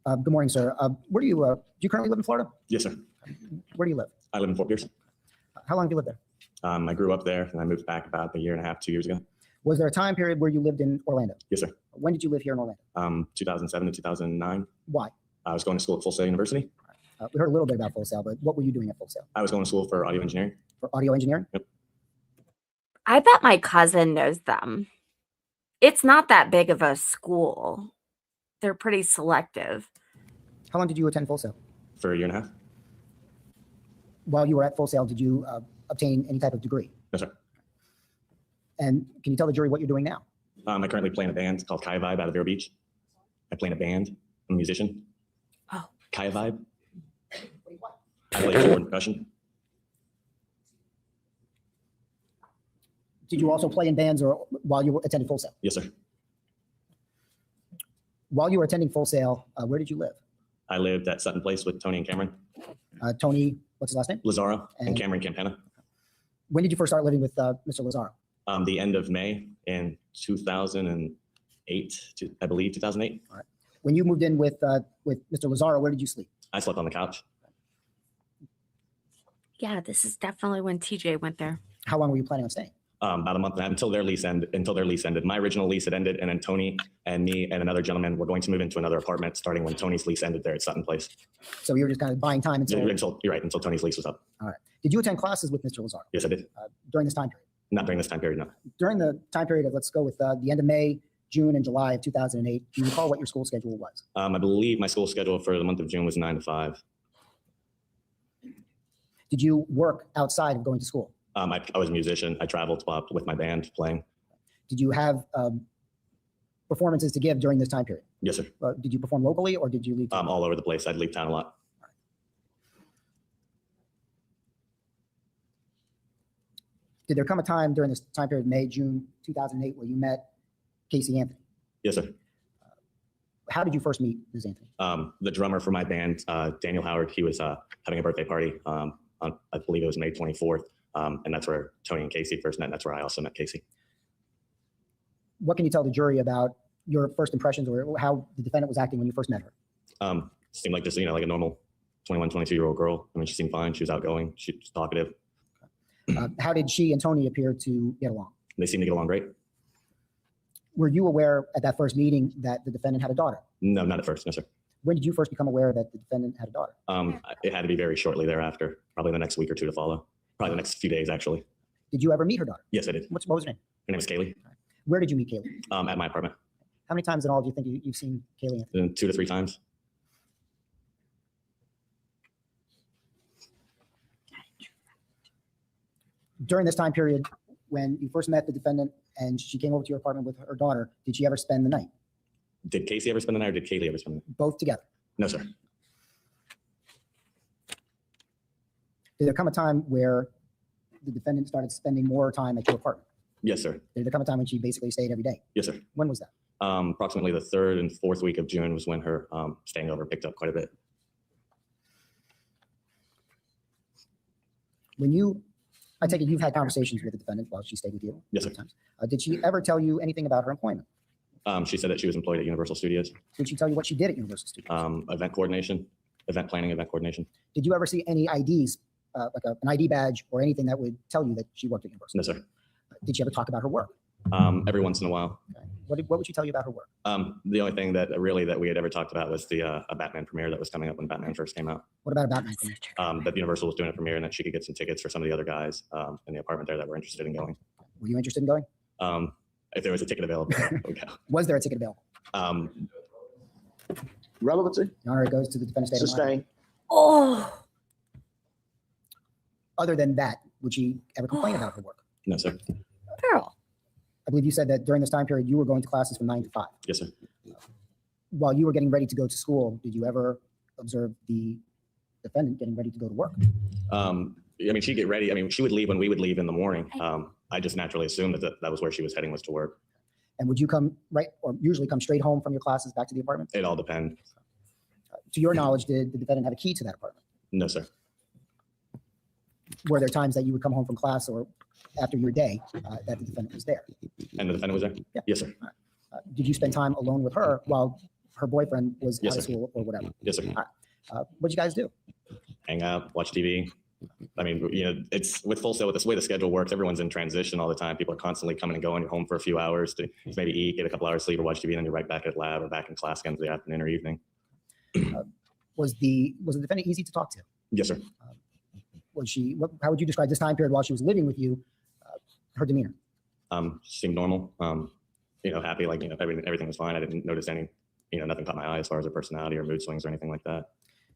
Good morning, sir. Where do you currently live in Florida? Yes, sir. Where do you live? I live in Fort Pierce. How long have you lived there? I grew up there and I moved back about a year and a half, 2 years ago. Was there a time period where you lived in Orlando? Yes, sir. When did you live here in Orlando? 2007 to 2009. Why? I was going to school at Full Sail University. We heard a little bit about Full Sail, but what were you doing at Full Sail? I was going to school for audio engineering. For audio engineering? Yep. I bet my cousin knows them. It's not that big of a school. They're pretty selective. How long did you attend Full Sail? For a year and a half. While you were at Full Sail, did you obtain any type of degree? Yes, sir. And can you tell the jury what you're doing now? I currently play in a band called Kaya Vibe out of Vero Beach. I play in a band. I'm a musician. Oh. Kaya Vibe. I play keyboard and percussion. Did you also play in bands or while you were attending Full Sail? Yes, sir. While you were attending Full Sail, where did you live? I lived at Sutton Place with Tony and Cameron. Tony, what's his last name? Lazaro and And- Cameron Campana. When did you first start living with Mr. Lazaro? The end of May in 2008, I believe 2008. When you moved in with Mr. Lazaro, where did you sleep? I slept on the couch. Yeah, this is definitely when TJ went there. How long were you planning on staying? About a month and a half until their lease ended. My original lease had ended, and then Tony and me and another gentleman were going to move into another apartment starting when Tony's lease ended there at Sutton Place. So you were just kind of buying time until. You're right, until Tony's lease was up. All right. Did you attend classes with Mr. Lazaro Yes, I did. during this time period? Not during this time period, no. During the time period of, let's go with the end of May, June, and July of 2008, do you recall what your school schedule was? I believe my school schedule for the month of June was 9 to 5. Did you work outside of going to school? I was a musician. I traveled with my band playing. Did you have performances to give during this time period? Yes, sir. Did you perform locally or did you leave? All over the place. I'd leave town a lot. Did there come a time during this time period, May, June 2008, where you met Casey Anthony? Yes, sir. How did you first meet Ms. Anthony? The drummer for my band, Daniel Howard, he was having a birthday party on, I believe it was May 24th. And that's where Tony and Casey first met. And that's where I also met Casey. What can you tell the jury about your first impressions or how the defendant was acting when you first met her? Seemed like just, like a normal 21, 22-year-old girl. I mean, she seemed fine. She was outgoing. She was talkative. How did she and Tony appear to get along? They seemed to get along great. Were you aware at that first meeting that the defendant had a daughter? No, not at first. No, sir. When did you first become aware that the defendant had a daughter? It had to be very shortly thereafter, probably the next week or two to follow. Probably the next few days, actually. Did you ever meet her daughter? Yes, I did. What was her name? Her name is Kaylee. Where did you meet Kaylee? At my apartment. How many times in all do you think you've seen Kaylee Anthony? 2 to 3 times. During this time period, when you first met the defendant and she came over to your apartment with her daughter, did she ever spend the night? Did Casey ever spend the night or did Kaylee ever spend the night? Both together? No, sir. Did there come a time where the defendant started spending more time at your apartment? Yes, sir. Did there come a time when she basically stayed every day? Yes, sir. When was that? Approximately the 3rd and 4th week of June was when her staying over picked up quite a bit. I take it you've had conversations with the defendant while she stayed with you? Yes, sir. Times. Did she ever tell you anything about her employment? She said that she was employed at Universal Studios. Did she tell you what she did at Universal Studios? Event coordination, event planning, event coordination. Did you ever see any IDs, like an ID badge or anything that would tell you that she worked at Universal? No, sir. Did she ever talk about her work? Every once in a while. Okay. What would she tell you about her work? The only thing that we had ever talked about was a Batman premiere that was coming up when Batman first came out. What about a Batman premiere? That Universal was doing a premiere and that she could get some tickets for some of the other guys in the apartment there that were interested in going. Were you interested in going? If there was a ticket available, I would go. Was there a ticket available? Relevancy? Your Honor, it goes to the defendant's state of mind. Sustained. Oh, Other than that, would she ever complain about her work? No, sir. girl. I believe you said that during this time period, you were going to classes from 9 to 5. Yes, sir. While you were getting ready to go to school, did you ever observe the defendant getting ready to go to work? I mean, she'd get ready. I mean, she would leave when we would leave in the morning. I just naturally assumed that was where she was heading, was to work. And would you come usually come straight home from your classes back to the apartment? It all depends. To your knowledge, did the defendant have a key to that apartment? No, sir. Were there times that you would come home from class or after your day that the defendant was there? And the defendant was there? Yeah. Yes, sir. Did you spend time alone with her while her boyfriend was Yes, out of sir. school or whatever? Yes, sir. What did you guys do? Hang out, watch TV. I mean, it's with Full Sail, with this way the schedule works, everyone's in transition all the time. People are constantly coming and going. You're home for a few hours to maybe eat, get a couple hours sleep or watch TV, and then you're right back at lab or back in class again for the afternoon or evening. Was the defendant easy to talk to? Yes, sir. How would you describe this time period while she was living with you, her demeanor? She seemed normal, happy, like, everything was fine. I didn't notice any, nothing caught my eye as far as her personality or mood swings or anything like that.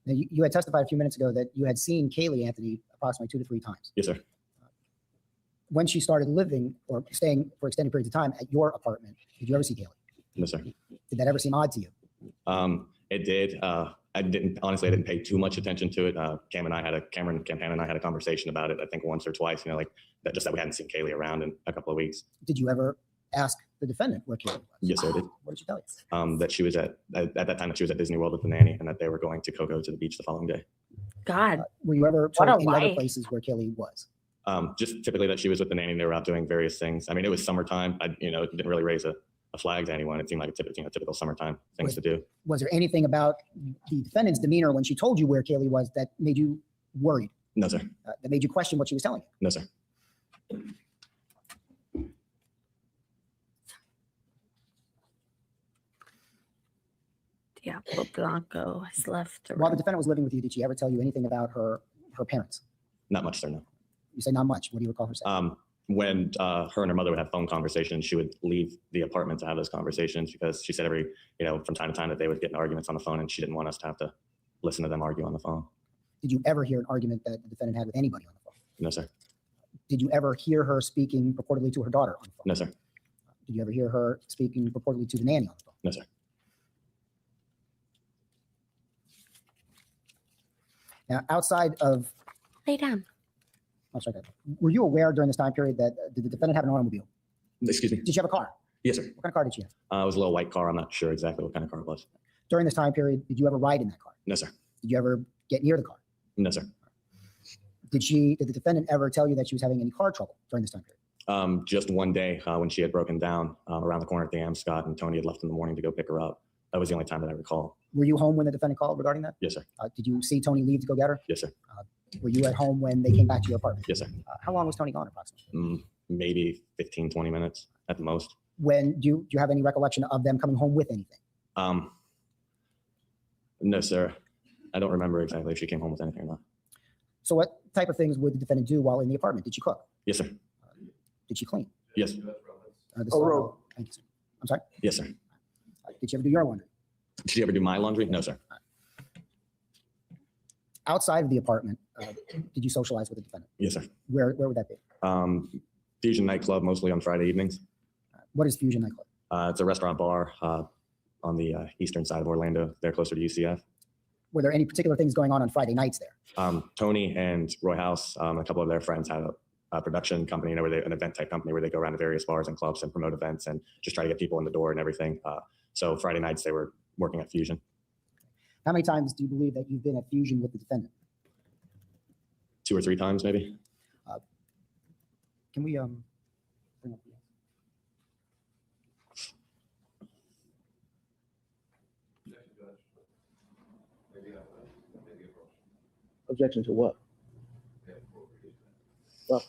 Now, you had testified a few minutes ago that you had seen Kaylee Anthony approximately 2 to 3 times. Yes, sir. When she started living or staying for extended periods of time at your apartment, did you ever see Kaylee? No, sir. Did that ever seem odd to you? It did. I didn't pay too much attention to it. Cameron Campana and I had a conversation about it, I think once or twice, that we hadn't seen Kaylee around in a couple of weeks. Did you ever ask the defendant where Kaylee was? Yes, I did. What did she tell you? That she was at that time that she was at Disney World with the nanny and that they were going to Cocoa to the beach the following day. God. Were you ever What told a any other life. places where Kaylee was? Just typically that she was with the nanny and they were out doing various things. I mean, it was summertime. I didn't really raise a flag to anyone. It seemed like a typical summertime things to do. Was there anything about the defendant's demeanor when she told you where Kaylee was that made you worried? No, sir. That made you question what she was telling you? No, sir. Diablo Blanco has left. While the defendant was living with you, did she ever tell you anything about her parents? Not much, sir, no. You say not much. What do you recall her saying? When her and her mother would have phone conversations, she would leave the apartment to have those conversations because she said from time to time that they would get in arguments on the phone and she didn't want us to have to listen to them argue on the phone. Did you ever hear an argument that the defendant had with anybody on the phone? No, sir. Did you ever hear her speaking purportedly to her daughter on the phone? No, sir. Did you ever hear her speaking purportedly to the nanny on the phone? No, sir. Now, outside of, Lay down. were you aware during this time period that did the defendant have an automobile? Excuse me. Did she have a car? Yes, sir. What kind of car did she have? It was a little white car. I'm not sure exactly what kind of car it was. During this time period, did you ever ride in that car? No, sir. Did you ever get near the car? No, sir. Did the defendant ever tell you that she was having any car trouble during this time period? Just one day when she had broken down around the corner at the Amscott, and Tony had left in the morning to go pick her up. That was the only time that I recall. Were you home when the defendant called regarding that? Yes, sir. Did you see Tony leave to go get her? Yes, sir. Were you at home when they came back to your apartment? Yes, sir. How long was Tony gone approximately? Maybe 15, 20 minutes at the most. Do you have any recollection of them coming home with anything? No, sir. I don't remember exactly if she came home with anything or not. So what type of things would the defendant do while in the apartment? Did she cook? Yes, sir. Did she clean? Yes. Thank you, sir. I'm sorry? Yes, sir. Did she ever do your laundry? Did she ever do my laundry? No, sir. Outside of the apartment, did you socialize with the defendant? Yes, sir. Where would that be? Fusion nightclub, mostly on Friday evenings. What is Fusion nightclub? It's a restaurant bar on the eastern side of Orlando. They're closer to UCF. Were there any particular things going on Friday nights there? Tony and Roy House, a couple of their friends, had a production company, an event type company where they go around to various bars and clubs and promote events and just try to get people in the door and everything. So Friday nights they were working at Fusion. How many times do you believe that you've been at Fusion with the defendant? 2 or 3 times, maybe. Can we bring up the Objection to what? Well,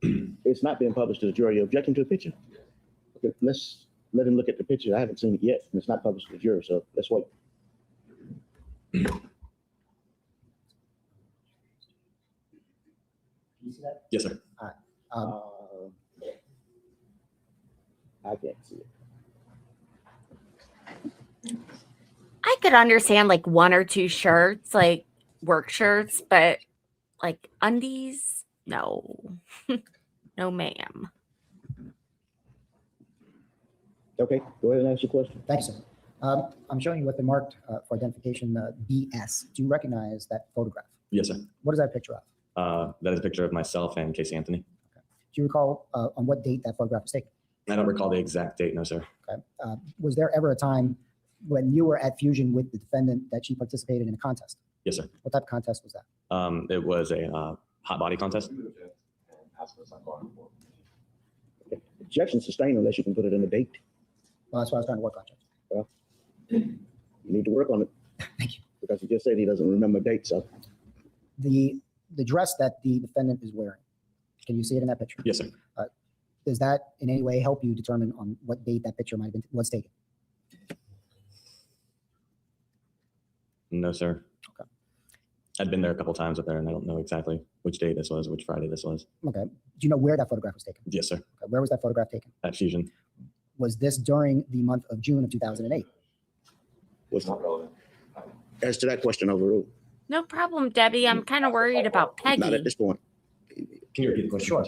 it's not being published to the jury. Objecting to the picture? Okay, let's let him look at the picture. I haven't seen it yet, and it's not published to the jury, so let's wait. You see that? Yes, sir. I can't see it. I could understand like 1 or 2 shirts, like work shirts, but like undies, no. No, ma'am. Okay, go ahead and ask your question. Thank you, sir. I'm showing you what's been marked for identification BS. Do you recognize that photograph? Yes, sir. What is that picture of? That is a picture of myself and Casey Anthony. Okay. Do you recall on what date that photograph was taken? I don't recall the exact date, no, sir. Okay. Was there ever a time when you were at Fusion with the defendant that she participated in a contest? Yes, sir. What type of contest was that? It was a hot body contest. Okay. Objection sustained unless you can put it in the date. Well, that's what I was trying to work on, Judge. Well, you need to work on it. Thank you. Because he just said he doesn't remember dates. So The dress that the defendant is wearing, can you see it in that picture? Yes, sir. Does that in any way help you determine on what date that picture might have been was taken? No, sir. Okay. I'd been there a couple times up there, and I don't know exactly which day this was, which Friday this was. Okay. Do you know where that photograph was taken? Yes, sir. Okay. Where was that photograph taken? At Fusion. Was this during the month of June of 2008? was not relevant. As to that question, overruled. No problem, Debbie. I'm kind of worried about Peggy. Not at this point. Can you repeat the question? Sure.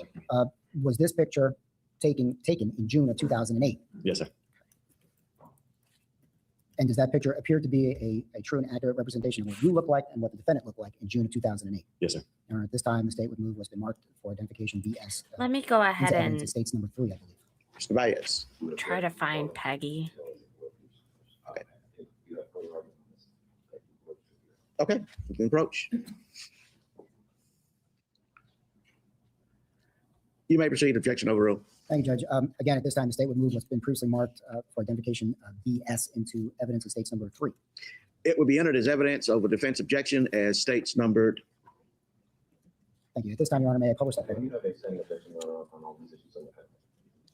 Was this picture taken in June of 2008? Yes, sir. And does that picture appear to be a true and accurate representation of what you look like and what the defendant looked like in June of 2008? Yes, sir. And at this time, the state would move what's been marked for identification VS. Let me go ahead and States number 3, I believe. Mr. Baez. try to find Peggy. Okay, you can approach. You may proceed. Objection overruled. Thank you, Judge. Again, at this time, the state would move what's been previously marked for identification BS into evidence of states number 3. It will be entered as evidence of a defense objection as states numbered. Thank you. At this time, Your Honor, may I publish that?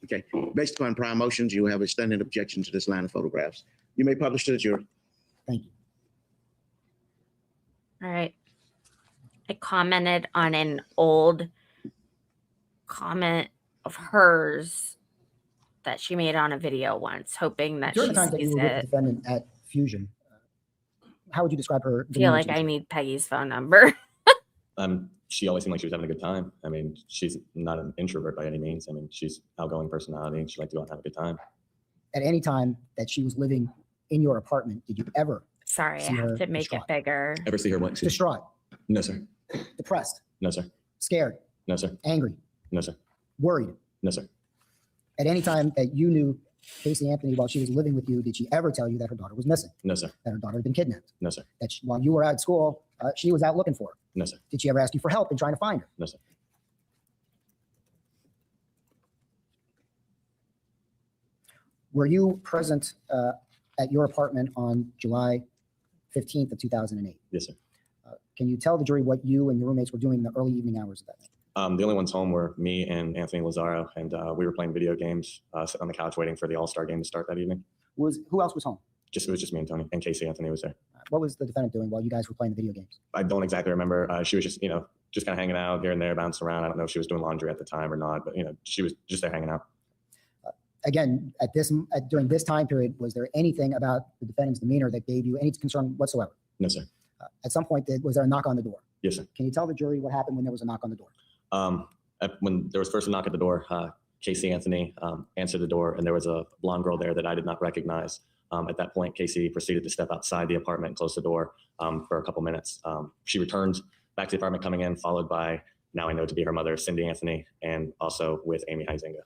Okay, based upon prior motions, you have a standing objection to this line of photographs. You may publish to the jury. Thank you. All right. I commented on an old comment of hers that she made on a video once, hoping that During she the time that you sees were with the it. defendant at Fusion, how would you describe her? I feel like I need Peggy's phone number. She always seemed like she was having a good time. I mean, she's not an introvert by any means. I mean, she's outgoing personality and she liked to go out and have a good time. At any time that she was living in your apartment, did you ever Sorry, I see her have to make distraught? it bigger. Ever see her what? Excuse me? Distraught, No, sir. depressed, No, sir. scared, No, sir. angry, No, sir. worried? No, sir. At any time that you knew Casey Anthony, while she was living with you, did she ever tell you that her daughter was missing, No, sir. that her daughter had been kidnapped? No, sir. That while you were at school, she was out looking for her? No, sir. Did she ever ask you for help in trying to find her? No, sir. Were you present at your apartment on July 15th of 2008? Yes, sir. Can you tell the jury what you and your roommates were doing in the early evening hours of that night? The only ones home were me and Anthony Lazaro, and we were playing video games, sitting on the couch waiting for the All-Star game to start that evening. Who else was home? It was just me and Tony, and Casey Anthony was there. What was the defendant doing while you guys were playing the video games? I don't exactly remember. She was just, just kind of hanging out here and there, bouncing around. I don't know if she was doing laundry at the time or not, but she was just there hanging out. Again, during this time period, was there anything about the defendant's demeanor that gave you any concern whatsoever? No, sir. At some point, was there a knock on the door? Yes, sir. Can you tell the jury what happened when there was a knock on the door? When there was first a knock at the door, Casey Anthony answered the door, and there was a blonde girl there that I did not recognize. At that point, Casey proceeded to step outside the apartment and close the door for a couple minutes. She returned back to the apartment coming in, followed by, now I know to be her mother, Cindy Anthony, and also with Amy Huizinga.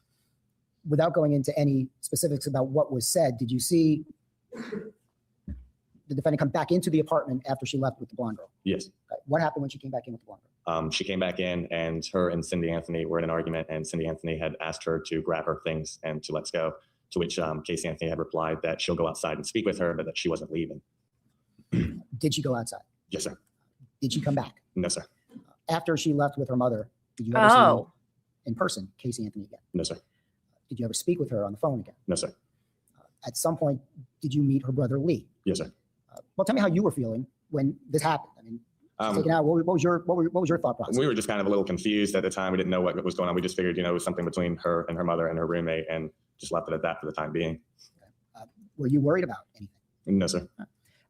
Without going into any specifics about what was said, did you see the defendant come back into the apartment after she left with the blonde girl? Yes. What happened when she came back in with the blonde girl? She came back in, and her and Cindy Anthony were in an argument, and Cindy Anthony had asked her to grab her things and to let's go, to which Casey Anthony had replied that she'll go outside and speak with her, but that she wasn't leaving. Did she go outside? Yes, sir. Did she come back? No, sir. After she left with her mother, did you ever see in person Casey Anthony again? No, sir. Did you ever speak with her on the phone again? No, sir. At some point, did you meet her brother Lee? Yes, sir. Well, tell me how you were feeling when this happened. I mean, taken out. What was your thought process? We were just kind of a little confused at the time. We didn't know what was going on. We just figured, it was something between her and her mother and her roommate, and just left it at that for the time being. Were you worried about anything? No, sir.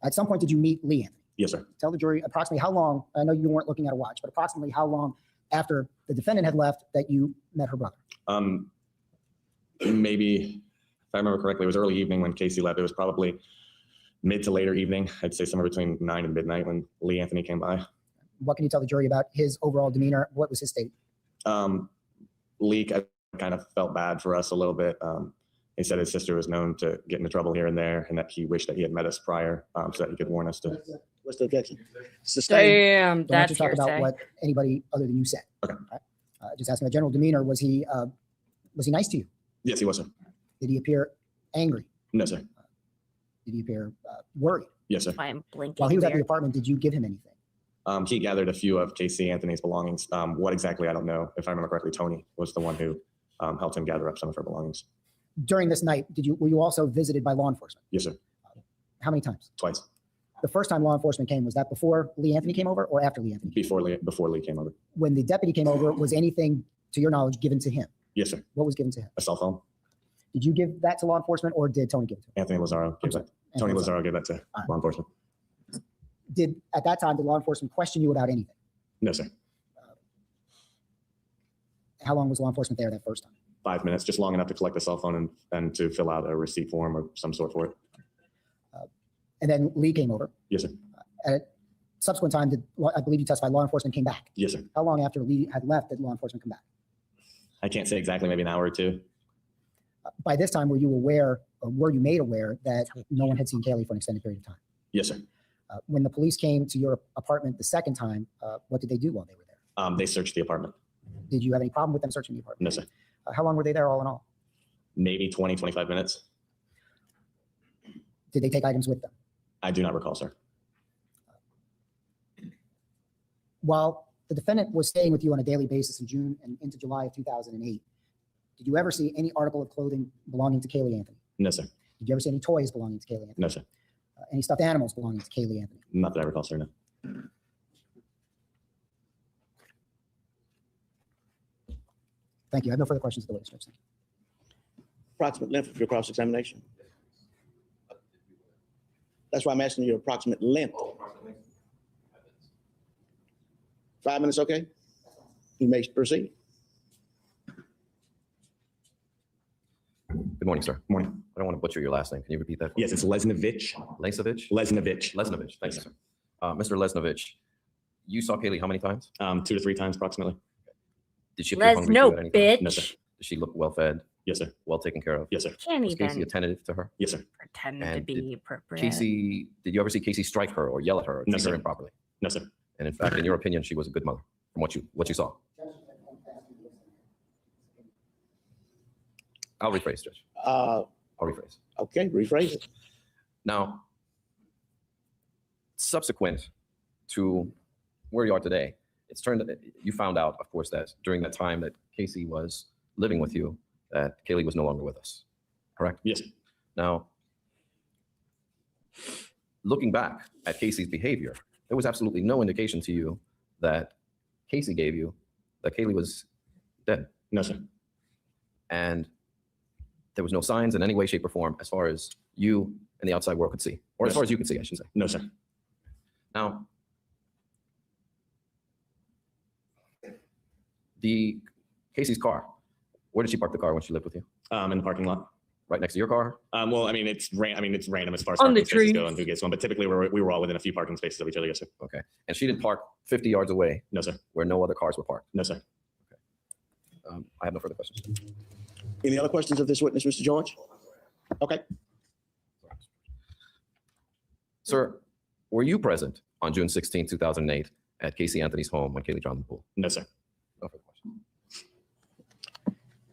At some point, did you meet Lee Anthony? Yes, sir. Tell the jury approximately how long. I know you weren't looking at a watch, but approximately how long after the defendant had left that you met her brother? Maybe, if I remember correctly, it was early evening when Casey left. It was probably mid to later evening. I'd say somewhere between 9 and midnight when Lee Anthony came by. What can you tell the jury about his overall demeanor? What was his state? Lee kind of felt bad for us a little bit. He said his sister was known to get into trouble here and there, and that he wished that he had met us prior so that he could warn us to. What's the objection? Sustained. Damn, Don't have to that's talk about hearsay. what anybody other than you said. Okay. Right? Just asking about general demeanor. Was he nice to you? Yes, he was, sir. Did he appear angry? No, sir. Did he appear worried? Yes, sir. Why I'm blinking. While he was at the weird. apartment, did you give him anything? He gathered a few of Casey Anthony's belongings. What exactly, I don't know. If I remember correctly, Tony was the one who helped him gather up some of her belongings. During this night, were you also visited by law enforcement? Yes, sir. How many times? Twice. The first time law enforcement came, was that before Lee Anthony came over or after Lee Anthony? Before Lee came over. When the deputy came over, was anything, to your knowledge, given to him? Yes, sir. What was given to him? A cell phone. Did you give that to law enforcement or did Tony give it to him? Anthony Lazaro gave that. Tony Lazaro gave that to law enforcement. At that time, did law enforcement question you about anything? No, sir. How long was law enforcement there that first time? 5 minutes, just long enough to collect the cell phone and to fill out a receipt form or some sort for it. And then Lee came over. Yes, sir. At a subsequent time, I believe you testified, law enforcement came back. Yes, sir. How long after Lee had left did law enforcement come back? I can't say exactly, maybe an hour or two. By this time, were you aware, or were you made aware that no one had seen Kaylee for an extended period of time? Yes, sir. When the police came to your apartment the second time, what did they do while they were there? They searched the apartment. Did you have any problem with them searching the apartment? No, sir. How long were they there all in all? Maybe 20, 25 minutes. Did they take items with them? I do not recall, sir. While the defendant was staying with you on a daily basis in June and into July of 2008, did you ever see any article of clothing belonging to Kaylee Anthony? No, sir. Did you ever see any toys belonging to Kaylee Anthony? No, sir. Any stuffed animals belonging to Kaylee Anthony? Not that I recall, sir, no. Thank you. I have no further questions of the witness, Judge. Thank you. Approximate length of your cross-examination. That's why I'm asking you approximate length. 5 minutes, okay? You may proceed. Good morning, sir. Morning. I don't want to butcher your last name. Can you repeat that? Yes, it's Lesnovich. Lesnovich? Lesnovich. Lesnovich. Thank Yes, you, sir. Mr. Lesnovich, you saw Kaylee how many times? 2 to 3 times approximately. Did she appear hungry to you at any time? bitch. No, sir. Did she look well fed? Yes, sir. well taken care of? Yes, sir. Can't Was Casey even attentive to her? Yes, sir. pretend to And be appropriate. Casey, did you ever see Casey strike her or yell at her or No, treat her sir. improperly? No, sir. And in fact, in your opinion, she was a good mother from what you saw. I'll rephrase, Judge. I'll rephrase. Okay, rephrase it. Now, subsequent to where you are today, you found out, of course, that during that time that Casey was living with you, that Kaylee was no longer with us, correct? Yes. Now, looking back at Casey's behavior, there was absolutely no indication to you that Casey gave you that Kaylee was dead. No, sir. And there was no signs in any way, shape, or form as far as you and the outside world could see, or as far as you could see, I should say. No, sir. Now, Casey's car, where did she park the car when she lived with you? In the parking lot. Right next to your car? Well, I mean, it's random as far as On the parking spaces tree. go and who gets one, but typically we were all within a few parking spaces of each other. Yes, sir. Okay. And she didn't park 50 yards away No, sir. where no other cars were parked? No, sir. I have no further questions. Any other questions of this witness, Mr. George? Okay. Sir, were you present on June 16, 2008 at Casey Anthony's home when Kaylee drowned in the pool? No, sir. No further questions.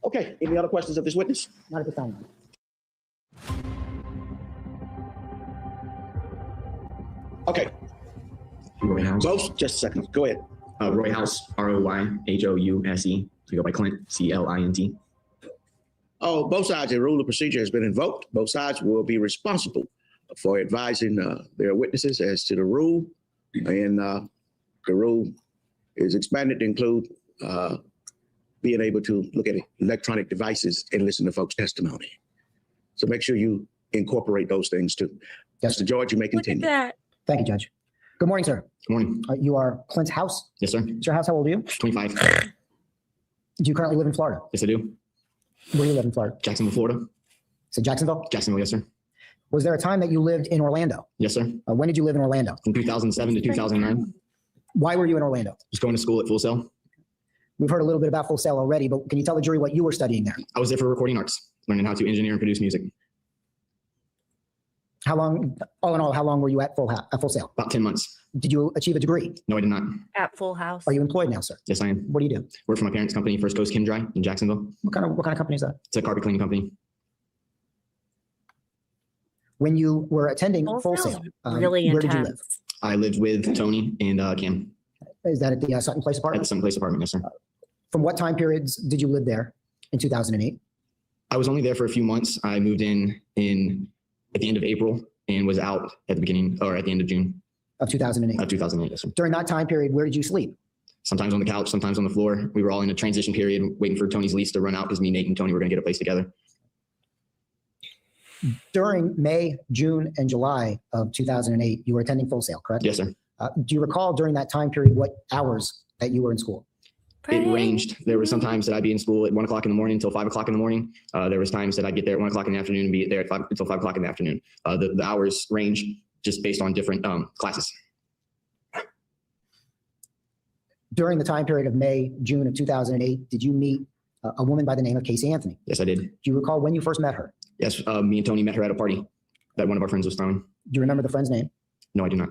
Okay, any other questions of this witness? Not at this time. Okay, Roy House. both, just a second, go ahead. Roy House, ROYHOUSE. We go by Clint, CLINT. Oh, both sides, the rule of procedure has been invoked. Both sides will be responsible for advising their witnesses as to the rule. And the rule is expanded to include being able to look at electronic devices and listen to folks' testimony. So make sure you incorporate those things too. Yes, Mr. George, you may Look at continue. that. Thank you, Judge. Good morning, sir. Good morning. You are Clint's house. Yes, sir. Mr. House, how old are you? 25. Do you currently live in Florida? Yes, I do. Where do you live in Florida? Jacksonville, Florida. So Jacksonville? Jacksonville, yes, sir. Was there a time that you lived in Orlando? Yes, sir. When did you live in Orlando? From 2007 to 2009. Why were you in Orlando? Just going to school at Full Sail. We've heard a little bit about Full Sail already, but can you tell the jury what you were studying there? I was there for recording arts, learning how to engineer and produce music. How long, all in all, how long were you at Full Sail? About 10 months. Did you achieve a degree? No, I did not. At Full House. Are you employed now, sir? Yes, I am. What do you do? Work for my parents' company, First Coast Kim Dry in Jacksonville. What kind of company is that? It's a carpet cleaning company. When you were attending Full Full Sail. Sail, Really where did you live? intense. I lived with Tony and Kim Is that at the Sutton Place at apartment? the Someplace apartment, yes, sir. From what time periods did you live there in 2008? I was only there for a few months. I moved in at the end of April and was out at the beginning or at the end of June Of 2008. of 2008, yes, sir. During that time period, where did you sleep? Sometimes on the couch, sometimes on the floor. We were all in a transition period waiting for Tony's lease to run out because me, Nate, and Tony were going to get a place together. During May, June, and July of 2008, you were attending Full Sail, correct? Yes, sir. Do you recall during that time period what hours that you were in school? It ranged. There were some times that I'd be in school at 1 o'clock in the morning until 5 o'clock in the morning. There was times that I'd get there at 1 o'clock in the afternoon and be there at until 5 o'clock in the afternoon. The hours range just based on different classes. During the time period of May, June of 2008, did you meet a woman by the name of Casey Anthony? Yes, I did. Do you recall when you first met her? Yes, me and Tony met her at a party that one of our friends was throwing. Do you remember the friend's name? No, I do not.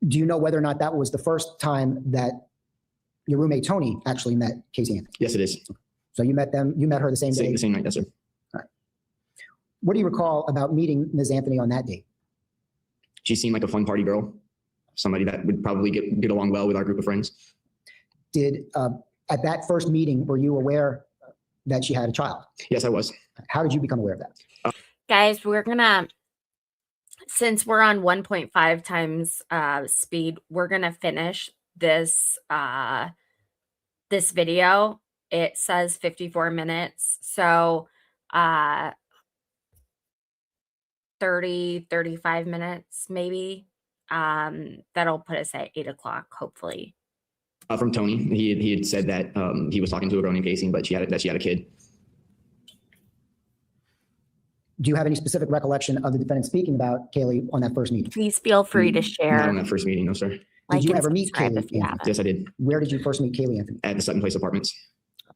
Do you know whether or not that was the first time that your roommate Tony actually met Casey Anthony? Yes, it is. So you met her the same day? The same night, yes, sir. What do you recall about meeting Ms. Anthony on that date? She seemed like a fun party girl, somebody that would probably get along well with our group of friends. Did, at that first meeting, were you aware that she had a child? Yes, I was. How did you become aware of that? Guys, we're gonna, since we're on 1.5 times speed, we're gonna finish this this video. It says 54 minutes, so 35 minutes maybe. That'll put us at 8 o'clock, hopefully. From Tony, he had said that he was talking to a girl named Casey, but she had a kid. Do you have any specific recollection of the defendant speaking about Kaylee on that first meeting? Please feel free to Not share. on that first meeting, no, sir. Did you and ever meet subscribe Kaylee if you Anthony? haven't. Yes, I did. Where did you first meet Kaylee Anthony? At the Sutton Place Apartments.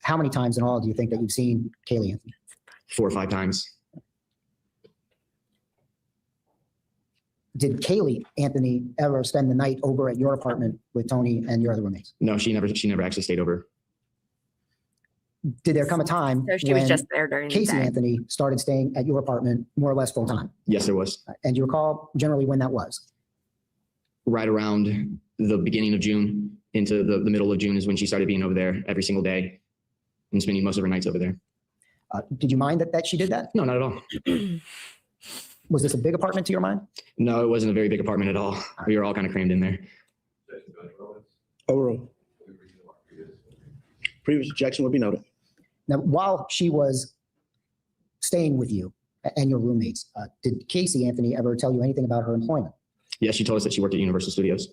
How many times in all do you think that you've seen Kaylee Anthony? 4 or 5 times. Did Kaylee Anthony ever spend the night over at your apartment with Tony and your other roommates? No, she never actually stayed over. Did there come a time So she was just there during the Casey day. Anthony started staying at your apartment more or less full time? Yes, there was. And do you recall generally when that was? Right around the beginning of June into the middle of June is when she started being over there every single day and spending most of her nights over there. Did you mind that she did that? No, not at all. Was this a big apartment to your mind? No, it wasn't a very big apartment at all. We were all kind of crammed in there. Overruled. Previous objection will be noted. Now, while she was staying with you and your roommates, did Casey Anthony ever tell you anything about her employment? Yes, she told us that she worked at Universal Studios.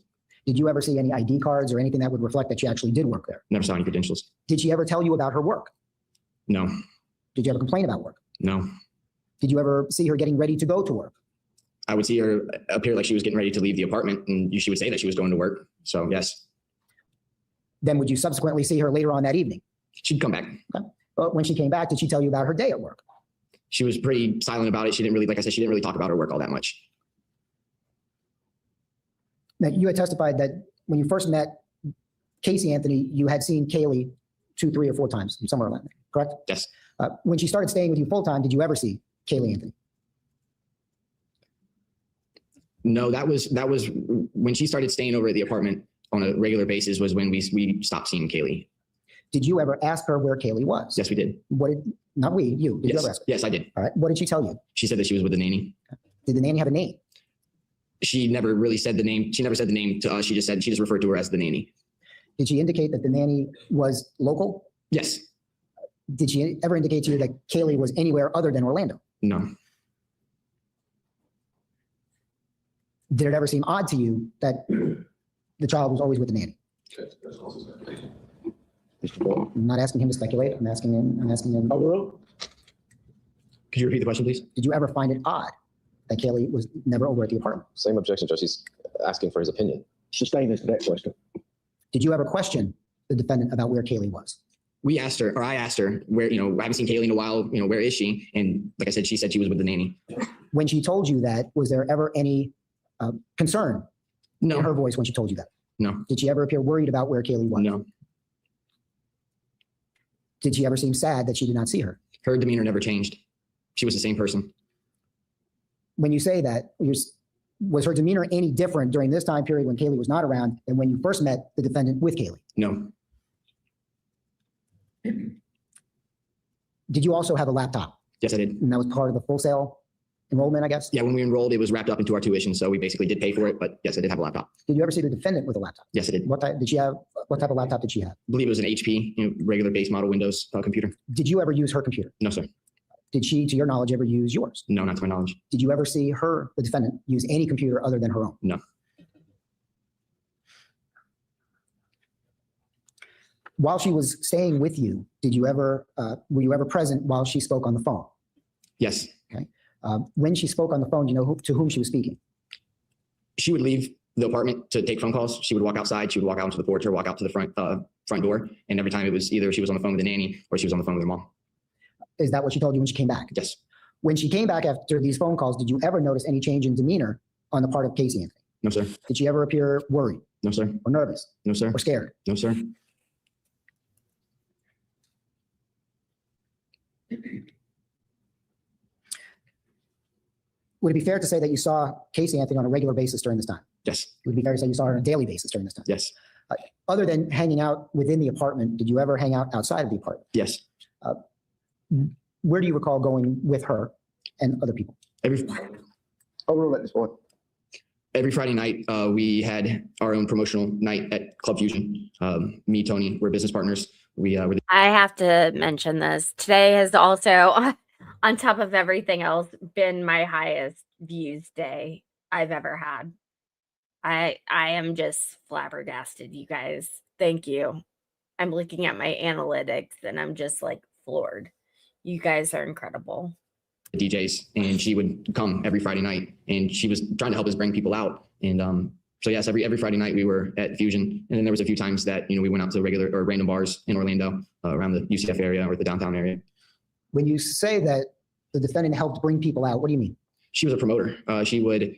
Did you ever see any ID cards or anything that would reflect that she actually did work there? Never saw any credentials. Did she ever tell you about her work? No, Did you ever complain about work? no. Did you ever see her getting ready to go to work? I would see her appear like she was getting ready to leave the apartment, and she would say that she was going to work. So yes, Then would you subsequently see her later on that evening? she'd come back. When she came back, did she tell you about her day at work? She was pretty silent about it. She didn't really, like I said, she didn't really talk about her work all that much. Now, you had testified that when you first met Casey Anthony, you had seen Kaylee 2, 3, or 4 times, somewhere around there, correct? Yes. When she started staying with you full time, did you ever see Kaylee Anthony? No, that was when she started staying over at the apartment on a regular basis was when we stopped seeing Kaylee. Did you ever ask her where Kaylee was? Yes, we did. Not we, you. Did you Yes, ever ask her? yes, I did. All right. What did she tell you? She said that she was with the nanny. Did the nanny have a name? She never really said the name. She never said the name to us. She just referred to her as the nanny. Did she indicate that the nanny was local? Yes. Did she ever indicate to you that Kaylee was anywhere other than Orlando? No. Did it ever seem odd to you that the child was always with the nanny? I'm not asking him to speculate. I'm asking him. Overruled. Could you repeat the question, please? Did you ever find it odd that Kaylee was never over at the apartment? Same objection, Judge. He's asking for his opinion. Sustain this to that question. Did you ever question the defendant about where Kaylee was? We asked her, or I asked her, where, I haven't seen Kaylee in a while, where is she? And like I said, she said she was with the nanny. When she told you that, was there ever any concern No. in her voice when she told you that? No. Did she ever appear worried about where Kaylee was? No. Did she ever seem sad that she did not see her? Her demeanor never changed. She was the same person. When you say that, was her demeanor any different during this time period when Kaylee was not around than when you first met the defendant with Kaylee? No. Did you also have a laptop? Yes, I did. And that was part of the full sale enrollment, I guess? Yeah, when we enrolled, it was wrapped up into our tuition, so we basically did pay for it. But yes, I did have a laptop. Did you ever see the defendant with a laptop? Yes, I did. What type of laptop did she have? I believe it was an HP, regular base model Windows computer. Did you ever use her computer? No, sir. Did she, to your knowledge, ever use yours? No, not to my knowledge. Did you ever see her, the defendant, use any computer other than her own? No. While she was staying with you, were you ever present while she spoke on the phone? Yes. Okay. When she spoke on the phone, do you know to whom she was speaking? She would leave the apartment to take phone calls. She would walk outside. She would walk out onto the porch or walk out to the front door. And every time it was either she was on the phone with the nanny or she was on the phone with her mom. Is that what she told you when she came back? Yes. When she came back after these phone calls, did you ever notice any change in demeanor on the part of Casey Anthony? No, sir. Did she ever appear worried No, sir. or nervous No, sir. or scared? No, sir. Would it be fair to say that you saw Casey Anthony on a regular basis during this time? Yes. Would it be fair to say you saw her on a daily basis during this time? Yes. Other than hanging out within the apartment, did you ever hang out outside of the apartment? Yes. Where do you recall going with her and other people? Overruled at this point. Every Friday night, we had our own promotional night at Club Fusion. Me, Tony, we're business partners. We were I have to mention this. Today has also, on top of everything else, been my highest views day I've ever had. I am just flabbergasted, you guys. Thank you. I'm looking at my analytics and I'm just like floored. You guys are incredible. DJs, and she would come every Friday night, and she was trying to help us bring people out. And So yes, every Friday night we were at Fusion, and then there was a few times that we went out to regular or random bars in Orlando, around the UCF area or the downtown area. When you say that the defendant helped bring people out, what do you mean? She was a promoter. She would,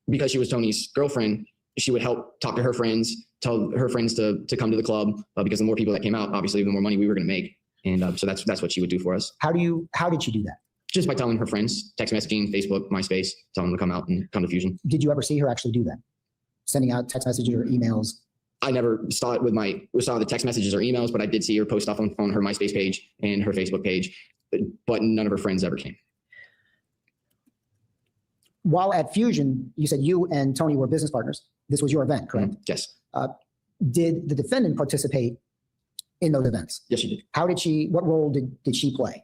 because she was Tony's girlfriend, she would help talk to her friends, tell her friends to come to the club, because the more people that came out, obviously, the more money we were going to make. And so that's what she would do for us. How did she do that? Just by telling her friends, text messaging, Facebook, MySpace, telling them to come out and come to Fusion. Did you ever see her actually do that? Sending out text messages or emails? I never saw it saw the text messages or emails, but I did see her post stuff on her MySpace page and her Facebook page, but none of her friends ever came. While at Fusion, you said you and Tony were business partners. This was your event, correct? Yes. Did the defendant participate in those events? Yes, she did. What role did she play?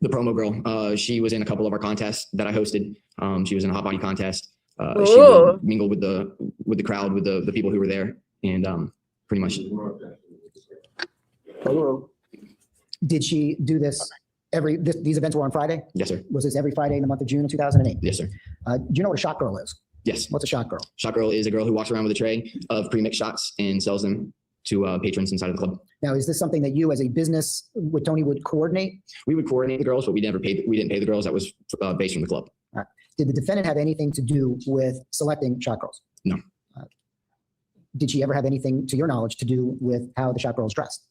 The promo girl. She was in a couple of our contests that I hosted. She was in a hot body contest. She would mingle with the crowd, with the people who were there, and pretty much. Did she do this these events were on Friday? Yes, sir. Was this every Friday in the month of June of 2008? Yes, sir. Do you know what a shot girl is? Yes. What's a shot girl? Shot girl is a girl who walks around with a tray of pre-mixed shots and sells them to patrons inside of the club. Now, is this something that you as a business with Tony would coordinate? We would coordinate the girls, but we didn't pay the girls. That was based from the club. All right. Did the defendant have anything to do with selecting shot girls? No. Did she ever have anything, to your knowledge, to do with how the shot girls dressed?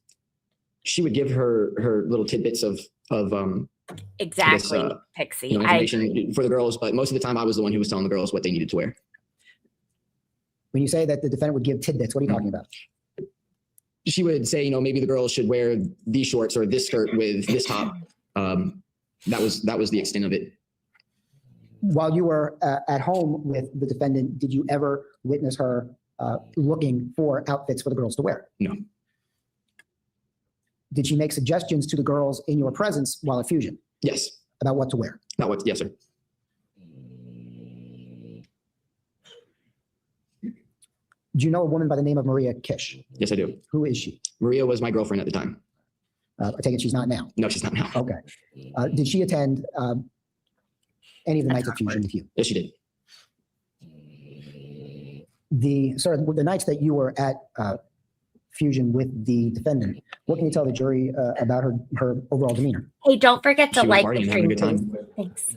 She would give her little tidbits of exactly, Pixie. Information for the girls, but most of the time I was the one who was telling the girls what they needed to wear. When you say that the defendant would give tidbits, what are you talking about? She would say, maybe the girls should wear these shorts or this skirt with this top. That was the extent of it. While you were at home with the defendant, did you ever witness her looking for outfits for the girls to wear? No. Did she make suggestions to the girls in your presence while at Fusion? Yes. About what to wear? Yes, sir. Do you know a woman by the name of Maria Kish? Yes, I do. Who is she? Maria was my girlfriend at the time. I take it she's not now? No, she's not now. Okay. Did she attend any of the nights at Fusion with you? Yes, she did. The nights that you were at Fusion with the defendant, what can you tell the jury about her overall demeanor? Hey, don't forget to like the stream, please. Thanks.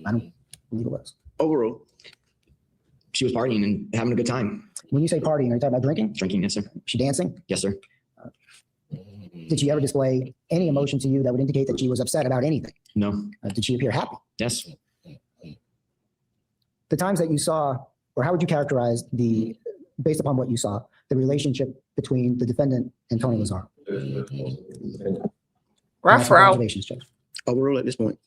I don't believe it was. Overall, she was partying and having a good time. When you say partying, are you talking about drinking? Drinking, yes, sir. She dancing? Yes, sir. Did she ever display any emotion to you that would indicate that she was upset about anything? No. Did she appear happy? Yes. The times that you saw, or how would you characterize based upon what you saw, the relationship between the defendant and Tony Lazaro? Rough row. Overall, at this point,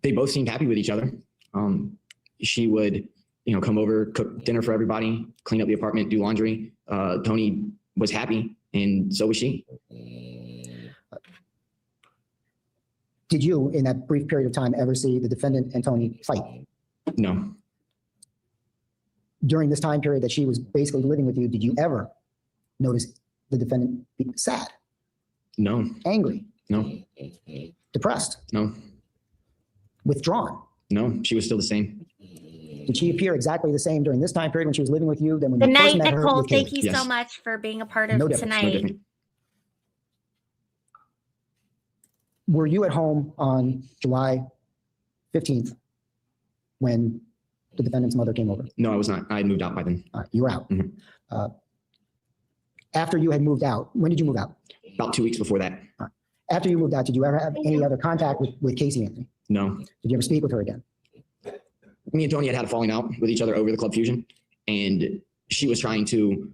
they both seemed happy with each other. She would, come over, cook dinner for everybody, clean up the apartment, do laundry. Tony was happy, and so was she. Did you, in that brief period of time, ever see the defendant and Tony fight? No. During this time period that she was basically living with you, did you ever notice the defendant be sad? No. Angry? No. Depressed? No. Withdrawn? No, she was still the same. Did she appear exactly the same during this time period when she was living with you than when Good you night, first met her? Nicole. with Thank Kaylee? you so much for being a part of No difference, No tonight. different. Were you at home on July 15th when the defendant's mother came over? No, I was not. I had moved out by then. You were out. Mhm. After you had moved out, when did you move out? About 2 weeks before that. After you moved out, did you ever have any other contact with Casey Anthony? No. Did you ever speak with her again? Me and Tony had a falling out with each other over the Club Fusion, and she was trying to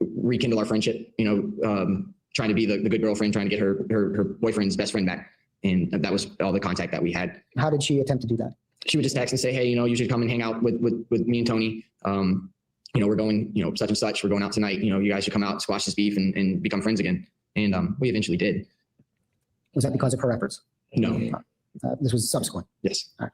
rekindle our friendship, trying to be the good girlfriend, trying to get her boyfriend's best friend back. And that was all the contact that we had. How did she attempt to do that? She would just text and say, hey, you should come and hang out with me and Tony. We're going, such and such, we're going out tonight. You guys should come out, squash this beef and become friends again. And we eventually did. Was that because of her efforts? No. This was subsequent. Yes. All right.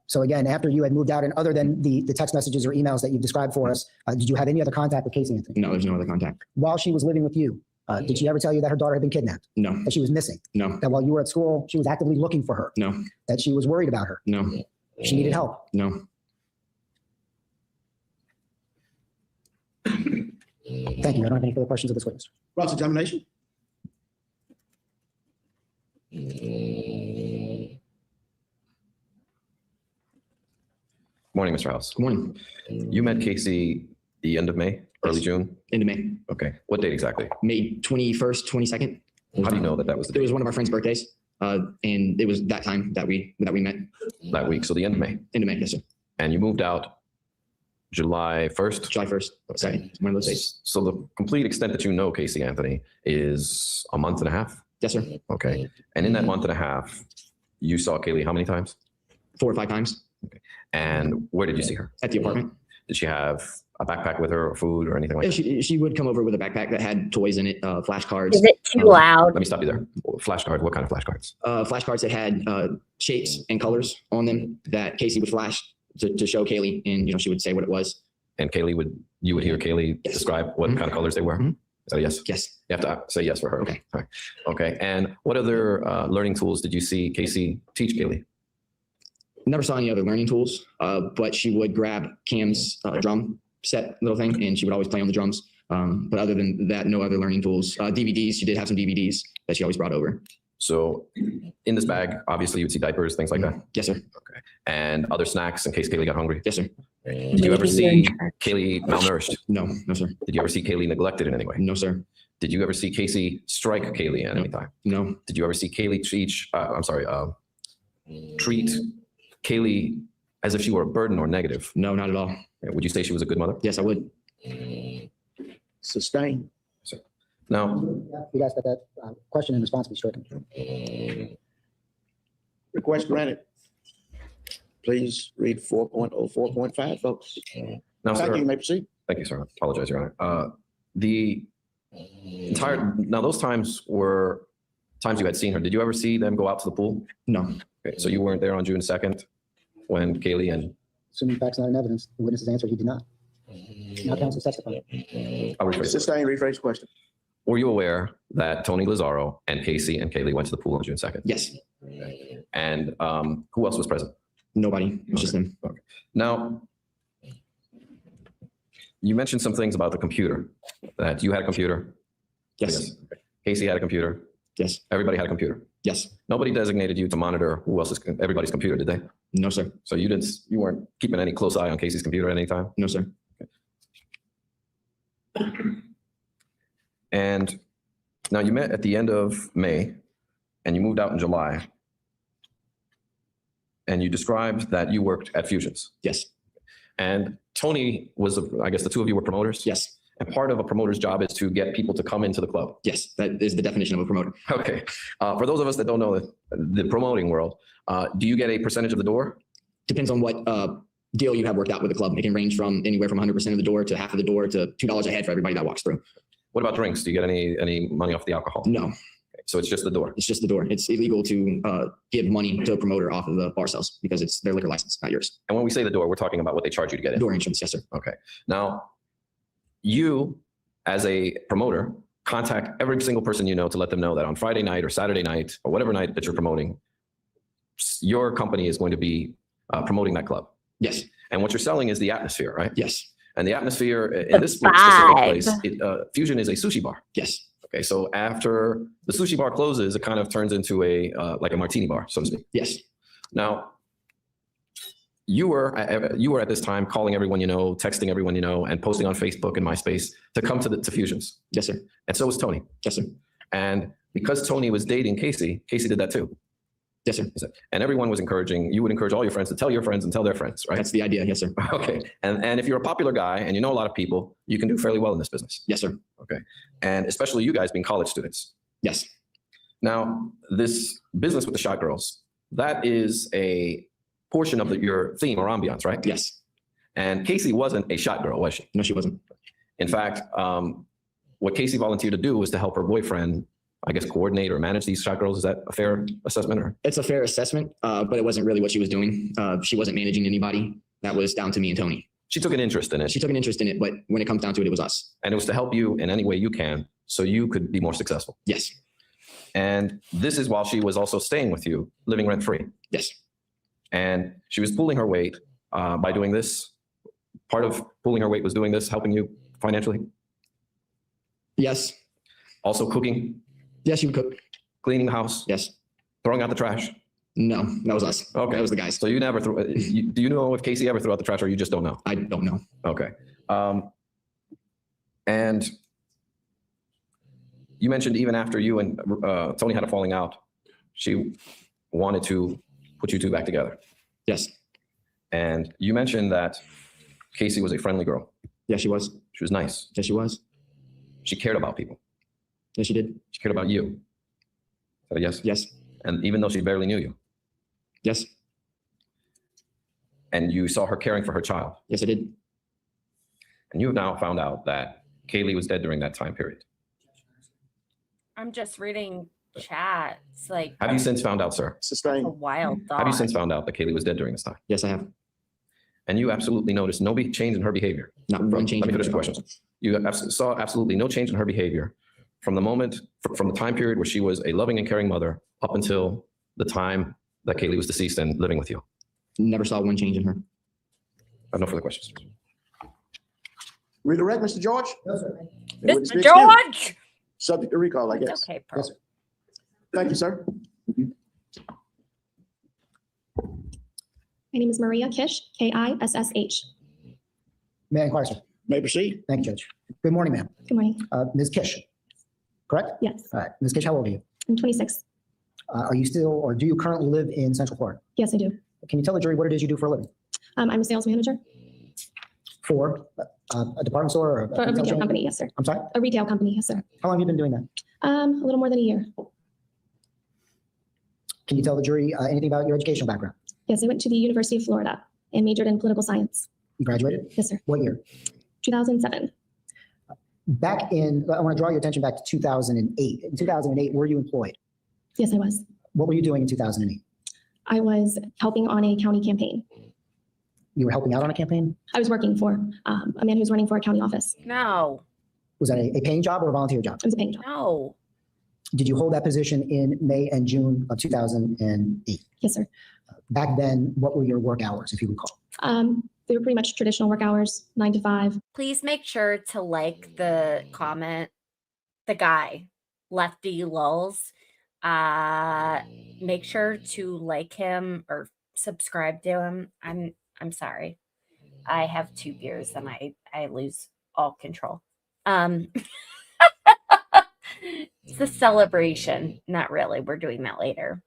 So again, after you had moved out, and other than the text messages or emails that you've described for us, did you have any other contact with Casey Anthony? No, there's no other contact. While she was living with you, did she ever tell you that her daughter had been kidnapped? No. That she was missing? No. That while you were at school, she was actively looking for her? No. That she was worried about her? No. She needed help? No. Thank you. I don't have any further questions of this witness. Cross-examination. Morning, Mr. House. Good morning. You met Casey the end of May, early June? End of May. Okay. What date exactly? May 21st, 22nd. How do you know that that was the It date? was one of our friends' birthdays. And it was that time that we met. That week, so the end of May. End of May, yes, sir. And you moved out July 1st? July 1st, second, one of those days. So the complete extent that you know Casey Anthony is a month and a half? Yes, sir. Okay. And in that month and a half, you saw Kaylee how many times? 4 or 5 times And where did you see her? at the apartment. Did she have a backpack with her or food or anything like Yeah, that? she would come over with a backpack that had toys in it, flashcards. Is it too loud? Let me stop you there. Flashcard, what kind of flashcards? Flashcards that had shapes and colors on them that Casey would flash to show Kaylee, and she would say what it was. And Kaylee you would hear Kaylee Yes. describe what kind of colors they were? Mhm. Is that a yes? Yes. You have to say yes for her. Okay. All right. Okay. And what other learning tools did you see Casey teach Kaylee? Never saw any other learning tools, but she would grab Cam's drum set little thing, and she would always play on the drums. But other than that, no other learning tools. DVDs, she did have some DVDs that she always brought over. So in this bag, obviously you would see diapers, things like that. Yes, sir. Okay. And other snacks in case Kaylee got hungry. Yes, sir. Did you ever see Kaylee malnourished? No, no, sir. Did you ever see Kaylee neglected in any way? No, sir. Did you ever see Casey strike Kaylee at any time? No, Did you ever see Kaylee treat Kaylee as if she were a burden or negative? no, not at all. Would you say she was a good mother? Yes, I would. Sustain. Now, We asked that question and response be stricken. Request granted. Please read 4.04.5, folks. now, Thank you. You sir, may proceed. thank you, sir. I apologize, Your Honor. Now those times were times you had seen her. Did you ever see them go out to the pool? No, Okay, so you weren't there on June 2nd when Kaylee and Assuming facts not in evidence, the witness's answer, he did not. Now counsel testify. I'll rephrase it. Sustain, rephrase the question. Were you aware that Tony Lazaro and Casey and Kaylee went to the pool on June 2nd? yes, And who else was present? nobody. It was just them. Now, you mentioned some things about the computer, that you had a computer. Yes, Casey had a computer. yes, Everybody had a computer. yes. Nobody designated you to monitor everybody's computer, did they? No, sir. So you weren't keeping any close eye on Casey's computer at any time? No, sir. And now you met at the end of May and you moved out in July. And you described that you worked at Fusions. Yes, And Tony was, I guess the two of you were promoters? yes, And part of a promoter's job is to get people to come into the club. yes. That is the definition of a promoter. Okay. For those of us that don't know the promoting world, do you get a percentage of the door? Depends on what deal you have worked out with the club. It can range from anywhere from 100% of the door to half of the door to $2 a head for everybody that walks through. What about drinks? Do you get any money off the alcohol? No, Okay, so it's just the door. it's just the door. It's illegal to give money to a promoter off of the bar sales because it's their liquor license, not yours. And when we say the door, we're talking about what they charge you to get in. Door entrance, yes, sir. Okay. Now, you as a promoter contact every single person you know to let them know that on Friday night or Saturday night or whatever night that you're promoting, your company is going to be promoting that club. Yes, And what you're selling is the atmosphere, right? yes, And the atmosphere in The this specific vibe. place, Fusion is a sushi bar. yes, Okay, so after the sushi bar closes, it kind of turns into like a martini bar, so to speak. yes, Now, you were at this time calling everyone you know, texting everyone you know, and posting on Facebook and MySpace to come to Fusions. yes, sir. And so was Tony. Yes, sir. And because Tony was dating Casey, Casey did that too. Yes, sir. And everyone was you would encourage all your friends to tell your friends and tell their friends, right? That's the idea. Yes, sir. Okay. And if you're a popular guy and you know a lot of people, you can do fairly well in this business. Yes, sir. Okay. And especially you guys being college students. Yes, Now, this business with the shot girls, that is a portion of your theme or ambiance, right? yes. And Casey wasn't a shot girl, was she? No, she wasn't. In fact, what Casey volunteered to do was to help her boyfriend, I guess, coordinate or manage these shot girls. Is that a fair assessment? Or? It's a fair assessment, but it wasn't really what she was doing. She wasn't managing anybody. That was down to me and Tony. She took an interest in it. She took an interest in it, but when it comes down to it, it was us. And it was to help you in any way you can so you could be more successful. Yes, And this is while she was also staying with you, living rent free. yes, And she was pulling her weight by doing this. Part of pulling her weight was doing this, helping you. financially? Yes. Also cooking, Yes, you would cook. cleaning the house, Yes. throwing out the trash? No, that was us. Okay. That was the guys. So you never threw, do you know if Casey ever threw out the trash or you just don't know? I don't know. Okay. And you mentioned even after you and Tony had a falling out, she wanted to put you two back together. Yes. And you mentioned that Casey was a friendly girl. Yes, she was. She was nice. Yes, she was. She cared about people. Yes, she did. She cared about you. So yes. Yes. And even though she barely knew you. Yes. And you saw her caring for her child. Yes, I did. And you have now found out that Kaylee was dead during that time period. I'm just reading chat. It's like Have you since found out, sir? a Sustained. wild thought. Have you since found out that Kaylee was dead during this time? Yes, I have. And you absolutely noticed no change in her behavior. Not one change. Let me in finish the her- questions. You saw absolutely no change in her behavior from the moment, from the time period where she was a loving and caring mother up until the time that Kaylee was deceased and living with you. Never saw one change in her. I have no further questions. Redirect, Mr. George? No, sir. And witness Mr. be excused. George. Subject to recall, I It's guess. okay, Pearl. Yes, sir. Thank you, sir. My name is Maria Kish, Kissh. May I inquire, sir? May proceed. Thank you, Judge. Good morning, ma'am. Good morning. Ms. Kish, correct? Yes, All right. Ms. Kish, how old are you? I'm 26. Are you still, or do you currently live in Central Florida? Yes, I do. Can you tell the jury what it is you do for a living? I'm a sales manager For a department store or for a retail retail chain? company. Yes, sir. I'm sorry? A retail company. Yes, sir. How long have you been doing that? A little more than a year. Can you tell the jury anything about your educational background? Yes, I went to the University of Florida and majored in political science. You graduated? Yes, sir. What year? 2007. Back in, I want to draw your attention back to 2008. In 2008, were you employed? Yes, I was. What were you doing in 2008? I was helping on a county campaign. You were helping out on a campaign? I was working for a man who was running for a county office. No, Was that a paying job or a volunteer job? It was a paying job. no. Did you hold that position in May and June of 2008? Yes, sir. Back then, what were your work hours, if you recall? They were pretty much traditional work hours, 9 to 5. Please make sure to like the comment, the guy, Lefty Lulz. Make sure to like him or subscribe to him. I'm sorry. I have 2 beers and I lose all control. It's a celebration. Not really. We're doing that later.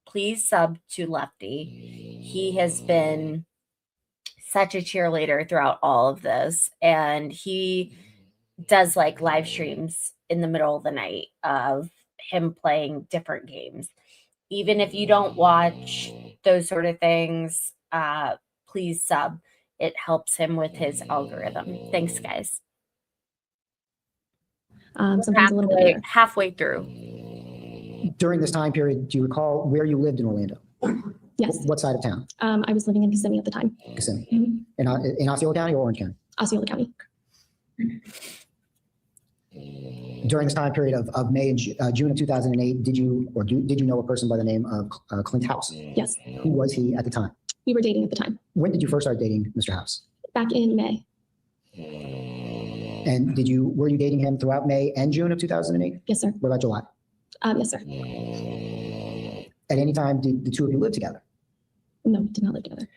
Please sub to Lefty. He has been such a cheerleader throughout all of this. And he does like live streams in the middle of the night of him playing different games. Even if you don't watch those sort of things, please sub. It helps him with his algorithm. Thanks, guys. Sometimes a little bit later. Halfway through. During this time period, do you recall where you lived in Orlando? Yes. What side of town? I was living in Kissimmee at the time. Kissimmee. Mhm. In Osceola County or Orange County? Osceola County. During this time period of May and June of 2008, did you know a person by the name of Clint House? Yes. Who was he at the time? We were dating at the time. When did you first start dating Mr. House? Back in May. And were you dating him throughout May and June of 2008? Yes, sir. What about July? Yes, sir. At any time, did the two of you live together? No, we did not live together.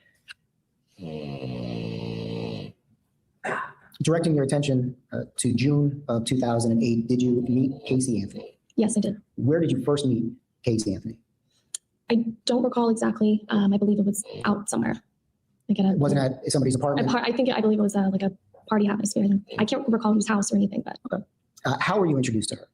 Directing your attention to June of 2008, did you meet Casey Anthony? Yes, I did. Where did you first meet Casey Anthony? I don't recall exactly. I believe it was out somewhere. Like at a, Wasn't at somebody's apartment? I believe it was like a party atmosphere. I can't recall whose house or anything, but. Okay. How were you introduced to her?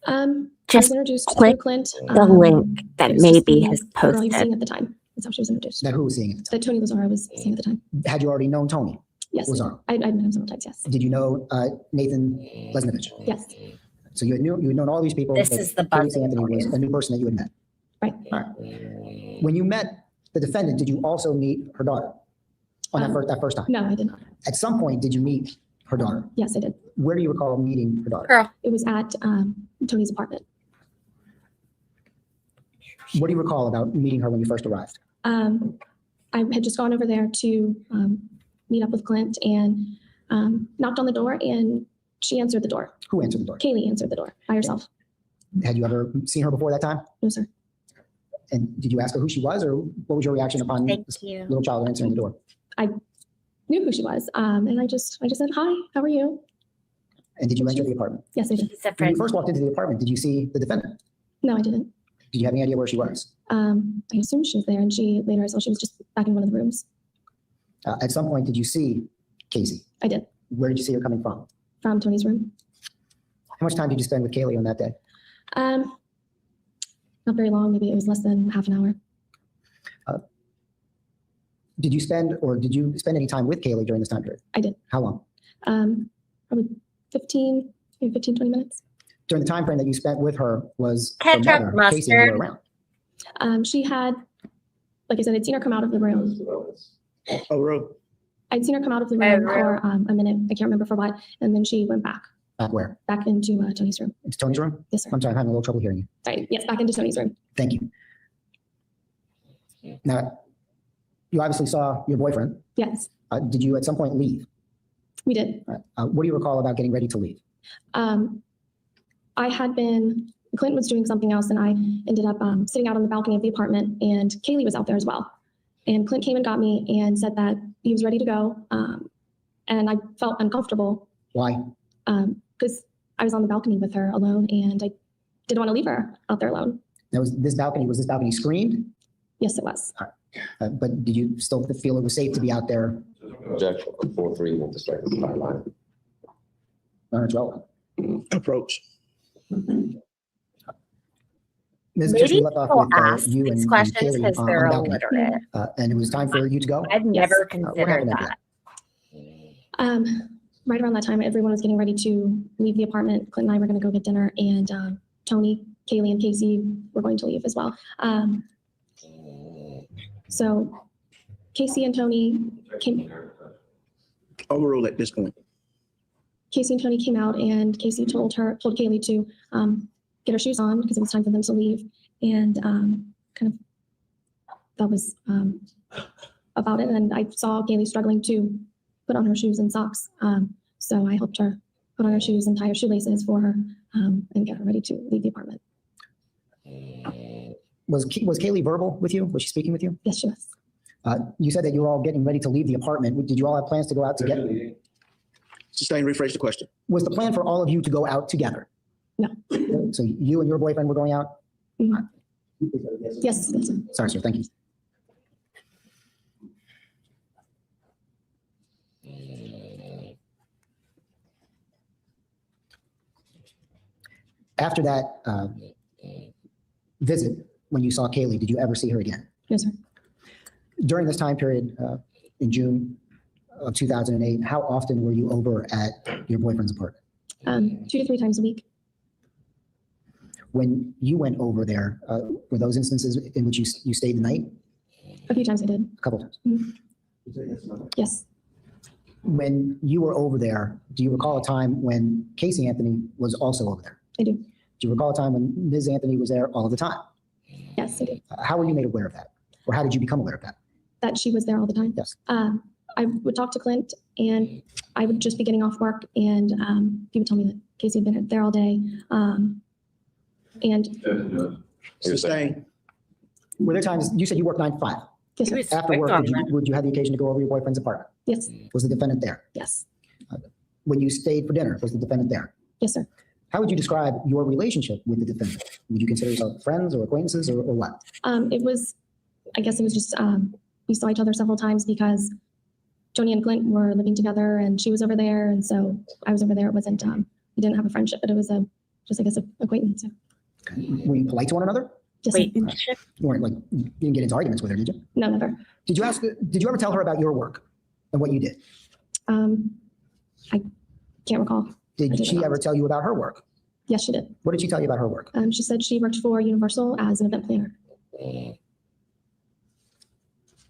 I was Just introduced click to Clint. the link that it was just maybe the has girl he was posted. seeing at the time. That's how she was introduced. That who was seeing it? That Tony Lazara was seeing at the time. Had you already known Tony? Yes. Lazara? I met him several times, yes. Did you know Nathan Lesnovich? Yes. So you had known all these people. This but is the Casey buzzing Anthony was audio. a new person that you had met. Right. All right. When you met the defendant, did you also meet her daughter on that first time? No, I did not. At some point, did you meet her daughter? Yes, I did. Where do you recall meeting her daughter? Girl, It was at Tony's apartment. What do you recall about meeting her when you first arrived? I had just gone over there to meet up with Clint, and knocked on the door and she answered the door. Who answered the door? Kaylee answered the door by herself. Had you ever seen her before that time? No, sir. And did you ask her who she was, or what was your reaction upon Thank this you. little child answering the door? I knew who she was. And I just said, hi, how are you? And did you enter the apartment? Yes, I did. He's a When friend. you first walked into the apartment, did you see the defendant? No, I didn't. Did you have any idea where she was? I assumed she was there, and later I saw she was just back in one of the rooms. At some point, did you see Casey? I did. Where did you see her coming from? From Tony's room. How much time did you spend with Kaylee on that day? Not very long. Maybe it was less than half an hour. Did you spend any time with Kaylee during this time period? I did. How long? Probably 15, 20 minutes. During the time frame that you spent with her, was her Ketchup, mother, Casey, mustard. around? She had, like I said, I'd seen her come out of the room. Overall, I'd seen her come out of the room for a minute. I can't remember for what. And then she went back Back where? into Tony's room. Into Tony's room? Yes, sir. I'm sorry, I'm having a little trouble hearing you. Sorry. Yes, back into Tony's room. Thank you. Now, you obviously saw your boyfriend. Yes, Did you at some point leave? we did. What do you recall about getting ready to leave? Clint was doing something else, and I ended up sitting out on the balcony of the apartment, and Kaylee was out there as well. And Clint came and got me and said that he was ready to go. And I felt uncomfortable. Why? Because I was on the balcony with her alone, and I didn't want to leave her out there alone. Now, was this balcony screened? Yes, it was. But did you still feel it was safe to be out there? Objection. 4-3 will distract the entire line. It's relevant. approach. Ms. Maybe Just, we left off people with ask you these and questions Kaylee because on they're the balcony. illiterate. And it was time for you to go? I've never What considered happened after that. Right around that time, everyone was getting ready to leave the apartment. Clint and I were going to go get dinner, and Tony, Kaylee, and Casey were going to leave as well. So Casey and Tony came. Overrule at this point. Casey and Tony came out, and Casey told Kaylee to get her shoes on because it was time for them to leave, and that was about it. And I saw Kaylee struggling to put on her shoes and socks, so I helped her put on her shoes and tie her shoelaces for her and get her ready to leave the apartment. Was Kaylee verbal with you? Was she speaking with you? Yes, she was. You said that you were all getting ready to leave the apartment. Did you all have plans to go out together? Sustain, rephrase the question. Was the plan for all of you to go out together? No. So you and your boyfriend were going out? Mhm. Yes, yes, sir. Sorry, sir. Thank you. After that visit, when you saw Kaylee, did you ever see her again? No, sir. During this time period, in June of 2008, how often were you over at your boyfriend's apartment? 2 to 3 times a week. When you went over there, were those instances in which you stayed the night? A few times I did. A couple times. Yes. When you were over there, do you recall a time when Casey Anthony was also over there? I do. Do you recall a time when Ms. Anthony was there all the time? Yes, I do. How were you made aware of that? Or how did you become aware of that? That she was there all the time. Yes. I would talk to Clint, and I would just be getting off work, and he would tell me that Casey had been there all day. And Sustain. Were there times, you said you worked 9 to 5. yes, sir. After work, would you have the occasion to go over your boyfriend's apartment? Yes, Was the defendant there? yes, When you stayed for dinner, was the defendant there? yes, sir. How would you describe your relationship with the defendant? Would you consider yourself friends or acquaintances or what? It was, I guess it was just, we saw each other several times because Joni and Clint were living together, and she was over there, and so I was over there. It wasn't, we didn't have a friendship, but it was just, I guess, an acquaintance. So. Okay. Were you polite to one another? Yes, sir. You weren't like, you didn't get into arguments with her, did you? No, never. Did you ever tell her about your work and what you did? I can't recall. Did she ever tell you about her work? Yes, she did. What did she tell you about her work? She said she worked for Universal as an event planner.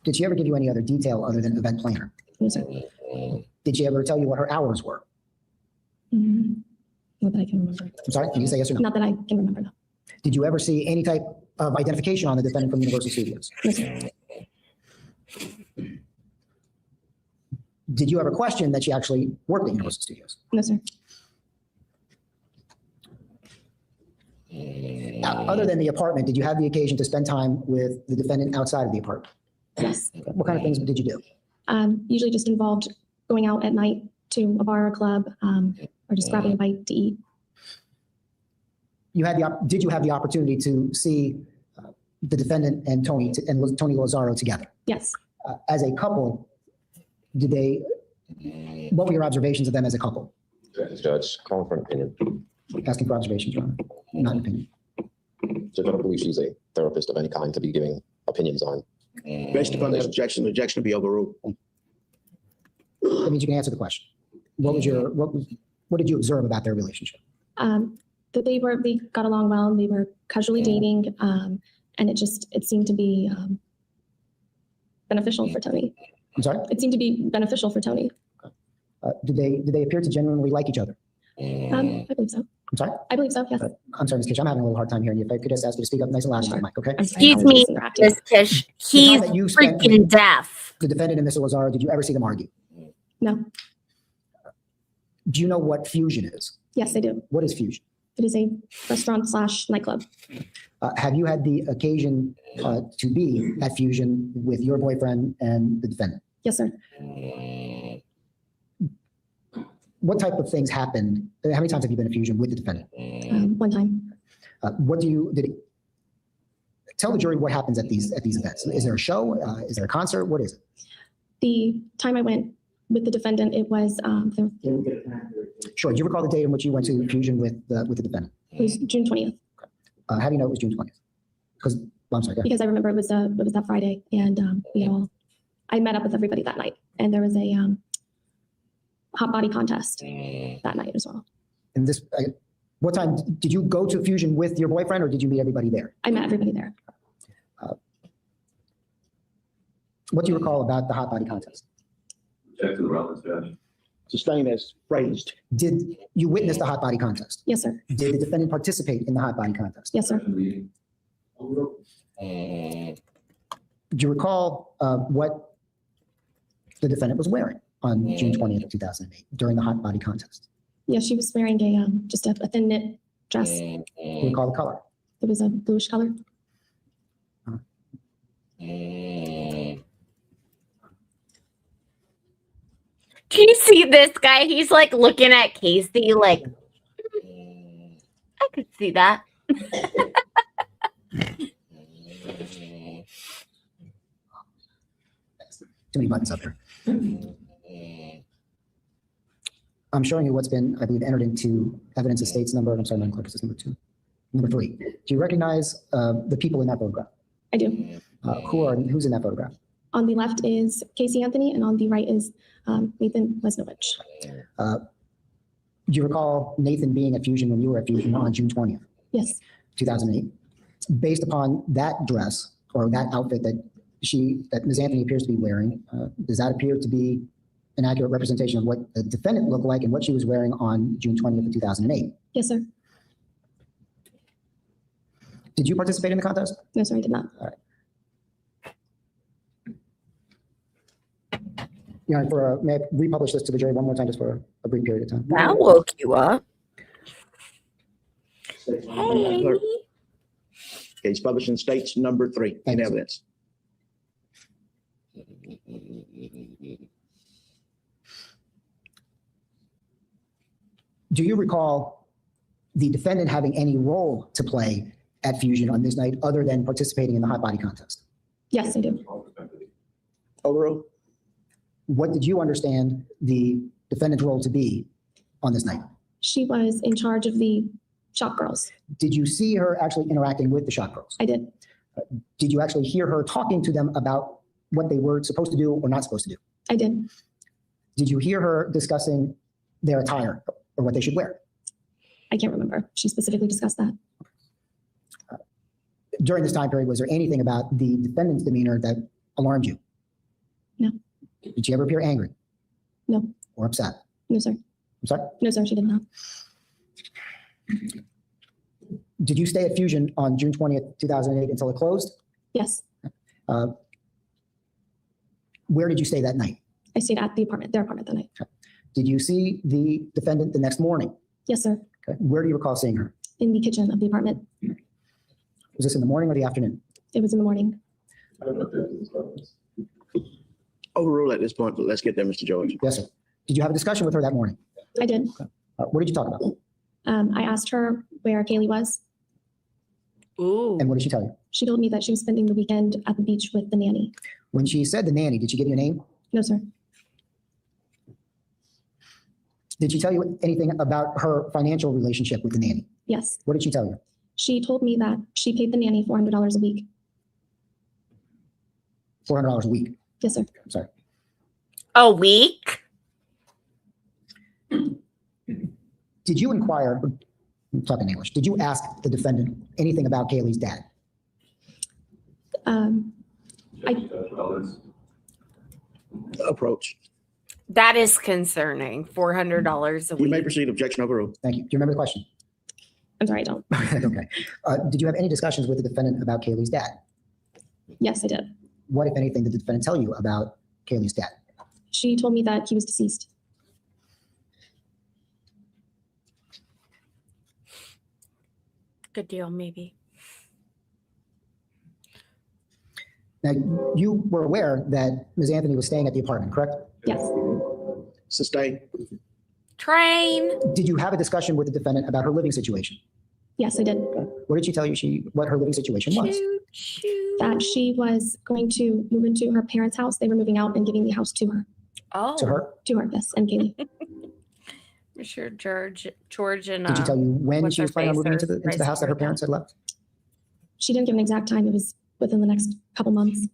Did she ever give you any other detail other than event planner? No, sir. Did she ever tell you what her hours were? Not that I can remember. I'm sorry, can you say yes or no? Not that I can remember, no. Did you ever see any type of identification on the defendant from Universal Studios? No, sir. Did you ever question that she actually worked at Universal Studios? No, sir. Other than the apartment, did you have the occasion to spend time with the defendant outside of the apartment? Yes. What kind of things did you do? Usually just involved going out at night to a bar or club, or just grabbing a bite to eat. Did you have the opportunity to see the defendant and Tony Lazaro together? Yes. As a couple, what were your observations of them as a couple? Judge, calling for an opinion. Asking for observations, Your Honor, not an opinion. Judge, I don't believe she's a therapist of any kind to be giving opinions on. Based upon this objection, the objection will be overruled. That means you can answer the question. What did you observe about their relationship? That they got along well, and they were casually dating, and it seemed to be beneficial for Tony. I'm sorry? It seemed to be beneficial for Tony. Did they appear to genuinely like each other? I believe so. I'm sorry? I believe so, yes. I'm sorry, Ms. Kish, I'm having a little hard time hearing you. If I could just ask you to speak up nice and loud into the mic, okay? Excuse me, Ms. Kish. He's that you spent freaking deaf. The defendant and Mr. Lazaro, did you ever see them argue? No. Do you know what Fusion is? Yes, I do. What is Fusion? It is a restaurant/nightclub. Have you had the occasion to be at Fusion with your boyfriend and the defendant? Yes, sir. What type of things happened? How many times have you been at Fusion with the defendant? One time. Tell the jury what happens at these events. Is there a show? Is there a concert? What is it? The time I went with the defendant, it was Sure. Do you recall the date in which you went to Fusion with the defendant? it was June 20th. How do you know it was June 20th? Because I'm sorry. Go ahead. Because I remember it was that Friday, and I met up with everybody that night, and there was a hot body contest that night as well. And what time did you go to Fusion with your boyfriend, or did you meet everybody there? I met everybody there. What do you recall about the hot body contest? Check to the relevance, Judge. Sustained as phrased. Did you witness the hot body contest? Yes, sir. Did the defendant participate in the hot body contest? Yes, sir. Do you recall what the defendant was wearing on June 20th of 2008 during the hot body contest? Yes, she was wearing just a thin knit dress. Do you recall the color? It was a bluish color. Do you see this guy? He's like looking at Casey like, I could see that. Too many buttons up here. I'm showing you what's been, I believe, entered into evidence of states number. I'm sorry, Madam Clerk, is this number 2? Number 3. Do you recognize the people in that photograph? I do. Who's in that photograph? On the left is Casey Anthony, and on the right is Nathan Lesnovich. Do you recall Nathan being at Fusion when you were at Fusion on June 20th? Yes. 2008. Based upon that dress or that outfit that Ms. Anthony appears to be wearing, does that appear to be an accurate representation of what the defendant looked like and what she was wearing on June 20th of 2008? Yes, sir. Did you participate in the contest? No, sir, I did not. All right. You know, may I republish this to the jury one more time just for a brief period of time? That woke you up. Hey. Case published in states number 3 in evidence. Do you recall the defendant having any role to play at Fusion on this night other than participating in the hot body contest? Yes, I do. Overruled. What did you understand the defendant's role to be on this night? She was in charge of the shop girls. Did you see her actually interacting with the shop girls? I did. Did you actually hear her talking to them about what they were supposed to do or not supposed to do? I did. Did you hear her discussing their attire or what they should wear? I can't remember. She specifically discussed that. During this time period, was there anything about the defendant's demeanor that alarmed you? No. Did she ever appear angry? No. Or upset? No, sir. I'm sorry? No, sir, she did not. Did you stay at Fusion on June 20th, 2008 until it closed? Yes. Where did you stay that night? I stayed at their apartment that night. Did you see the defendant the next morning? Yes, sir. Okay. Where do you recall seeing her? In the kitchen of the apartment. Was this in the morning or the afternoon? It was in the morning. Overrule at this point, but let's get there, Mr. George. Yes, sir. Did you have a discussion with her that morning? I did. What did you talk about? I asked her where Kaylee was. Ooh. And what did she tell you? She told me that she was spending the weekend at the beach with the nanny. When she said the nanny, did she give you a name? No, sir. Did she tell you anything about her financial relationship with the nanny? Yes. What did she tell you? She told me that she paid the nanny $400 a week. $400 a week. Yes, sir. I'm sorry. A week? Did you inquire, I'm talking English, did you ask the defendant anything about Kaylee's dad? Approach. That is concerning. $400 a You may week. proceed. Objection overruled. Thank you. Do you remember the question? I'm sorry, I don't. Okay. Did you have any discussions with the defendant about Kaylee's dad? Yes, I did. What, if anything, did the defendant tell you about Kaylee's dad? She told me that he was deceased. Good deal, maybe. Now, you were aware that Ms. Anthony was staying at the apartment, correct? Yes. Sustain. Train. Did you have a discussion with the defendant about her living situation? Yes, I did. What did she tell you what her living situation was? Choo, choo. That she was going to move into her parents' house. They were moving out and giving the house to her. Oh. To her? To her, yes, and Kaylee. I'm sure George and Did she tell you when what's she was her planning on face, moving into or the house that her Rice parents had left? She didn't give an exact time. It was within the next couple months.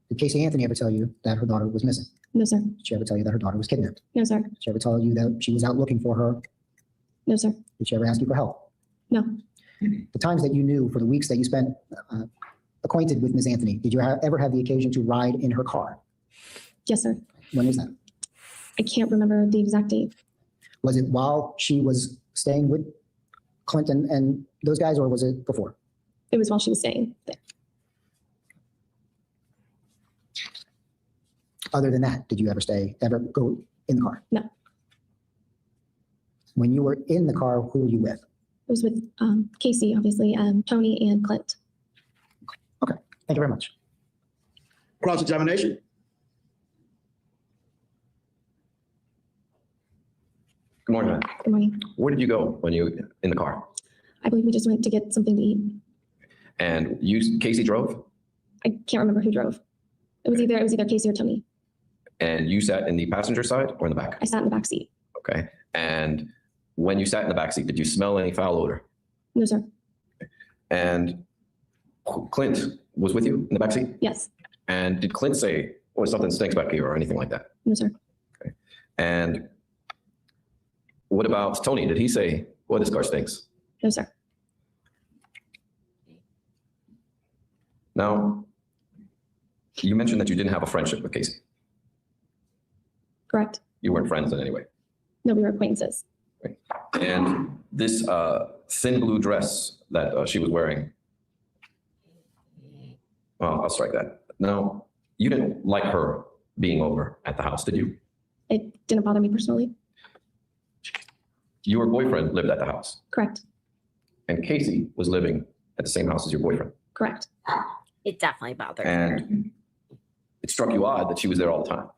Did Casey Anthony ever tell you that her daughter was missing? No, sir. Did she ever tell you that her daughter was kidnapped? No, sir. Did she ever tell you that she was out looking for her? No, sir. Did she ever ask you for help? No. The times that you knew, for the weeks that you spent acquainted with Ms. Anthony, did you ever have the occasion to ride in her car? Yes, sir. When was that? I can't remember the exact date. Was it while she was staying with Clinton and those guys, or was it before? It was while she was staying there. Other than that, did you ever go in the car? No. When you were in the car, who were you with? It was with Casey, obviously, Tony, and Clint. Okay, thank you very much. Cross-examination. Good morning, man. Good morning. Where did you go when you in the car? I believe we just went to get something to eat. And Casey drove, I can't remember who drove. It was either Casey or Tony. and you sat in the passenger side or in the back? I sat in the back seat. Okay. And when you sat in the back seat, did you smell any foul odor? No, sir. And Clint was with you in the back seat? Yes. And did Clint say, "Oh, something stinks back here," or anything like that? No, sir. Okay. And what about Tony? Did he say, "Well, this car stinks"? No, sir. Now, you mentioned that you didn't have a friendship with Casey. Correct. You weren't friends in any way. No, we were acquaintances. And this thin blue dress that she was wearing, well, I'll strike that. Now, you didn't like her being over at the house, did you? It didn't bother me personally. Your boyfriend lived at the house, Correct. and Casey was living at the same house as your boyfriend. Correct. It definitely bothered her. And it struck you odd that she was there all the time.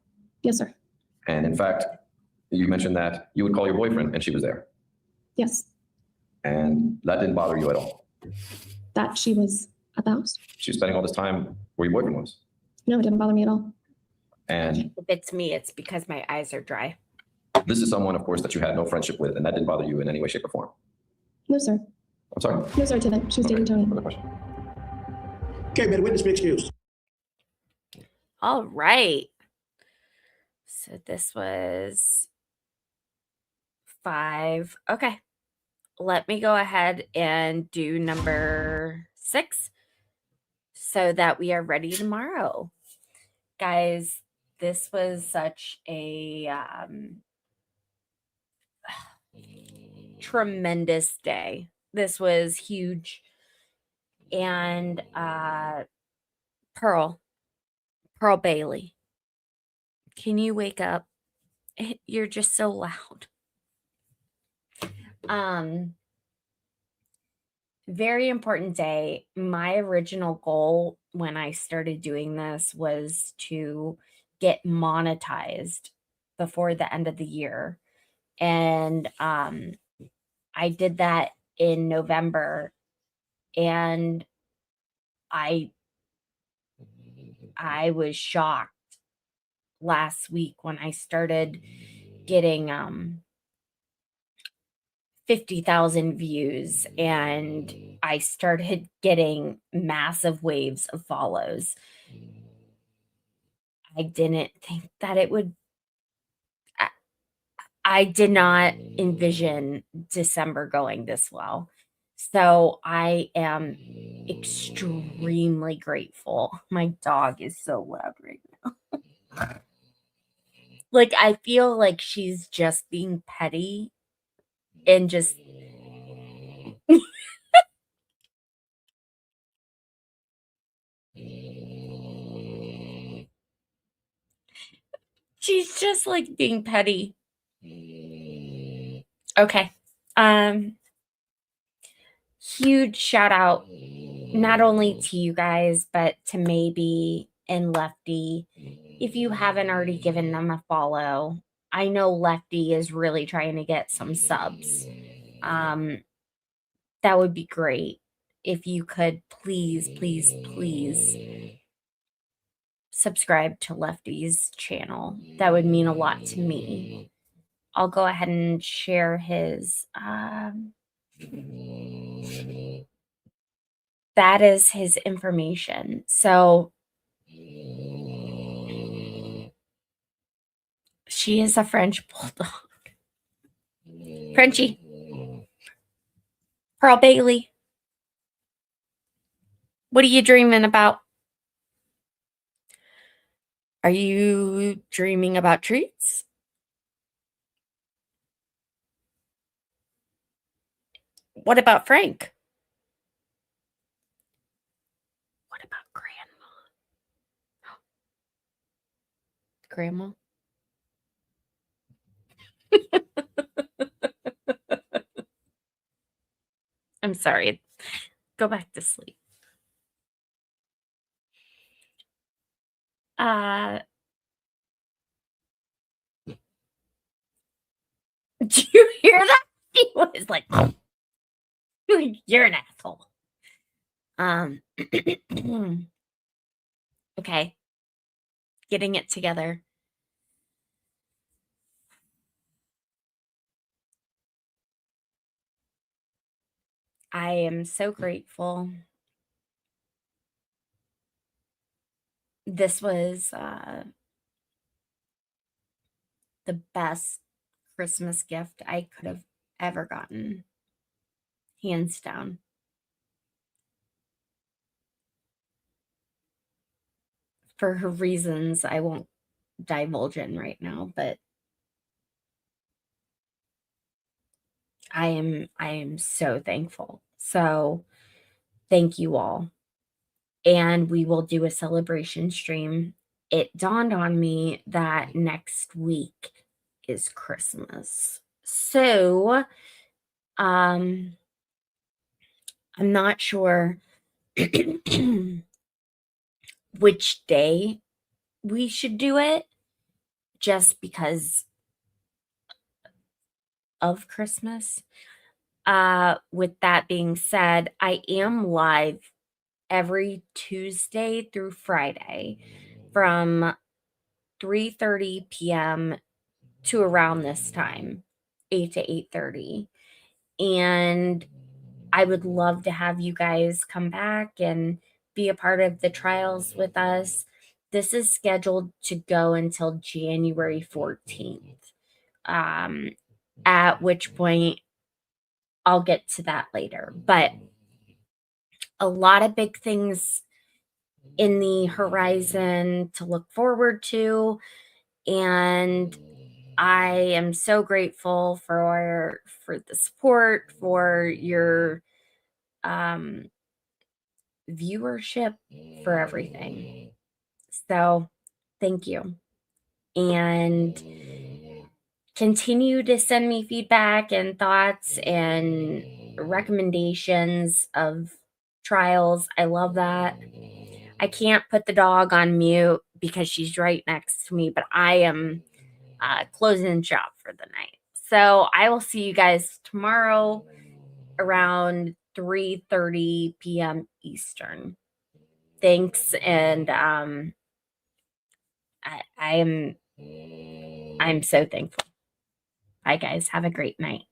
Yes, sir. And in fact, you mentioned that you would call your boyfriend and she was there. Yes. And that didn't bother you at all. That she was at the house. She was spending all this time where your boyfriend was. No, it didn't bother me at all. And If it's me, it's because my eyes are dry. this is someone, of course, that you had no friendship with, and that didn't bother you in any way, shape, or form. No, sir. I'm sorry. No, sir, it didn't. She was dating Tony. Further question. Okay, may the witness be excused. All right. So this was 5. Okay. Let me go ahead and do number 6 so that we are ready tomorrow. Guys, this was such a tremendous day. This was huge. And Pearl Bailey, can you wake up? You're just so loud. Very important day. My original goal when I started doing this was to get monetized before the end of the year. And I did that in November, and I was shocked last week when I started getting 50,000 views, and I started getting massive waves of follows. I didn't think that it would. I did not envision December going this well. So I am extremely grateful. My dog is so loud right now. Like, I feel like she's just being petty and just she's just like being petty. Okay. Huge shout out not only to you guys, but to Maybe and Lefty. If you haven't already given them a follow, I know Lefty is really trying to get some subs. That would be great if you could please subscribe to Lefty's channel. That would mean a lot to me. I'll go ahead and share his that is his information. So she is a French bulldog. Frenchie. Pearl Bailey. What are you dreaming about? Are you dreaming about treats? What about Frank? What about Grandma? I'm sorry. Go back to sleep. Did you hear that? He was like, you're an asshole. Okay. Getting it together. I am so grateful. This was the best Christmas gift I could have ever gotten. Hands down. For her reasons I won't divulge in right now, but I am so thankful. So thank you all. And we will do a celebration stream. It dawned on me that next week is Christmas. So I'm not sure which day we should do it, just because of Christmas. With that being said, I am live every Tuesday through Friday from 3:30 p.m. to around this time, 8 to 8:30. And I would love to have you guys come back and be a part of the trials with us. This is scheduled to go until January 14th, at which point I'll get to that later. But a lot of big things in the horizon to look forward to. And I am so grateful for the support, for your viewership, for everything. So thank you. And continue to send me feedback and thoughts and recommendations of trials. I love that. I can't put the dog on mute because she's right next to me, but I am closing shop for the night. So I will see you guys tomorrow around 3:30 p.m. Eastern. Thanks, and I'm so thankful. Bye, guys. Have a great night.